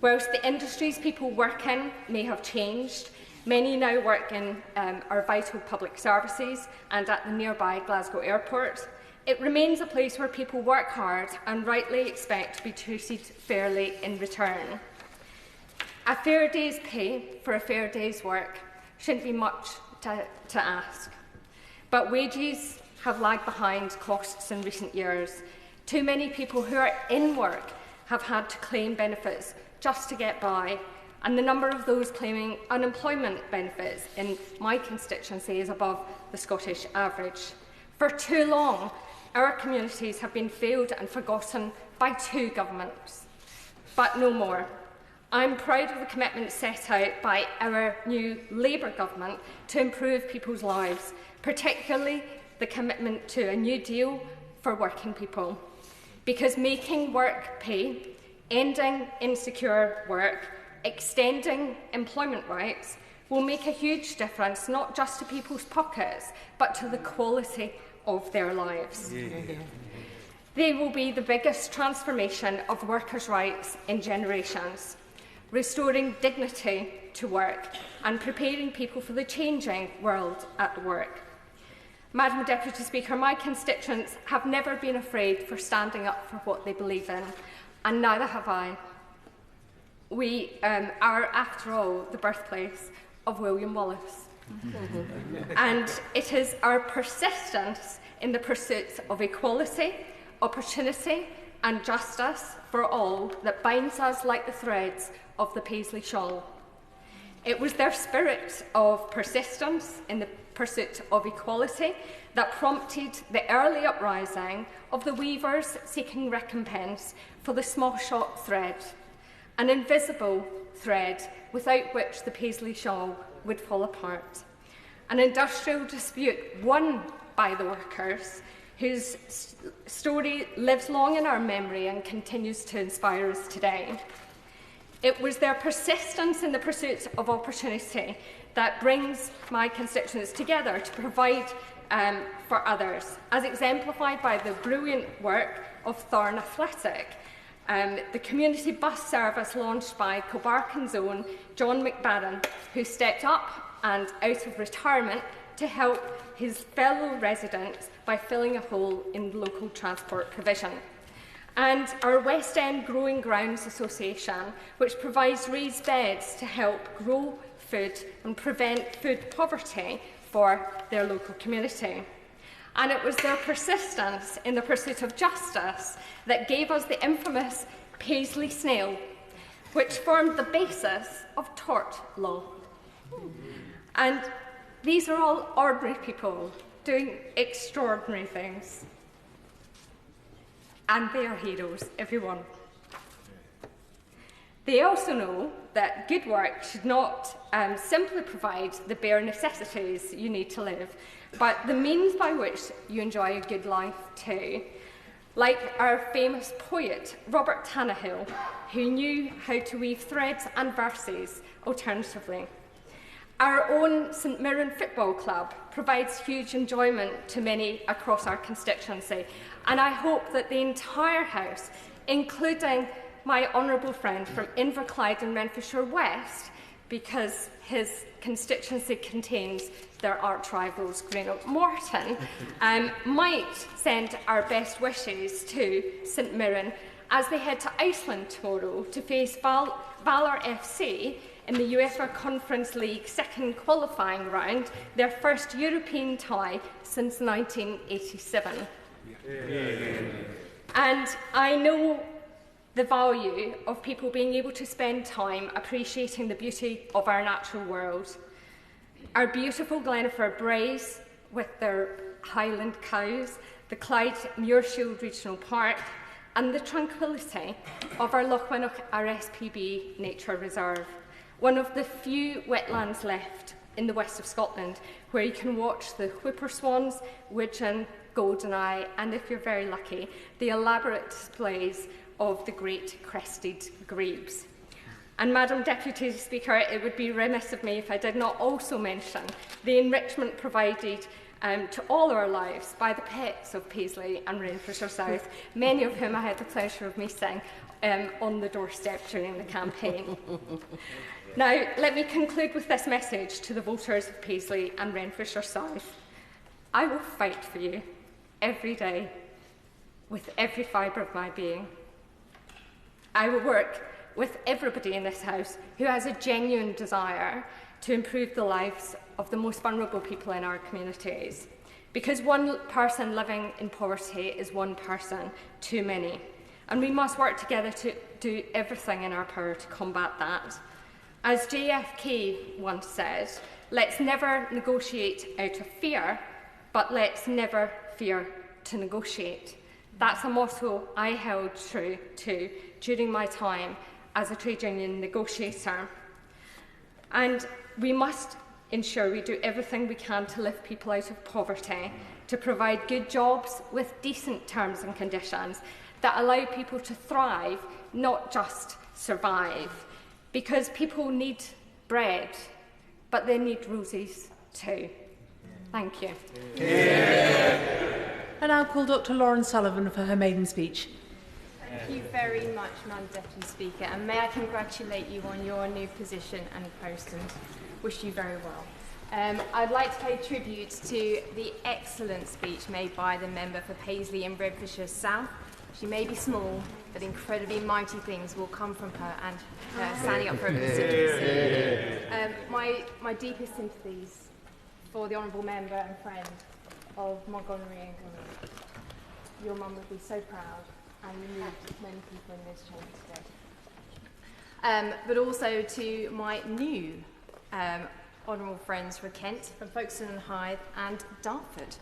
Whilst the industries people work in may have changed, many now work in our vital public services and at the nearby Glasgow Airport. It remains a place where people work hard and rightly expect to be treated fairly in return. A fair day's pay for a fair day's work shouldn't be much to ask, but wages have lagged behind costs in recent years. Too many people who are in work have had to claim benefits just to get by, and the number of those claiming unemployment benefits in my constituency is above the Scottish average. For too long, our communities have been failed and forgotten by two governments, but no more. I'm proud of the commitment set out by our new Labour government to improve people's lives, particularly the commitment to a new deal for working people. Because making work pay, ending insecure work, extending employment rights will make a huge difference, not just to people's pockets, but to the quality of their lives. They will be the biggest transformation of workers' rights in generations, restoring dignity to work and preparing people for the changing world at work. Madam Deputy Speaker, my constituents have never been afraid for standing up for what they believe in, and neither have I. We are, after all, the birthplace of William Wallace. And it is our persistence in the pursuit of equality, opportunity and justice for all that binds us like the threads of the Paisley shawl. It was their spirit of persistence in the pursuit of equality that prompted the early uprising of the weavers seeking recompense for the small shot thread, an invisible thread without which the Paisley shawl would fall apart. An industrial dispute won by the workers, whose story lives long in our memory and continues to inspire us today. It was their persistence in the pursuit of opportunity that brings my constituents together to provide for others, as exemplified by the brilliant work of Thorn Athletic, the community bus service launched by K.Atkinson's own John McBarron, who stepped up and out of retirement to help his fellow residents by filling a hole in local transport provision. And our West End Growing Grounds Association, which provides raised beds to help grow food and prevent food poverty for their local community. And it was their persistence in the pursuit of justice that gave us the infamous Paisley snail, which formed the basis of tort law. And these are all ordinary people doing extraordinary things. And they are heroes, everyone. They also know that good work should not simply provide the bare necessities you need to live, but the means by which you enjoy a good life too. Like our famous poet, Robert Tannahill, who knew how to weave threads and verses alternatively. Our own St Mirren Football Club provides huge enjoyment to many across our constituency, and I hope that the entire House, including my honourable friend from Inverclyde and Renfrewshire West, because his constituency contains their arch rivals Greenock Morton, might send our best wishes to St Mirren as they head to Iceland tomorrow to face Valor FC in the UEFA Conference League second qualifying round, their first European tie since 1987. And I know the value of people being able to spend time appreciating the beauty of our natural world. Our beautiful Glenaford Braes with their Highland cows, the Clyde Muirshield Regional Park, and the tranquillity of our Lochwinnoch RSPB Nature Reserve, one of the few wetlands left in the west of Scotland where you can watch the whooper swans, widgeon, goldeneye, and if you're very lucky, the elaborate displays of the great crested grebes. And Madam Deputy Speaker, it would be remiss of me if I did not also mention the enrichment provided to all our lives by the pets of Paisley and Renfrewshire South, many of whom I had the pleasure of meeting on the doorstep during the campaign. Now, let me conclude with this message to the voters of Paisley and Renfrewshire South. I will fight for you every day with every fibre of my being. I will work with everybody in this House who has a genuine desire to improve the lives of the most vulnerable people in our communities, because one person living in poverty is one person too many, and we must work together to do everything in our power to combat that. As JFK once said, let's never negotiate out of fear, but let's never fear to negotiate. That's a motto I held true to during my time as a trade union negotiator. And we must ensure we do everything we can to lift people out of poverty, to provide good jobs with decent terms and conditions that allow people to thrive, not just survive. Because people need bread, but they need roses too. Thank you. I now call Dr. L.Sullivan for her maiden speech. Thank you very much, Madam Deputy Speaker, and may I congratulate you on your new position and post and wish you very well. I'd like to pay tribute to the excellent speech made by the member for Paisley and Bedfordshire South. She may be small, but incredibly mighty things will come from her and her standing up for her constituency. My deepest sympathies for the honourable member and friend of Montgomery and Glenelg. Your mum would be so proud, and you moved many people in this chamber today. But also to my new honourable friends from Kent, from Folkestone and Hythe and Dartford.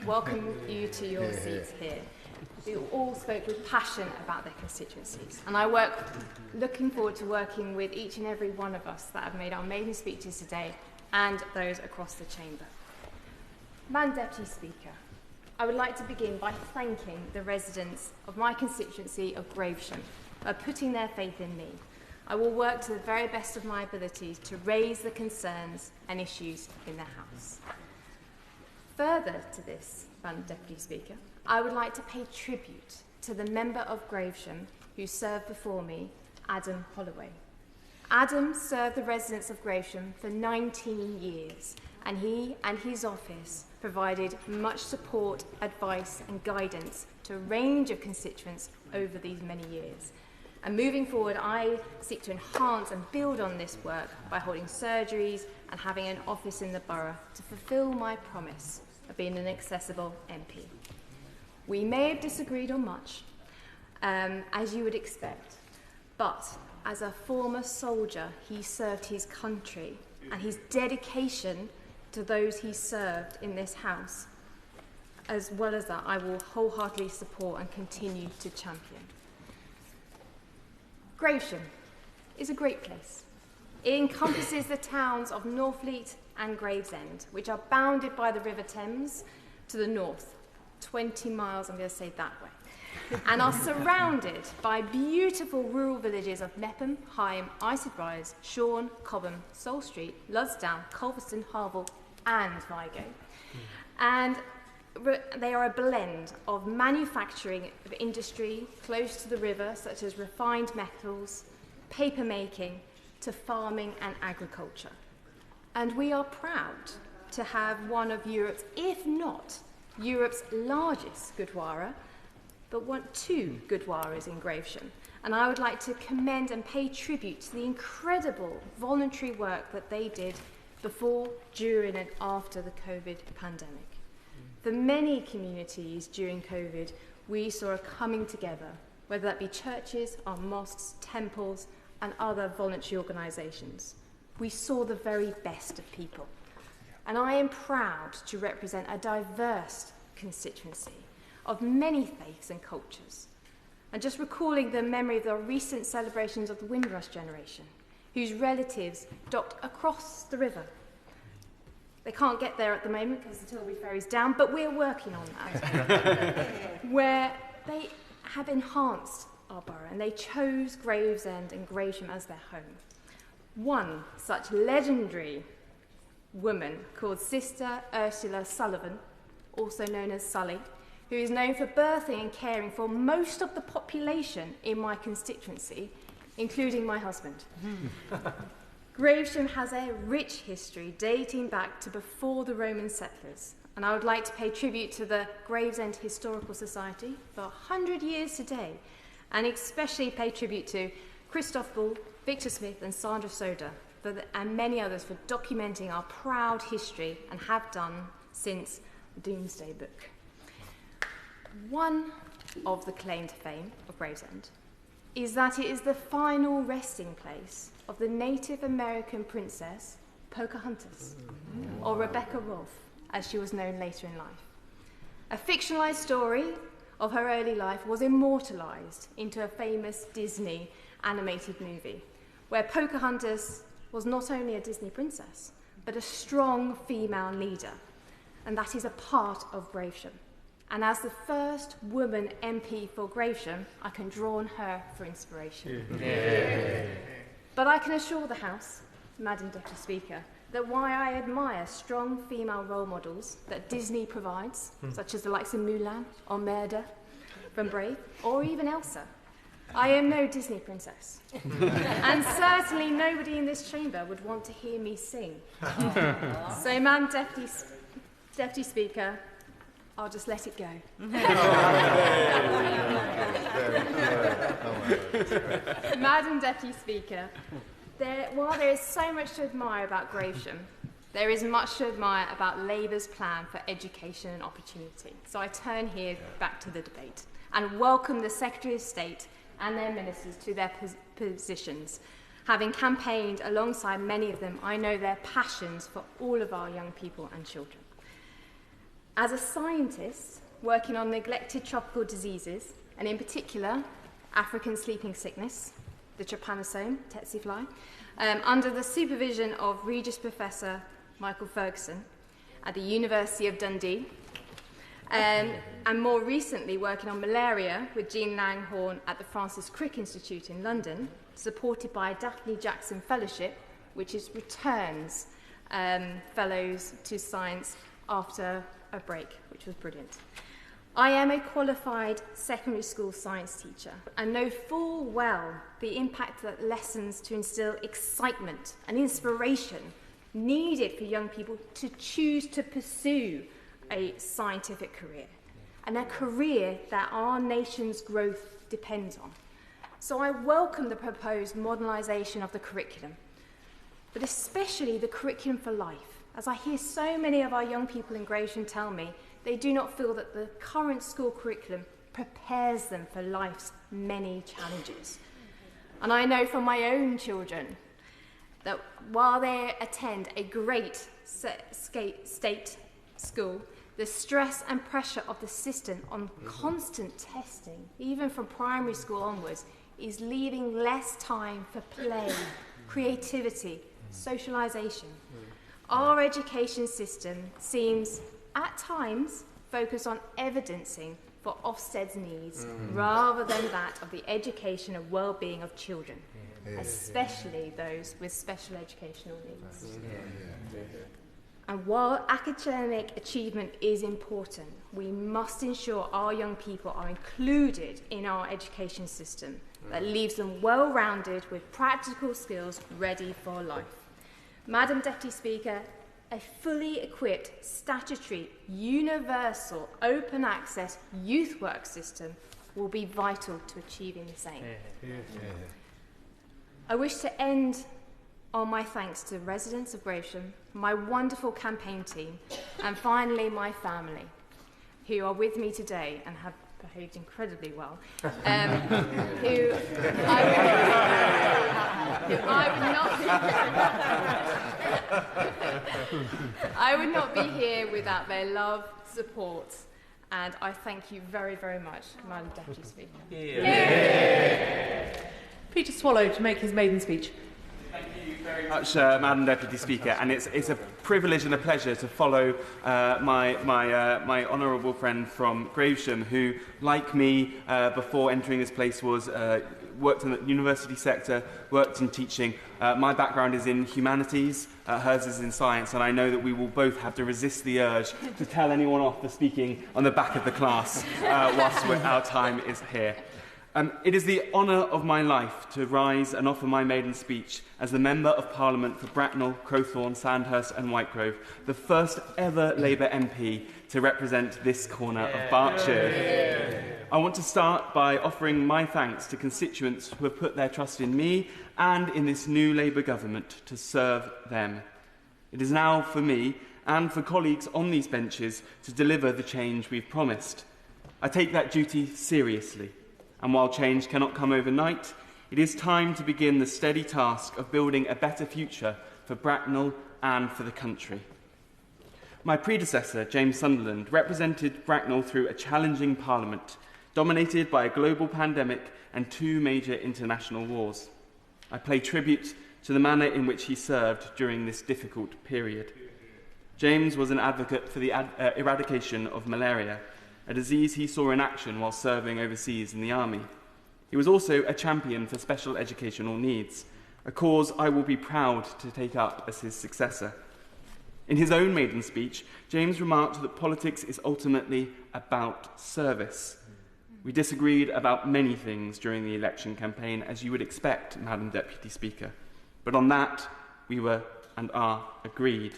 Welcome you to your seats here. You all spoke with passion about their constituencies, and looking forward to working with each and every one of us that have made our maiden speeches today and those across the chamber. Madam Deputy Speaker, I would like to begin by thanking the residents of my constituency of Gravesham for putting their faith in me. I will work to the very best of my abilities to raise the concerns and issues in the House. Further to this, Madam Deputy Speaker, I would like to pay tribute to the member of Gravesham who served before me, Adam Holloway. Adam served the residents of Gravesham for 19 years, and he and his office provided much support, advice and guidance to a range of constituents over these many years. And moving forward, I seek to enhance and build on this work by holding surgeries and having an office in the borough to fulfil my promise of being an accessible MP. We may have disagreed on much, as you would expect, but as a former soldier, he served his country, and his dedication to those he served in this House, as well as that, I will wholeheartedly support and continue to champion. Gravesham is a great place. It encompasses the towns of Northfleet and Gravesend, which are bounded by the River Thames to the north, 20 miles, I'm going to say that way, and are surrounded by beautiful rural villages of Mepham, Hyam, Iced Rise, Shorn, Cobham, Sole Street, Ludsdown, Culverston, Harville, and Vigo. And they are a blend of manufacturing of industry close to the river, such as refined metals, paper making, to farming and agriculture. And we are proud to have one of Europe's, if not Europe's largest Gurdwara, but two Gurdwaras in Gravesham. And I would like to commend and pay tribute to the incredible voluntary work that they did before, during and after the COVID pandemic. For many communities during COVID, we saw a coming together, whether that be churches, our mosques, temples, and other voluntary organisations. We saw the very best of people. And I am proud to represent a diverse constituency of many faiths and cultures. And just recalling the memory of the recent celebrations of the Windrush generation, whose relatives docked across the river. They can't get there at the moment because the Tilbury ferry's down, but we're working on that. Where they have enhanced our borough, and they chose Gravesend and Gravesham as their home. One such legendary woman called Sister Ursula Sullivan, also known as Sully, who is known for birthing and caring for most of the population in my constituency, including my husband. Gravesham has a rich history dating back to before the Roman settlers, and I would like to pay tribute to the Gravesend Historical Society for 100 years today, and especially pay tribute to Christoph Bull, Victor Smith and Sandra Soda, and many others for documenting our proud history and have done since the Domesday Book. One of the claim to fame of Gravesend is that it is the final resting place of the Native American princess Pocahontas, or Rebecca Rolfe, as she was known later in life. A fictionalized story of her early life was immortalized into a famous Disney animated movie, where Pocahontas was not only a Disney princess, but a strong female leader, and that is a part of Gravesham. And as the first woman MP for Gravesham, I can draw on her for inspiration. Yeah. But I can assure the House, Madam Deputy Speaker, that while I admire strong female role models that Disney provides, such as the likes of Mulan or Merida from Brave, or even Elsa, I am no Disney princess. And certainly nobody in this chamber would want to hear me sing. So, Madam Deputy Speaker, I'll just let it go. Madam Deputy Speaker, while there is so much to admire about Gravesham, there is much to admire about Labour's plan for education and opportunity. So I turn here back to the debate and welcome the Secretary of State and their ministers to their positions. Having campaigned alongside many of them, I know their passions for all of our young people and children. As a scientist working on neglected tropical diseases, and in particular African sleeping sickness, the trypanosome, tsetse fly, under the supervision of Regius Professor Michael Ferguson at the University of Dundee, and more recently working on malaria with Jean Langhorne at the Francis Crick Institute in London, supported by a Daphne Jackson Fellowship, which returns fellows to science after a break, which was brilliant. I am a qualified secondary school science teacher and know full well the impact that lessons to instill excitement and inspiration needed for young people to choose to pursue a scientific career, and a career that our nation's growth depends on. So I welcome the proposed modernisation of the curriculum, but especially the curriculum for life, as I hear so many of our young people in Gravesham tell me they do not feel that the current school curriculum prepares them for life's many challenges. And I know from my own children that while they attend a great state school, the stress and pressure of the system on constant testing, even from primary school onwards, is leaving less time for play, creativity, socialisation. Our education system seems, at times, focused on evidencing for Ofsted's needs rather than that of the education and well-being of children, especially those with special educational needs. And while academic achievement is important, we must ensure our young people are included in our education system that leaves them well-rounded with practical skills ready for life. Madam Deputy Speaker, a fully equipped, statutory, universal, open access youth work system will be vital to achieving the same. I wish to end on my thanks to residents of Gravesham, my wonderful campaign team, and finally my family, who are with me today and have behaved incredibly well, who I would not be here without their love, support, and I thank you very, very much, Madam Deputy Speaker. Peter Swallow to make his maiden speech. Thank you very much, Madam Deputy Speaker, and it's a privilege and a pleasure to follow my honourable friend from Gravesham, who, like me, before entering this place, worked in the university sector, worked in teaching. My background is in humanities, hers is in science, and I know that we will both have to resist the urge to tell anyone off for speaking on the back of the class whilst our time is here. It is the honour of my life to rise and offer my maiden speech as the Member of Parliament for Bracknell, Crowthorne, Sandhurst and Whitegrove, the first ever Labour MP to represent this corner of Berkshire. I want to start by offering my thanks to constituents who have put their trust in me and in this new Labour government to serve them. It is now for me and for colleagues on these benches to deliver the change we've promised. I take that duty seriously. And while change cannot come overnight, it is time to begin the steady task of building a better future for Bracknell and for the country. My predecessor, James Sunderland, represented Bracknell through a challenging parliament, dominated by a global pandemic and 2 major international wars. I pay tribute to the manner in which he served during this difficult period. James was an advocate for the eradication of malaria, a disease he saw in action while serving overseas in the army. He was also a champion for special educational needs, a cause I will be proud to take up as his successor. In his own maiden speech, James remarked that politics is ultimately about service. We disagreed about many things during the election campaign, as you would expect, Madam Deputy Speaker. But on that, we were and are agreed.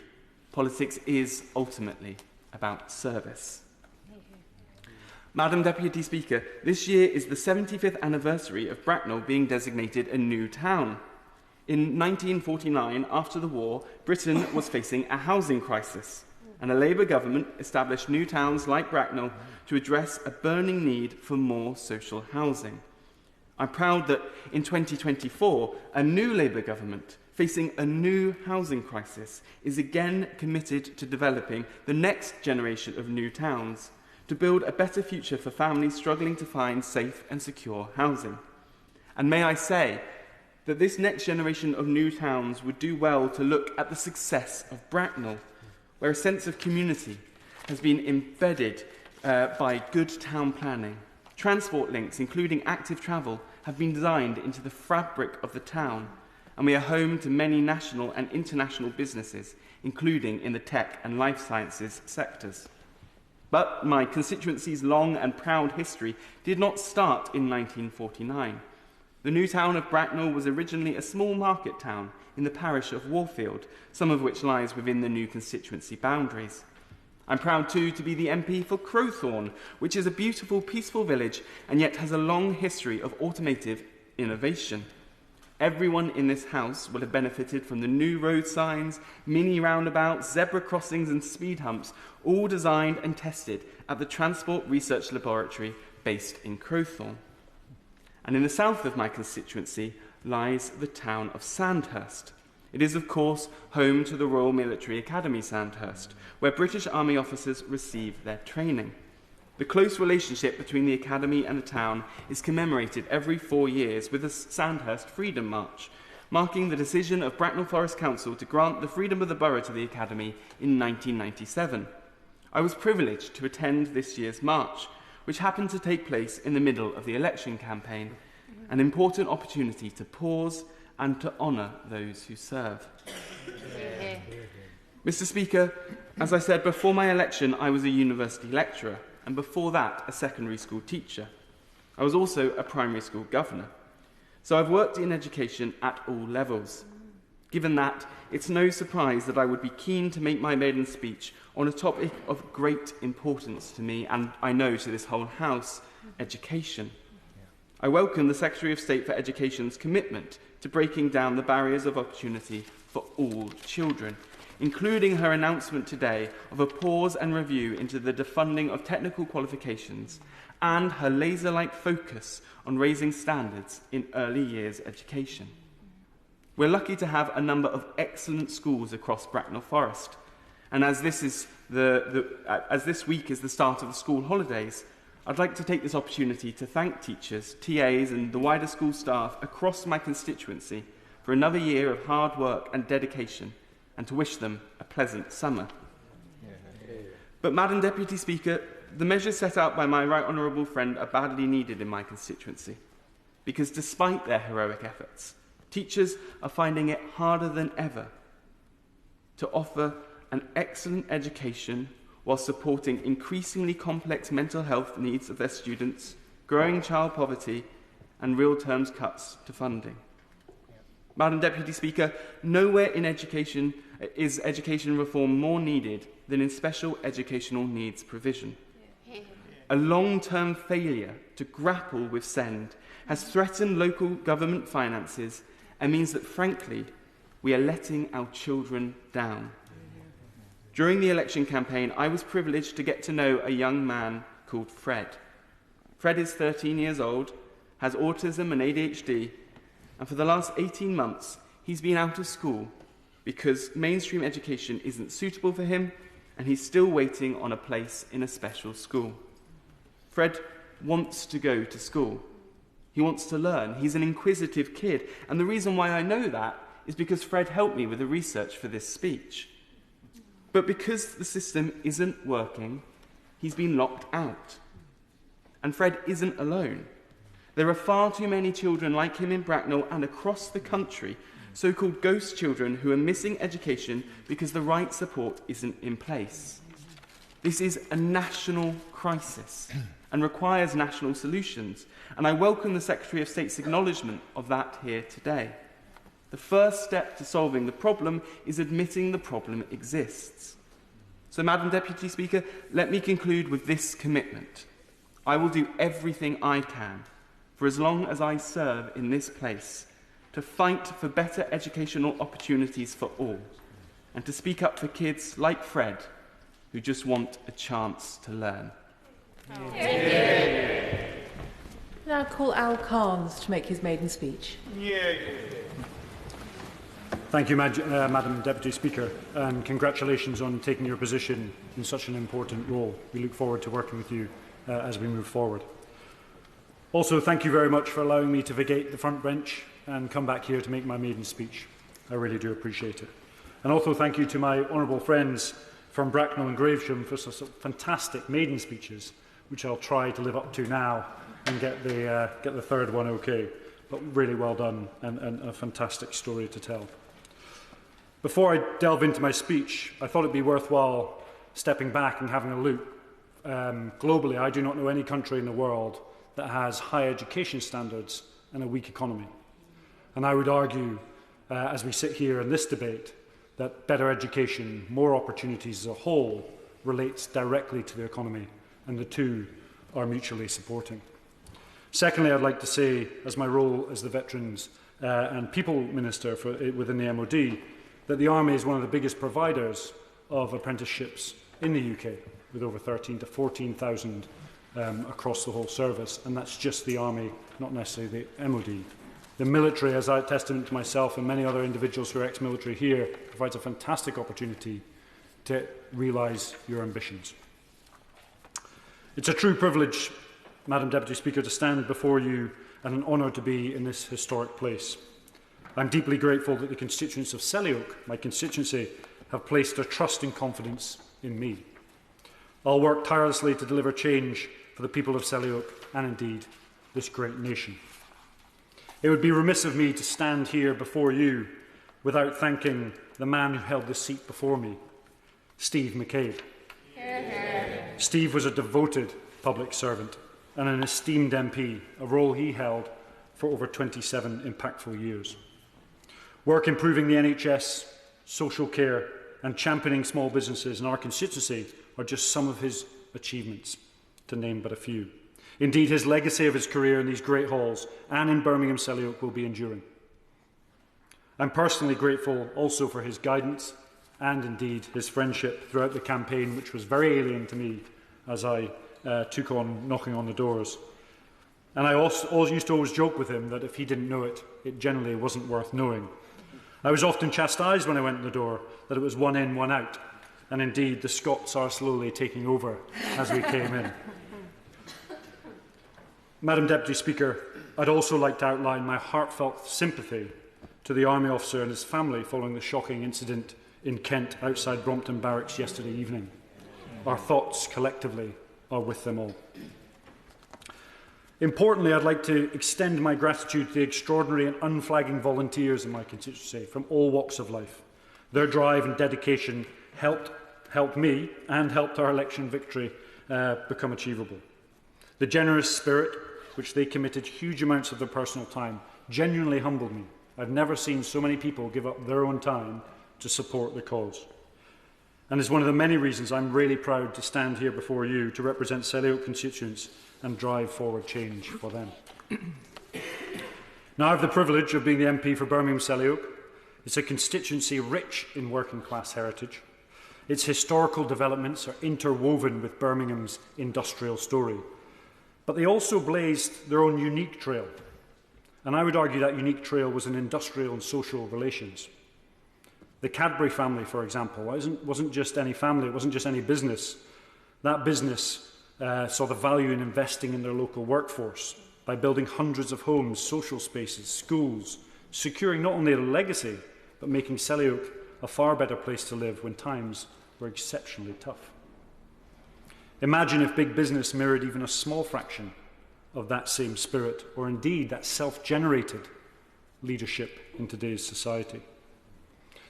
Politics is ultimately about service. Madam Deputy Speaker, this year is the 75th anniversary of Bracknell being designated a new town. In 1949, after the war, Britain was facing a housing crisis, and a Labour government established new towns like Bracknell to address a burning need for more social housing. I'm proud that in 2024, a new Labour government facing a new housing crisis is again committed to developing the next generation of new towns to build a better future for families struggling to find safe and secure housing. And may I say that this next generation of new towns would do well to look at the success of Bracknell, where a sense of community has been embedded by good town planning. Transport links, including active travel, have been designed into the fabric of the town, and we are home to many national and international businesses, including in the tech and life sciences sectors. But my constituency's long and proud history did not start in 1949. The new town of Bracknell was originally a small market town in the parish of Warfield, some of which lies within the new constituency boundaries. I'm proud too to be the MP for Crowthorne, which is a beautiful, peaceful village and yet has a long history of automotive innovation. Everyone in this house will have benefited from the new road signs, mini roundabouts, zebra crossings and speed humps, all designed and tested at the Transport Research Laboratory based in Crowthorne. And in the south of my constituency lies the town of Sandhurst. It is, of course, home to the Royal Military Academy Sandhurst, where British Army officers receive their training. The close relationship between the academy and the town is commemorated every 4 years with the Sandhurst Freedom March, marking the decision of Bracknell Forest Council to grant the freedom of the borough to the academy in 1997. I was privileged to attend this year's march, which happened to take place in the middle of the election campaign, an important opportunity to pause and to honour those who serve. Mr. Speaker, as I said, before my election I was a university lecturer, and before that a secondary school teacher. I was also a primary school governor. So I've worked in education at all levels. Given that, it's no surprise that I would be keen to make my maiden speech on a topic of great importance to me, and I know to this whole House, education. I welcome the Secretary of State for Education's commitment to breaking down the barriers of opportunity for all children, including her announcement today of a pause and review into the defunding of technical qualifications and her laser-like focus on raising standards in early years education. We're lucky to have a number of excellent schools across Bracknell Forest, and as this week is the start of the school holidays, I'd like to take this opportunity to thank teachers, TAs and the wider school staff across my constituency for another year of hard work and dedication, and to wish them a pleasant summer. But, Madam Deputy Speaker, the measures set out by my right honourable friend are badly needed in my constituency, because despite their heroic efforts, teachers are finding it harder than ever to offer an excellent education while supporting increasingly complex mental health needs of their students, growing child poverty, and real terms cuts to funding. Madam Deputy Speaker, nowhere in education is education reform more needed than in special educational needs provision. A long-term failure to grapple with SEND has threatened local government finances and means that, frankly, we are letting our children down. During the election campaign, I was privileged to get to know a young man called Fred. Fred is 13 years old, has autism and ADHD, and for the last 18 months, he's been out of school because mainstream education isn't suitable for him, and he's still waiting on a place in a special school. Fred wants to go to school. He wants to learn. He's an inquisitive kid, and the reason why I know that is because Fred helped me with the research for this speech. But because the system isn't working, he's been locked out. And Fred isn't alone. There are far too many children like him in Bracknell and across the country, so-called ghost children who are missing education because the right support isn't in place. This is a national crisis, and requires national solutions, and I welcome the Secretary of State's acknowledgement of that here today. The first step to solving the problem is admitting the problem exists. So, Madam Deputy Speaker, let me conclude with this commitment. I will do everything I can, for as long as I serve in this place, to fight for better educational opportunities for all, and to speak up for kids like Fred, who just want a chance to learn. Now call Al Carnes to make his maiden speech. Thank you, Madam Deputy Speaker, and congratulations on taking your position in such an important role. We look forward to working with you as we move forward. Also, thank you very much for allowing me to vacate the front bench and come back here to make my maiden speech. I really do appreciate it. And also thank you to my honourable friends from Bracknell and Gravesham for such fantastic maiden speeches, which I'll try to live up to now and get the third one okay. But really well done and a fantastic story to tell. Before I delve into my speech, I thought it'd be worthwhile stepping back and having a look. Globally, I do not know any country in the world that has high education standards and a weak economy. And I would argue, as we sit here in this debate, that better education, more opportunities as a whole, relates directly to the economy, and the two are mutually supporting. Secondly, I'd like to say, as my role as the Veterans and People Minister within the MOD, that the Army is one of the biggest providers of apprenticeships in the UK, with over 13 to 14,000 across the whole service, and that's just the Army, not necessarily the MOD. The military, as a testament to myself and many other individuals who are ex-military here, provides a fantastic opportunity to realise your ambitions. It's a true privilege, Madam Deputy Speaker, to stand before you and an honour to be in this historic place. I'm deeply grateful that the constituents of Selly-Oak, my constituency, have placed their trust and confidence in me. I'll work tirelessly to deliver change for the people of Selly-Oak and indeed this great nation. It would be remiss of me to stand here before you without thanking the man who held this seat before me, Steve McCabe. Steve was a devoted public servant and an esteemed MP, a role he held for over 27 impactful years. Work improving the NHS, social care and championing small businesses in our constituency are just some of his achievements, to name but a few. Indeed, his legacy of his career in these great halls and in Birmingham Selly-Oak will be enduring. I'm personally grateful also for his guidance and indeed his friendship throughout the campaign, which was very alien to me as I took on knocking on the doors. And I also used to always joke with him that if he didn't know it, it generally wasn't worth knowing. I was often chastised when I went in the door that it was one in, one out. And indeed, the Scots are slowly taking over as we came in. Madam Deputy Speaker, I'd also like to outline my heartfelt sympathy to the Army officer and his family following the shocking incident in Kent outside Brompton Barracks yesterday evening. Our thoughts collectively are with them all. Importantly, I'd like to extend my gratitude to the extraordinary and unflagging volunteers in my constituency from all walks of life. Their drive and dedication helped me and helped our election victory become achievable. The generous spirit which they committed huge amounts of their personal time genuinely humbled me. I've never seen so many people give up their own time to support the cause. And is one of the many reasons I'm really proud to stand here before you to represent Selly-Oak constituents and drive forward change for them. Now I have the privilege of being the MP for Birmingham Selly-Oak. It's a constituency rich in working class heritage. Its historical developments are interwoven with Birmingham's industrial story. But they also blazed their own unique trail. And I would argue that unique trail was in industrial and social relations. The Cadbury family, for example, wasn't just any family, it wasn't just any business. That business saw the value in investing in their local workforce by building hundreds of homes, social spaces, schools, securing not only a legacy, but making Selly-Oak a far better place to live when times were exceptionally tough. Imagine if big business mirrored even a small fraction of that same spirit, or indeed that self-generated leadership in today's society.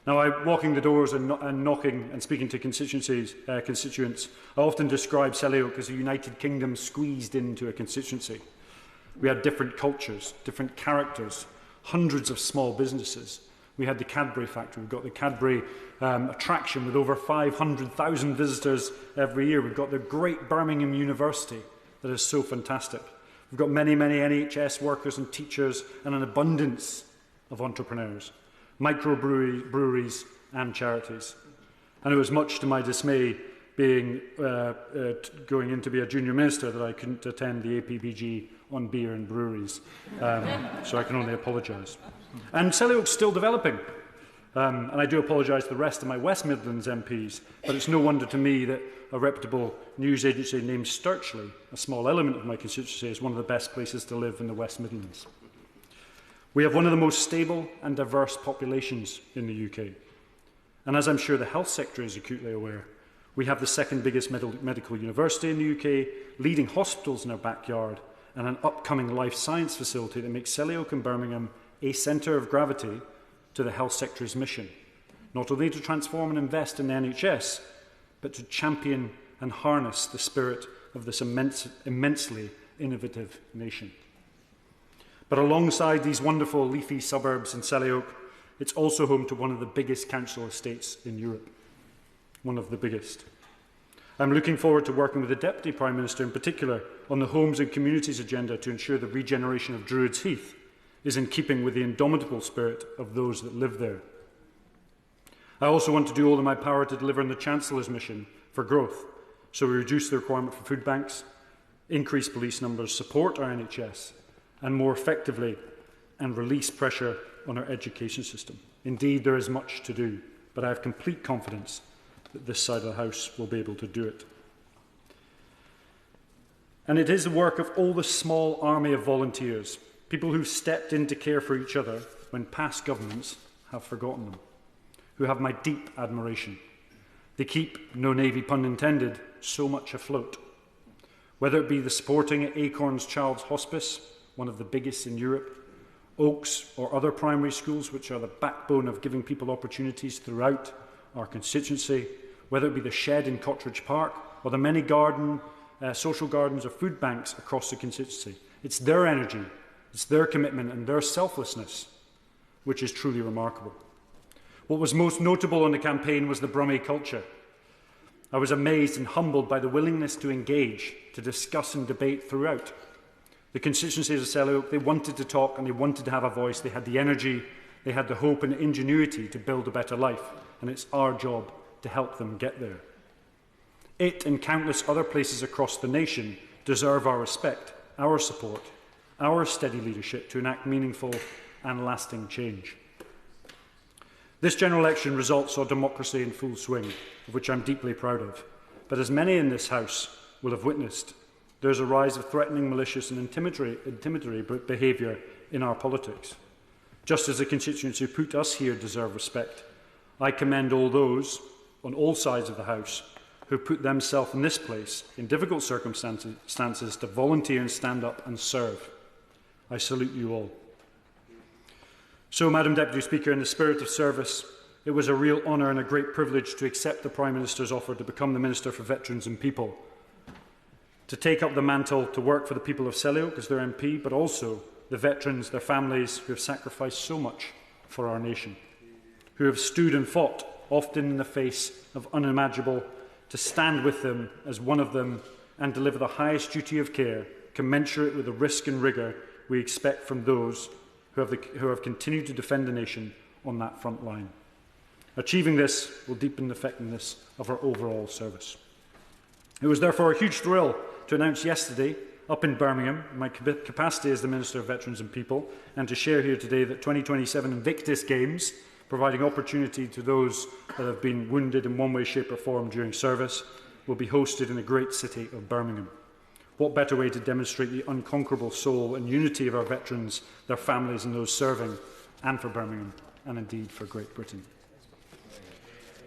Now, walking the doors and knocking and speaking to constituents, I often describe Selly Oak as a United Kingdom squeezed into a constituency. We had different cultures, different characters, hundreds of small businesses. We had the Cadbury factory. We've got the Cadbury attraction with over 500,000 visitors every year. We've got the great Birmingham University that is so fantastic. We've got many, many NHS workers and teachers and an abundance of entrepreneurs, microbreweries and charities. And it was much to my dismay being going in to be a junior minister that I couldn't attend the APBG on beer and breweries. So I can only apologise. And Selly Oak's still developing. And I do apologise to the rest of my West Midlands MPs, but it's no wonder to me that a reputable news agency named Sturchley, a small element of my constituency, is one of the best places to live in the West Midlands. We have one of the most stable and diverse populations in the UK. And as I'm sure the Health Secretary is acutely aware, we have the second biggest medical university in the UK, leading hospitals in our backyard, and an upcoming life science facility that makes Selly Oak and Birmingham a centre of gravity to the Health Secretary's mission, not only to transform and invest in the NHS, but to champion and harness the spirit of this immensely innovative nation. But alongside these wonderful leafy suburbs in Selly Oak, it's also home to one of the biggest council estates in Europe, one of the biggest. I'm looking forward to working with the Deputy Prime Minister in particular on the Homes and Communities agenda to ensure the regeneration of Druids Heath is in keeping with the indomitable spirit of those that live there. I also want to do all in my power to deliver on the Chancellor's mission for growth, so we reduce the requirement for food banks, increase police numbers, support our NHS, and more effectively and release pressure on our education system. Indeed, there is much to do, but I have complete confidence that this side of the House will be able to do it. And it is the work of all the small army of volunteers, people who stepped in to care for each other when past governments have forgotten them, who have my deep admiration. They keep, no navy pun intended, so much afloat. Whether it be the supporting at Acorn's Child's Hospice, one of the biggest in Europe, Oaks or other primary schools which are the backbone of giving people opportunities throughout our constituency, whether it be the shed in Cottridge Park or the many social gardens or food banks across the constituency. It's their energy, it's their commitment and their selflessness which is truly remarkable. What was most notable on the campaign was the Brummie culture. I was amazed and humbled by the willingness to engage, to discuss and debate throughout. The constituencies of Selly Oak, they wanted to talk and they wanted to have a voice. They had the energy, they had the hope and ingenuity to build a better life, and it's our job to help them get there. It and countless other places across the nation deserve our respect, our support, our steady leadership to enact meaningful and lasting change. This general election results saw democracy in full swing, of which I'm deeply proud of. But as many in this House will have witnessed, there is a rise of threatening, malicious and intimidatory behaviour in our politics. Just as the constituents who put us here deserve respect, I commend all those, on all sides of the House, who put themselves in this place, in difficult circumstances, to volunteer and stand up and serve. I salute you all. So, Madam Deputy Speaker, in the spirit of service, it was a real honour and a great privilege to accept the Prime Minister's offer to become the Minister for Veterans and People, to take up the mantle to work for the people of Selly Oak as their MP, but also the veterans, their families, who have sacrificed so much for our nation, who have stood and fought, often in the face of unimaginable, to stand with them as one of them and deliver the highest duty of care, commensurate with the risk and rigour we expect from those who have continued to defend the nation on that front line. Achieving this will deepen the effectiveness of our overall service. It was therefore a huge thrill to announce yesterday, up in Birmingham, my capacity as the Minister of Veterans and People, and to share here today that 2027 Invictus Games, providing opportunity to those that have been wounded in one way, shape or form during service, will be hosted in the great city of Birmingham. What better way to demonstrate the unconquerable soul and unity of our veterans, their families and those serving, and for Birmingham, and indeed for Great Britain.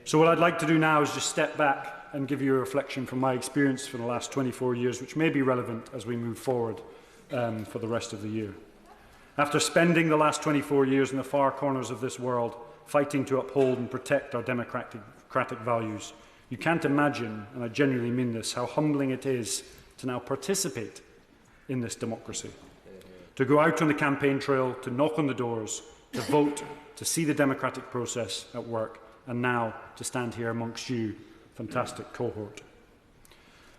So what I'd like to do now is just step back and give you a reflection from my experience for the last 24 years, which may be relevant as we move forward for the rest of the year. After spending the last 24 years in the far corners of this world, fighting to uphold and protect our democratic values. You can't imagine, and I genuinely mean this, how humbling it is to now participate in this democracy. To go out on the campaign trail, to knock on the doors, to vote, to see the democratic process at work, and now to stand here amongst you, fantastic cohort.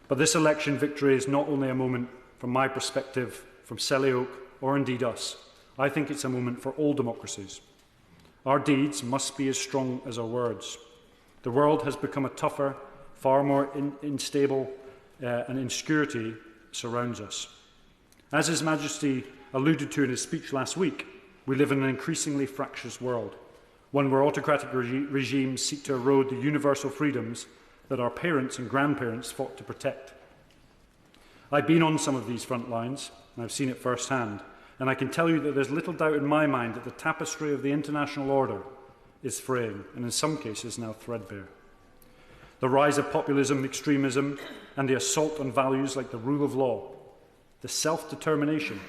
But this election victory is not only a moment from my perspective, from Selly Oak, or indeed us. I think it's a moment for all democracies. Our deeds must be as strong as our words. The world has become a tougher, far more unstable, and insecurity surrounds us. As His Majesty alluded to in his speech last week, we live in an increasingly fractious world, one where autocratic regimes seek to erode the universal freedoms that our parents and grandparents fought to protect. I've been on some of these front lines, and I've seen it firsthand, and I can tell you that there's little doubt in my mind that the tapestry of the international order is fraying, and in some cases now threadbare. The rise of populism, extremism, and the assault on values like the rule of law, the self-determination,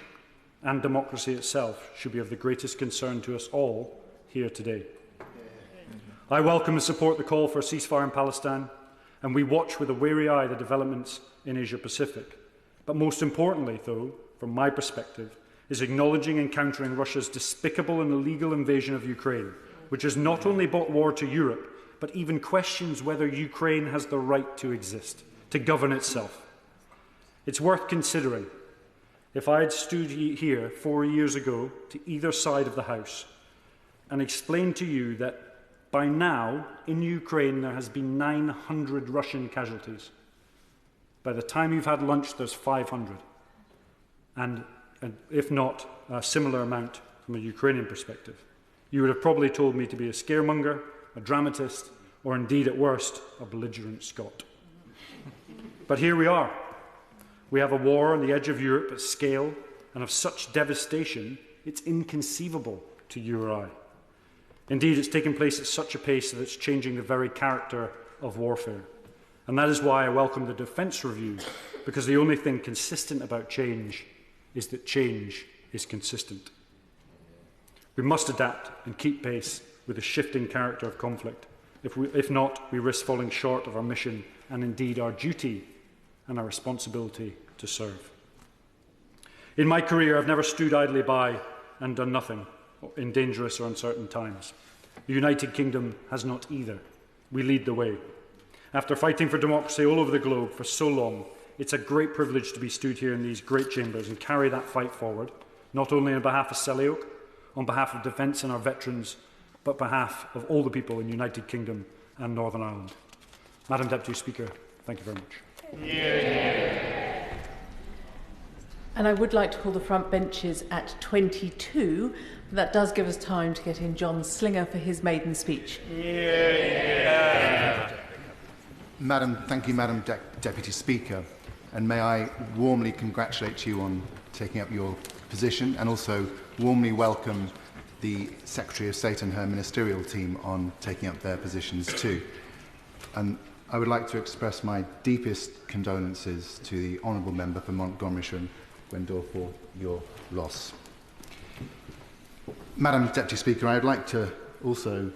and democracy itself should be of the greatest concern to us all here today. I welcome and support the call for a ceasefire in Palestine, and we watch with a wary eye the developments in Asia-Pacific. But most importantly, though, from my perspective, is acknowledging and countering Russia's despicable and illegal invasion of Ukraine, which has not only brought war to Europe, but even questions whether Ukraine has the right to exist, to govern itself. It's worth considering. If I had stood here 4 years ago to either side of the House and explained to you that by now in Ukraine there has been 900 Russian casualties, by the time you've had lunch there's 500, and if not a similar amount from a Ukrainian perspective, you would have probably told me to be a scaremonger, a dramatist, or indeed at worst a belligerent Scot. But here we are. We have a war on the edge of Europe at scale and of such devastation it's inconceivable to you or I. Indeed, it's taken place at such a pace that it's changing the very character of warfare. And that is why I welcome the Defence Review, because the only thing consistent about change is that change is consistent. We must adapt and keep pace with the shifting character of conflict. If not, we risk falling short of our mission and indeed our duty and our responsibility to serve. In my career, I've never stood idly by and done nothing in dangerous or uncertain times. The United Kingdom has not either. We lead the way. After fighting for democracy all over the globe for so long, it's a great privilege to be stood here in these great chambers and carry that fight forward, not only on behalf of Selly Oak, on behalf of defence and our veterans, but on behalf of all the people in the United Kingdom and Northern Ireland. Madam Deputy Speaker, thank you very much. Yeah. And I would like to call the front benches at 22. That does give us time to get in John Slinger for his maiden speech. Yeah. Thank you, Madam Deputy Speaker, and may I warmly congratulate you on taking up your position, and also warmly welcome the Secretary of State and her ministerial team on taking up their positions too. And I would like to express my deepest condolences to the Honourable Member for Montgomeryshire and Gwendor for your loss. Madam Deputy Speaker, I would like to also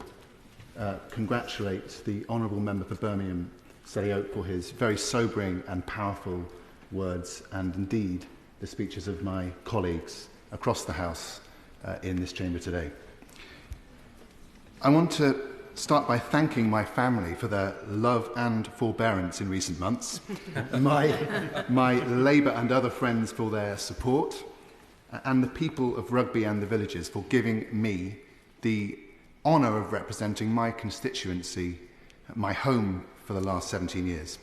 congratulate the Honourable Member for Birmingham, Selly Oak, for his very sobering and powerful words, and indeed the speeches of my colleagues across the House in this chamber today. I want to start by thanking my family for their love and forbearance in recent months, my Labour and other friends for their support, and the people of Rugby and the villages for giving me the honour of representing my constituency, my home, for the last 17 years.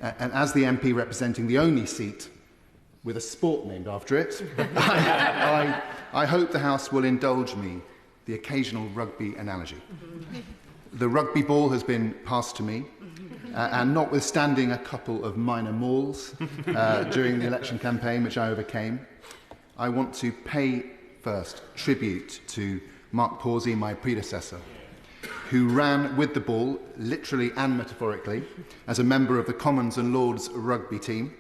And as the MP representing the only seat with a sport named after it, I hope the House will indulge me the occasional rugby analogy. The rugby ball has been passed to me, and notwithstanding a couple of minor mauls during the election campaign, which I overcame, I want to pay first tribute to Mark Pawsey, my predecessor, who ran with the ball, literally and metaphorically, as a member of the Commons and Lords rugby team.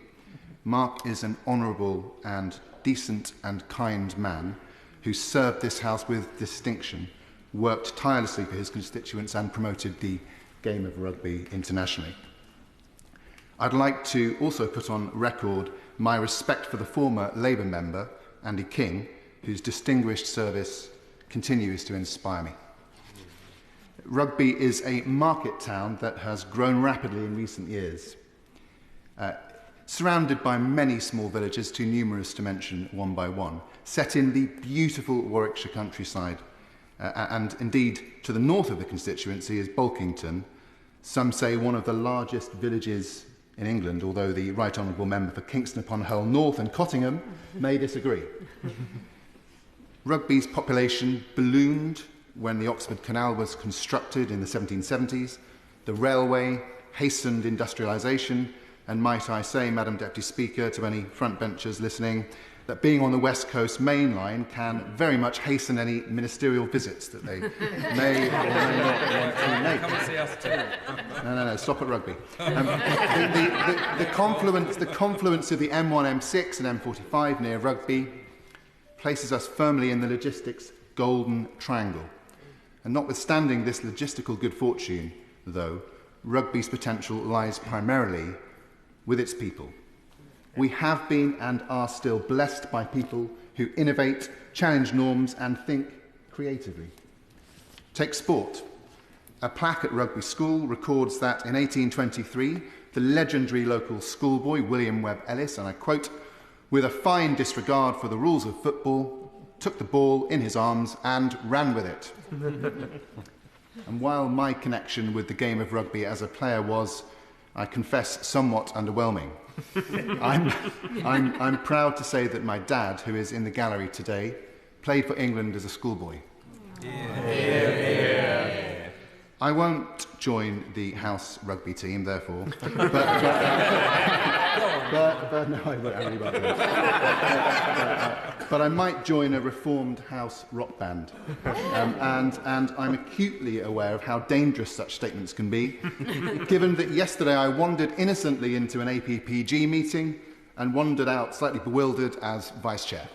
Mark is an honourable and decent and kind man who served this House with distinction worked tirelessly for his constituents and promoted the game of rugby internationally. I'd like to also put on record my respect for the former Labour member, Andy King, whose distinguished service continues to inspire me. Rugby is a market town that has grown rapidly in recent years, surrounded by many small villages, too numerous to mention one by one, set in the beautiful Warwickshire countryside, and indeed to the north of the constituency is Bolkington, some say one of the largest villages in England, although the Right Honourable Member for Kingston upon Hull North and Cottingham may disagree. Rugby's population ballooned when the Oxford Canal was constructed in the 1770s. The railway hastened industrialisation, and might I say, Madam Deputy Speaker, to any frontbenchers listening, that being on the West Coast main line can very much hasten any ministerial visits that they may or may not want to make. Come and see us too. No, stop at rugby. The confluence of the M1, M6 and M45 near Rugby places us firmly in the logistics golden triangle. And notwithstanding this logistical good fortune, though, Rugby's potential lies primarily with its people. We have been and are still blessed by people who innovate, challenge norms and think creatively. Take sport. A plaque at Rugby School records that in 1823, the legendary local schoolboy William Webb Ellis, and I quote, with a fine disregard for the rules of football, took the ball in his arms and ran with it. And while my connection with the game of rugby as a player was, I confess, somewhat underwhelming, I'm proud to say that my dad, who is in the gallery today, played for England as a schoolboy. Yeah. I won't join the house rugby team, therefore, but no, I won't worry about that. But I might join a reformed house rock band, and I'm acutely aware of how dangerous such statements can be, given that yesterday I wandered innocently into an APPG meeting and wandered out slightly bewildered as vice chair.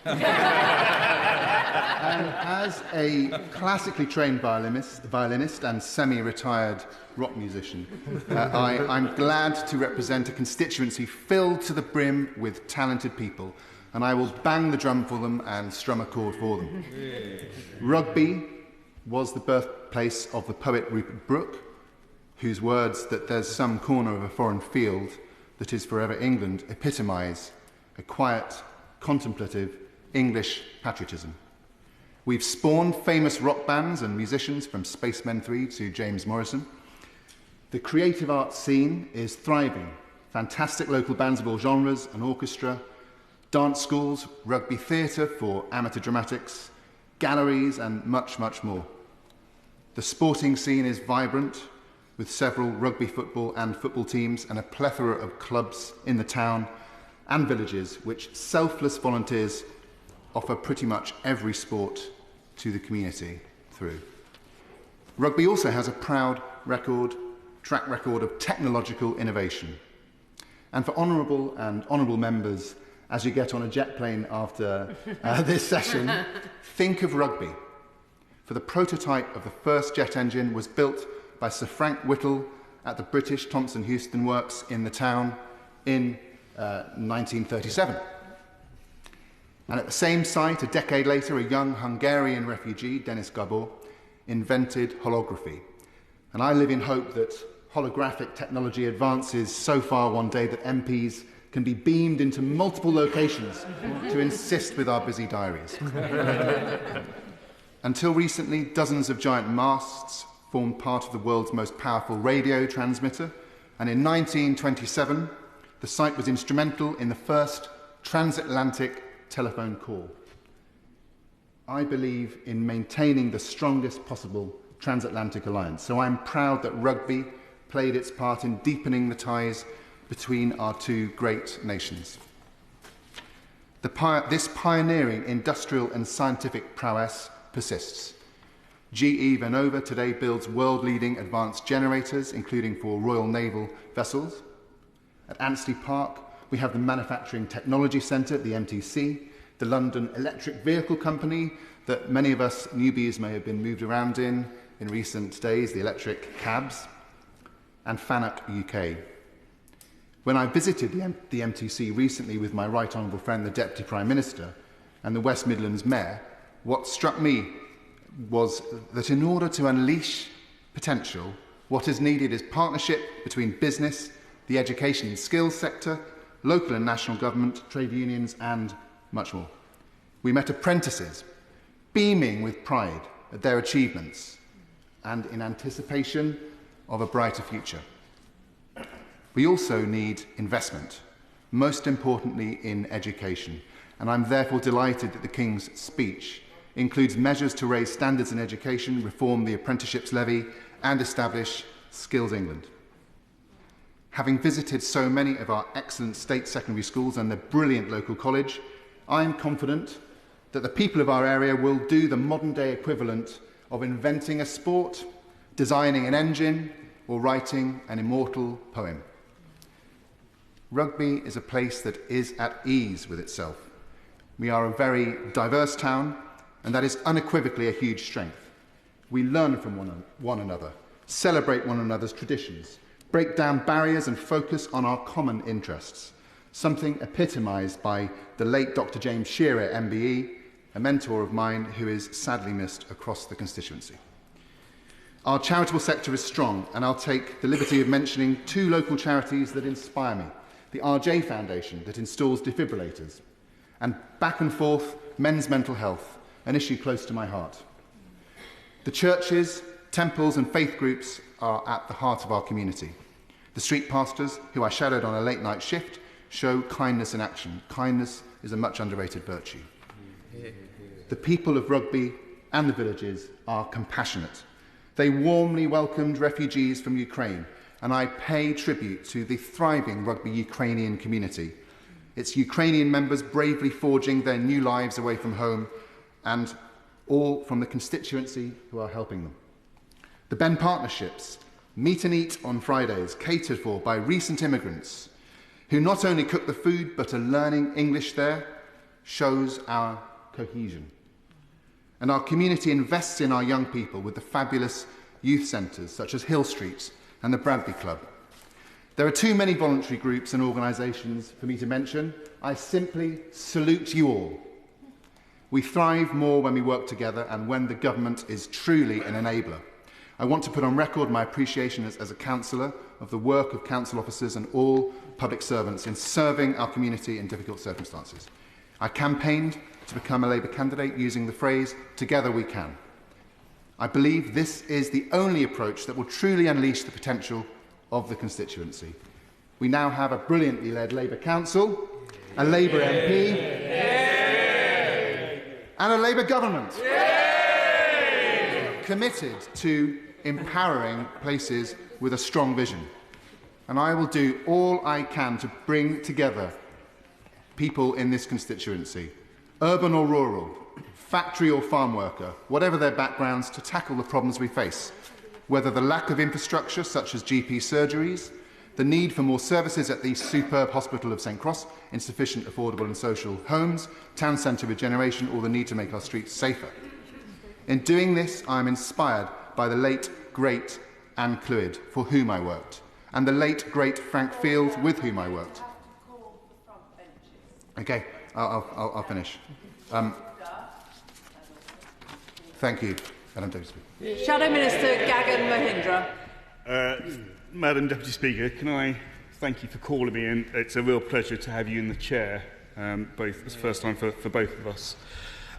And as a classically trained violinist and semi-retired rock musician, I'm glad to represent a constituency filled to the brim with talented people, and I will bang the drum for them and strum a chord for them. Rugby was the birthplace of the poet Rupert Brooke, whose words that there's some corner of a foreign field that is forever England epitomise a quiet, contemplative English patriotism. We've spawned famous rock bands and musicians from Spacemen 3 to James Morrison. The creative arts scene is thriving. Fantastic local bands of all genres, an orchestra, dance schools, rugby theatre for amateur dramatics, galleries and much, much more. The sporting scene is vibrant, with several rugby football and football teams and a plethora of clubs in the town and villages which selfless volunteers offer pretty much every sport to the community through. Rugby also has a proud track record of technological innovation. And for honourable members, as you get on a jet plane after this session, think of Rugby. For the prototype of the first jet engine was built by Sir Frank Whittle at the British Thomson Houston Works in the town in 1937. And at the same site, a decade later, a young Hungarian refugee, Denis Gabor, invented holography. And I live in hope that holographic technology advances so far one day that MPs can be beamed into multiple locations to insist with our busy diaries. Until recently, dozens of giant masts formed part of the world's most powerful radio transmitter, and in 1927, the site was instrumental in the first transatlantic telephone call. I believe in maintaining the strongest possible transatlantic alliance, so I'm proud that rugby played its part in deepening the ties between our two great nations. This pioneering industrial and scientific prowess persists. GE Vernova today builds world-leading advanced generators, including for Royal Naval vessels. At Anstey Park, we have the Manufacturing Technology Centre, the MTC, the London Electric Vehicle Company that many of us newbies may have been moved around in recent days, the electric cabs, and Fanuc UK. When I visited the MTC recently with my Right Honourable friend, the Deputy Prime Minister, and the West Midlands Mayor, what struck me was that in order to unleash potential, what is needed is partnership between business, the education and skills sector, local and national government, trade unions, and much more. We met apprentices, beaming with pride at their achievements and in anticipation of a brighter future. We also need investment, most importantly in education, and I'm therefore delighted that the King's speech includes measures to raise standards in education, reform the apprenticeships levy, and establish Skills England. Having visited so many of our excellent state secondary schools and the brilliant local college, I am confident that the people of our area will do the modern-day equivalent of inventing a sport, designing an engine, or writing an immortal poem. Rugby is a place that is at ease with itself. We are a very diverse town, and that is unequivocally a huge strength. We learn from one another, celebrate one another's traditions, break down barriers and focus on our common interests, something epitomised by the late Dr. James Shearer, MBE, a mentor of mine who is sadly missed across the constituency. Our charitable sector is strong, and I'll take the liberty of mentioning two local charities that inspire me. The RJ Foundation that installs defibrillators, and Back and Forth Men's Mental Health, an issue close to my heart. The churches, temples and faith groups are at the heart of our community. The street pastors, who I shadowed on a late night shift, show kindness in action. Kindness is a much underrated virtue. The people of Rugby and the villages are compassionate. They warmly welcomed refugees from Ukraine, and I pay tribute to the thriving Rugby Ukrainian community. It's Ukrainian members bravely forging their new lives away from home, and all from the constituency who are helping them. The Ben Partnerships, meet and eat on Fridays, catered for by recent immigrants, who not only cook the food but are learning English there, shows our cohesion. And our community invests in our young people with the fabulous youth centres such as Hill Street and the Bradby Club. There are too many voluntary groups and organisations for me to mention. I simply salute you all. We thrive more when we work together and when the government is truly an enabler. I want to put on record my appreciation as a councillor of the work of council officers and all public servants in serving our community in difficult circumstances. I campaigned to become a Labour candidate using the phrase, "Together we can." I believe this is the only approach that will truly unleash the potential of the constituency. We now have a brilliantly led Labour council, a Labour MP, and a Labour government committed to empowering places with a strong vision. And I will do all I can to bring together people in this constituency, urban or rural, factory or farm worker, whatever their backgrounds, to tackle the problems we face, whether the lack of infrastructure such as GP surgeries, the need for more services at the superb Hospital of St Cross, insufficient affordable and social homes, town centre regeneration, or the need to make our streets safer. In doing this, I am inspired by the late, great Anne Clwyd, for whom I worked, and the late, great Frank Field, with whom I worked. Okay, I'll finish. Thank you, Madam Deputy Speaker. Shadow Minister Gagan Mahindra. Madam Deputy Speaker, can I thank you for calling me, and it's a real pleasure to have you in the chair, both. It's the first time for both of us.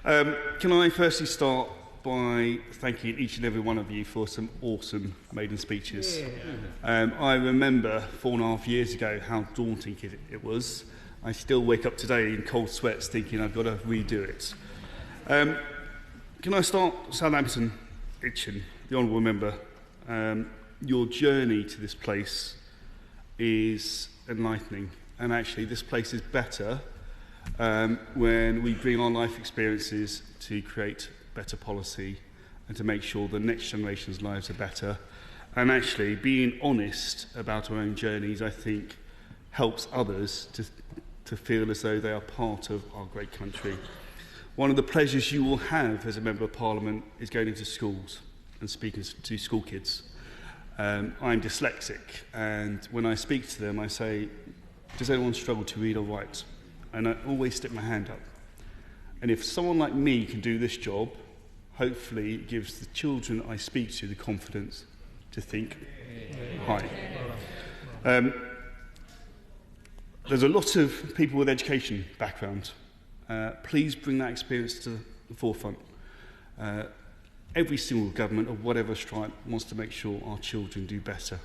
Can I firstly start by thanking each and every one of you for some awesome maiden speeches. I remember 4.5 years ago how daunting it was. I still wake up today in cold sweats thinking I've got to redo it. Can I start Southampton, Itchen, the Honourable Member? Your journey to this place is enlightening, and actually this place is better when we bring our life experiences to create better policy and to make sure the next generation's lives are better. And actually being honest about our own journeys, I think, helps others to to feel as though they are part of our great country. One of the pleasures you will have as a Member of Parliament is going into schools and speaking to school kids. I'm dyslexic, and when I speak to them, I say, does anyone struggle to read or write? And I always stick my hand up. And if someone like me can do this job, hopefully it gives the children I speak to the confidence to think high. There's a lot of people with education background. Please bring that experience to the forefront. Every single government of whatever stripe wants to make sure our children do better.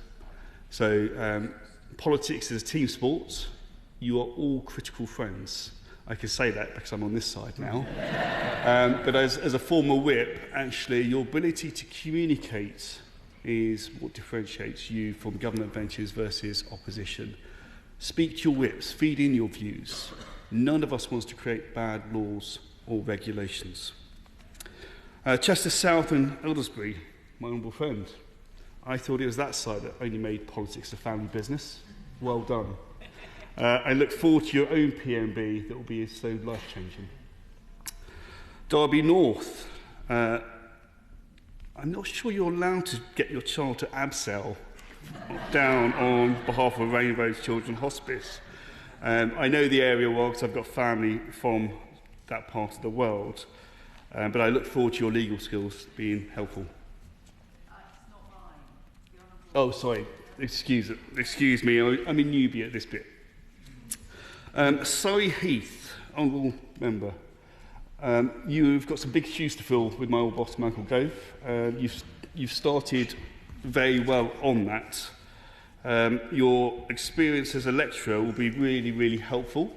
So politics is a team sport. You are all critical friends. I can say that because I'm on this side now. But as a former whip, actually, your ability to communicate is what differentiates you from government benches versus opposition. Speak to your whips, feed in your views. None of us wants to create bad laws or regulations. Chester South and Eldesbury, my honourable friend. I thought it was that side that only made politics a family business. Well done. I look forward to your own PMB that will be so life-changing. Derby North. I'm not sure you're allowed to get your child to Absel down on behalf of Rainbow's Children's Hospice. I know the area well because I've got family from that part of the world. But I look forward to your legal skills being helpful. Oh, sorry. Excuse me. I'm in newbie at this bit. Surrey Heath, honourable member. You've got some big shoes to fill with my old boss, Michael Gove. You've started very well on that. Your experience as a lecturer will be really, really helpful.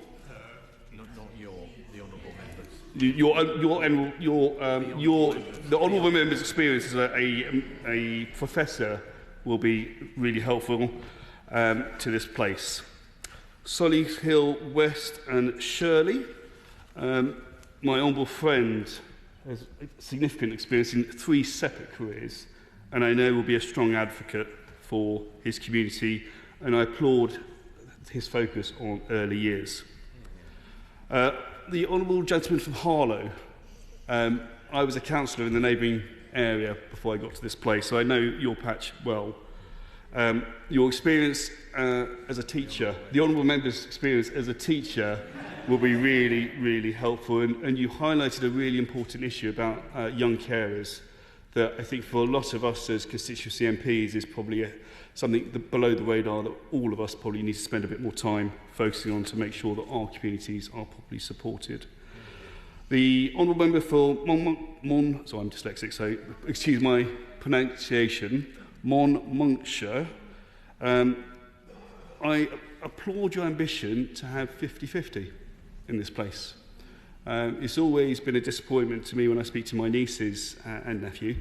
The honourable member's experience as a professor will be really helpful to this place. Solihull West and Shirley. My honourable friend has significant experience in 3 separate careers, and I know will be a strong advocate for his community, and I applaud his focus on early years. The honourable gentleman from Harlow. I was a councillor in the neighbouring area before I got to this place, so I know your patch well. Your experience as a teacher, the honourable member's experience as a teacher will be really, really helpful, and you highlighted a really important issue about young carers that I think for a lot of us as constituency MPs is probably something that below the radar that all of us probably need to spend a bit more time focusing on to make sure that our communities are properly supported. The honourable member for so I'm dyslexic, so excuse my pronunciation, Monmouthshire. I applaud your ambition to have 50-50 in this place. It's always been a disappointment to me when I speak to my nieces and nephew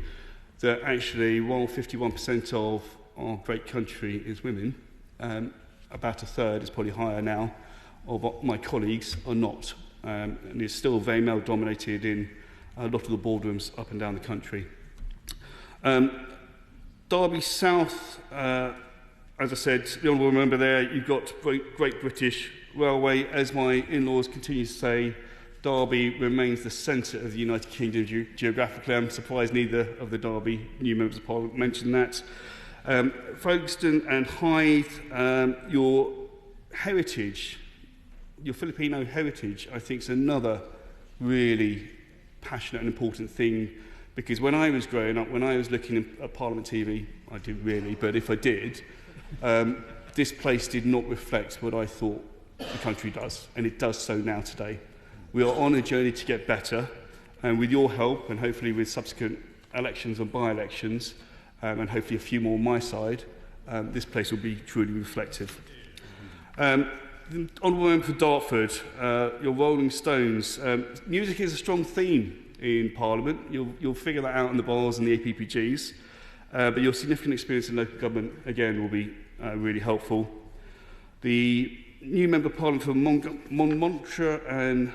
that actually while 51% of our great country is women, about a third, is probably higher now, of my colleagues are not. And it's still very male dominated in a lot of the boardrooms up and down the country. Derby South, as I said, the honourable member there, you've got Great British Railway. As my in-laws continue to say, Derby remains the centre of the United Kingdom geographically. I'm surprised neither of the Derby new members of Parliament mentioned that. Folkestone and Hythe, your heritage, your Filipino heritage, I think is another really passionate and important thing, because when I was growing up, when I was looking at Parliament TV, I didn't really, but if I did, this place did not reflect what I thought the country does, and it does so now today. We are on a journey to get better, and with your help, and hopefully with subsequent elections and by-elections, and hopefully a few more on my side, this place will be truly reflective. The honourable member for Dartford, your Rolling Stones. Music is a strong theme in Parliament. You'll figure that out in the bars and the APPGs. But your significant experience in local government, again, will be really helpful. The new member of Parliament for Monmouthshire and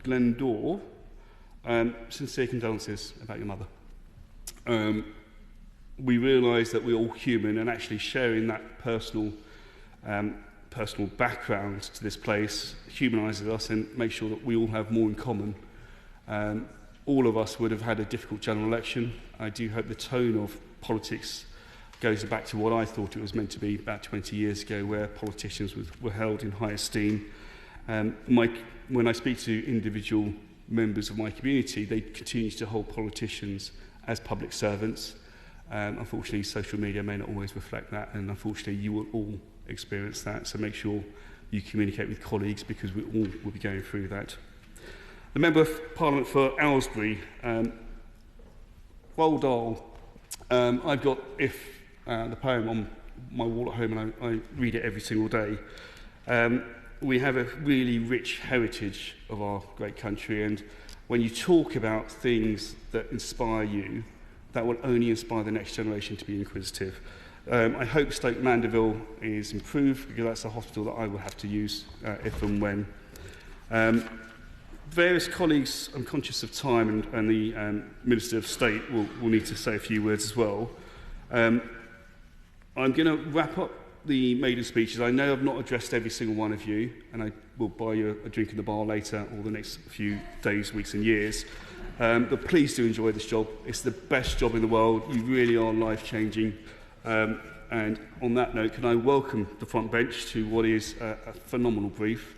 Glendore, sincere condolences about your mother. We realise that we're all human, and actually sharing that personal personal background to this place humanises us and makes sure that we all have more in common. All of us would have had a difficult general election. I do hope the tone of politics goes back to what I thought it was meant to be about 20 years ago, where politicians were held in high esteem. When I speak to individual members of my community, they continue to hold politicians as public servants. Unfortunately, social media may not always reflect that, and unfortunately you will all experience that, so make sure you communicate with colleagues, because we all will be going through that. The Member of Parliament for Aylesbury, Roald Dahl. I've got the poem on my wall at home, and I read it every single day. We have a really rich heritage of our great country, and when you talk about things that inspire you, that will only inspire the next generation to be inquisitive. I hope Stoke Mandeville is improved, because that's a hospital that I will have to use if and when. Various colleagues, I'm conscious of time, and the Minister of State will need to say a few words as well. I'm going to wrap up the maiden speeches. I know I've not addressed every single one of you, and I will buy you a drink in the bar later, or the next few days, weeks and years. But please do enjoy this job. It's the best job in the world. You really are life-changing. And on that note, can I welcome the front bench to what is a phenomenal brief,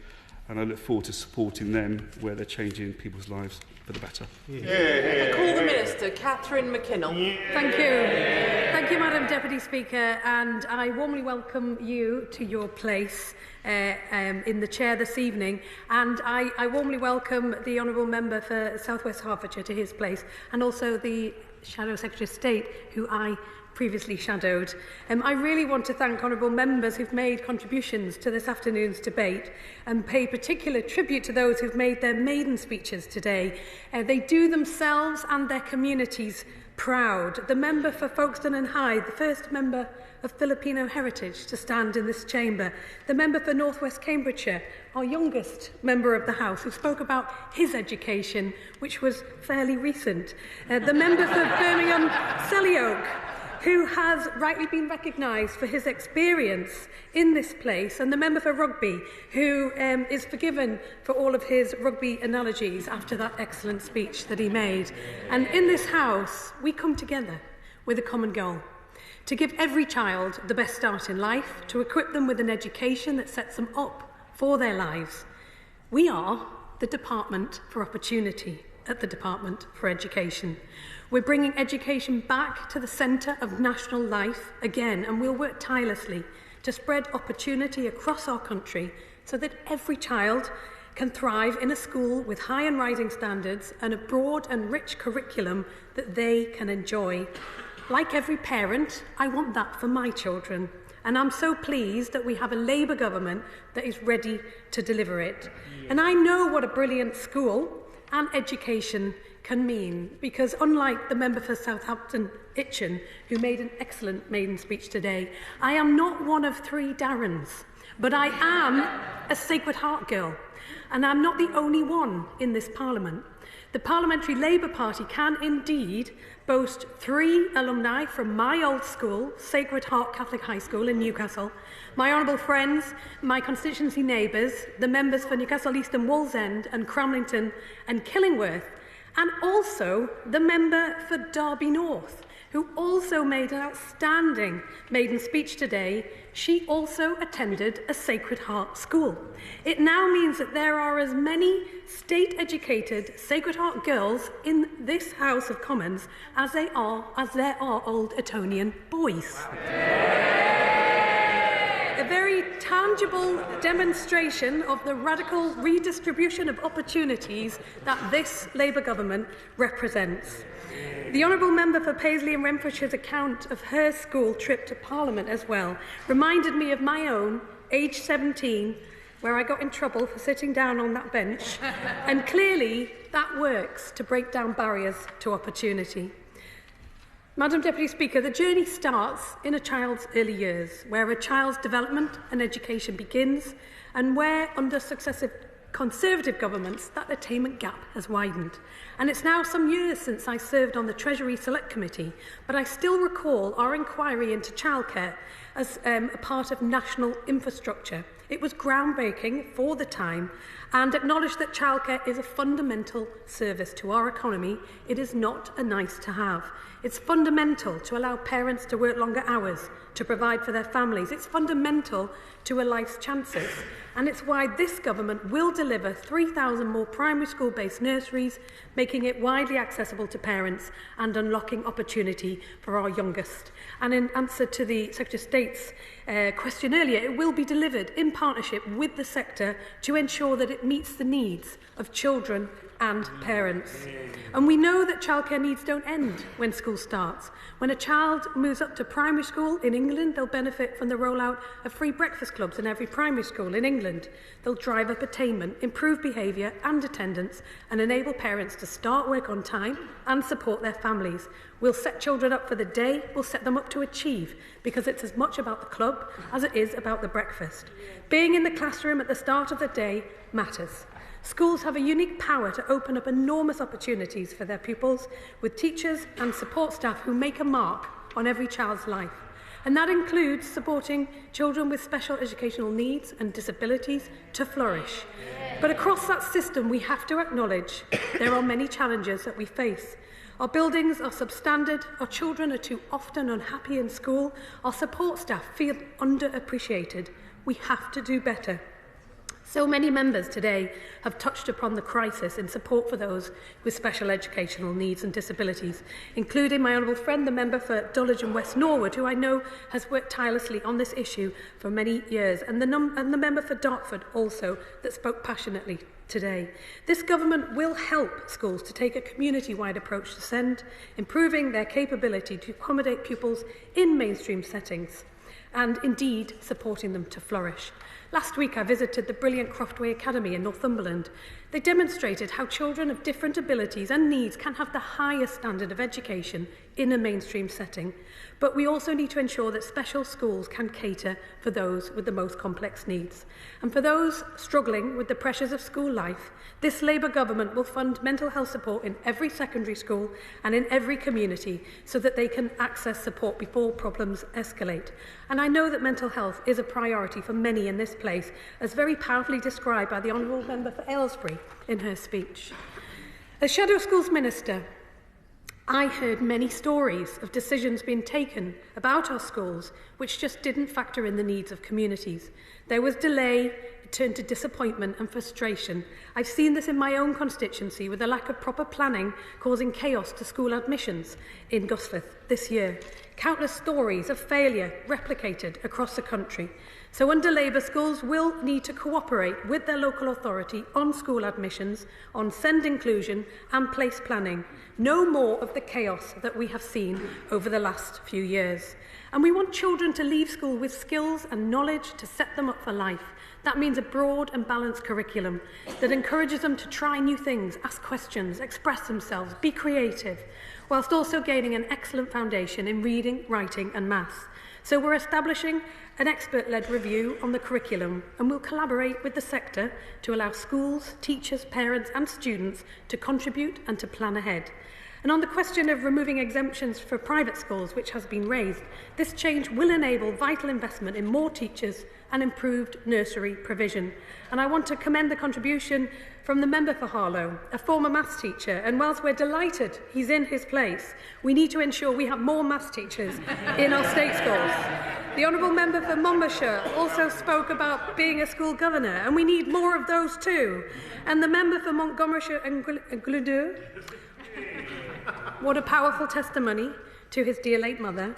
and I look forward to supporting them where they're changing people's lives for the better. I call the Minister, Catherine McKinnell. Thank you. Thank you, Madam Deputy Speaker, and I warmly welcome you to your place in the chair this evening, and I warmly welcome the Honourable Member for South West Hertfordshire to his place, and also the Shadow Secretary of State, who I previously shadowed. I really want to thank honourable members who've made contributions to this afternoon's debate, and pay particular tribute to those who've made their maiden speeches today. They do themselves and their communities proud. The member for Folkestone and Hyde, the first member of Filipino heritage to stand in this chamber. The member for North West Cambridgeshire, our youngest member of the House, who spoke about his education, which was fairly recent. The member for Birmingham Selly-Oak, who has rightly been recognised for his experience in this place, and the member for Rugby, who is forgiven for all of his rugby analogies after that excellent speech that he made. And in this House, we come together with a common goal: to give every child the best start in life, to equip them with an education that sets them up for their lives. We are the Department for Opportunity at the Department for Education. We're bringing education back to the centre of national life again, and we'll work tirelessly to spread opportunity across our country so that every child can thrive in a school with high and rising standards and a broad and rich curriculum that they can enjoy. Like every parent, I want that for my children, and I'm so pleased that we have a Labour government that is ready to deliver it. And I know what a brilliant school and education can mean, because unlike the member for Southampton, Itchen, who made an excellent maiden speech today, I am not one of 3 Darrens, but I am a Sacred Heart girl, and I'm not the only one in this Parliament. The Parliamentary Labour Party can indeed boast 3 alumni from my old school, Sacred Heart Catholic High School in Newcastle, my honourable friends, my constituency neighbours, the members for Newcastle East and Wallsend and Cramlington and Killingworth, and also the member for Derby North, who also made an outstanding maiden speech today. She also attended a Sacred Heart school. It now means that there are as many state-educated Sacred Heart girls in this House of Commons as there are Old Etonian boys. A very tangible demonstration of the radical redistribution of opportunities that this Labour government represents. The Honourable Member for Paisley and Renfrewshire's account of her school trip to Parliament as well reminded me of my own, age 17, where I got in trouble for sitting down on that bench, and clearly that works to break down barriers to opportunity. Madam Deputy Speaker, the journey starts in a child's early years, where a child's development and education begins, and where, under successive Conservative governments, that attainment gap has widened. And it's now some years since I served on the Treasury Select Committee, but I still recall our inquiry into childcare as a part of national infrastructure. It was groundbreaking for the time and acknowledged that childcare is a fundamental service to our economy. It is not a nice to have. It's fundamental to allow parents to work longer hours, to provide for their families. It's fundamental to a life's chances. And it's why this government will deliver 3,000 more primary school-based nurseries, making it widely accessible to parents and unlocking opportunity for our youngest. And in answer to the Secretary of State's question earlier, it will be delivered in partnership with the sector to ensure that it meets the needs of children and parents. And we know that childcare needs don't end when school starts. When a child moves up to primary school in England, they'll benefit from the rollout of free breakfast clubs in every primary school in England. They'll drive up attainment, improve behaviour and attendance, and enable parents to start work on time and support their families. We'll set children up for the day, we'll set them up to achieve, because it's as much about the club as it is about the breakfast. Being in the classroom at the start of the day matters. Schools have a unique power to open up enormous opportunities for their pupils, with teachers and support staff who make a mark on every child's life. And that includes supporting children with special educational needs and disabilities to flourish. But across that system, we have to acknowledge there are many challenges that we face. Our buildings are substandard, our children are too often unhappy in school, our support staff feel underappreciated. We have to do better. So many members today have touched upon the crisis in support for those with special educational needs and disabilities, including my honourable friend, the member for Dulwich and West Norwood, who I know has worked tirelessly on this issue for many years, and the member for Dartford also that spoke passionately today. This government will help schools to take a community-wide approach to SEND, improving their capability to accommodate pupils in mainstream settings and indeed supporting them to flourish. Last week I visited the brilliant Croftway Academy in Northumberland. They demonstrated how children of different abilities and needs can have the highest standard of education in a mainstream setting. But we also need to ensure that special schools can cater for those with the most complex needs. And for those struggling with the pressures of school life, this Labour government will fund mental health support in every secondary school and in every community so that they can access support before problems escalate. And I know that mental health is a priority for many in this place, as very powerfully described by the Honourable Member for Aylesbury in her speech. As Shadow Schools Minister, I heard many stories of decisions being taken about our schools which just didn't factor in the needs of communities. There was delay, it turned to disappointment and frustration. I've seen this in my own constituency with the lack of proper planning causing chaos to school admissions in Gosforth this year. Countless stories of failure replicated across the country. So under Labour, schools will need to cooperate with their local authority on school admissions, on SEND inclusion and place planning. No more of the chaos that we have seen over the last few years. And we want children to leave school with skills and knowledge to set them up for life. That means a broad and balanced curriculum that encourages them to try new things, ask questions, express themselves, be creative, whilst also gaining an excellent foundation in reading, writing and maths. So we're establishing an expert-led review on the curriculum, and we'll collaborate with the sector to allow schools, teachers, parents and students to contribute and to plan ahead. And on the question of removing exemptions for private schools, which has been raised, this change will enable vital investment in more teachers and improved nursery provision. And I want to commend the contribution from the member for Harlow, a former maths teacher, and whilst we're delighted he's in his place, we need to ensure we have more maths teachers in our state schools. The honourable member for Monmouthshire also spoke about being a school governor, and we need more of those too. And the member for Montgomeryshire and Gloucester, what a powerful testimony to his dear late mother.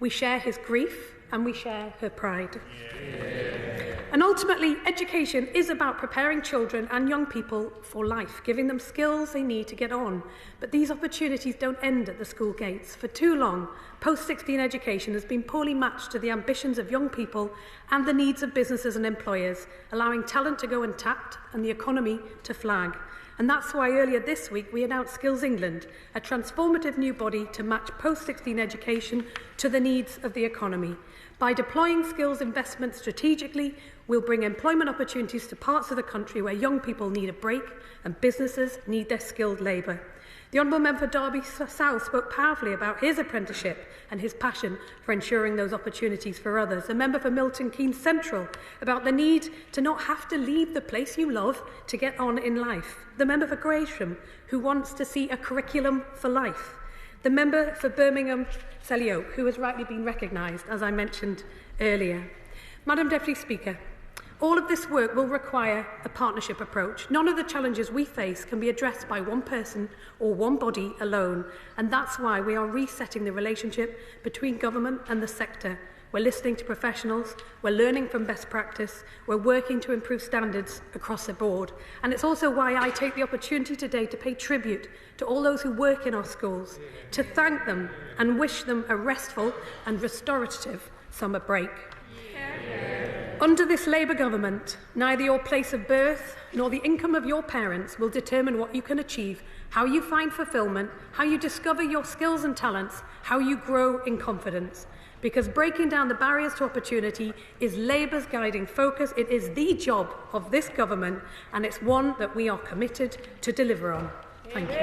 We share his grief and we share her pride. And ultimately, education is about preparing children and young people for life, giving them skills they need to get on. But these opportunities don't end at the school gates. For too long, post-16 education has been poorly matched to the ambitions of young people and the needs of businesses and employers, allowing talent to go untapped and the economy to flag. And that's why earlier this week we announced Skills England, a transformative new body to match post-16 education to the needs of the economy. By deploying skills investment strategically, we'll bring employment opportunities to parts of the country where young people need a break and businesses need their skilled labour. The The Honourable Member for Derby South spoke powerfully about his apprenticeship and his passion for ensuring those opportunities for others. The member for Milton Keynes Central about the need to not have to leave the place you love to get on in life. The member for Gresham, who wants to see a curriculum for life. The member for Birmingham Selly Oak, who has rightly been recognised, as I mentioned earlier. Madam Deputy Speaker, all of this work will require a partnership approach. None of the challenges we face can be addressed by one person or one body alone, and that's why we are resetting the relationship between government and the sector. We're listening to professionals, we're learning from best practice, we're working to improve standards across the board. And it's also why I take the opportunity today to pay tribute to all those who work in our schools, to thank them and wish them a restful and restorative summer break. Under this Labour government, neither your place of birth nor the income of your parents will determine what you can achieve, how you find fulfilment, how you discover your skills and talents, how you grow in confidence. Because breaking down the barriers to opportunity is Labour's guiding focus. It is the job of this government, and it's one that we are committed to deliver on. Thank you.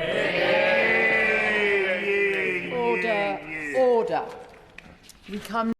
Order. Order. We come